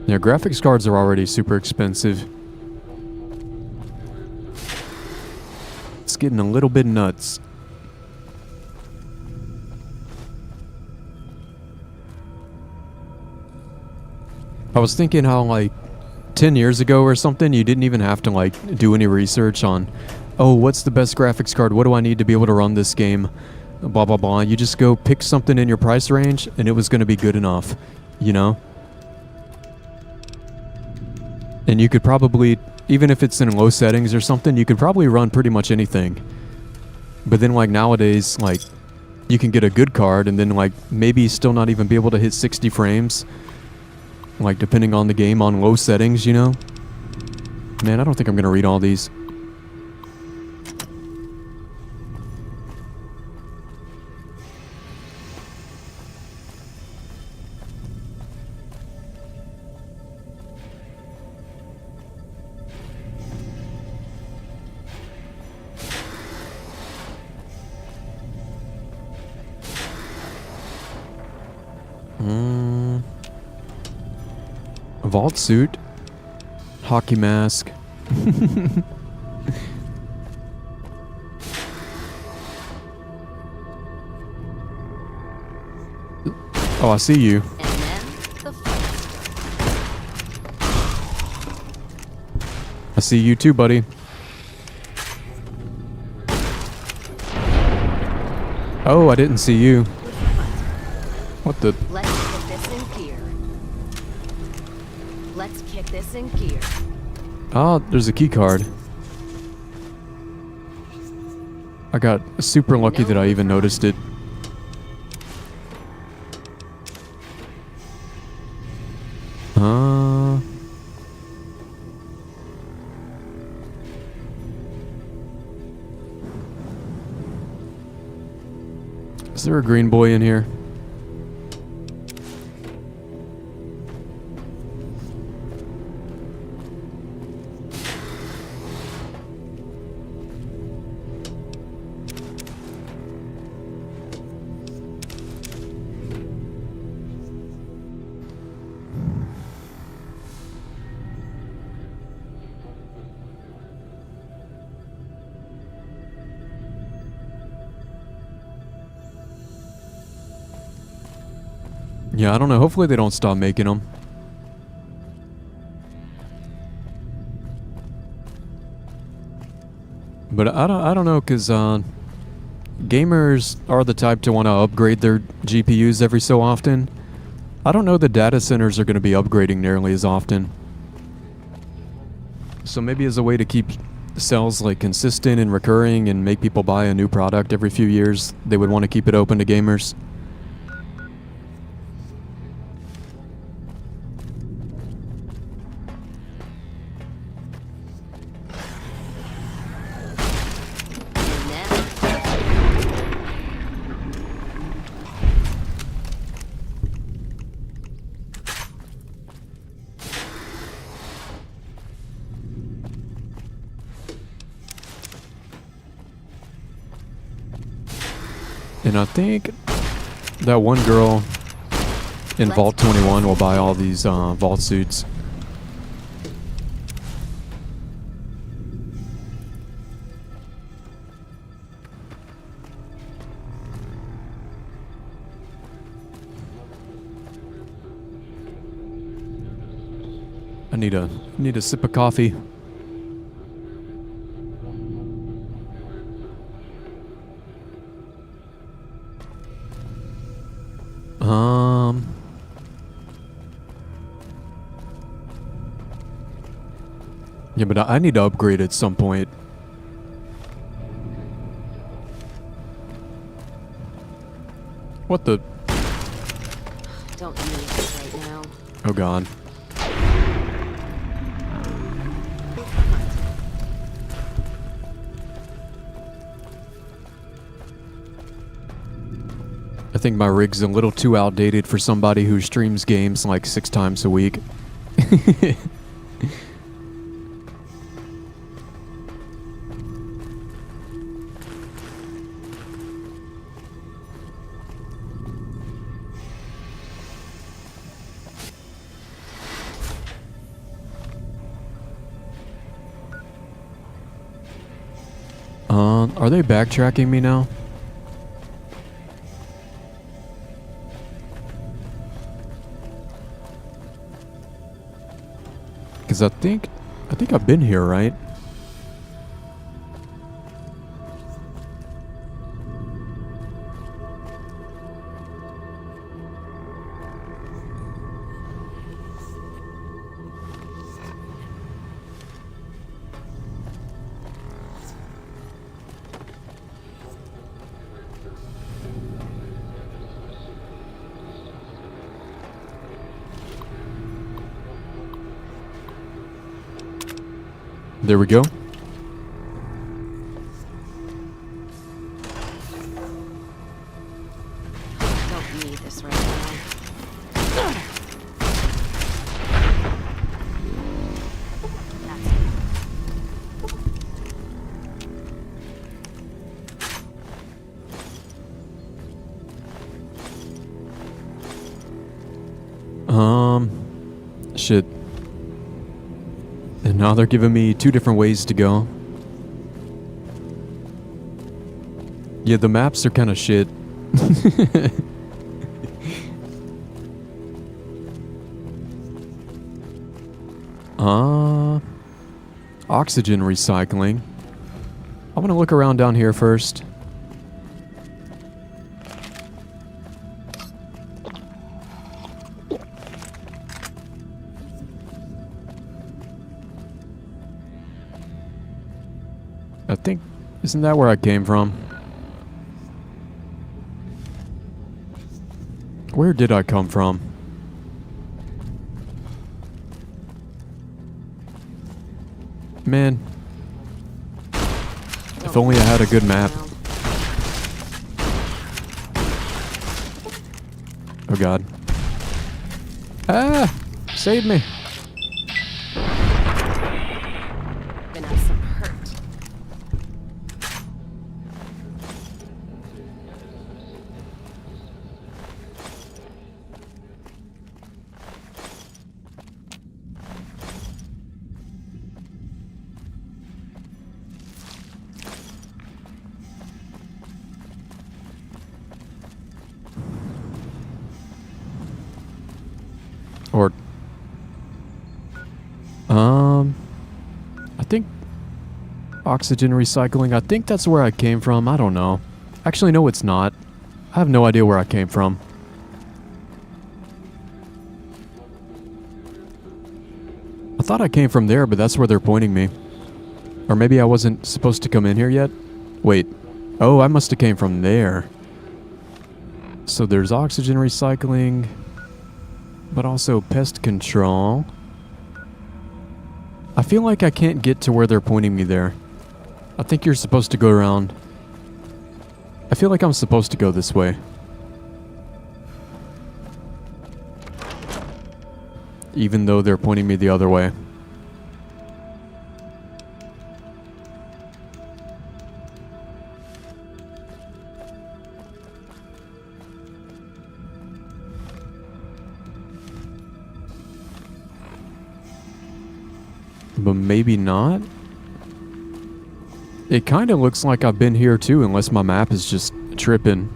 Yeah, graphics cards are already super expensive. It's getting a little bit nuts. I was thinking how, like, 10 years ago or something, you didn't even have to, like, do any research on, oh, what's the best graphics card? What do I need to be able to run this game? Blah, blah, blah. You just go pick something in your price range, and it was going to be good enough, you know? And you could probably, even if it's in low settings or something, you could probably run pretty much anything. But then, like, nowadays, like, you can get a good card and then, like, maybe still not even be able to hit 60 frames. Like, depending on the game, on low settings, you know? Man, I don't think I'm gonna read all these. Vault suit, hockey mask. Oh, I see you. I see you too, buddy. Oh, I didn't see you. What the? Let's get this in gear. Let's kick this in gear. Oh, there's a key card. I got super lucky that I even noticed it. Is there a green boy in here? Yeah, I don't know. Hopefully they don't stop making them. But I don't know, because gamers are the type to want to upgrade their GPUs every so often. I don't know the data centers are going to be upgrading nearly as often. So maybe as a way to keep sales like consistent and recurring and make people buy a new product every few years, they would want to keep it open to gamers. And I think that one girl in Vault 21 will buy all these vault suits. I need a sip of coffee. Yeah, but I need to upgrade at some point. What the? Don't need this right now. Oh god. I think my rig's a little too outdated for somebody who streams games like 6 times a week. Are they backtracking me now? Because I think I've been here, right? There we go. Don't need this right now. Shit. And now they're giving me 2 different ways to go. Yeah, the maps are kind of shit. Oxygen recycling. I'm gonna look around down here first. I think, isn't that where I came from? Where did I come from? Man. If only I had a good map. Oh god. Ah! Save me! Gonna have some hurt. Or... I think... Oxygen recycling, I think that's where I came from. I don't know. Actually, no, it's not. I have no idea where I came from. I thought I came from there, but that's where they're pointing me. Or maybe I wasn't supposed to come in here yet? Wait. Oh, I must have came from there. So there's oxygen recycling, but also pest control. I feel like I can't get to where they're pointing me there. I think you're supposed to go around. I feel like I'm supposed to go this way. Even though they're pointing me the other way. But maybe not? It kind of looks like I've been here too, unless my map is just tripping.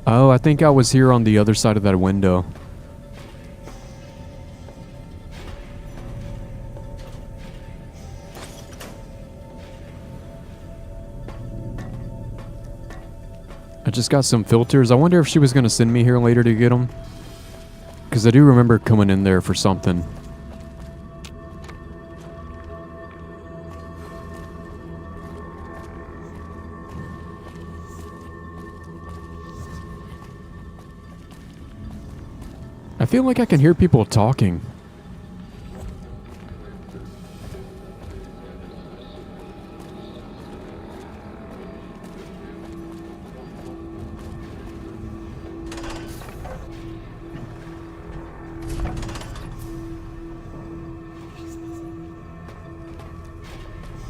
Oh, I think I was here on the other side of that window. I just got some filters. I wonder if she was going to send me here later to get them. Because I do remember coming in there for something. I feel like I can hear people talking.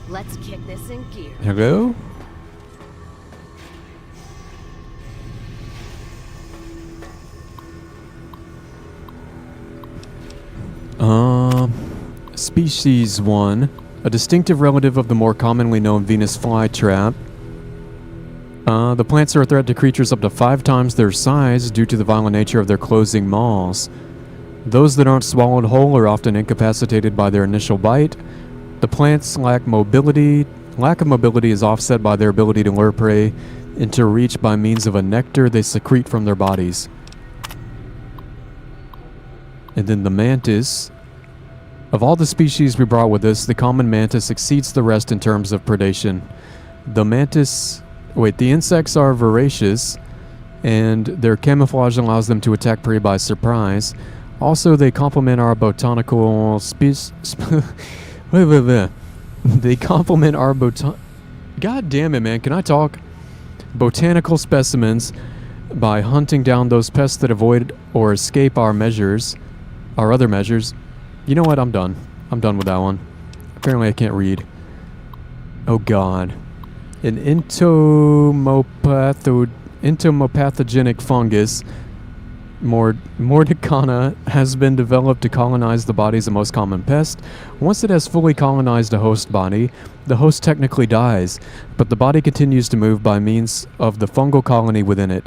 Let's kick this in gear. Hello? Species 1. A distinctive relative of the more commonly known Venus flytrap. The plants are a threat to creatures up to 5 times their size due to the violent nature of their closing maws. Those that aren't swallowed whole are often incapacitated by their initial bite. The plants lack mobility. Lack of mobility is offset by their ability to lure prey into reach by means of a nectar they secrete from their bodies. And then the mantis. Of all the species we brought with us, the common mantis exceeds the rest in terms of predation. The insects are voracious, and their camouflage allows them to attack prey by surprise. Also, they complement our botanical They complement our God damn it, man. Can I talk? Botanical specimens by hunting down those pests that avoid or escape our other measures. You know what? I'm done. I'm done with that one. Apparently I can't read. Oh god. An entomopathogenic fungus, Mordicana, has been developed to colonize the bodies of most common pests. Once it has fully colonized a host body, the host technically dies, but the body continues to move by means of the fungal colony within it.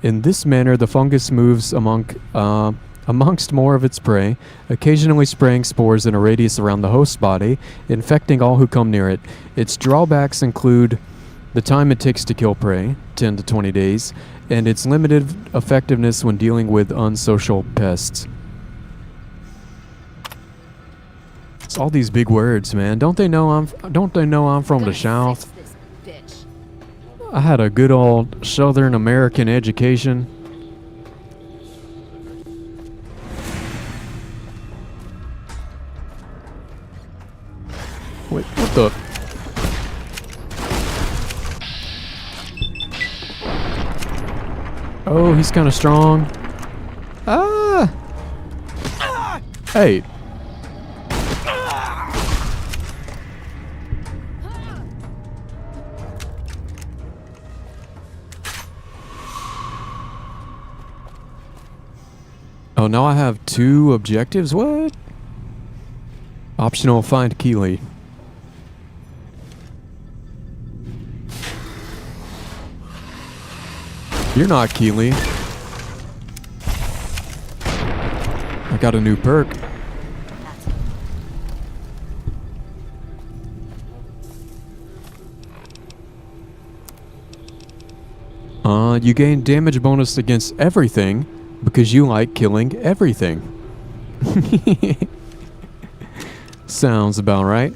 In this manner, the fungus moves amongst more of its prey, occasionally spraying spores in a radius around the host body, infecting all who come near it. Its drawbacks include the time it takes to kill prey, 10 to 20 days, and its limited effectiveness when dealing with unsocial pests. It's all these big words, man. Don't they know I'm from the South? I had a good old Southern American education. Wait, what the? Oh, he's kind of strong. Ah! Hey. Oh, now I have 2 objectives? What? Optional find Keeley. You're not Keeley. I got a new perk. You gain damage bonus against everything because you like killing everything. Sounds about right.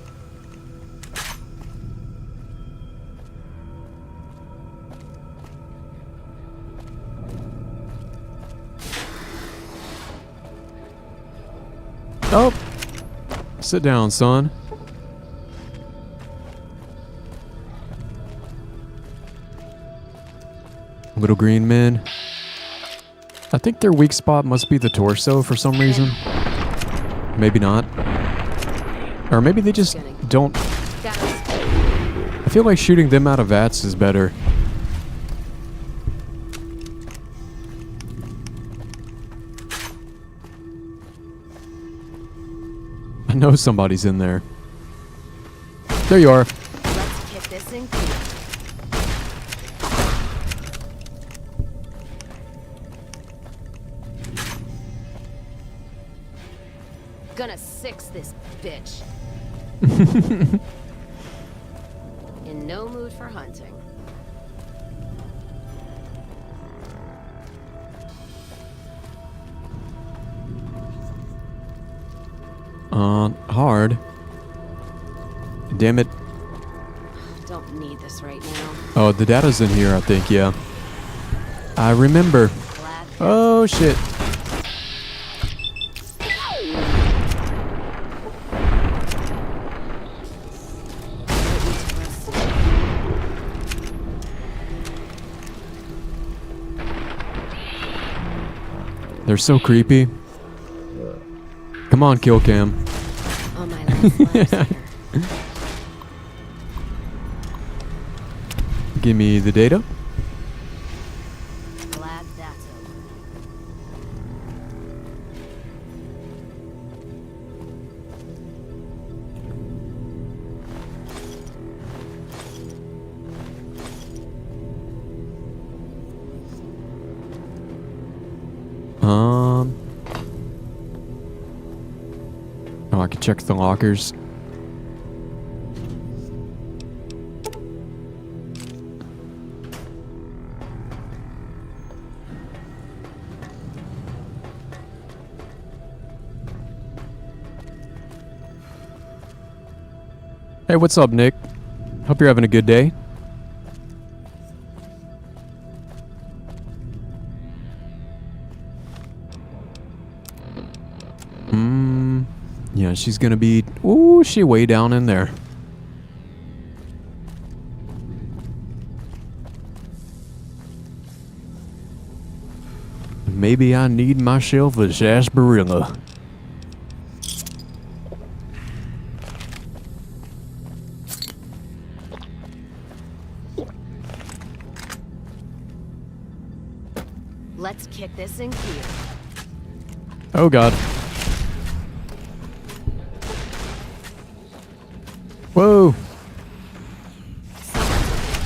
Oh, sit down, son. Little green men. I think their weak spot must be the torso for some reason. Maybe not. Or maybe they just don't. I feel like shooting them out of vats is better. I know somebody's in there. There you are. Let's get this in gear. Gonna six this bitch. In no mood for hunting. Hard. Damn it. Don't need this right now. Oh, the data's in here, I think, yeah. I remember. Oh, shit. They're so creepy. Come on, kill cam. On my last laps here. Give me the data. Glad that's over. Oh, I can check the lockers. Hey, what's up, Nick? Hope you're having a good day. Yeah, she's gonna be... Ooh, she way down in there. Maybe I need myself a sarsaparilla. Let's kick this in gear. Oh, God. Whoa.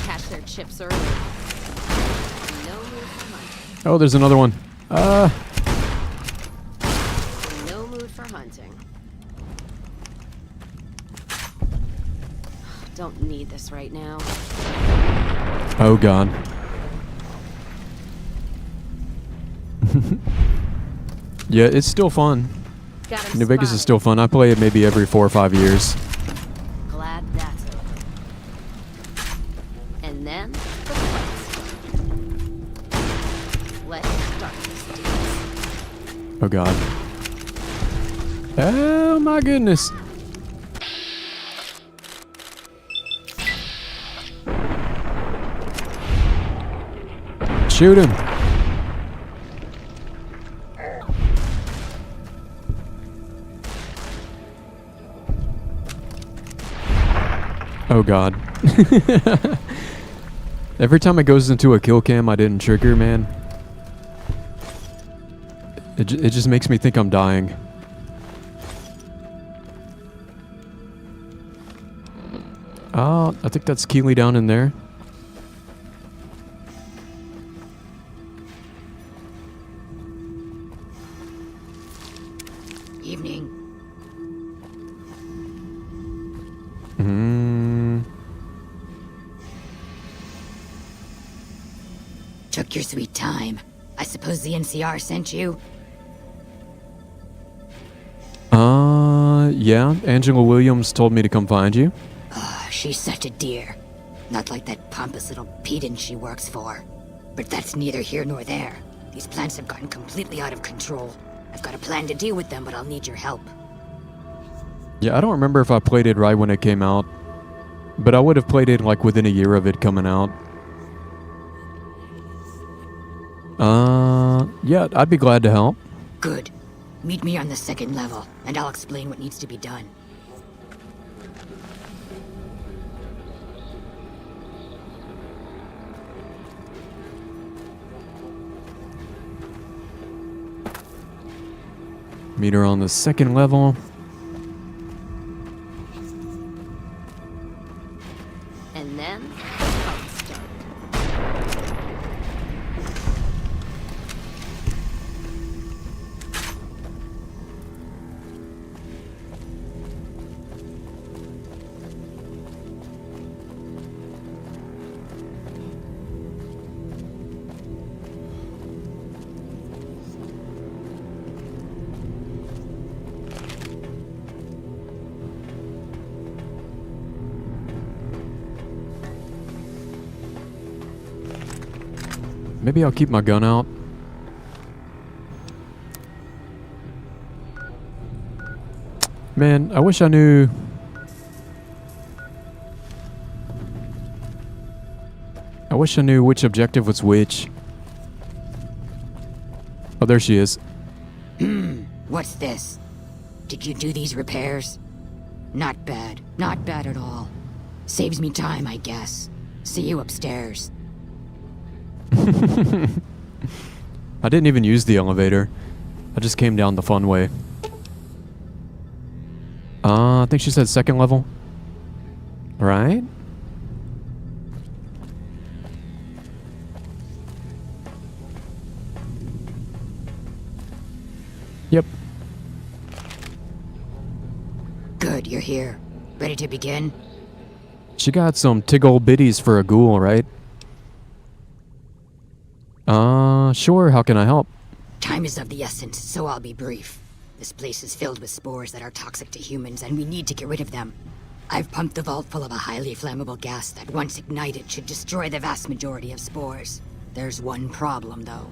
Catch their chips early. No mood for hunting. Oh, there's another one. No mood for hunting. Don't need this right now. Oh, God. Yeah, it's still fun. New Vegas is still fun. I play it maybe every 4 or 5 years. Glad that's over. And then the quest. Let's start this dance. Oh, God. Oh, my goodness. Shoot him. Oh god. Every time it goes into a kill cam I didn't trigger, man. It just makes me think I'm dying. I think that's Keeley down in there. Evening. Took your sweet time. I suppose the NCR sent you? Yeah. Angela Williams told me to come find you. She's such a dear. Not like that pompous little pedant she works for. But that's neither here nor there. These plants have gotten completely out of control. I've got a plan to deal with them, but I'll need your help. Yeah, I don't remember if I played it right when it came out. But I would have played it like within a year of it coming out. Yeah, I'd be glad to help. Good. Meet me on the second level, and I'll explain what needs to be done. Meet her on the second level. And then... Maybe I'll keep my gun out. Man, I wish I knew... I wish I knew which objective was which. Oh, there she is. What's this? Did you do these repairs? Not bad. Not bad at all. Saves me time, I guess. See you upstairs. I didn't even use the elevator. I just came down the fun way. I think she said second level. Right? Yep. Good, you're here. Ready to begin? She got some tiggle bitties for a ghoul, right? Sure, how can I help? Time is of the essence, so I'll be brief. This place is filled with spores that are toxic to humans, and we need to get rid of them. I've pumped the vault full of a highly flammable gas that, once ignited, should destroy the vast majority of spores. There's one problem, though.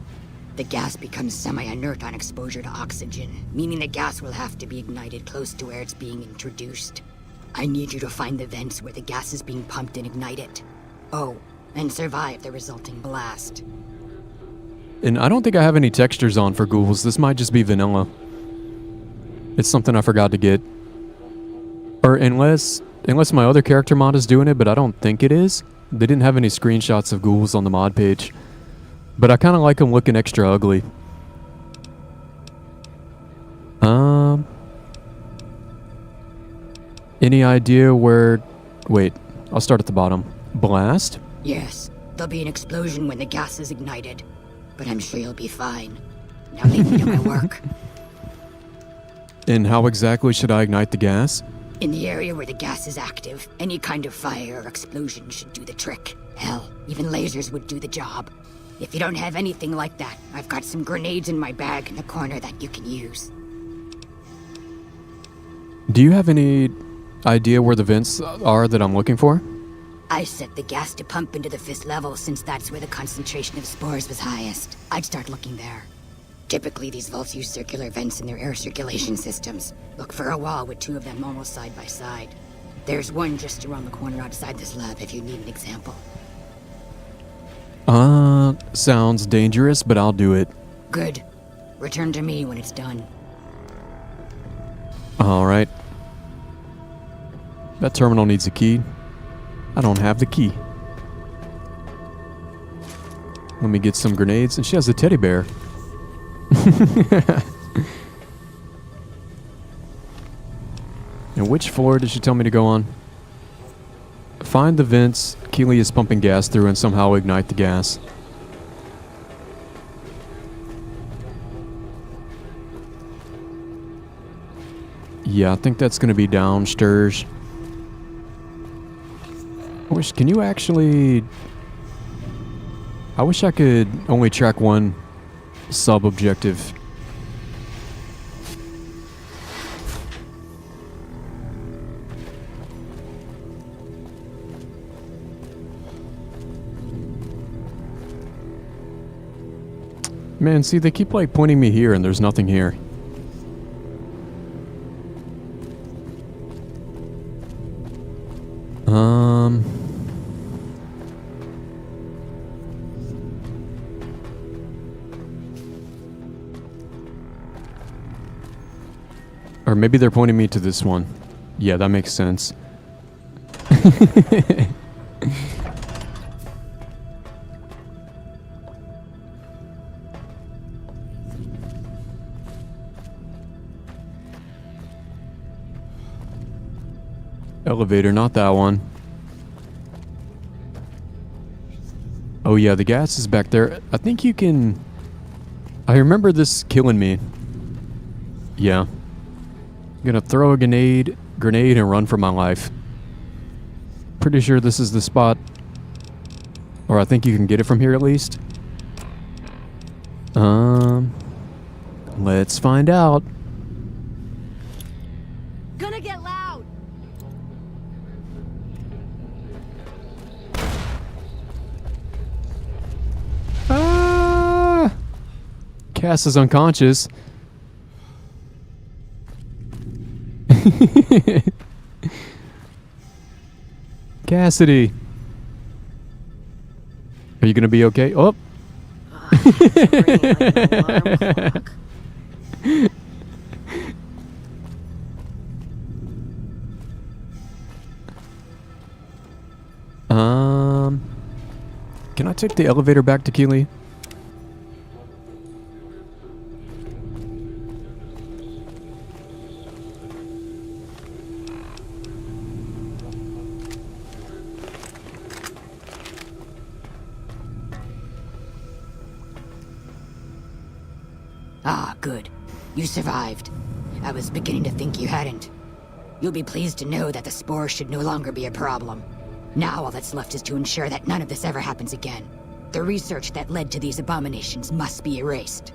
The gas becomes semi-inert on exposure to oxygen, meaning the gas will have to be ignited close to where it's being introduced. I need you to find the vents where the gas is being pumped and ignite it. Oh, and survive the resulting blast. And I don't think I have any textures on for ghouls. This might just be vanilla. It's something I forgot to get. Or unless my other character mod is doing it, but I don't think it is. They didn't have any screenshots of ghouls on the mod page. But I kind of like them looking extra ugly. Any idea where... Wait, I'll start at the bottom. Blast? Yes, there'll be an explosion when the gas is ignited. But I'm sure you'll be fine. Now leave me to my work. And how exactly should I ignite the gas? In the area where the gas is active, any kind of fire or explosion should do the trick. Hell, even lasers would do the job. If you don't have anything like that, I've got some grenades in my bag in the corner that you can use. Do you have any idea where the vents are that I'm looking for? I set the gas to pump into the 5th level since that's where the concentration of spores was highest. I'd start looking there. Typically, these vaults use circular vents in their air circulation systems. Look for a wall with 2 of them almost side by side. There's one just around the corner outside this lab if you need an example. Sounds dangerous, but I'll do it. Good. Return to me when it's done. Alright. That terminal needs a key. I don't have the key. Let me get some grenades. And she has a teddy bear. And which floor did she tell me to go on? Find the vents Keely is pumping gas through and somehow ignite the gas. Yeah, I think that's going to be downstairs. Can you actually... I wish I could only track one sub-objective. Man, see, they keep like pointing me here and there's nothing here. Or maybe they're pointing me to this one. Yeah, that makes sense. Elevator, not that one. Oh yeah, the gas is back there. I think you can... I remember this killing me. Yeah. I'm gonna throw a grenade and run for my life. Pretty sure this is the spot. Or I think you can get it from here at least. Let's find out. Gonna get loud. Cass is unconscious. Cassidy. Are you gonna be okay? Oh. Can I take the elevator back to Keely? Ah, good. You survived. I was beginning to think you hadn't. You'll be pleased to know that the spore should no longer be a problem. Now all that's left is to ensure that none of this ever happens again. The research that led to these abominations must be erased.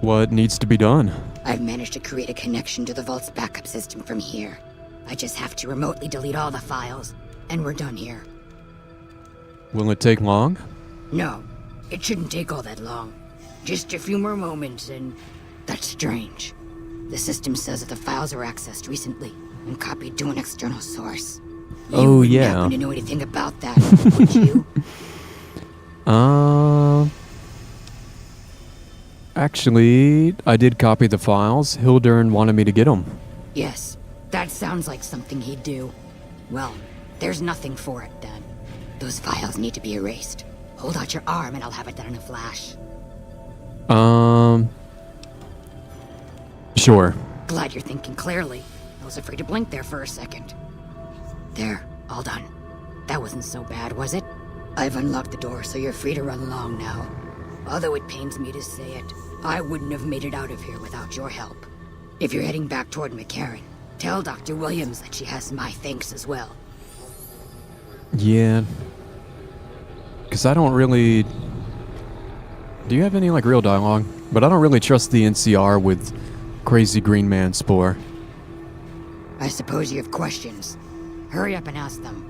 What needs to be done? I've managed to create a connection to the Vault's backup system from here. I just have to remotely delete all the files, and we're done here. Will it take long? No, it shouldn't take all that long. Just a few more moments, and that's strange. The system says that the files were accessed recently and copied to an external source. You wouldn't happen to know anything about that, would you? Actually, I did copy the files. Hildern wanted me to get them. Yes, that sounds like something he'd do. Well, there's nothing for it then. Those files need to be erased. Hold out your arm and I'll have it done in a flash. Sure. Glad you're thinking clearly. I was afraid to blink there for a second. There, all done. That wasn't so bad, was it? I've unlocked the door, so you're free to run along now. Although it pains me to say it, I wouldn't have made it out of here without your help. If you're heading back toward McCarran, tell Dr. Williams that she has my thanks as well. Yeah. Because I don't really... Do you have any, like, real dialogue? But I don't really trust the NCR with Crazy Green Man Spore. I suppose you have questions. Hurry up and ask them.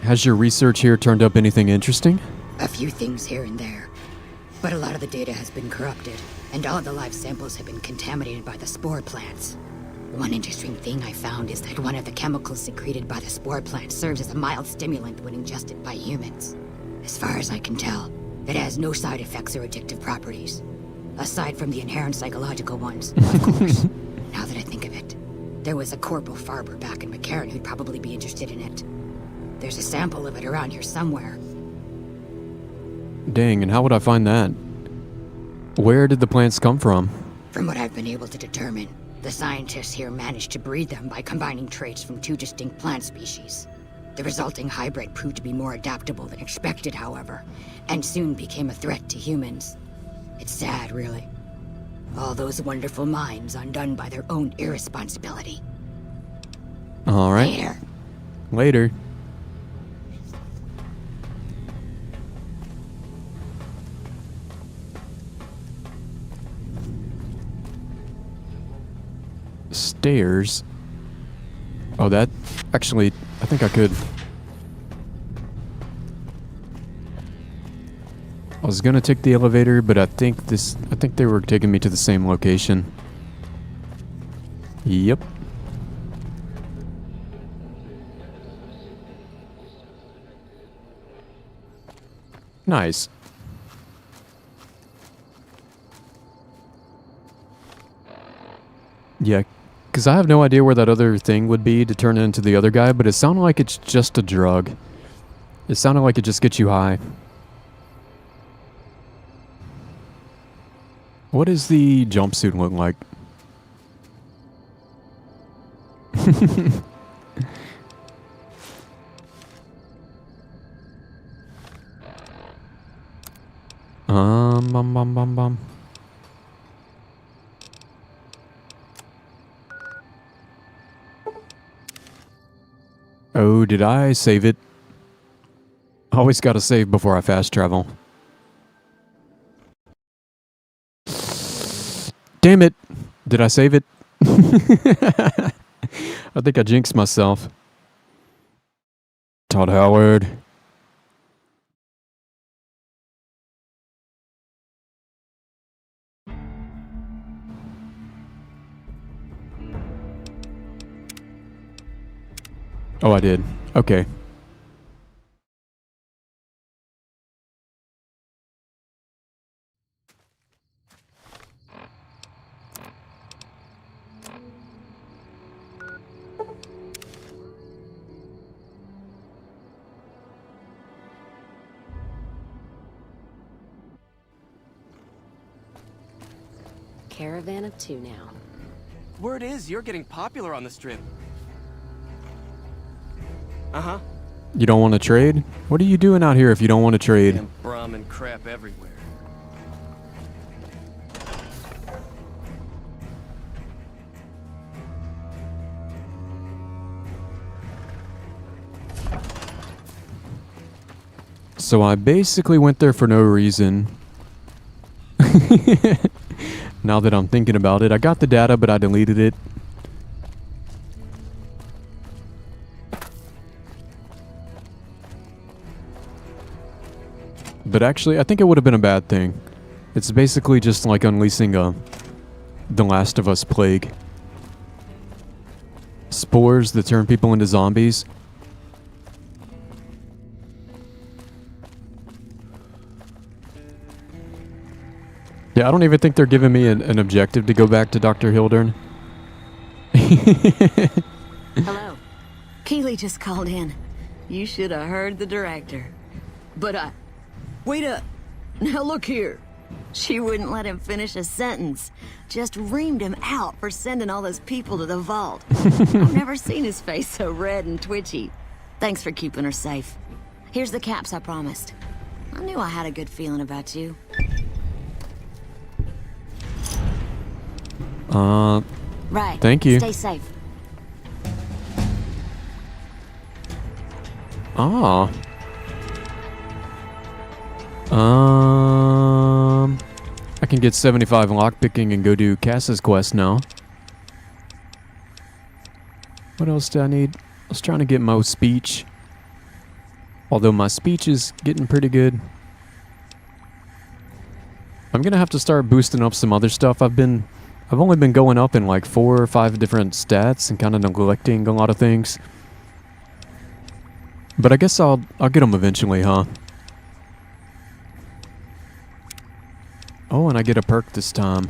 Has your research here turned up anything interesting? A few things here and there. But a lot of the data has been corrupted, and all of the live samples have been contaminated by the spore plants. One interesting thing I found is that one of the chemicals secreted by the spore plant serves as a mild stimulant when ingested by humans. As far as I can tell, it has no side effects or addictive properties. Aside from the inherent psychological ones, of course. Now that I think of it, there was a Corporal Farber back in McCarran who'd probably be interested in it. There's a sample of it around here somewhere. Dang, and how would I find that? Where did the plants come from? From what I've been able to determine, the scientists here managed to breed them by combining traits from two distinct plant species. The resulting hybrid proved to be more adaptable than expected, however, and soon became a threat to humans. It's sad, really. All those wonderful minds undone by their own irresponsibility. All right. Later. Later. Stairs. Oh, that actually, I think I could. I was gonna take the elevator, but I think they were taking me to the same location. Yep. Nice. Yeah, because I have no idea where that other thing would be to turn into the other guy, but it sounded like it's just a drug. It sounded like it just gets you high. What does the jumpsuit look like? Bum. Oh, did I save it? Always gotta save before I fast travel. Damn it! Did I save it? I think I jinxed myself. Todd Howard. Oh, I did. Okay. Caravan of two now. Word is you're getting popular on the strip. Uh-huh. You don't want to trade? What are you doing out here if you don't want to trade? Damn Brahmin crap everywhere. So I basically went there for no reason. Now that I'm thinking about it, I got the data, but I deleted it. But actually, I think it would have been a bad thing. It's basically just like unleashing The Last of Us plague. Spores that turn people into zombies. Yeah, I don't even think they're giving me an objective to go back to Dr. Hildern. Hello. Keeley just called in. You should have heard the director. But wait up. Now look here. She wouldn't let him finish a sentence. Just reamed him out for sending all those people to the vault. I've never seen his face so red and twitchy. Thanks for keeping her safe. Here's the caps I promised. I knew I had a good feeling about you. Right. Thank you. Stay safe. Ah. I can get 75 lockpicking and go do Cass's quest now. What else do I need? I was trying to get my speech. Although my speech is getting pretty good. I'm gonna have to start boosting up some other stuff. I've been I've only been going up in like 4 or 5 different stats and kind of neglecting a lot of things. But I guess I'll get them eventually, huh? Oh, and I get a perk this time.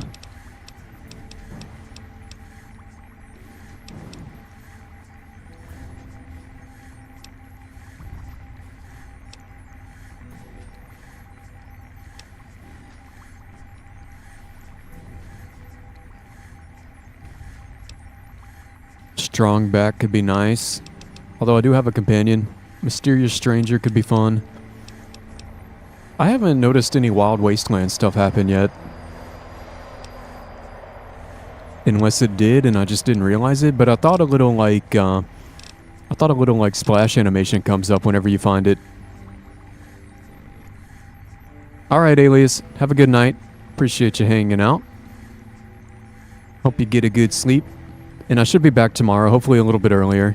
Strong back could be nice. Although I do have a companion. Mysterious stranger could be fun. I haven't noticed any Wild Wasteland stuff happen yet. Unless it did and I just didn't realize it, but I thought a little like splash animation comes up whenever you find it. Alright, Alias, have a good night. Appreciate you hanging out. Hope you get a good sleep. And I should be back tomorrow, hopefully a little bit earlier.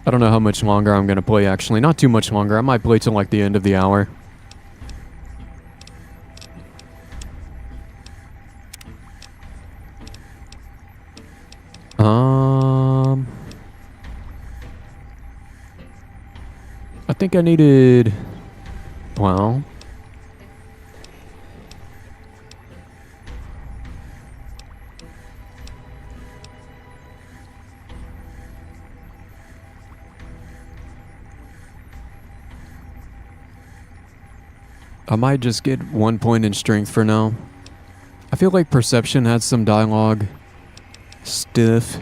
I don't know how much longer I'm going to play, actually. Not too much longer. I might play till like the end of the hour. I think I needed... Well... I might just get 1 point in strength for now. I feel like perception had some dialogue. Stiff.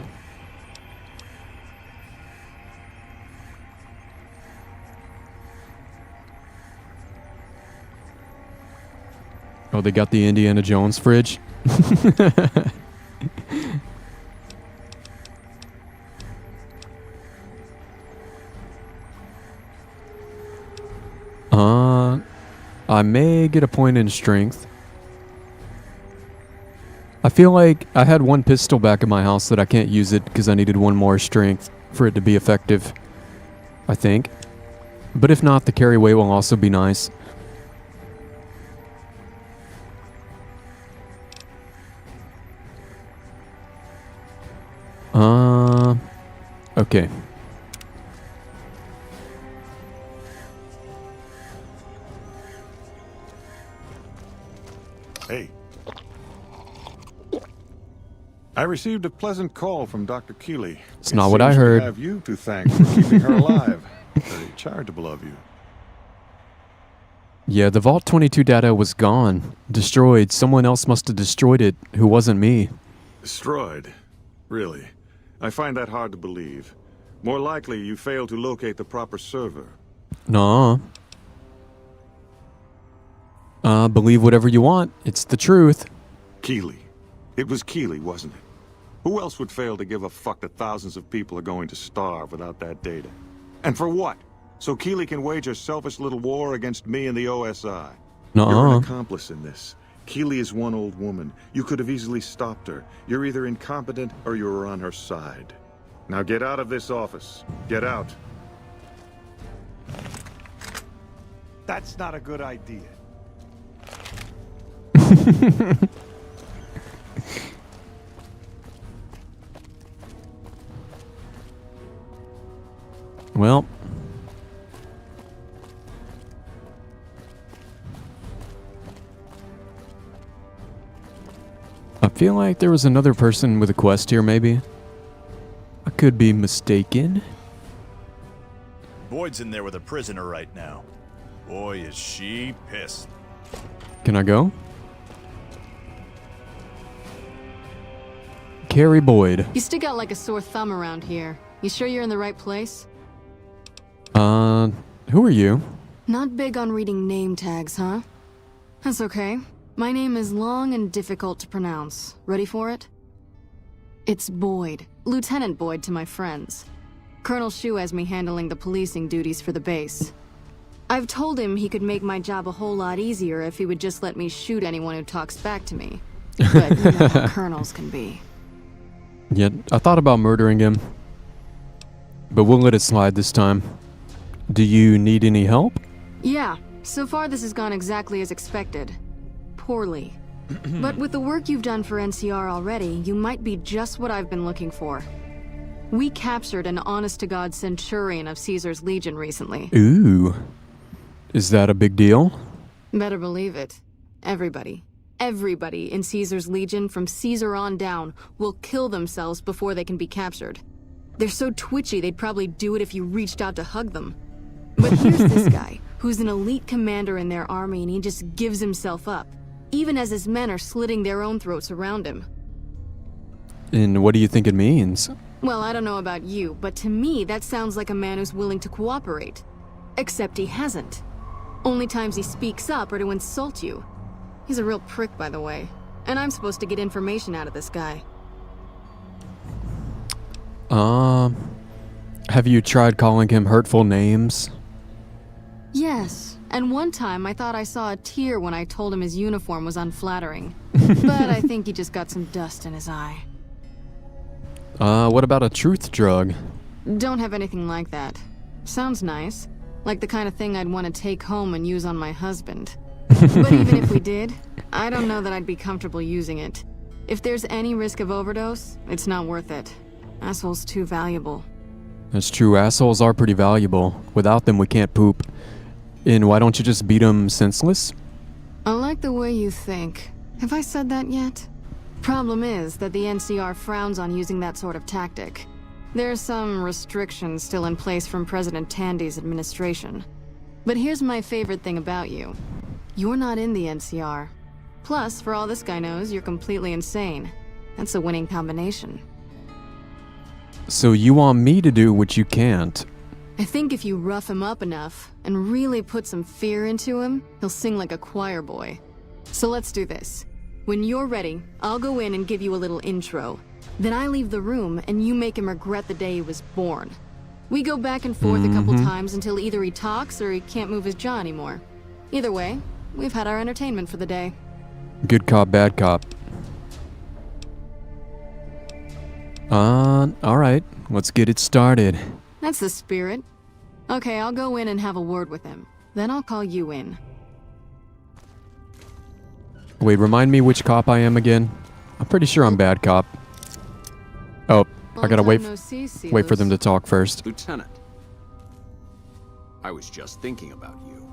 Oh, they got the Indiana Jones fridge? I may get a point in strength. I feel like I had 1 pistol back in my house that I can't use it because I needed 1 more strength for it to be effective. I think. But if not, the carry weight will also be nice. Okay. Hey. I received a pleasant call from Dr. Keeley. It's not what I heard. I have you to thank for keeping her alive. Very charitable of you. Yeah, the Vault 22 data was gone. Destroyed. Someone else must have destroyed it, who wasn't me. Destroyed? Really? I find that hard to believe. More likely, you failed to locate the proper server. Nah. Believe whatever you want. It's the truth. Keeley. It was Keeley, wasn't it? Who else would fail to give a fuck that thousands of people are going to starve without that data? And for what? So Keeley can wage a selfish little war against me and the OSI. Nuh-uh. You're an accomplice in this. Keeley is one old woman. You could have easily stopped her. You're either incompetent or you're on her side. Now get out of this office. Get out. That's not a good idea. Well. I feel like there was another person with a quest here, maybe. I could be mistaken. Boyd's in there with a prisoner right now. Boy, is she pissed. Can I go? Carrie Boyd. You stick out like a sore thumb around here. You sure you're in the right place? Who are you? Not big on reading name tags, huh? That's okay. My name is long and difficult to pronounce. Ready for it? It's Boyd. Lieutenant Boyd to my friends. Colonel Shu has me handling the policing duties for the base. I've told him he could make my job a whole lot easier if he would just let me shoot anyone who talks back to me. But you know how colonels can be. Yeah, I thought about murdering him. But we'll let it slide this time. Do you need any help? Yeah, So far, this has gone exactly as expected. Poorly. But with the work you've done for NCR already, you might be just what I've been looking for. We captured an honest-to-God centurion of Caesar's Legion recently. Ooh. Is that a big deal? Better believe it. Everybody in Caesar's Legion, from Caesar on down, will kill themselves before they can be captured. They're so twitchy they'd probably do it if you reached out to hug them. But here's this guy, who's an elite commander in their army, and he just gives himself up, even as his men are slitting their own throats around him. And what do you think it means? Well, I don't know about you, but to me that sounds like a man who's willing to cooperate. Except he hasn't. Only times he speaks up are to insult you. He's a real prick, by the way. And I'm supposed to get information out of this guy. Have you tried calling him hurtful names? Yes, and one time I thought I saw a tear when I told him his uniform was unflattering. But I think he just got some dust in his eye. What about a truth drug? Don't have anything like that. Sounds nice. Like the kind of thing I'd want to take home and use on my husband. But even if we did, I don't know that I'd be comfortable using it. If there's any risk of overdose, it's not worth it. Asshole's too valuable. That's true, assholes are pretty valuable. Without them, we can't poop. And why don't you just beat them senseless? I like the way you think. Have I said that yet? Problem is that the NCR frowns on using that sort of tactic. There's some restrictions still in place from President Tandy's administration. But here's my favorite thing about you. You're not in the NCR. Plus, for all this guy knows, you're completely insane. That's a winning combination. So you want me to do what you can't? I think if you rough him up enough and really put some fear into him, he'll sing like a choir boy. So let's do this. When you're ready, I'll go in and give you a little intro. Then I leave the room and you make him regret the day he was born. We go back and forth a couple times until either he talks or he can't move his jaw anymore. Either way, we've had our entertainment for the day. Good cop, bad cop. Alright, let's get it started. That's the spirit. Okay, I'll go in and have a word with him. Then I'll call you in. Wait, remind me which cop I am again? I'm pretty sure I'm bad cop. Oh, I gotta wait for them to talk first. Lieutenant, I was just thinking about you.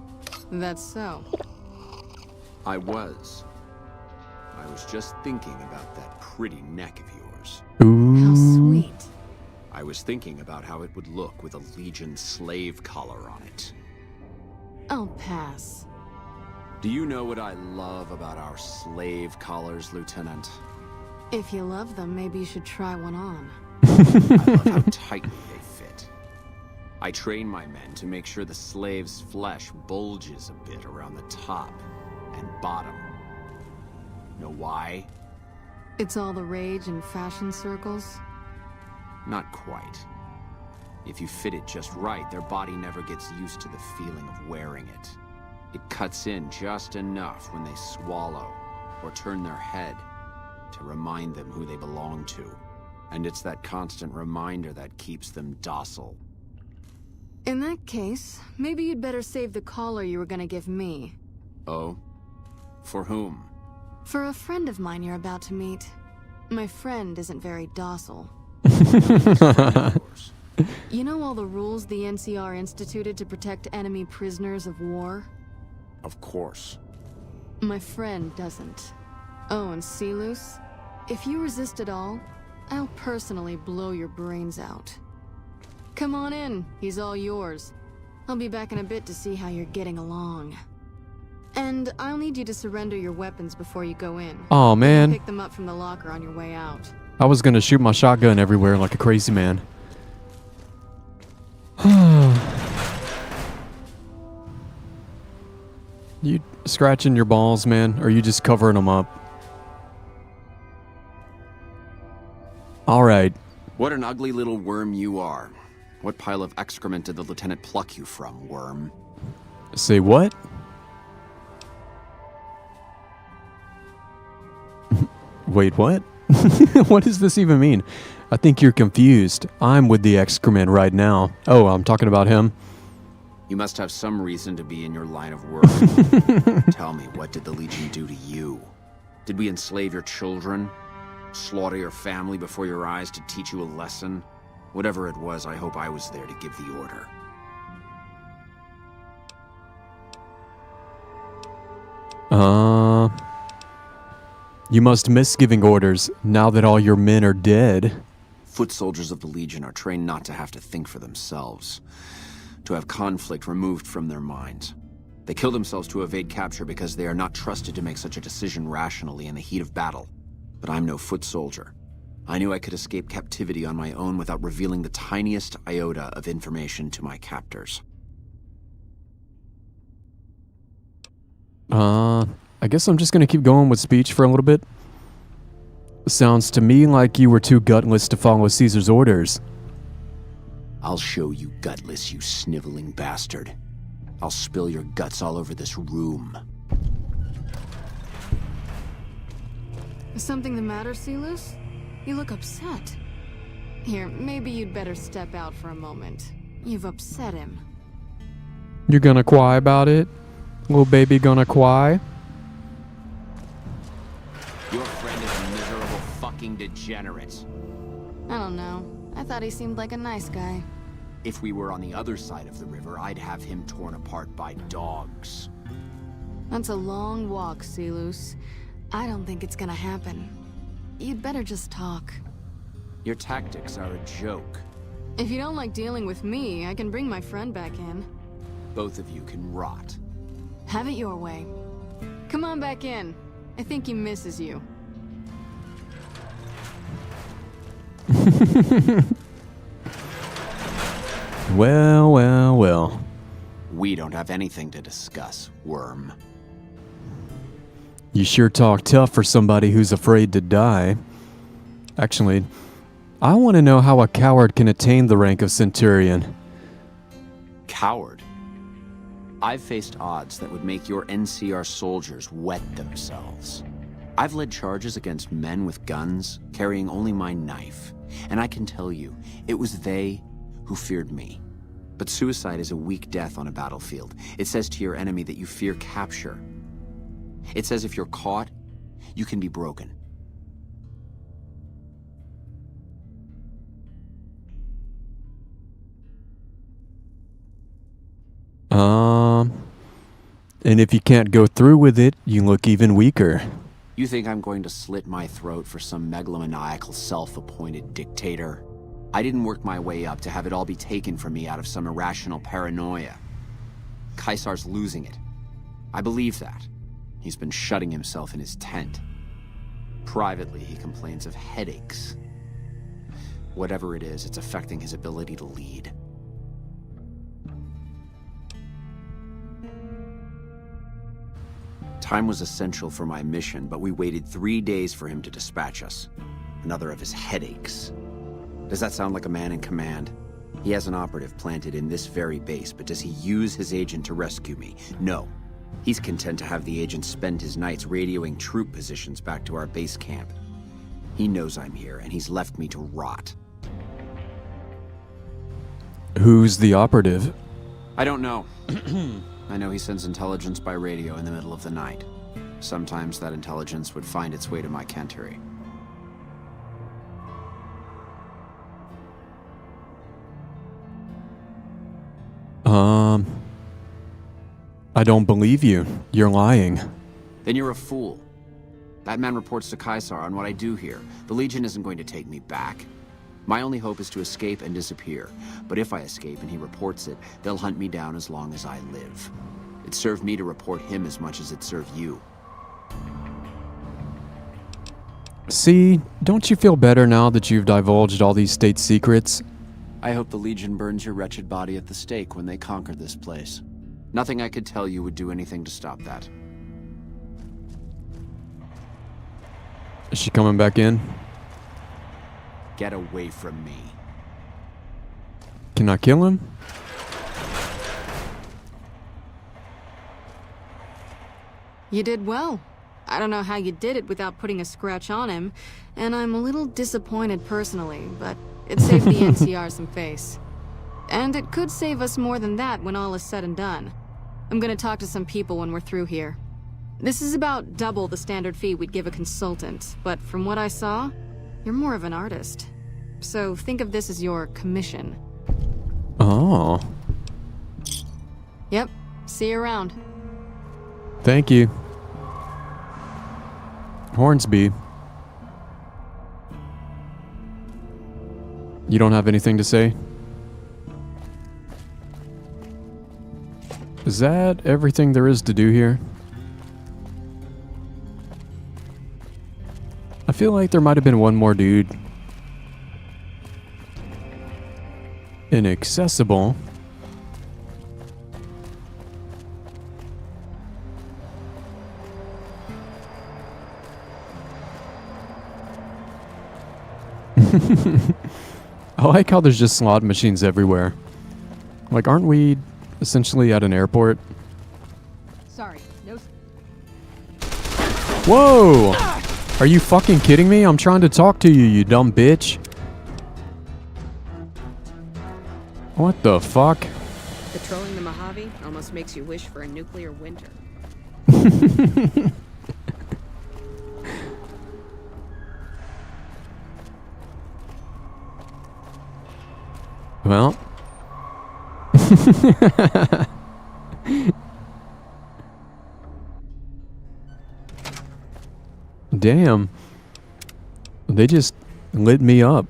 That's so. I was just thinking about that pretty neck of yours. Ooh. How sweet. I was thinking about how it would look with a Legion slave collar on it. I'll pass. Do you know what I love about our slave collars, Lieutenant? If you love them, maybe you should try one on. I love how tightly they fit. I train my men to make sure the slave's flesh bulges a bit around the top and bottom. Know why? It's all the rage in fashion circles? Not quite. If you fit it just right, their body never gets used to the feeling of wearing it. It cuts in just enough when they swallow or turn their head to remind them who they belong to. And it's that constant reminder that keeps them docile. In that case, maybe you'd better save the collar you were gonna give me. Oh? For whom? For a friend of mine you're about to meet. My friend isn't very docile. You know all the rules the NCR instituted to protect enemy prisoners of war? Of course. My friend doesn't. Oh, and Silus, if you resist at all, I'll personally blow your brains out. Come on in, he's all yours. I'll be back in a bit to see how you're getting along. And I'll need you to surrender your weapons before you go in. Aw, man. Pick them up from the locker on your way out. I was gonna shoot my shotgun everywhere like a crazy man. You scratching your balls, man? Or are you just covering them up? Alright. What an ugly little worm you are. What pile of excrement did the lieutenant pluck you from, worm? Say what? Wait, what? What does this even mean? I think you're confused. I'm with the excrement right now. Oh, I'm talking about him. You must have some reason to be in your line of work. Tell me, what did the Legion do to you? Did we enslave your children? Slaughter your family before your eyes to teach you a lesson? Whatever it was, I hope I was there to give the order. You must miss giving orders now that all your men are dead. Foot soldiers of the Legion are trained not to have to think for themselves, to have conflict removed from their minds. They kill themselves to evade capture because they are not trusted to make such a decision rationally in the heat of battle. But I'm no foot soldier. I knew I could escape captivity on my own without revealing the tiniest iota of information to my captors. I guess I'm just gonna keep going with speech for a little bit. Sounds to me like you were too gutless to follow Caesar's orders. I'll show you gutless, you sniveling bastard. I'll spill your guts all over this room. Is something the matter, Celus? You look upset. Here, maybe you'd better step out for a moment. You've upset him. You're gonna cry about it? Little baby gonna cry? Your friend is a miserable fucking degenerate. I don't know. I thought he seemed like a nice guy. If we were on the other side of the river, I'd have him torn apart by dogs. That's a long walk, Celus. I don't think it's gonna happen. You'd better just talk. Your tactics are a joke. If you don't like dealing with me, I can bring my friend back in. Both of you can rot. Have it your way. Come on back in. I think he misses you. Well, well, well. We don't have anything to discuss, worm. You sure talk tough for somebody who's afraid to die. Actually, I want to know how a coward can attain the rank of Centurion. Coward? I've faced odds that would make your NCR soldiers wet themselves. I've led charges against men with guns, carrying only my knife. And I can tell you, it was they who feared me. But suicide is a weak death on a battlefield. It says to your enemy that you fear capture. It says if you're caught, you can be broken. And if you can't go through with it, you look even weaker. You think I'm going to slit my throat for some megalomaniacal self-appointed dictator? I didn't work my way up to have it all be taken from me out of some irrational paranoia. Caesar's losing it. I believe that. He's been shutting himself in his tent. Privately, he complains of headaches. Whatever it is, it's affecting his ability to lead. Time was essential for my mission, but we waited 3 days for him to dispatch us. Another of his headaches. Does that sound like a man in command? He has an operative planted in this very base, but does he use his agent to rescue me? No. He's content to have the agent spend his nights radioing troop positions back to our base camp. He knows I'm here, and he's left me to rot. Who's the operative? I don't know. I know he sends intelligence by radio in the middle of the night. Sometimes that intelligence would find its way to my cantery. I don't believe you. You're lying. Then you're a fool. That man reports to Caesar on what I do here. The Legion isn't going to take me back. My only hope is to escape and disappear. But if I escape and he reports it, they'll hunt me down as long as I live. It served me to report him as much as it served you. See, don't you feel better now that you've divulged all these state secrets? I hope the Legion burns your wretched body at the stake when they conquer this place. Nothing I could tell you would do anything to stop that. Is she coming back in? Get away from me. Can I kill him? You did well. I don't know how you did it without putting a scratch on him, and I'm a little disappointed personally, but it saved the NCR some face. And it could save us more than that when all is said and done. I'm gonna talk to some people when we're through here. This is about double the standard fee we'd give a consultant, but from what I saw, you're more of an artist. So think of this as your commission. Oh. Yep. See you around. Thank you. Hornsby. You don't have anything to say? Is that everything there is to do here? I feel like there might have been one more dude. Inaccessible. I like how there's just slot machines everywhere. Like, aren't we essentially at an airport? Sorry, no. Whoa! Are you fucking kidding me? I'm trying to talk to you, you dumb bitch. What the fuck? Patrolling the Mojave almost makes you wish for a nuclear winter. Well. Damn. They just lit me up.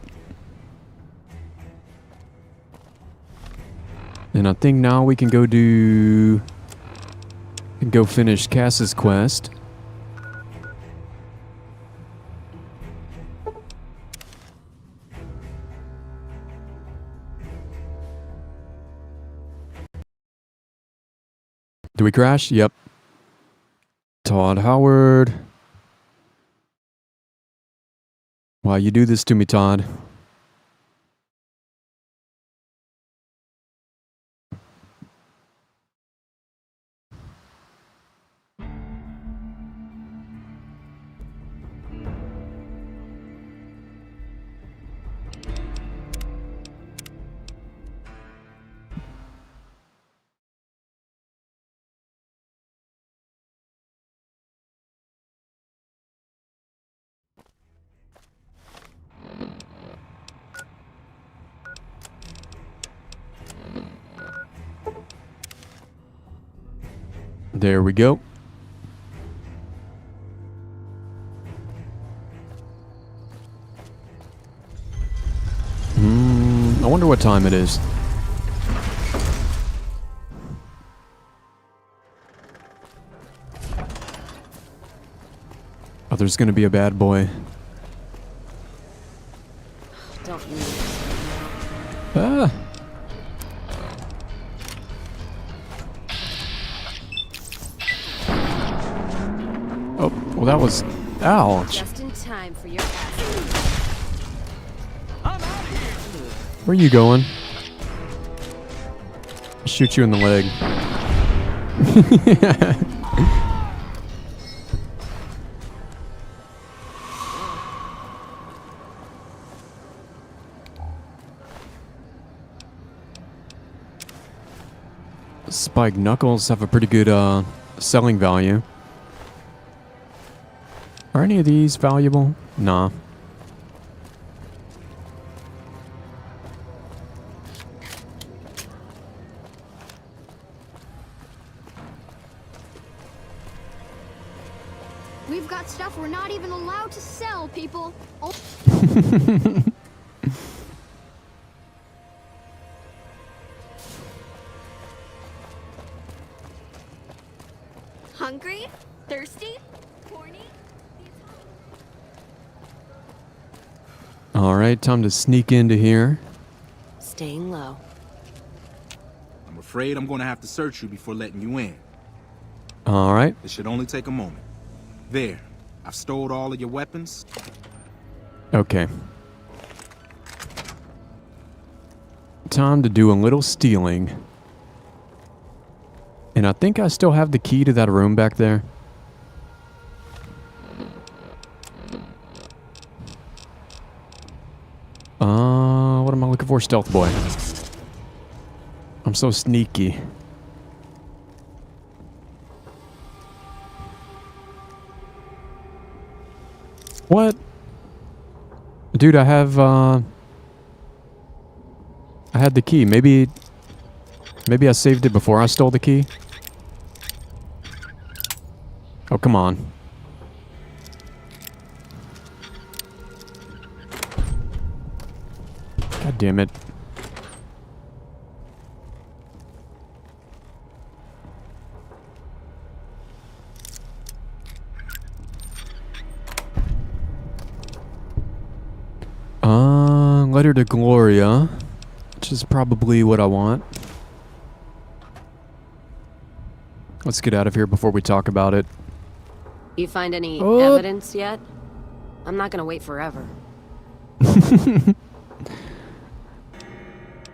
And I think now we can go finish Cass's quest. Do we crash? Yep. Todd Howard. Why you do this to me, Todd? There we go. I wonder what time it is. Oh, there's gonna be a bad boy. Don't you know? Ah. Oh, well that was... Ouch. Just in time for your Where are you going? I'll shoot you in the leg. Spiked knuckles have a pretty good selling value. Are any of these valuable? Nah. We've got stuff we're not even allowed to sell, people. Oh. Hungry? Thirsty? Horny? Alright, time to sneak into here. Staying low. I'm afraid I'm gonna have to search you before letting you in. Alright. It should only take a moment. There. I've stored all of your weapons. Okay. Time to do a little stealing. And I think I still have the key to that room back there. What am I looking for? Stealth boy. I'm so sneaky. What? Dude, I have, I had the key. Maybe I saved it before I stole the key? Oh, come on. God damn it. Letter to Gloria, which is probably what I want. Let's get out of here before we talk about it. You find any evidence yet? I'm not gonna wait forever.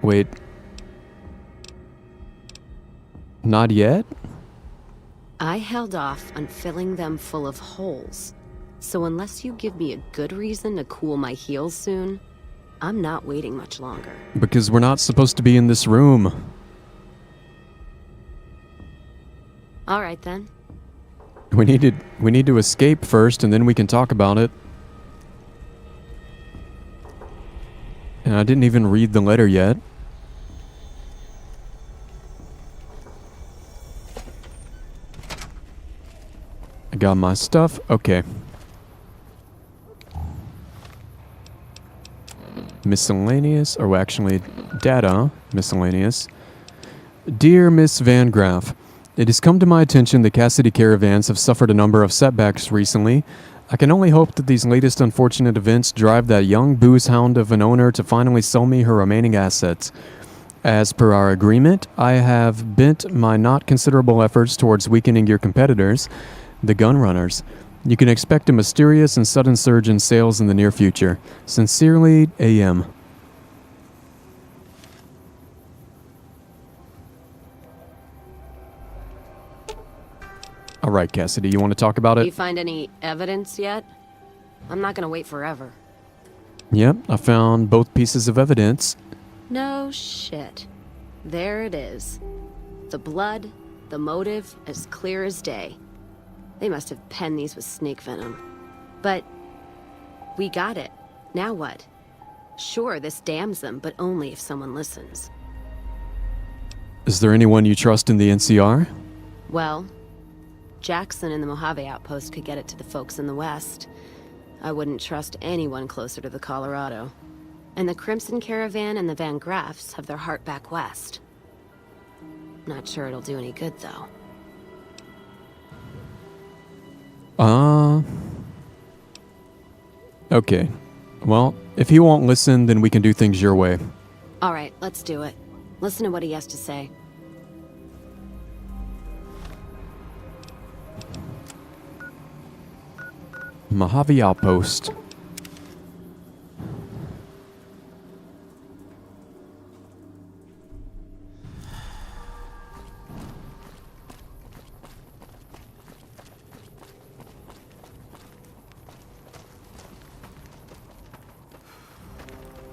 Wait. Not yet? I held off on filling them full of holes. So unless you give me a good reason to cool my heels soon, I'm not waiting much longer. Because we're not supposed to be in this room. All right then. We need to escape first, and then we can talk about it. And I didn't even read the letter yet. I got my stuff. Okay. Miscellaneous, or actually, data, miscellaneous. Dear Miss Van Graff, it has come to my attention that Cassidy caravans have suffered a number of setbacks recently. I can only hope that these latest unfortunate events drive that young booze hound of an owner to finally sell me her remaining assets. As per our agreement, I have bent my not considerable efforts towards weakening your competitors, the gun runners. You can expect a mysterious and sudden surge in sales in the near future. Sincerely, A.M. All right, Cassidy, you want to talk about it? You find any evidence yet? I'm not gonna wait forever. Yep, I found both pieces of evidence. No shit. There it is. The blood, the motive, as clear as day. They must have penned these with snake venom. But we got it. Now what? Sure, this damns them, but only if someone listens. Is there anyone you trust in the NCR? Well, Jackson and the Mojave outpost could get it to the folks in the west. I wouldn't trust anyone closer to the Colorado. And the Crimson Caravan and the Van Graffs have their heart back west. Not sure it'll do any good, though. Okay. Well, if he won't listen, then we can do things your way. All right, let's do it. Listen to what he has to say. Mojave Outpost.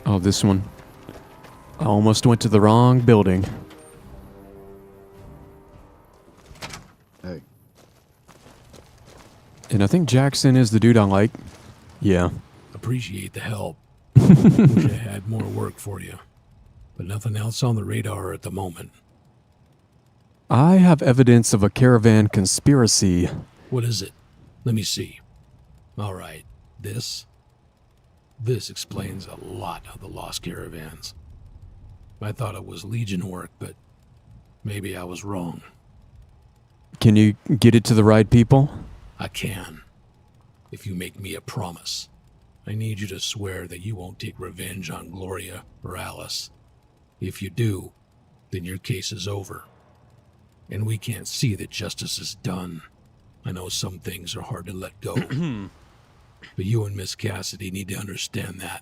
Oh, this one. I almost went to the wrong building. Hey. And I think Jackson is the dude I like. Yeah. Appreciate the help. Wish I had more work for you. But nothing else on the radar at the moment. I have evidence of a caravan conspiracy. What is it? Let me see. All right, this explains a lot of the lost caravans. I thought it was Legion work, but maybe I was wrong. Can you get it to the right people? I can. If you make me a promise. I need you to swear that you won't take revenge on Gloria or Alice. If you do, then your case is over. And we can't see that justice is done. I know some things are hard to let go. But you and Miss Cassidy need to understand that.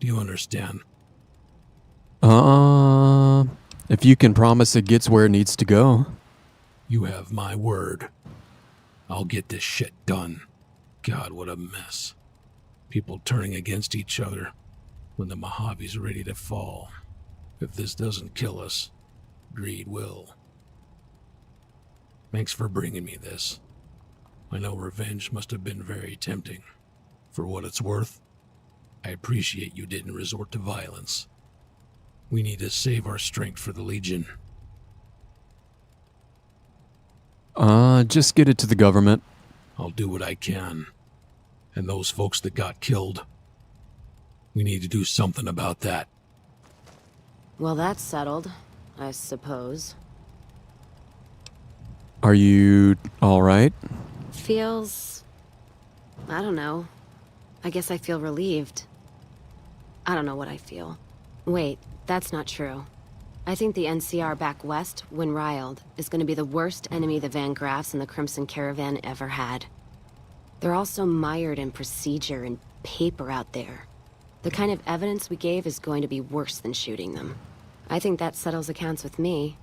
Do you understand? If you can promise it gets where it needs to go. You have my word. I'll get this shit done. God, what a mess. People turning against each other when the Mojave's ready to fall. If this doesn't kill us, greed will. Thanks for bringing me this. I know revenge must have been very tempting. For what it's worth, I appreciate you didn't resort to violence. We need to save our strength for the Legion. Just get it to the government. I'll do what I can. And those folks that got killed, we need to do something about that. Well, that's settled, I suppose. Are you alright? Feels... I don't know. I guess I feel relieved. I don't know what I feel. Wait, that's not true. I think the NCR back west, when riled, is going to be the worst enemy the Van Graffs and the Crimson Caravan ever had. They're all so mired in procedure and paper out there. The kind of evidence we gave is going to be worse than shooting them. I think that settles accounts with me,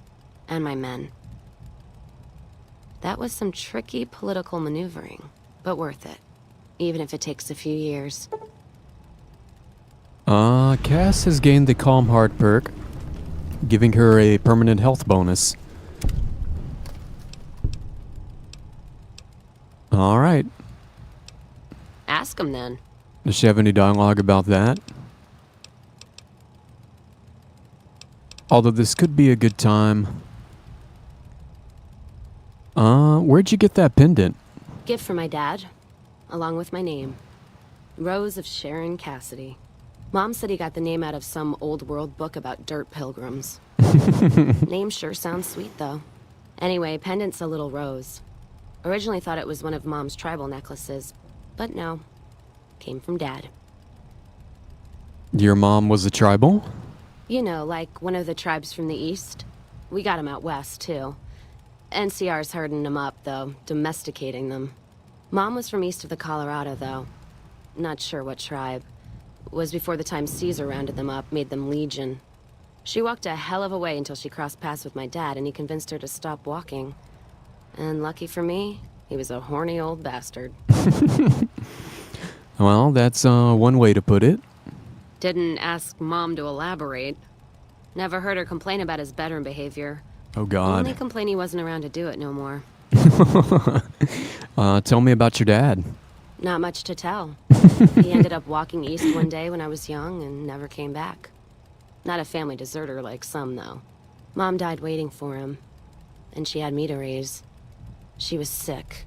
and my men. That was some tricky political maneuvering, but worth it. Even if it takes a few years. Cass has gained the Calm Heart perk, giving her a permanent health bonus. Alright. Ask him then. Does she have any dialogue about that? Although this could be a good time. Where'd you get that pendant? Gift for my dad, along with my name. Rose of Sharon Cassidy. Mom said he got the name out of some old world book about dirt pilgrims. Name sure sounds sweet, though. Anyway, pendant's a little rose. Originally thought it was one of Mom's tribal necklaces, but no. Came from Dad. Your mom was a tribal? You know, like one of the tribes from the east. We got 'em out west, too. NCR's herding them up, though, domesticating them. Mom was from east of the Colorado, though. Not sure what tribe. Was before the time Caesar rounded them up, made them Legion. She walked a hell of a way until she crossed paths with my dad, and he convinced her to stop walking. And lucky for me, he was a horny old bastard. Well, that's one way to put it. Didn't ask Mom to elaborate. Never heard her complain about his bedroom behavior. Oh, God. Only complain he wasn't around to do it no more. Tell me about your dad. Not much to tell. He ended up walking east one day when I was young and never came back. Not a family deserter like some, though. Mom died waiting for him, and she had me to raise. She was sick,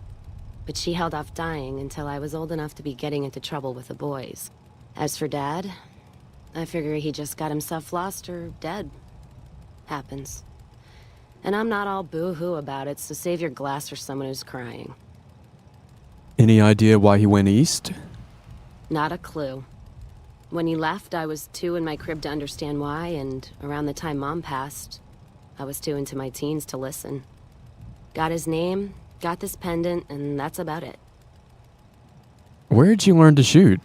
but she held off dying until I was old enough to be getting into trouble with the boys. As for Dad, I figure he just got himself lost or dead. Happens. And I'm not all boo-hoo about it, so save your glass for someone who's crying. Any idea why he went east? Not a clue. When he left, I was too in my crib to understand why, and around the time Mom passed, I was too into my teens to listen. Got his name, got this pendant, and that's about it. Where'd you learn to shoot?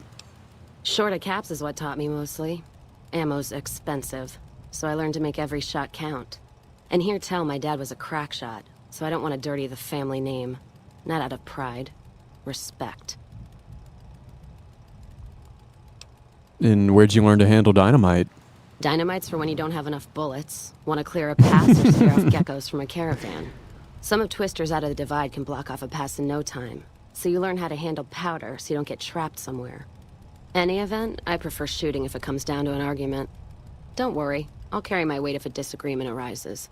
Short of caps is what taught me mostly. Ammo's expensive, so I learned to make every shot count. And hear tell my dad was a crack shot, so I don't want to dirty the family name. Not out of pride. Respect. And where'd you learn to handle dynamite? Dynamite's for when you don't have enough bullets, want to clear a pass or scare off geckos from a caravan. Some of Twister's out of the Divide can block off a pass in no time, so you learn how to handle powder so you don't get trapped somewhere. Any event, I prefer shooting if it comes down to an argument. Don't worry, I'll carry my weight if a disagreement arises.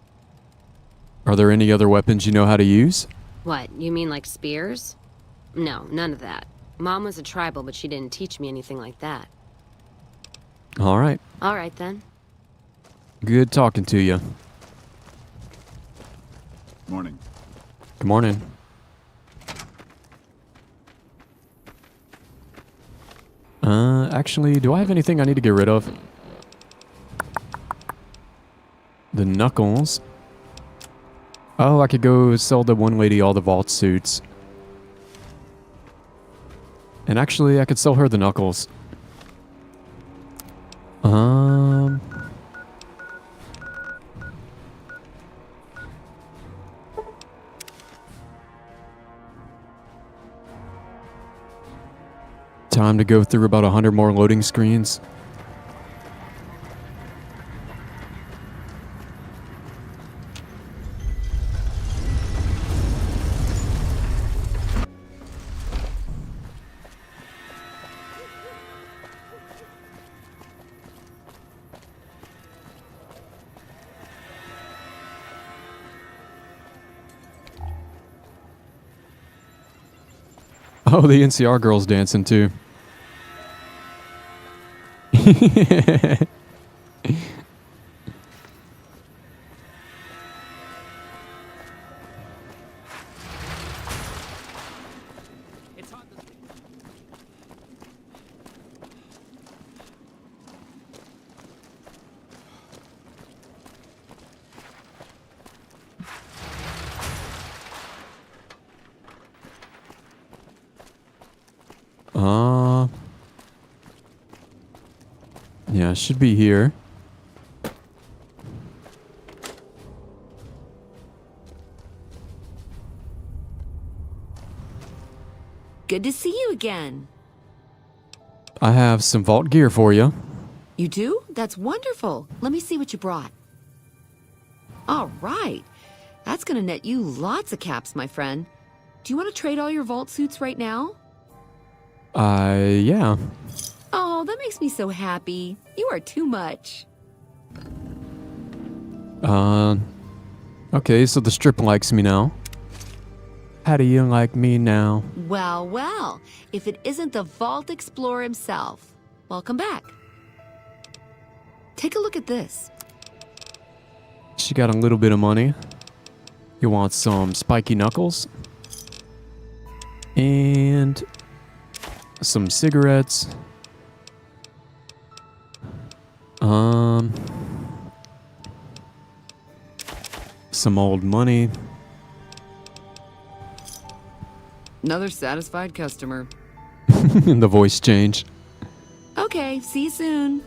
Are there any other weapons you know how to use? What, you mean like spears? No, none of that. Mom was a tribal, but she didn't teach me anything like that. All right. All right, then. Good talking to you. Morning. Good morning. Actually, do I have anything I need to get rid of? The knuckles. Oh, I could go sell the one lady all the vault suits. And actually, I could sell her the knuckles. Time to go through about 100 more loading screens. Oh, the NCR girl's dancing too. Yeah, it should be here. Good to see you again. I have some vault gear for you. You do? That's wonderful. Let me see what you brought. All right. That's gonna net you lots of caps, my friend. Do you want to trade all your vault suits right now? Yeah. Oh, that makes me so happy. You are too much. Okay, so the strip likes me now. How do you like me now? Well, well. If it isn't the Vault Explorer himself. Welcome back. Take a look at this. She got a little bit of money. You want some spiky knuckles? And some cigarettes. Some old money. Another satisfied customer. And the voice change. Okay, see you soon.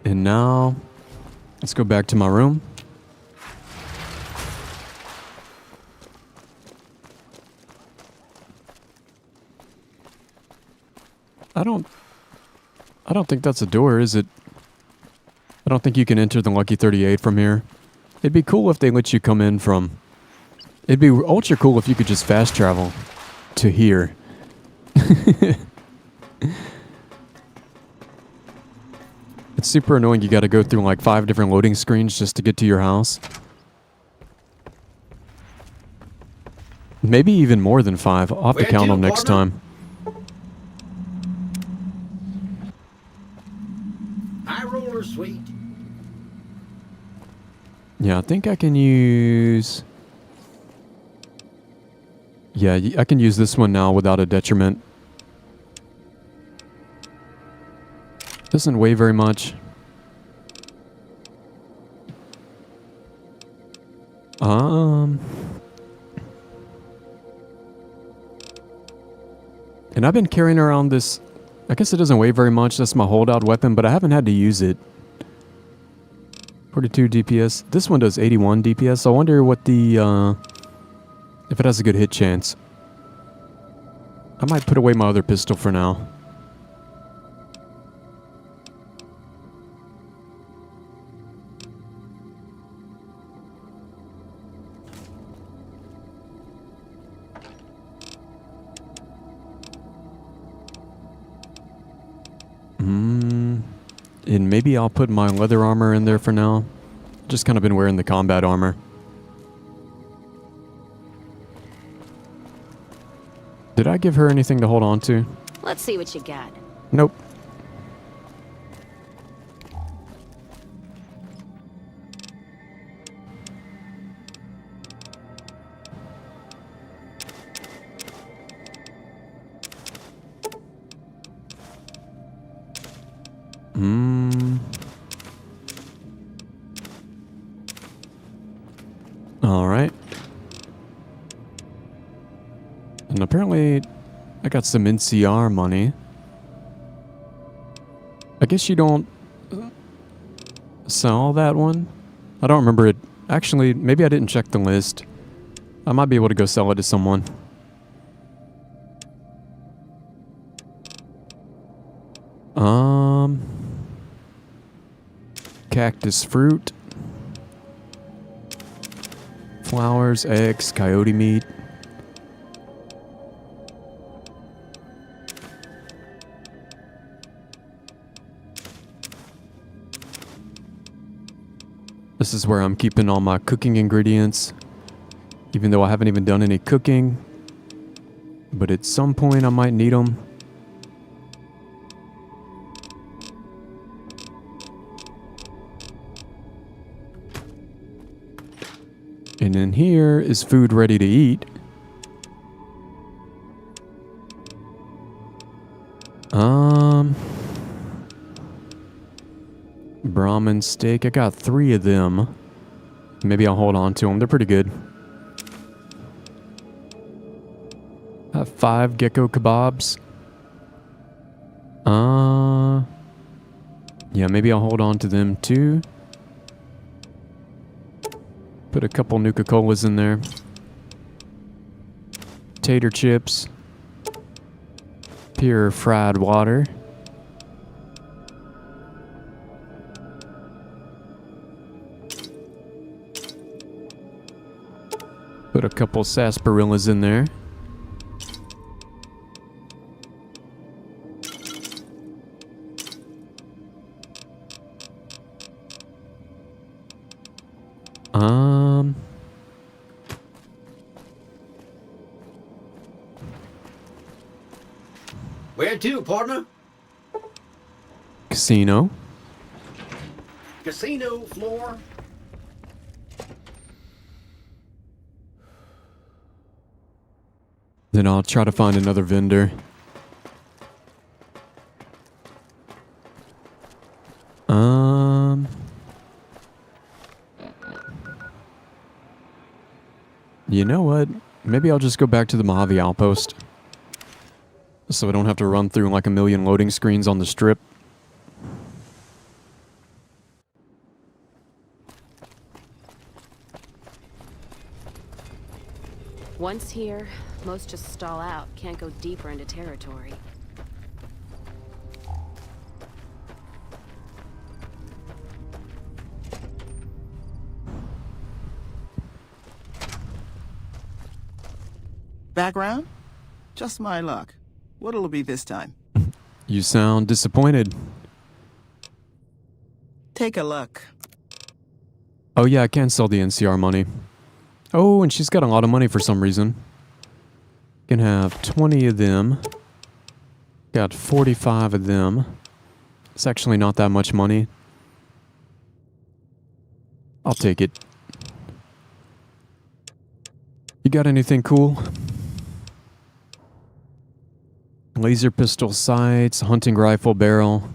And now, let's go back to my room. I don't think that's a door, is it? I don't think you can enter the Lucky 38 from here. It'd be cool if they let you come in from... It'd be ultra cool if you could just fast travel to here. It's super annoying. You got to go through like 5 different loading screens just to get to your house. Maybe even more than 5. I'll have to count them next time. High roller sweet. Yeah, I think I can use... Yeah, I can use this one now without a detriment. Doesn't weigh very much. And I've been carrying around this... I guess it doesn't weigh very much. That's my holdout weapon, but I haven't had to use it. 42 DPS. This one does 81 DPS. So I wonder what the... if it has a good hit chance. I might put away my other pistol for now. And maybe I'll put my leather armor in there for now. Just kind of been wearing the combat armor. Did I give her anything to hold on to? Let's see what you got. Nope. Alright. And apparently, I got some NCR money. I guess you don't sell that one? I don't remember it. Actually, maybe I didn't check the list. I might be able to go sell it to someone. Cactus fruit. Flowers, eggs, coyote meat. This is where I'm keeping all my cooking ingredients, even though I haven't even done any cooking. But at some point I might need them. And then here is food ready to eat. Brahmin steak. I got 3 of them. Maybe I'll hold on to them. They're pretty good. I have 5 gecko kebabs. Yeah, maybe I'll hold on to them too. Put a couple Nuka-Colas in there. Tater chips. Pure fried water. Put a couple sarsaparillas in there. Where to, partner? Casino. Casino floor. Then I'll try to find another vendor. You know what? Maybe I'll just go back to the Mojave outpost. So I don't have to run through like a million loading screens on the strip. Once here, most just stall out, can't go deeper into territory. Background? Just my luck. What'll it be this time? You sound disappointed. Take a look. Oh yeah, I can sell the NCR money. Oh, and she's got a lot of money for some reason. Can have 20 of them. Got 45 of them. It's actually not that much money. I'll take it. You got anything cool? Laser pistol sights, hunting rifle barrel.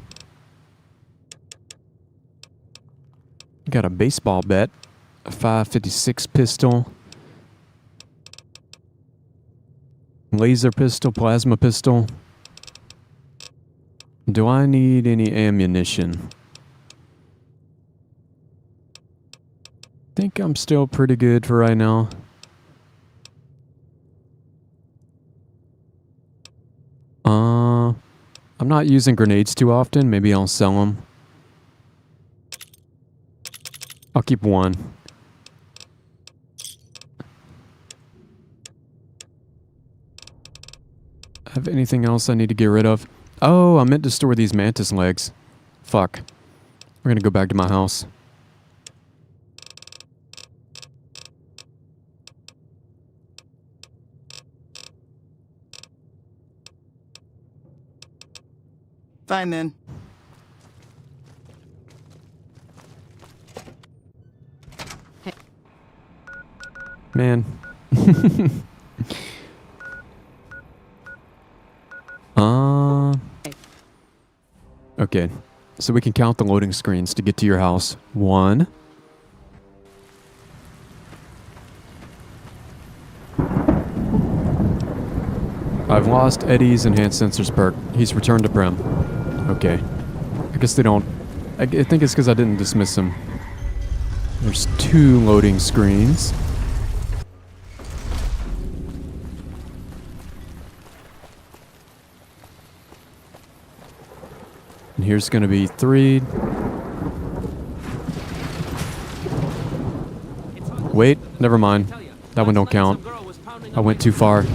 Got a baseball bat, a 5.56 pistol, laser pistol, plasma pistol. Do I need any ammunition? Think I'm still pretty good for right now. I'm not using grenades too often. Maybe I'll sell them. I'll keep 1. Have anything else I need to get rid of? Oh, I meant to store these mantis legs. Fuck. We're gonna go back to my house. Fine then. Man. Okay. So we can count the loading screens to get to your house. 1. I've lost Eddie's enhanced sensors perk. He's returned to Prem. Okay. I guess they don't... I think it's because I didn't dismiss him. There's 2 loading screens. And here's going to be 3. Wait, never mind. That one don't count. I went too far.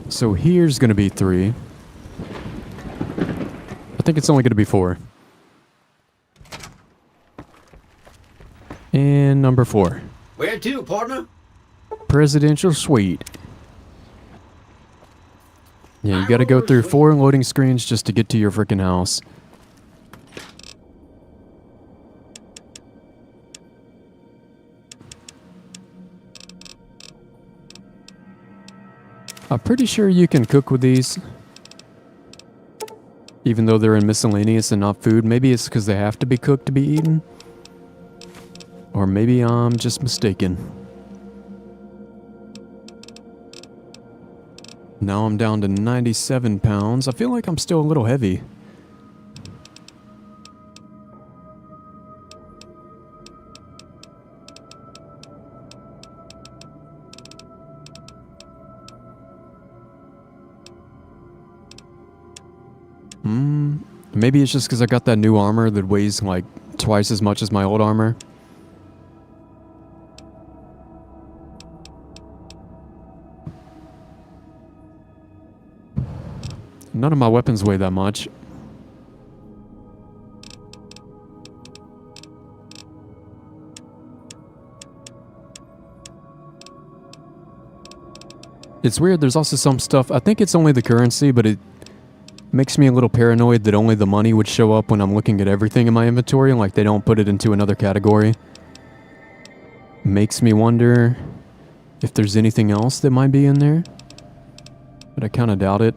So here's going to be 3. I think it's only going to be 4. And number 4. Where to, partner? Presidential suite. Yeah, you gotta go through 4 loading screens just to get to your freaking house. I'm pretty sure you can cook with these. Even though they're in miscellaneous and not food. Maybe it's because they have to be cooked to be eaten. Or maybe I'm just mistaken. Now I'm down to 97 pounds. I feel like I'm still a little heavy. Maybe it's just because I got that new armor that weighs like twice as much as my old armor. None of my weapons weigh that much. It's weird, there's also some stuff, I think it's only the currency, but it makes me a little paranoid that only the money would show up when I'm looking at everything in my inventory, like they don't put it into another category. Makes me wonder if there's anything else that might be in there, but I kind of doubt it.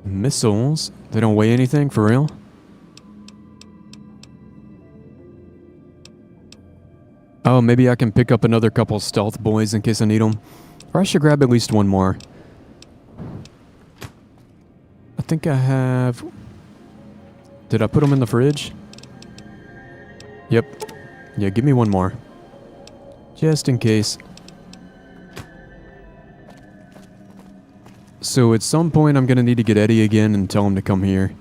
Missiles? They don't weigh anything, for real? Oh, maybe I can pick up another couple stealth boys in case I need them. Or I should grab at least one more. I think I have... Did I put them in the fridge? Yep. Yeah, give me one more. Just in case. So at some point I'm gonna need to get Eddie again and tell him to come here.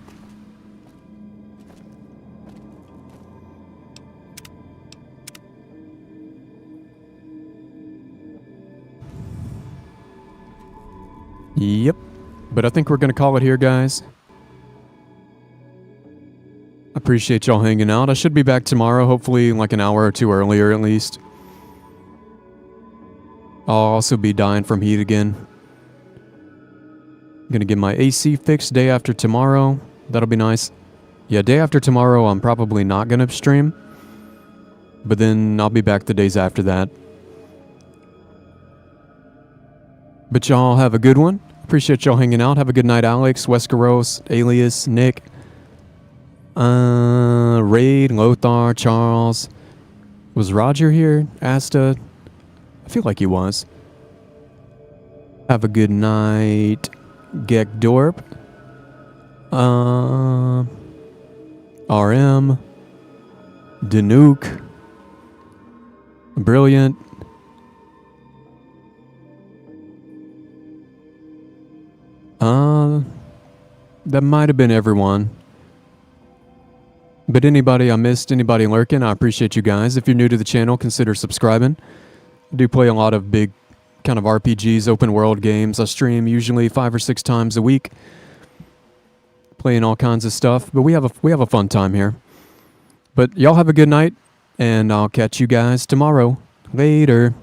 Yep. But I think we're gonna call it here, guys. Appreciate y'all hanging out. I should be back tomorrow, hopefully like an hour or 2 earlier at least. I'll also be dying from heat again. Gonna get my AC fixed day after tomorrow. That'll be nice. Yeah, day after tomorrow I'm probably not gonna stream. But then I'll be back the days after that. But y'all have a good one. Appreciate y'all hanging out. Have a good night, Alex, Wescaros, Alias, Nick, Raid, Lothar, Charles. Was Roger here? Asta? I feel like he was. Have a good night. Gekdorp, RM, Danuke, Brilliant, that might have been everyone. But anybody I missed, anybody lurking, I appreciate you guys. If you're new to the channel, consider subscribing. I do play a lot of big kind of RPGs, open world games. I stream usually 5 or 6 times a week, playing all kinds of stuff. But we have a fun time here. But y'all have a good night, and I'll catch you guys tomorrow. Later.